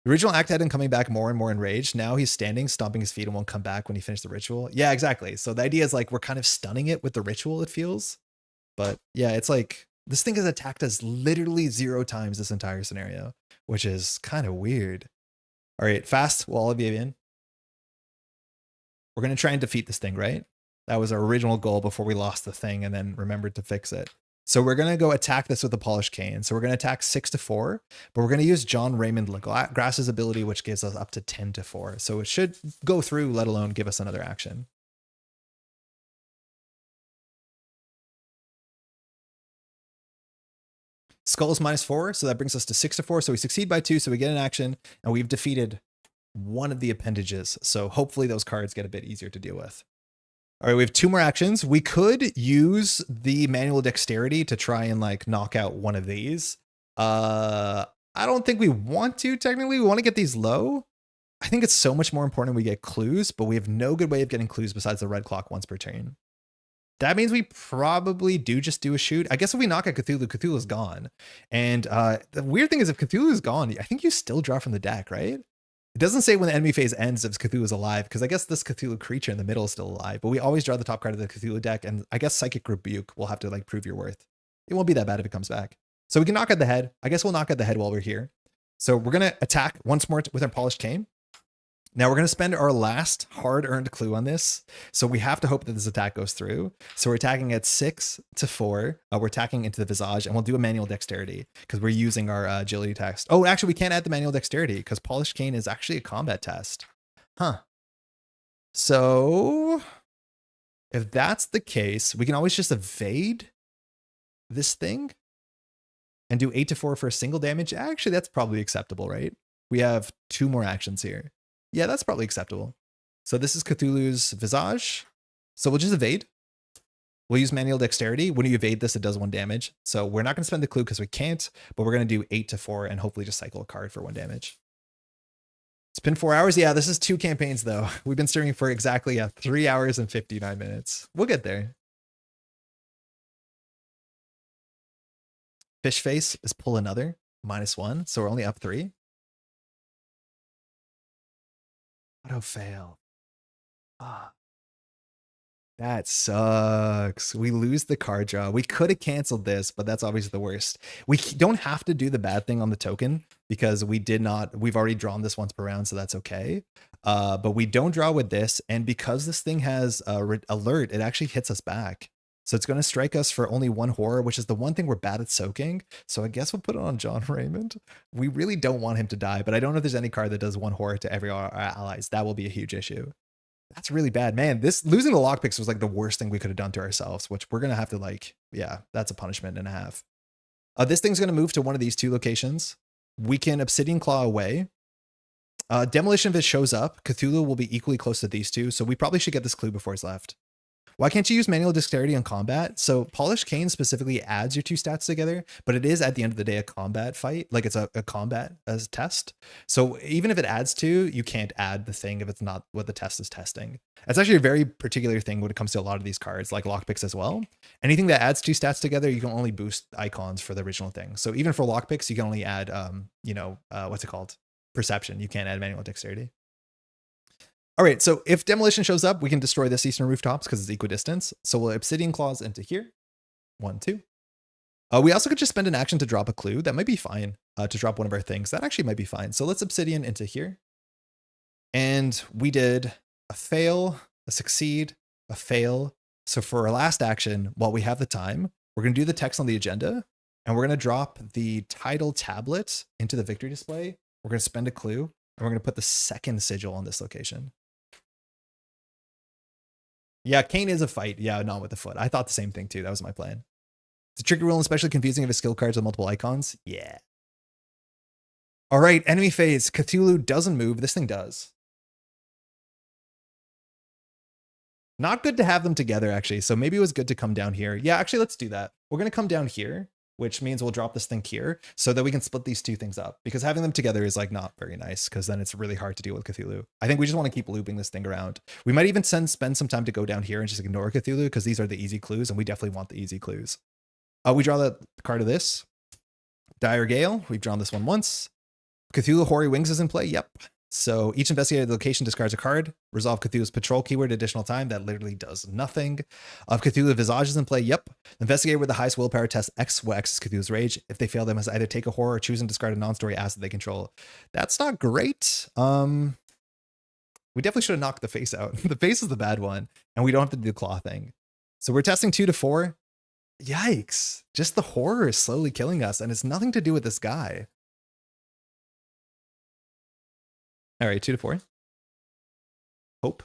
the original act had him coming back more and more enraged. Now he's standing, stomping his feet and won't come back when he finished the ritual. Yeah, exactly. So the idea is like we're kind of stunning it with the ritual, it feels. But yeah, it's like this thing has attacked us literally 0 times this entire scenario, which is kind of weird. All right, fast. We'll all of you in. We're going to try and defeat this thing, right? That was our original goal before we lost the thing and then remembered to fix it. So we're going to go attack this with the Polished Cane. So we're going to attack 6-4, but we're going to use John Raymond Grass's ability, which gives us up to 10-4. So it should go through, let alone give us another action. Skull is -4, so that brings us to 6-4. So we succeed by 2, so we get an action, and we've defeated one of the appendages. So hopefully those cards get a bit easier to deal with. All right, we have 2 more actions. We could use the Manual Dexterity to try and like knock out one of these. I don't think we want to technically. We want to get these low. I think it's so much more important we get clues, but we have no good way of getting clues besides the red clock once per turn. That means we probably just do a shoot. I guess if we knock out Cthulhu, Cthulhu's gone. And the weird thing is if Cthulhu is gone, I think you still draw from the deck, right? It doesn't say when the enemy phase ends if Cthulhu is alive, because I guess this Cthulhu creature in the middle is still alive, but we always draw the top card of the Cthulhu deck, and I guess Psychic Rebuke will have to like prove your worth. It won't be that bad if it comes back. So we can knock at the head. I guess we'll knock at the head while we're here. So we're going to attack once more with our Polished Cane. Now we're going to spend our last hard-earned clue on this. So we have to hope that this attack goes through. So we're attacking at 6 to 4. We're attacking into the Visage, and we'll do a manual dexterity because we're using our agility test. Oh, actually, we can't add the manual dexterity because Polished Cane is actually a combat test. Huh. So if that's the case, we can always just evade this thing and do 8 to 4 for a single damage. Actually, that's probably acceptable, right? We have 2 more actions here. Yeah, that's probably acceptable. So this is Cthulhu's Visage. So we'll just evade. We'll use manual dexterity. When you evade this, it does 1 damage. So we're not going to spend the clue because we can't, but we're going to do 8 to 4 and hopefully just cycle a card for 1 damage. It's been 4 hours. Yeah, this is 2 campaigns though. We've been streaming for exactly 3 hours and 59 minutes. We'll get there. Fish Face is pull another, -1. So we're only up 3. Auto fail. Ah. That sucks. We lose the card draw. We could have canceled this, but that's obviously the worst. We don't have to do the bad thing on the token because we've already drawn this once per round, so that's okay. But we don't draw with this, and because this thing has alert, it actually hits us back. So it's going to strike us for only 1 horror, which is the one thing we're bad at soaking. So I guess we'll put it on John Raymond. We really don't want him to die, but I don't know if there's any card that does 1 horror to every our allies. That will be a huge issue. That's really bad, man. This losing the lockpicks was like the worst thing we could have done to ourselves, which we're going to have to like, yeah, that's a punishment and a half. This thing's going to move to one of these 2 locations. We can Obsidian Claw away. Demolition, if it shows up, Cthulhu will be equally close to these 2. So we probably should get this clue before it's left. Why can't you use manual dexterity on combat? So Polished Cane specifically adds your 2 stats together, but it is at the end of the day a combat fight. Like it's a combat as a test. So even if it adds 2, you can't add the thing if it's not what the test is testing. That's actually a very particular thing when it comes to a lot of these cards, like lockpicks as well. Anything that adds 2 stats together, you can only boost icons for the original thing. So even for lockpicks, you can only add, what's it called? Perception. You can't add manual dexterity. All right, so if Demolition shows up, we can destroy this Eastern Rooftops because it's equidistance. So we'll Obsidian Claws into here. 1, 2. We also could just spend an action to drop a clue. That might be fine to drop one of our things. That actually might be fine. So let's Obsidian into here. And we did a fail, a succeed, a fail. So for our last action, while we have the time, we're going to do the text on the agenda. And we're going to drop the title tablet into the victory display. We're going to spend a clue. And we're going to put the 2nd sigil on this location. Yeah, Cane is a fight. Yeah, not with the foot. I thought the same thing too. That was my plan. It's a tricky rule and especially confusing if it's skill cards with multiple icons. Yeah. All right, enemy phase. Cthulhu doesn't move. This thing does. Not good to have them together, actually. So maybe it was good to come down here. Yeah, actually, let's do that. We're going to come down here, which means we'll drop this thing here so that we can split these 2 things up, because having them together is like not very nice because then it's really hard to deal with Cthulhu. I think we just want to keep looping this thing around. We might even spend some time to go down here and just ignore Cthulhu because these are the easy clues and we definitely want the easy clues. We draw the card of this. Dire Gale. We've drawn this one once. Cthulhu Hoary Wings is in play. Yep. So each investigated location discards a card. Resolve Cthulhu's patrol keyword additional time. That literally does nothing. Of Cthulhu Visage is in play. Yep. Investigator with the highest willpower test X will access Cthulhu's rage. If they fail, they must either take a horror or choose and discard a non-story asset they control. That's not great. We definitely should have knocked the face out. The face is the bad one, and we don't have to do the claw thing. So we're testing 2 to 4. Yikes. Just the horror is slowly killing us, and it's nothing to do with this guy. All right, 2 to 4. Hope.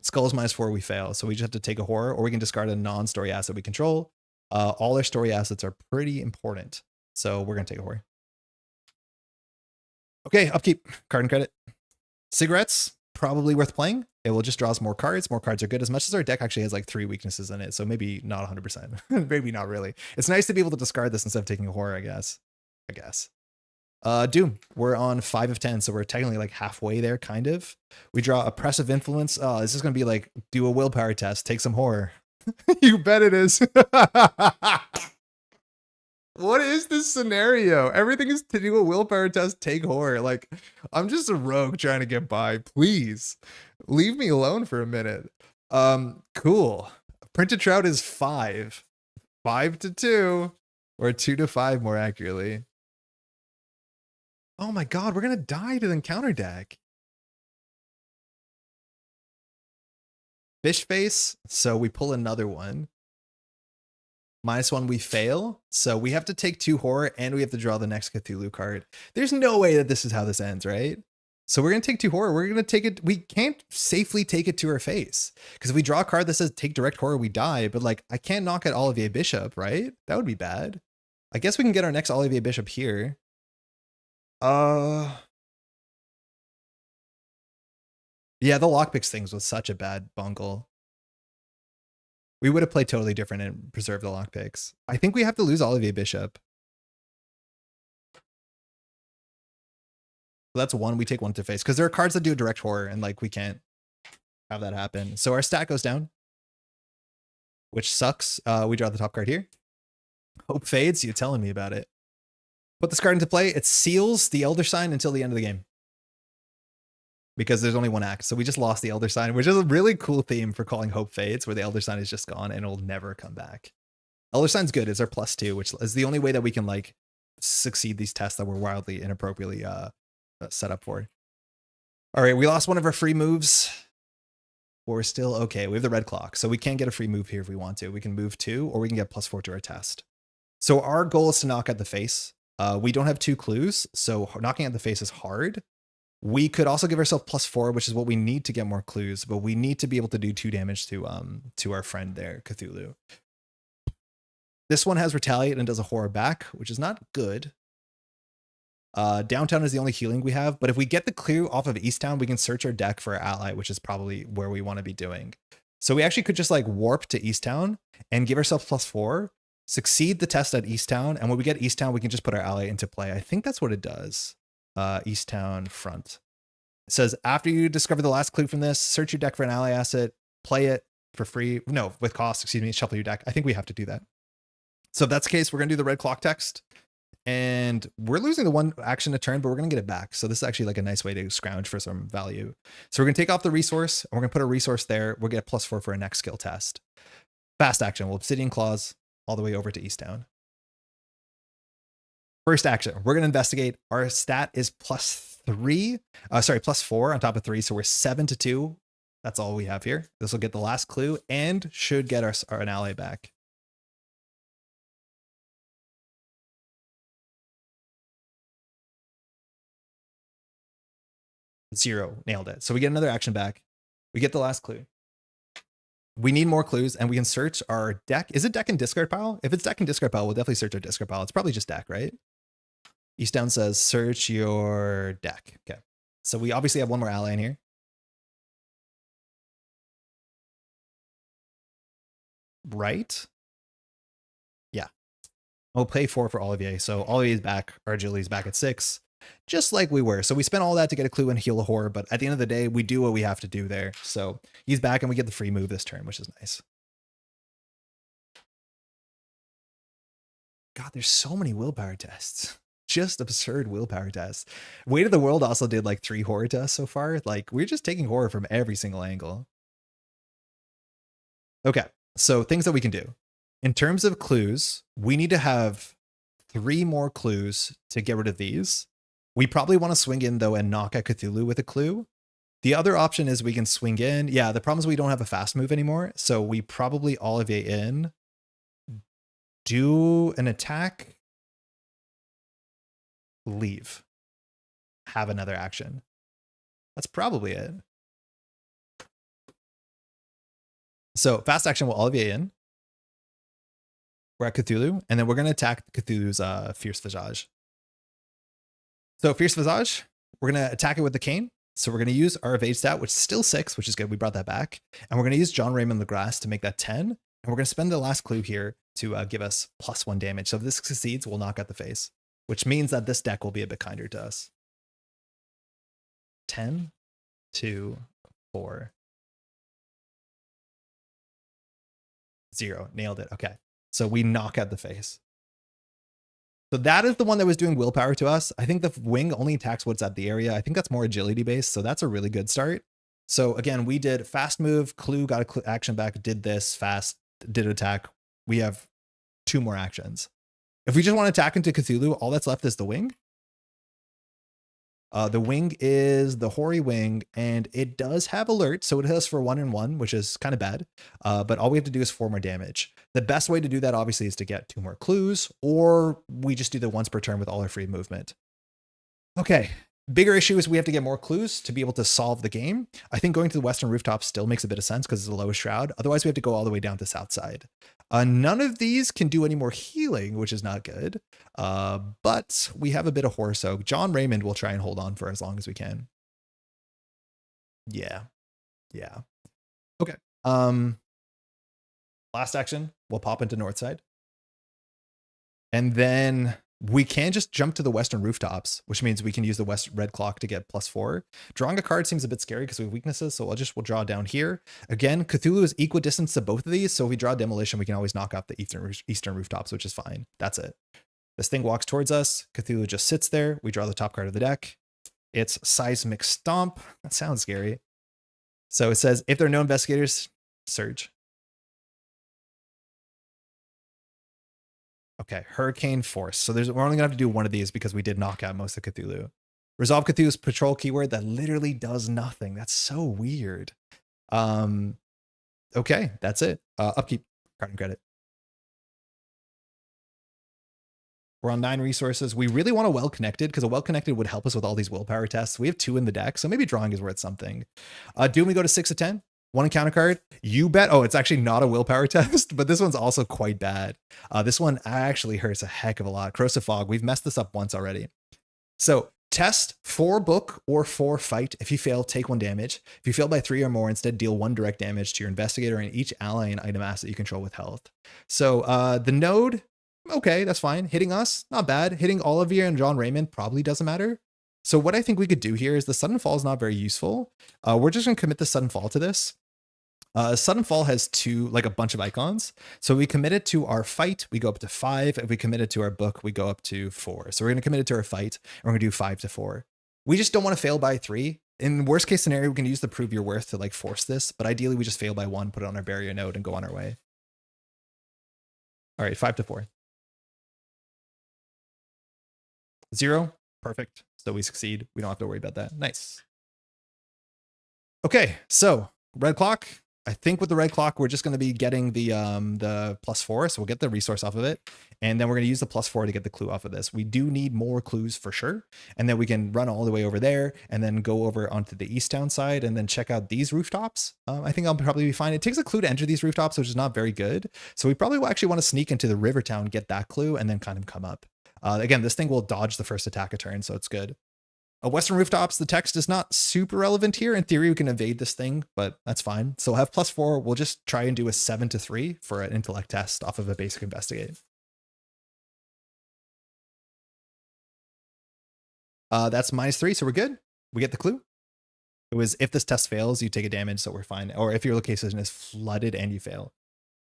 Skulls -4, we fail. So we just have to take a horror, or we can discard a non-story asset we control. All our story assets are pretty important. So we're going to take a horror. Okay, upkeep. Card and credit. Cigarettes, probably worth playing. It will just draw us more cards. More cards are good, as much as our deck actually has like 3 weaknesses in it. So maybe not 100%. Maybe not really. It's nice to be able to discard this instead of taking a horror, I guess. Doom. We're on 5 of 10, so we're technically like halfway there, kind of. We draw Oppressive Influence. Oh, this is going to be like, do a willpower test, take some horror. You bet it is. What is is this scenario? Everything is to do a willpower test, take horror. Like, I'm just a rogue trying to get by. Please leave me alone for a minute. Cool. Printed Trout is 5. 5 to 2. Or 2 to 5 more accurately. Oh my god, we're gonna die to the encounter deck. Fish face, so we pull another one. -1, we fail. So we have to take 2 horror and we have to draw the next Cthulhu card. There's no way that this is how this ends, right? So we're going to take 2 horror. We're going to take it. We can't safely take it to our face. Because if we draw a card that says take direct horror, we die. But like, I can't knock at Olivier Bishop, right? That would be bad. I guess we can get our next Olivier Bishop here. Yeah, the lockpicks things was such a bad bungle. We would have played totally different and preserved the lockpicks. I think we have to lose Olivier Bishop. So that's 1. We take 1 to face because there are cards that do a direct horror and like we can't have that happen. So our stat goes down, which sucks. We draw the top card here. Hope fades. You telling me about it. Put this card into play. It seals the Elder Sign until the end of the game. Because there's only 1 act. So we just lost the Elder Sign, which is a really cool theme for calling Hope Fades, where the Elder Sign is just gone and it'll never come back. Elder Sign's good. It's our +2, which is the only way that we can like succeed these tests that we're wildly inappropriately set up for. All right, we lost one of our free moves. We're still okay. We have the red clock, so we can get a free move here if we want to. We can move 2, or we can get +4 to our test. So our goal is to knock at the face. We don't have 2 clues, so knocking at the face is hard. We could also give ourselves +4, which is what we need to get more clues, but we need to be able to do 2 damage to our friend there, Cthulhu. This one has retaliate and does a horror back, which is not good. Downtown is the only healing we have, but if we get the clue off of Easttown, we can search our deck for our ally, which is probably where we want to be doing. So we actually could just like warp to Easttown and give ourselves +4, succeed the test at Easttown, and when we get Easttown, we can just put our ally into play. I think that's what it does. Easttown front. It says, after you discover the last clue from this, search your deck for an ally asset, play it for free. No, with cost, excuse me, shuffle your deck. I think we have to do that. So if that's the case, we're going to do the red clock text. And we're losing the 1 action a turn, but we're going to get it back. So this is actually like a nice way to scrounge for some value. So we're going to take off the resource, and we're going to put a resource there. We'll get +4 for our next skill test. Fast action, we'll Obsidian Claws all the way over to Easttown. First action, we're going to investigate. Our stat is +4 on top of 3. So we're 7 to 2. That's all we have here. This will get the last clue and should get an ally back. Zero, nailed it. So we get another action back. We get the last clue. We need more clues and we can search our deck. Is it deck and discard pile? If it's deck and discard pile, we'll definitely search our discard pile. It's probably just deck, right? Easttown says search your deck. Okay. So we obviously have 1 more ally in here. Right? Yeah. We'll pay 4 for Olivier. So Olivier's back. Our agility's back at 6. Just like we were. So we spent all that to get a clue and heal a horror, but at the end of the day, we do what we have to do there. So he's back and we get the free move this turn, which is nice. God, there's so many willpower tests. Just absurd willpower tests. Weight of the World also did like 3 horror tests so far. Like we're just taking horror from every single angle. Okay, so things that we can do. In terms of clues, we need to have 3 more clues to get rid of these. We probably want to swing in though and knock at Cthulhu with a clue. The other option is we can swing in. Yeah, the problem is we don't have a fast move anymore. So we probably Olivier in, do an attack, leave, have another action. That's probably it. So fast action will Olivier in. We're at Cthulhu, and then we're going to attack Cthulhu's Fierce Visage. So Fierce Visage, we're going to attack it with the cane. So we're going to use our evade stat, which is still 6, which is good. We brought that back. And we're going to use John Raymond Legrasse to make that 10. And we're going to spend the last clue here to give us +1 damage. So if this succeeds, we'll knock out the face, which means that this deck will be a bit kinder to us. 10, 2, 4, 0. Nailed it. Okay. So we knock out the face. So that is the one that was doing willpower to us. I think the wing only attacks what's at the area. I think that's more agility based. So that's a really good start. So again, we did fast move, clue, got a action back, did this, fast, did attack. We have 2 more actions. If we just want to attack into Cthulhu, all that's left is the wing. The wing is the hoary wing, and it does have alert, so it hits us for 1 and 1, which is kind of bad. But all we have to do is 4 more damage. The best way to do that, obviously, is to get 2 more clues, or we just do the once per turn with all our free movement. Okay, bigger issue is we have to get more clues to be able to solve the game. I think going to the western rooftop still makes a bit of sense because it's the lowest shroud. Otherwise, we have to go all the way down to south side. None of these can do any more healing, which is not good. But we have a bit of horror soak. John Raymond will try and hold on for as long as we can. Yeah. Okay. Last action, we'll pop into north side. And then we can just jump to the western rooftops, which means we can use the red clock to get +4. Drawing a card seems a bit scary because we have weaknesses, so we'll draw down here. Again, Cthulhu is equidistant to both of these, so if we draw demolition, we can always knock off the eastern rooftops, which is fine. That's it. This thing walks towards us. Cthulhu just sits there. We draw the top card of the deck. It's Seismic Stomp. That sounds scary. So it says, if there are no investigators, surge. Okay, Hurricane Force. So we're only gonna have to do one of these because we did knock out most of Cthulhu. Resolve Cthulhu's patrol keyword that literally does nothing. That's so weird. Okay, that's it. Upkeep, card and credit. We're on 9 resources. We really want a well-connected because a well-connected would help us with all these willpower tests. We have 2 in the deck, so maybe drawing is worth something. Doom, we go to 6 of 10. 1 encounter card. You bet. Oh, it's actually not a willpower test, but this one's also quite bad. This one actually hurts a heck of a lot. Corrosive Fog. We've messed this up once already. So test 4 book or 4 fight. If you fail, take 1 damage. If you fail by 3 or more, instead deal 1 direct damage to your investigator and each ally and item asset you control with health. So the node, okay, that's fine. Hitting us, not bad. Hitting Olivier and John Raymond probably doesn't matter. So what I think we could do here is the sudden fall is not very useful. We're just going to commit the sudden fall to this. Sudden Fall has a bunch of icons. So we commit it to our fight, we go up to 5. If we commit it to our book, we go up to 4. So we're going to commit it to our fight, and we're going to do 5 to 4. We just don't want to fail by 3. In worst case scenario, we can use the prove your worth to force this, but ideally we just fail by 1, put it on our barrier node, and go on our way. All right, 5 to 4. 0, perfect. So we succeed. We don't have to worry about that. Nice. Okay, so red clock. I think with the red clock, we're just going to be getting the +4. So we'll get the resource off of it. And then we're going to use the +4 to get the clue off of this. We do need more clues for sure. And then we can run all the way over there and then go over onto the East Town side and then check out these rooftops. I think I'll probably be fine. It takes a clue to enter these rooftops, which is not very good. So we probably will actually want to sneak into the River Town, get that clue, and then kind of come up. Again, this thing will dodge the first attack a turn, so it's good. Western rooftops, the text is not super relevant here. In theory, we can evade this thing, but that's fine. So we'll have +4. We'll just try and do a 7 to 3 for an intellect test off of a basic investigate. That's -3, so we're good. We get the clue. It was if this test fails, you take a damage, so we're fine. Or if your location is flooded and you fail.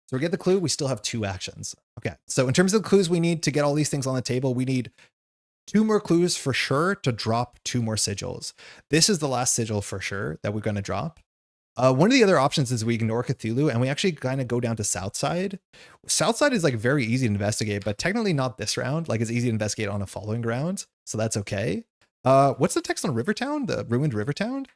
So we get the clue. We still have 2 actions. Okay, so in terms of the clues we need to get all these things on the table, we need 2 more clues for sure to drop 2 more sigils. This is the last sigil for sure that we're going to drop. One of the other options is we ignore Cthulhu and we actually kind of go down to Southside. Southside is very easy to investigate, but technically not this round. It's easy to investigate on a following round, so that's okay. What's the text on Rivertown? The Ruined Rivertown?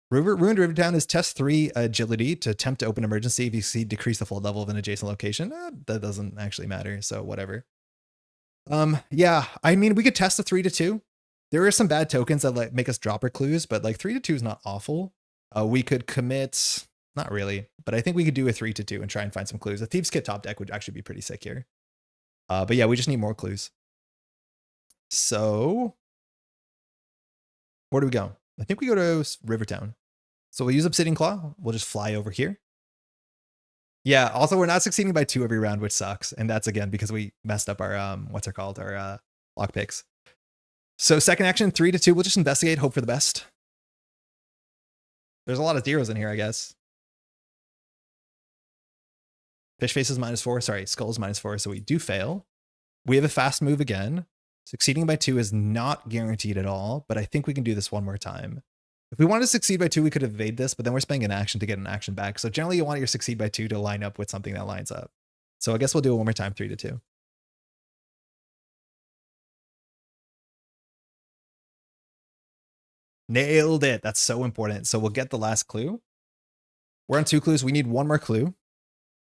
Ruined Rivertown is test 3 agility to attempt to open emergency if you see decrease the flood level of an adjacent location. That doesn't actually matter, so whatever. Yeah, I mean, we could test a 3 to 2. There are some bad tokens that make us drop our clues, but 3 to 2 is not awful. We could commit, not really, but I think we could do a 3 to 2 and try and find some clues. A Thieves' Kit top deck would actually be pretty sick here. But yeah, we just need more clues. So where do we go? I think we go to Rivertown. So we'll use Obsidian Claw. We'll just fly over here. Yeah, also we're not succeeding by 2 every round, which sucks. And that's again because we messed up our our lock picks. So second action, 3 to 2, we'll just investigate, hope for the best. There's a lot of zeros in here, I guess. Fish face is -4, sorry, skull is -4, so we do fail. We have a fast move again. Succeeding by 2 is not guaranteed at all, but I think we can do this one more time. If we wanted to succeed by 2, we could evade this, but then we're spending an action to get an action back. So generally you want your succeed by 2 to line up with something that lines up. So I guess we'll do it one more time, 3 to 2. Nailed it. That's so important. So we'll get the last clue. We're on 2 clues. We need one more clue.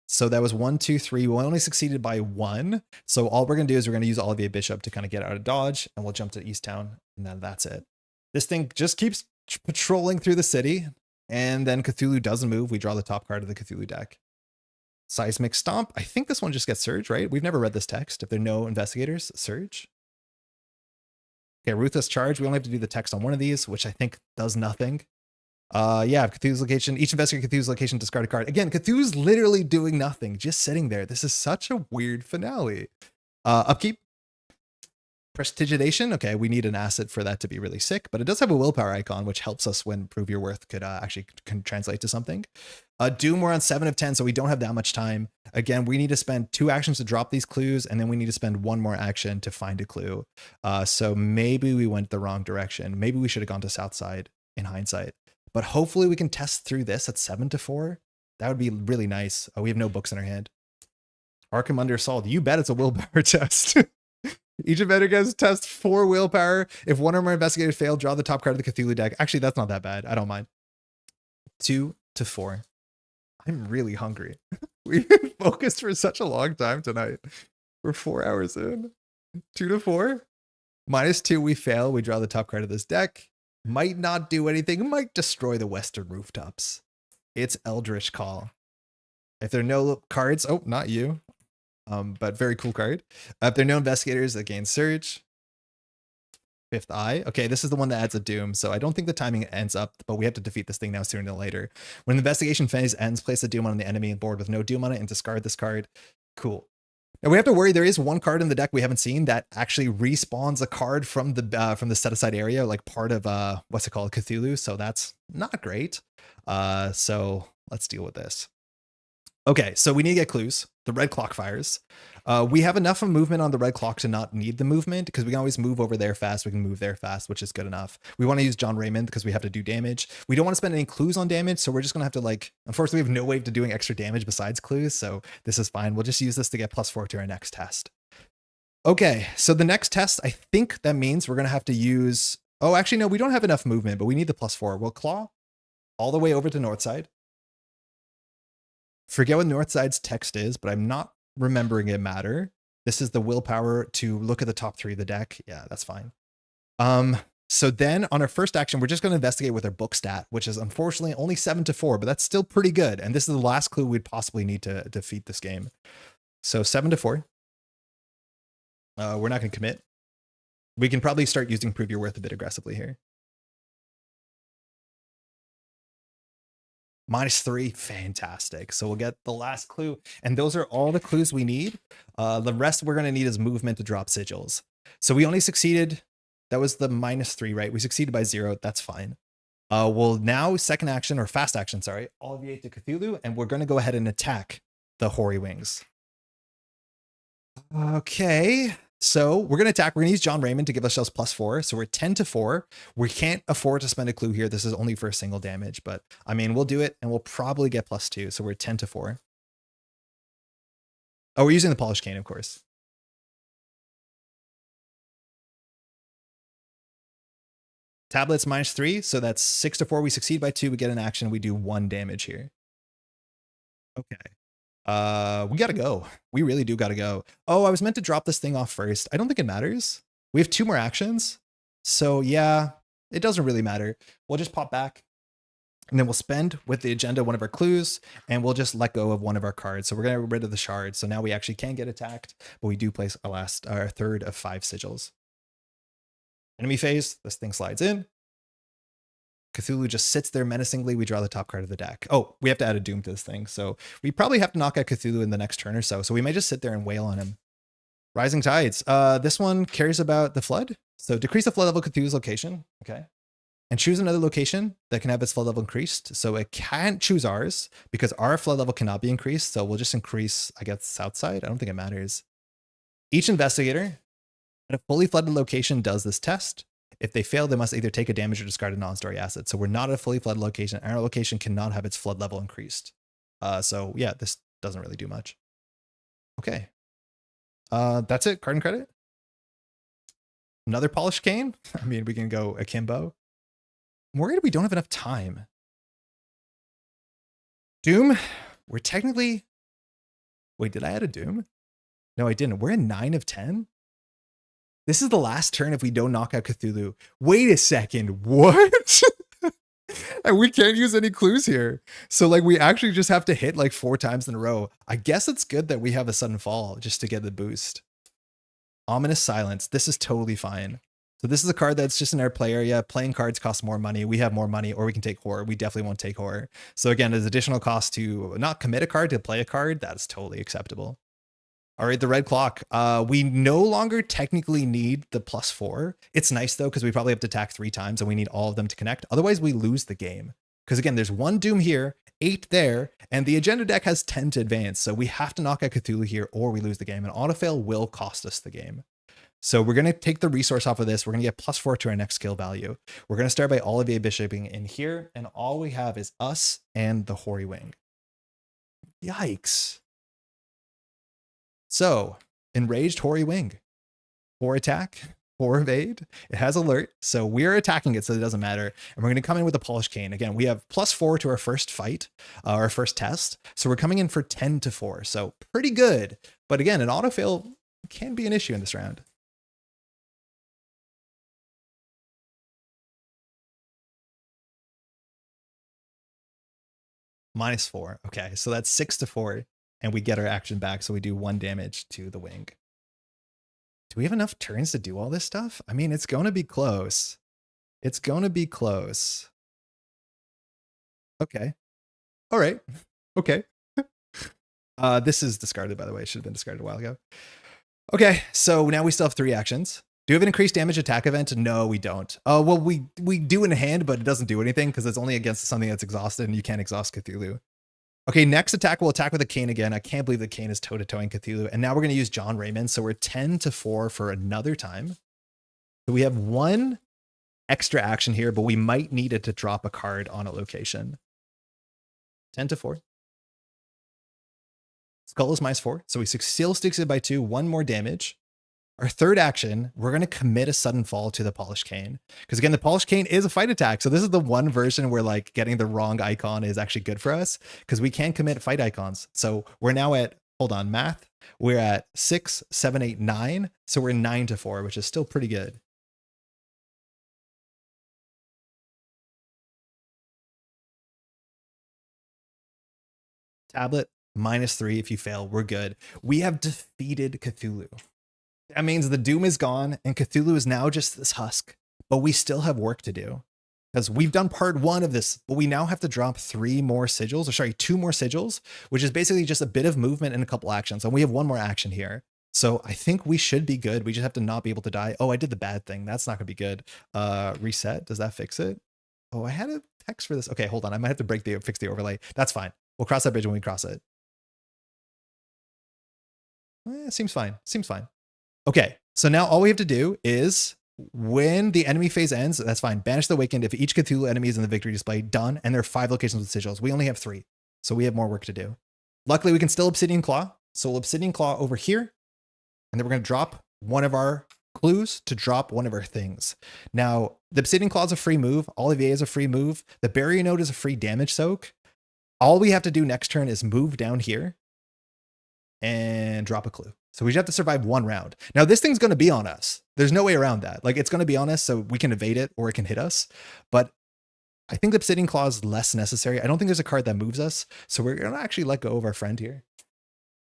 So that was 1, 2, 3. We only succeeded by 1. So all we're going to do is we're going to use Olivier Bishop to kind of get out of dodge, and we'll jump to East Town, and then that's it. This thing just keeps patrolling through the city, and then Cthulhu doesn't move. We draw the top card of the Cthulhu deck. Seismic Stomp. I think this one just gets Surge, right? We've never read this text. If there are no investigators, Surge. Okay, Ruthless Charge. We only have to do the text on one of these, which I think does nothing. Yeah, Cthulhu's location. Each investigator Cthulhu's location, discard a card. Again, Cthulhu's literally doing nothing, just sitting there. This is such a weird finale. Upkeep. Prestidigitation. Okay, we need an asset for that to be really sick, but it does have a willpower icon, which helps us when Prove Your Worth could actually can translate to something. Doom, we're on 7 of 10, so we don't have that much time. Again, we need to spend 2 actions to drop these clues, and then we need to spend 1 more action to find a clue. So maybe we went the wrong direction. Maybe we should have gone to Southside in hindsight. But hopefully we can test through this at 7 to 4. That would be really nice. We have no books in our hand. Arkham under assault. You bet it's a willpower test. Each investigator gets test 4 willpower. If one or more investigators fail, draw the top card of the Cthulhu deck. Actually, that's not that bad. I don't mind. 2 to 4. I'm really hungry. We've been focused for such a long time tonight. We're 4 hours in. 2 to 4. -2, we fail. We draw the top card of this deck. Might not do anything. Might destroy the western rooftops. It's Eldritch Call. If there are no cards, oh, not you. But very cool card. If there are no investigators that gain Surge. 5th Eye. Okay, this is the one that adds a Doom, so I don't think the timing ends up, but we have to defeat this thing now sooner than later. When the investigation phase ends, place a Doom on the enemy board with no Doom on it and discard this card. Cool. Now we have to worry, there is one card in the deck we haven't seen that actually respawns a card from the set aside area, like part of what's it called, Cthulhu, so that's not great. So let's deal with this. Okay, so we need to get clues. The red clock fires. We have enough of movement on the red clock to not need the movement because we can always move over there fast. We can move there fast, which is good enough. We want to use John Raymond because we have to do damage. We don't want to spend any clues on damage, so we're just going to have to, like, unfortunately, we have no way to doing extra damage besides clues, so this is fine. We'll just use this to get +4 to our next test. Okay, so the next test, I think that means we're going to have to use... Oh, actually, no, we don't have enough movement, but we need the +4. We'll claw all the way over to Northside. Forget what Northside's text is, but I'm not remembering it matter. This is the willpower to look at the top 3 of the deck. Yeah, that's fine. So then on our first action, we're just going to investigate with our book stat, which is unfortunately only 7 to 4, but that's still pretty good. And this is the last clue we'd possibly need to defeat this game. So 7 to 4. We're not going to commit. We can probably start using Prove Your Worth a bit aggressively here. -3, fantastic. So we'll get the last clue, and those are all the clues we need. The rest we're going to need is movement to drop sigils. So we only succeeded, that was the -3, right? We succeeded by 0, that's fine. We'll now second action, or fast action, sorry, alleviate to Cthulhu, and we're going to go ahead and attack the Hoary Wings. Okay. So we're going to attack. We're going to use John Raymond to give ourselves +4. So we're 10 to 4. We can't afford to spend a clue here. This is only for a single damage, but I mean, we'll do it and we'll probably get +2. So we're 10 to 4. Oh, we're using the Polished Cane, of course. Tablets -3. So that's 6 to 4. We succeed by 2. We get an action. We do 1 damage here. Okay. We gotta go. We really do gotta go. Oh, I was meant to drop this thing off first. I don't think it matters. We have 2 more actions. So yeah, it doesn't really matter. We'll just pop back and then we'll spend with the agenda one of our clues and we'll just let go of one of our cards. So we're gonna get rid of the shard. So now we actually can get attacked, but we do place our third of 5 sigils. Enemy phase, this thing slides in. Cthulhu just sits there menacingly. We draw the top card of the deck. Oh, we have to add a Doom to this thing. So we probably have to knock out Cthulhu in the next turn or so. So we may just sit there and wail on him. Rising Tides. This one cares about the flood. So decrease the flood level of Cthulhu's location. Okay. And choose another location that can have its flood level increased. So it can't choose ours because our flood level cannot be increased. So we'll just increase, I guess, Southside. I don't think it matters. Each investigator at a fully flooded location does this test. If they fail, they must either take a damage or discard a non-story asset. So we're not at a fully flooded location. Our location cannot have its flood level increased. So yeah, this doesn't really do much. Okay. That's it. Card and credit. Another polished cane. I mean, we can go akimbo. I'm worried we don't have enough time. Doom. We're technically... Wait, did I add a Doom? No, I didn't. We're in 9 of 10. This is the last turn if we don't knock out Cthulhu. Wait a second. What? And we can't use any clues here. So like we actually just have to hit like 4 times in a row. I guess it's good that we have a sudden fall just to get the boost. Ominous Silence. This is totally fine. So this is a card that's just in our play area. Playing cards cost more money. We have more money, or we can take horror. We definitely won't take horror. So again, there's additional cost to not commit a card to play a card. That's totally acceptable. All right, the red clock. We no longer technically need the +4. It's nice though, because we probably have to attack 3 times and we need all of them to connect. Otherwise we lose the game. Because again, there's 1 Doom here, 8 there, and the agenda deck has 10 to advance. So we have to knock out Cthulhu here or we lose the game. And autofail will cost us the game. So we're going to take the resource off of this. We're going to get +4 to our next skill value. We're going to start by Olivier Bishoping in here. And all we have is us and the Hoary Wing. Yikes. So, Enraged Hoary Wing. 4 attack, 4 evade. It has alert, so we're attacking it, so it doesn't matter. And we're going to come in with a Polished Cane. Again, we have +4 to our first fight, our first test. So we're coming in for 10 to 4. So pretty good. But again, an autofail can be an issue in this round. -4. Okay, so that's 6 to 4. And we get our action back, so we do 1 damage to the wing. Do we have enough turns to do all this stuff? I mean, it's going to be close. It's going to be close. Okay. All right. Okay. This is discarded, by the way. It should have been discarded a while ago. Okay, so now we still have 3 actions. Do we have an increased damage attack event? No, we don't. Oh, well, we do in hand, but it doesn't do anything because it's only against something that's exhausted, and you can't exhaust Cthulhu. Okay, next attack, we'll attack with a cane again. I can't believe the cane is toe-to-toeing Cthulhu. And now we're going to use John Raymond. So we're 10 to 4 for another time. So we have 1 extra action here, but we might need it to drop a card on a location. 10 to 4. Skull is -4. So we still sticks it by 2. 1 more damage. Our third action, we're going to commit a sudden fall to the Polished Cane. Because again, the Polished Cane is a fight attack. So this is the one version where like getting the wrong icon is actually good for us because we can commit fight icons. So we're now at, hold on, math. We're at 6, 7, 8, 9. So we're 9 to 4, which is still pretty good. Tablet, -3 if you fail. We're good. We have defeated Cthulhu. That means the Doom is gone and Cthulhu is now just this husk, but we still have work to do because we've done part 1 of this, but we now have to drop 3 more sigils, or sorry, 2 more sigils, which is basically just a bit of movement and a couple actions. And we have 1 more action here. So I think we should be good. We just have to not be able to die. Oh, I did the bad thing. That's not gonna be good. Reset, does that fix it? Oh, I had a text for this. Okay, hold on. I might have to fix the overlay. That's fine. We'll cross that bridge when we cross it. Seems fine, seems fine. Okay, so now all we have to do is when the enemy phase ends, that's fine. Banish the Awakened if each Cthulhu enemy is in the victory display. Done. And there are 5 locations with sigils. We only have 3. So we have more work to do. Luckily, we can still Obsidian Claw. So we'll Obsidian Claw over here. And then we're going to drop one of our clues to drop one of our things. Now, the Obsidian Claw is a free move. Olivier is a free move. The Barrier Node is a free damage soak. All we have to do next turn is move down here and drop a clue. So we just have to survive 1 round. Now this thing's going to be on us. There's no way around that. Like it's going to be on us, so we can evade it or it can hit us. But I think the Obsidian Claw is less necessary. I don't think there's a card that moves us. So we're going to actually let go of our friend here.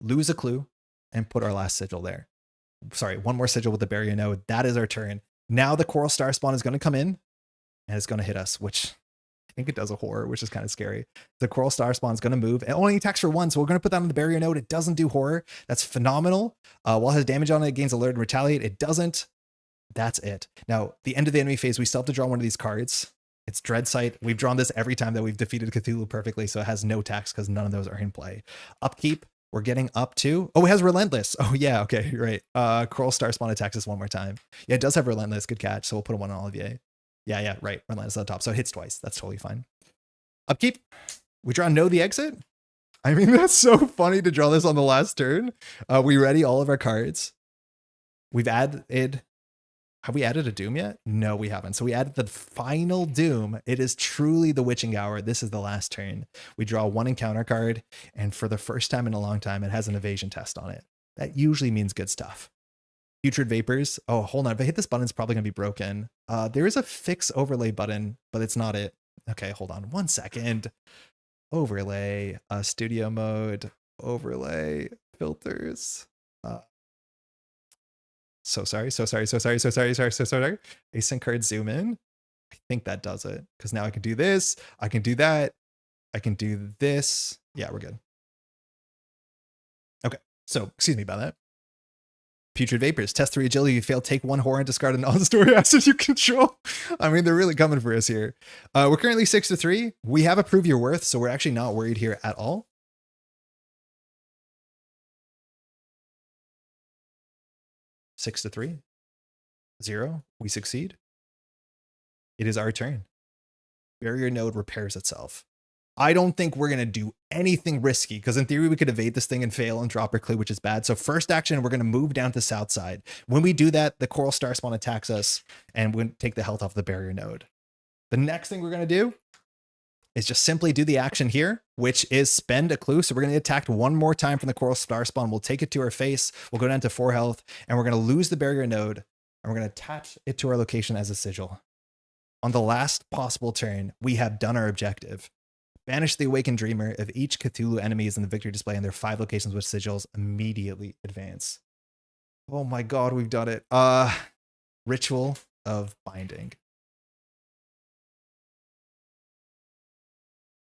Lose a clue and put our last sigil there. Sorry, 1 more sigil with the Barrier Node. That is our turn. Now the Coral Star Spawn is going to come in and it's going to hit us, which I think it does a horror, which is kind of scary. The Coral Star Spawn is going to move. It only attacks for 1, so we're going to put that on the Barrier Node. It doesn't do horror. That's phenomenal. While it has damage on it, it gains alert and retaliate. It doesn't. That's it. Now, the end of the enemy phase, we still have to draw one of these cards. It's Dreadsight. We've drawn this every time that we've defeated Cthulhu perfectly, so it has no tax because none of those are in play. Upkeep, We're getting up to, oh, it has Relentless. Oh yeah, okay, you're right. Coral Star Spawn attacks us one more time. Yeah, it does have Relentless, good catch. So we'll put a 1 on all of you. Yeah, right, Relentless at the top. So it hits twice, that's totally fine. Upkeep, we draw Know the Exit. I mean, that's so funny to draw this on the last turn. We ready all of our cards. We've added, have we added a Doom yet? No, we haven't. So we added the final Doom. It is truly the Witching Hour. This is the last turn. We draw 1 encounter card, and for the first time in a long time, it has an evasion test on it. That usually means good stuff. Putrid Vapors. Oh, hold on. If I hit this button, it's probably going to be broken. There is a fix overlay button, but it's not it. Okay, hold on 1 second. Overlay, studio mode, overlay, filters. So sorry. Async card zoom in. I think that does it, because now I can do this. I can do that. I can do this. Yeah, we're good. Okay, so excuse me about that. Putrid Vapors. Test 3 agility. You fail, take 1 horror and discard an on-story asset you control. I mean, they're really coming for us here. We're currently 6-3. We have a Prove Your Worth, so we're actually not worried here at all. 6-3. 0. We succeed. It is our turn. Barrier node repairs itself. I don't think we're going to do anything risky, because in theory we could evade this thing and fail and drop our clue, which is bad. So first action, we're going to move down to south side. When we do that, the Coral Star Spawn attacks us and we take the health off the barrier node. The next thing we're going to do is just simply do the action here, which is spend a clue. So we're going to get attacked 1 more time from the Coral Star Spawn. We'll take it to our face. We'll go down to 4 health, and we're going to lose the barrier node, and we're going to attach it to our location as a sigil. On the last possible turn, we have done our objective. Banish the Awakened Dreamer. If each Cthulhu enemy is in the victory display and there are 5 locations with sigils, immediately advance. Oh my god, we've done it. Ritual of Binding.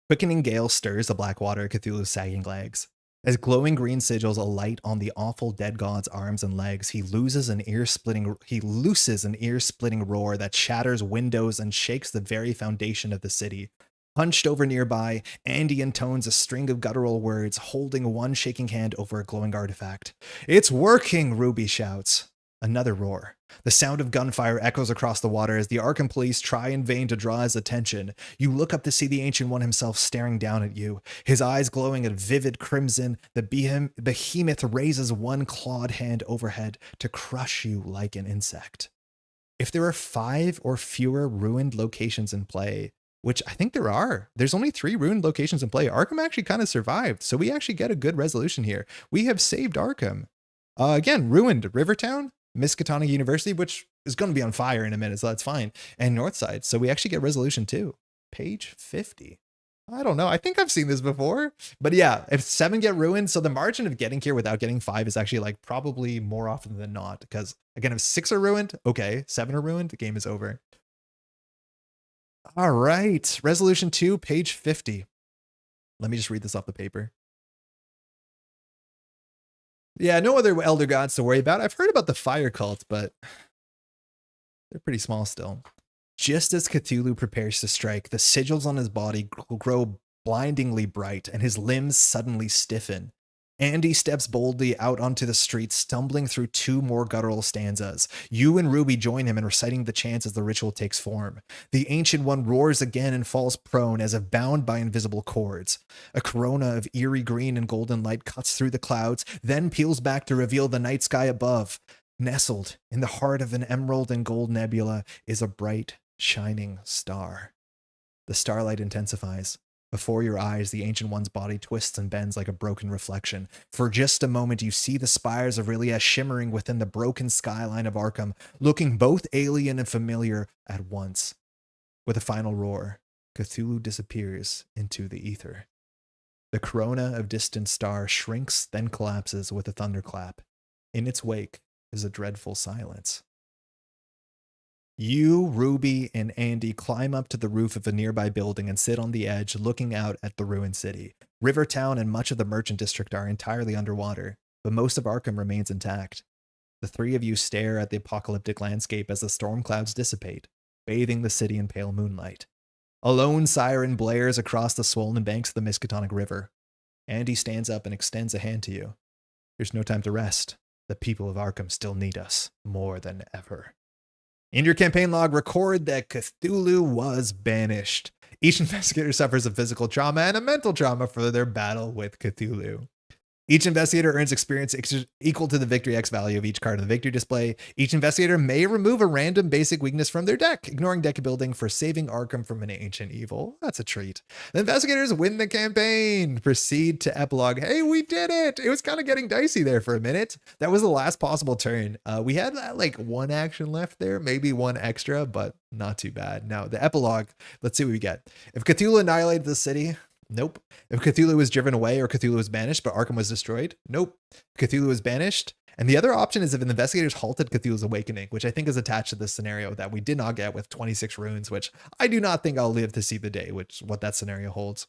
Quickening Gale stirs the black water at Cthulhu's sagging legs. As glowing green sigils alight on the awful dead god's arms and legs, he looses an ear-splitting roar that shatters windows and shakes the very foundation of the city. Hunched over nearby, Andy intones a string of guttural words, holding one shaking hand over a glowing artifact. "It's working," Ruby shouts. Another roar. The sound of gunfire echoes across the water as the Arkham police try in vain to draw his attention. You look up to see the Ancient One himself staring down at you, his eyes glowing a vivid crimson. The behemoth raises one clawed hand overhead to crush you like an insect. If there are 5 or fewer ruined locations in play, which I think there are. There's only 3 ruined locations in play. Arkham actually kind of survived, so we actually get a good resolution here. We have saved Arkham. Again, ruined Rivertown, Miskatonic University, which is going to be on fire in a minute, so that's fine, and Northside. So we actually get resolution 2. Page 50. I don't know. I think I've seen this before. But yeah, if 7 get ruined, so the margin of getting here without getting 5 is actually like probably more often than not. Because again, if 6 are ruined, okay. 7 are ruined, the game is over. All right, resolution 2, page 50. Let me just read this off the paper. Yeah, no other elder gods to worry about. I've heard about the fire cult, but they're pretty small still. Just as Cthulhu prepares to strike, the sigils on his body grow blindingly bright and his limbs suddenly stiffen. Andy steps boldly out onto the street, stumbling through 2 more guttural stanzas. You and Ruby join him in reciting the chants as the ritual takes form. The Ancient One roars again and falls prone as if bound by invisible cords. A corona of eerie green and golden light cuts through the clouds, then peels back to reveal the night sky above. Nestled in the heart of an emerald and gold nebula is a bright, shining star. The starlight intensifies. Before your eyes, the Ancient One's body twists and bends like a broken reflection. For just a moment, you see the spires of Rilia shimmering within the broken skyline of Arkham, looking both alien and familiar at once. With a final roar, Cthulhu disappears into the ether. The corona of distant star shrinks, then collapses with a thunderclap. In its wake is a dreadful silence. You, Ruby, and Andy climb up to the roof of a nearby building and sit on the edge, looking out at the ruined city. Rivertown and much of the Merchant District are entirely underwater, but most of Arkham remains intact. The 3 of you stare at the apocalyptic landscape as the storm clouds dissipate, bathing the city in pale moonlight. A lone siren blares across the swollen banks of the Miskatonic River. Andy stands up and extends a hand to you. There's no time to rest. The people of Arkham still need us more than ever. In your campaign log, record that Cthulhu was banished. Each investigator suffers a physical trauma and a mental trauma for their battle with Cthulhu. Each investigator earns experience equal to the Victory X value of each card in the victory display. Each investigator may remove a random basic weakness from their deck, ignoring deck building for saving Arkham from an ancient evil. That's a treat. The investigators win the campaign. Proceed to Epilogue. Hey, we did it! It was kind of getting dicey there for a minute. That was the last possible turn. We had like one action left there, maybe one extra, but not too bad. Now, the Epilogue, let's see what we get. If Cthulhu annihilated the city, nope. If Cthulhu was driven away or Cthulhu was banished, but Arkham was destroyed, nope. Cthulhu was banished. And the other option is if the investigators halted Cthulhu's awakening, which I think is attached to this scenario that we did not get with 26 runes, which I do not think I'll live to see the day, which what that scenario holds.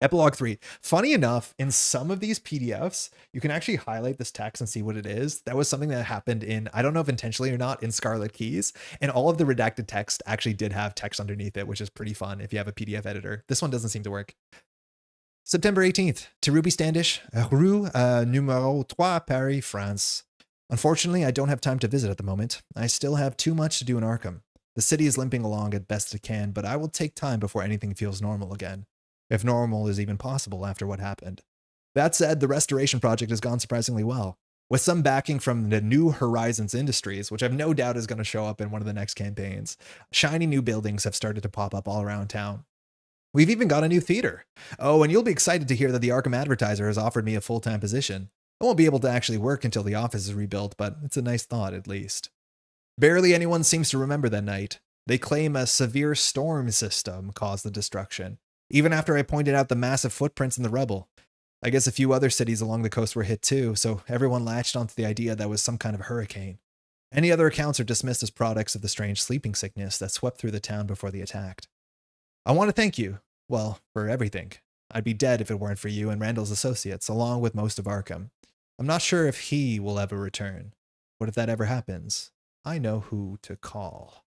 Epilogue 3. Funny enough, in some of these PDFs, you can actually highlight this text and see what it is. That was something that happened in, I don't know if intentionally or not, in Scarlet Keys. And all of the redacted text actually did have text underneath it, which is pretty fun if you have a PDF editor. This one doesn't seem to work. September 18th, to Ruby Standish, Rue Numéro 3, Paris, France. Unfortunately, I don't have time to visit at the moment. I still have too much to do in Arkham. The city is limping along as best it can, but I will take time before anything feels normal again. If normal is even possible after what happened. That said, the restoration project has gone surprisingly well. With some backing from the New Horizons Industries, which I've no doubt is going to show up in one of the next campaigns, shiny new buildings have started to pop up all around town. We've even got a new theater. Oh, and you'll be excited to hear that the Arkham Advertiser has offered me a full-time position. I won't be able to actually work until the office is rebuilt, but it's a nice thought at least. Barely anyone seems to remember that night. They claim a severe storm system caused the destruction, even after I pointed out the massive footprints in the rubble. I guess a few other cities along the coast were hit too, so everyone latched onto the idea that was some kind of hurricane. Any other accounts are dismissed as products of the strange sleeping sickness that swept through the town before they attacked. I want to thank you, well, for everything. I'd be dead if it weren't for you and Randall's associates, along with most of Arkham. I'm not sure if he will ever return, but if that ever happens, I know who to call.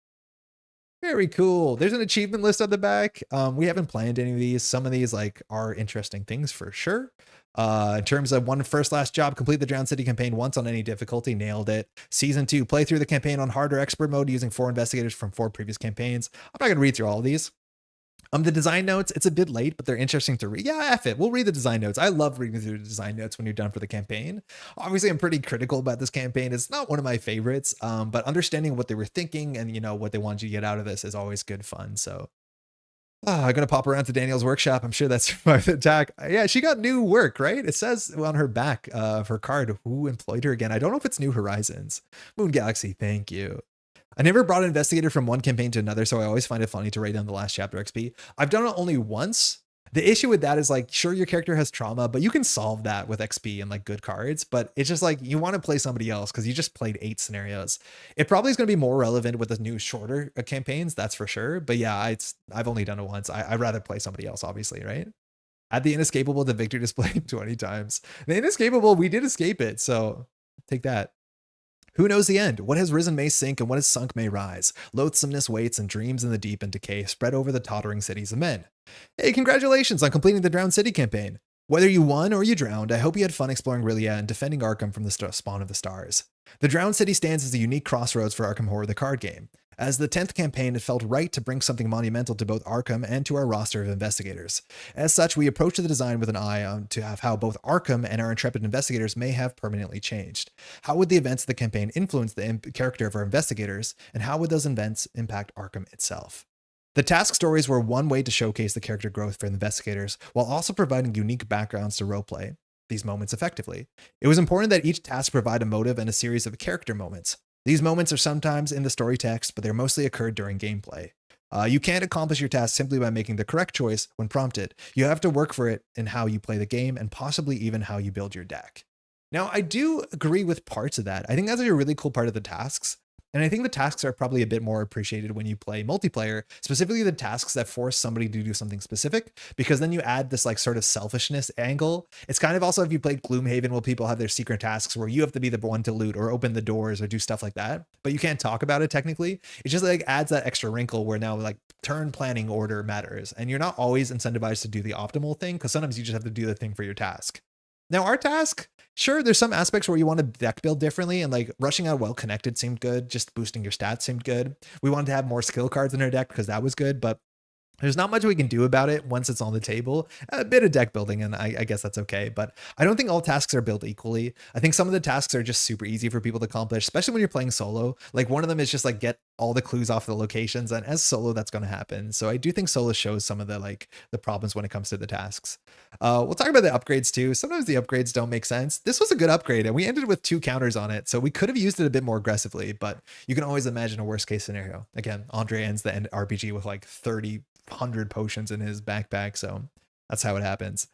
Very cool. There's an achievement list on the back. We haven't planned any of these. Some of these are interesting things for sure. In terms of one first last job, complete the Drowned City campaign once on any difficulty, nailed it. Season 2, play through the campaign on hard or expert mode using 4 investigators from 4 previous campaigns. I'm not going to read through all of these. The design notes, it's a bit late, but they're interesting to read. Yeah, F it. We'll read the design notes. I love reading through the design notes when you're done for the campaign. Obviously, I'm pretty critical about this campaign. It's not one of my favorites, but understanding what they were thinking and, what they wanted you to get out of this is always good fun. So I'm going to pop around to Danielle's workshop. I'm sure that's my attack. Yeah, she got new work, right? It says on her back of her card who employed her again. I don't know if it's New Horizons. Moon Galaxy, thank you. I never brought an investigator from one campaign to another, so I always find it funny to write down the last chapter XP. I've done it only once. The issue with that is sure, your character has trauma, but you can solve that with XP and good cards, but it's just you want to play somebody else because you just played 8 scenarios. It probably is going to be more relevant with the new shorter campaigns, that's for sure. But yeah, I've only done it once. I'd rather play somebody else, obviously, right? Add the inescapable to victory display 20 times. The inescapable, we did escape it, so take that. Who knows the end? What has risen may sink, and what has sunk may rise. Loathsomeness waits, and dreams in the deep and decay spread over the tottering cities of men. Hey, congratulations on completing the Drowned City campaign. Whether you won or you drowned, I hope you had fun exploring Rilia and defending Arkham from the spawn of the stars. The Drowned City stands as a unique crossroads for Arkham Horror the card game. As the 10th campaign, it felt right to bring something monumental to both Arkham and to our roster of investigators. As such, we approached the design with an eye on to have how both Arkham and our intrepid investigators may have permanently changed. How would the events of the campaign influence the character of our investigators, and how would those events impact Arkham itself? The task stories were one way to showcase the character growth for the investigators, while also providing unique backgrounds to roleplay these moments effectively. It was important that each task provide a motive and a series of character moments. These moments are sometimes in the story text, but they're mostly occurred during gameplay. You can't accomplish your task simply by making the correct choice when prompted. You have to work for it in how you play the game and possibly even how you build your deck. Now, I do agree with parts of that. I think that's a really cool part of the tasks. And I think the tasks are probably a bit more appreciated when you play multiplayer, specifically the tasks that force somebody to do something specific, because then you add this like sort of selfishness angle. It's kind of also if you played Gloomhaven, where people have their secret tasks where you have to be the one to loot or open the doors or do stuff like that, but you can't talk about it technically. It just like adds that extra wrinkle where now like turn planning order matters, and you're not always incentivized to do the optimal thing, because sometimes you just have to do the thing for your task. Now, our task, sure, there's some aspects where you want to deck build differently, and like rushing out well connected seemed good. Just boosting your stats seemed good. We wanted to have more skill cards in our deck because that was good, but there's not much we can do about it once it's on the table. A bit of deck building, and I guess that's okay. But I don't think all tasks are built equally. I think some of the tasks are just super easy for people to accomplish, especially when you're playing solo. Like one of them is just like get all the clues off the locations, and as solo, that's going to happen. So I do think solo shows some of the problems when it comes to the tasks. We'll talk about the upgrades too. Sometimes the upgrades don't make sense. This was a good upgrade, and we ended with 2 counters on it, so we could have used it a bit more aggressively. But you can always imagine a worst case scenario. Again, André ends the end RPG with like 100 potions in his backpack, so that's how it happens.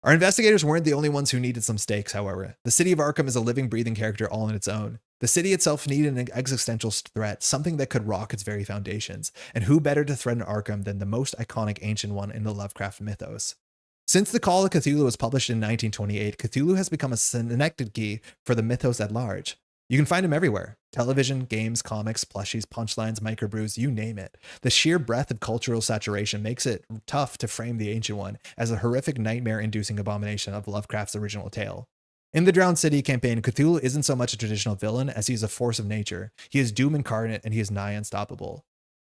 Our investigators weren't the only ones who needed some stakes, however. The city of Arkham is a living, breathing character all on its own. The city itself needed an existential threat, something that could rock its very foundations. And who better to threaten Arkham than the most iconic ancient one in the Lovecraft mythos? Since the Call of Cthulhu was published in 1928, Cthulhu has become a synecdoche for the mythos at large. You can find him everywhere. Television, games, comics, plushies, punchlines, microbrews, you name it. The sheer breadth of cultural saturation makes it tough to frame the Ancient One as a horrific nightmare-inducing abomination of Lovecraft's original tale. In the Drowned City campaign, Cthulhu isn't so much a traditional villain as he is a force of nature. He is doom incarnate, and he is nigh unstoppable.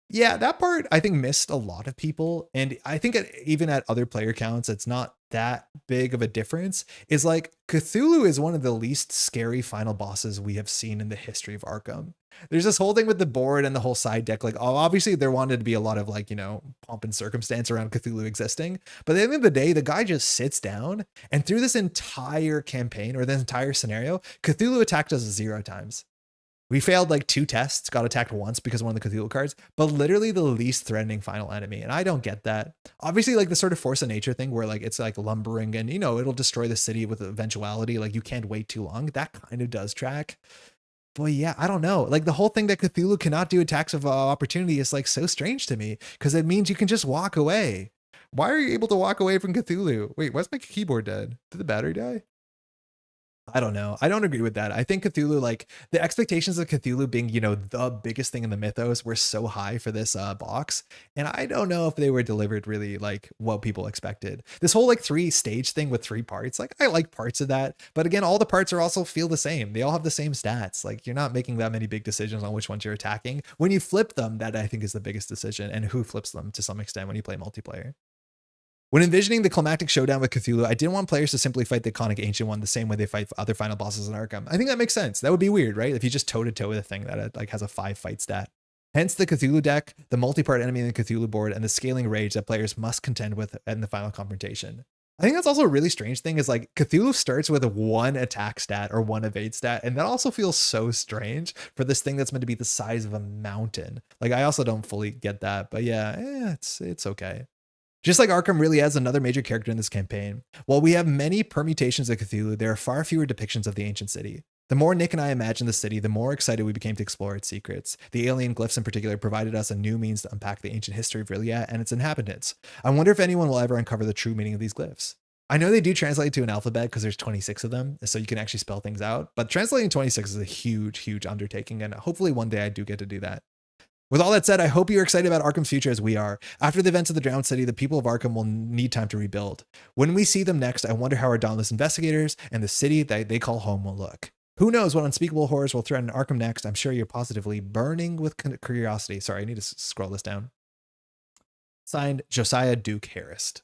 Yeah, that part I think missed a lot of people. And I think even at other player counts, it's not that big of a difference. Is like Cthulhu is one of the least scary final bosses we have seen in the history of Arkham. There's this whole thing with the board and the whole side deck. Like, obviously there wanted to be a lot of like, pomp and circumstance around Cthulhu existing. But at the end of the day, the guy just sits down, and through this entire campaign or this entire scenario, Cthulhu attacked us 0 times. We failed like 2 tests, got attacked once because of one of the Cthulhu cards, but literally the least threatening final enemy. And I don't get that. Obviously, like the sort of force of nature thing where like it's like lumbering and, it'll destroy the city with eventuality. Like you can't wait too long. That kind of does track. But yeah, I don't know. Like the whole thing that Cthulhu cannot do attacks of opportunity is like so strange to me, because it means you can just walk away. Why are you able to walk away from Cthulhu? Wait, why's my keyboard dead? Did the battery die? I don't know. I don't agree with that. I think Cthulhu, like the expectations of Cthulhu being, the biggest thing in the mythos were so high for this box. And I don't know if they were delivered really like what people expected. This whole like 3-stage thing with 3 parts, like I like parts of that. But again, all the parts are also feel the same. They all have the same stats. Like you're not making that many big decisions on which ones you're attacking. When you flip them, that I think is the biggest decision, and who flips them to some extent when you play multiplayer. When envisioning the climactic showdown with Cthulhu, I didn't want players to simply fight the iconic Ancient One the same way they fight other final bosses in Arkham. I think that makes sense. That would be weird, right? If you just toe-to-toe with a thing that like has a 5 fight stat. Hence the Cthulhu deck, the multi-part enemy in the Cthulhu board, and the scaling rage that players must contend with in the final confrontation. I think that's also a really strange thing is like Cthulhu starts with 1 attack stat or 1 evade stat. And that also feels so strange for this thing that's meant to be the size of a mountain. Like I also don't fully get that, but yeah, it's okay. Just like Arkham really adds another major character in this campaign, while we have many permutations of Cthulhu, there are far fewer depictions of the ancient city. The more Nick and I imagined the city, the more excited we became to explore its secrets. The alien glyphs in particular provided us a new means to unpack the ancient history of R'lyeh and its inhabitants. I wonder if anyone will ever uncover the true meaning of these glyphs. I know they do translate to an alphabet because there's 26 of them, so you can actually spell things out, but translating 26 is a huge, huge undertaking, and hopefully one day I do get to do that. With all that said, I hope you're excited about Arkham's future as we are. After the events of the Drowned City, the people of Arkham will need time to rebuild. When we see them next, I wonder how our dauntless investigators and the city that they call home will look. Who knows what unspeakable horrors will threaten Arkham next? I'm sure you're positively burning with curiosity. Sorry, I need to scroll this down. Signed, Josiah Duke Harris.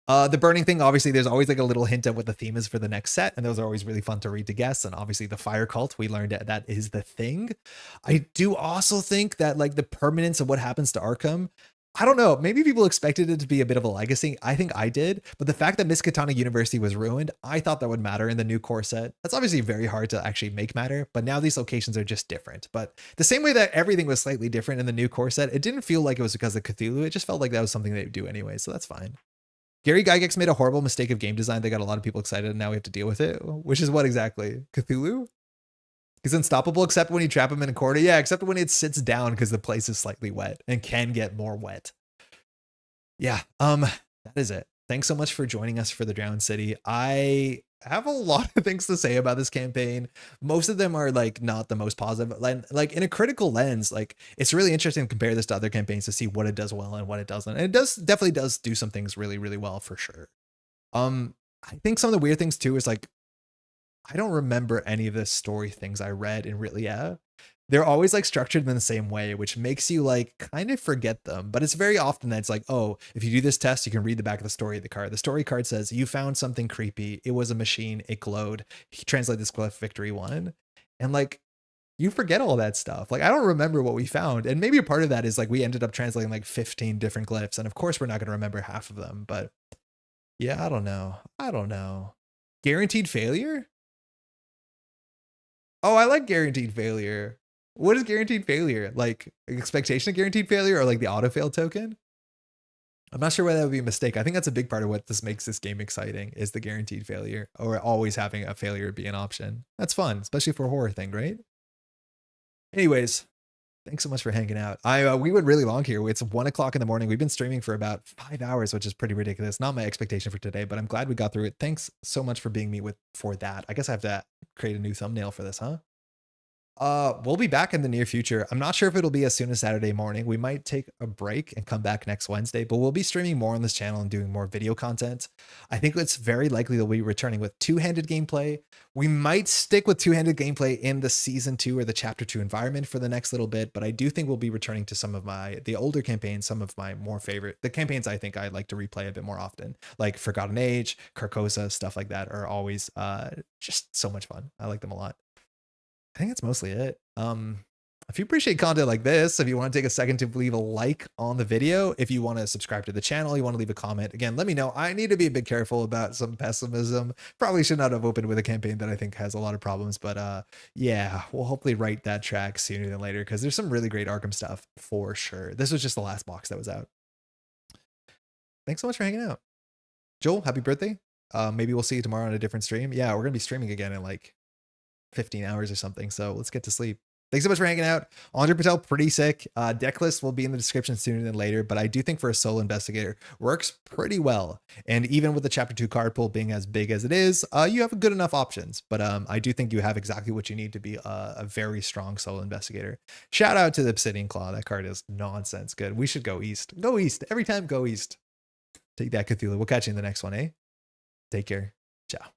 The burning thing, obviously, there's always like a little hint of what the theme is for the next set, and those are always really fun to read to guess. And obviously the fire cult, we learned that is the thing. I do also think that like the permanence of what happens to Arkham, I don't know, maybe people expected it to be a bit of a legacy. I think I did, but the fact that Miskatonic University was ruined, I thought that would matter in the new core set. That's obviously very hard to actually make matter, but now these locations are just different. But the same way that everything was slightly different in the new core set, it didn't feel like it was because of Cthulhu. It just felt like that was something they'd do anyway, so that's fine. Gary Gygax made a horrible mistake of game design that got a lot of people excited, and now we have to deal with it. Which is what exactly? Cthulhu? He's unstoppable except when you trap him in a corner. Yeah, except when it sits down because the place is slightly wet and can get more wet. Yeah, that is it. Thanks so much for joining us for the Drowned City. I have a lot of things to say about this campaign. Most of them are like not the most positive. Like in a critical lens, like it's really interesting to compare this to other campaigns to see what it does well and what it doesn't. And it definitely does do some things really, really well for sure. I think some of the weird things too is like I don't remember any of the story things I read in Ritlia. They're always like structured in the same way, which makes you like kind of forget them. But it's very often that it's like, oh, if you do this test, you can read the back of the story of the card. The story card says you found something creepy. It was a machine. It glowed. Translate this glyph, victory won. And like, you forget all that stuff. Like, I don't remember what we found. And maybe a part of that is like we ended up translating like 15 different glyphs. And of course, we're not going to remember half of them. But yeah, I don't know. Guaranteed failure? Oh, I like guaranteed failure. What is guaranteed failure? Like expectation of guaranteed failure or like the auto fail token? I'm not sure why that would be a mistake. I think that's a big part of what this makes this game exciting is the guaranteed failure or always having a failure be an option. That's fun, especially for a horror thing, right? Anyways, thanks so much for hanging out. We went really long here. It's 1 o'clock in the morning. We've been streaming for about 5 hours, which is pretty ridiculous. Not my expectation for today, but I'm glad we got through it. Thanks so much for being me for that. I guess I have to create a new thumbnail for this, huh? We'll be back in the near future. I'm not sure if it'll be as soon as Saturday morning. We might take a break and come back next Wednesday, but we'll be streaming more on this channel and doing more video content. I think it's very likely that we'll be returning with two-handed gameplay. We might stick with two-handed gameplay in the season 2 or the chapter 2 environment for the next little bit, but I do think we'll be returning to some of the older campaigns, some of my more favorite, the campaigns I think I like to replay a bit more often, like Forgotten Age, Carcosa, stuff like that are always just so much fun. I like them a lot. I think that's mostly it. If you appreciate content like this, if you want to take a second to leave a like on the video, if you want to subscribe to the channel, you want to leave a comment, again, let me know. I need to be a bit careful about some pessimism. Probably should not have opened with a campaign that I think has a lot of problems, but yeah, we'll hopefully right that track sooner than later because there's some really great Arkham stuff for sure. This was just the last box that was out. Thanks so much for hanging out. Joel, happy birthday. Maybe we'll see you tomorrow on a different stream. Yeah, we're going to be streaming again in like 15 hours or something. So let's get to sleep. Thanks so much for hanging out. André Patel, pretty sick. Deck list will be in the description sooner than later, but I do think for a solo investigator works pretty well. And even with the chapter 2 card pool being as big as it is, you have good enough options. But I do think you have exactly what you need to be a very strong solo investigator. Shout out to the Obsidian Claw. That card is nonsense good. We should go east. Go east. Every time, go east. Take that, Cthulhu. We'll catch you in the next one, eh? Take care. Ciao.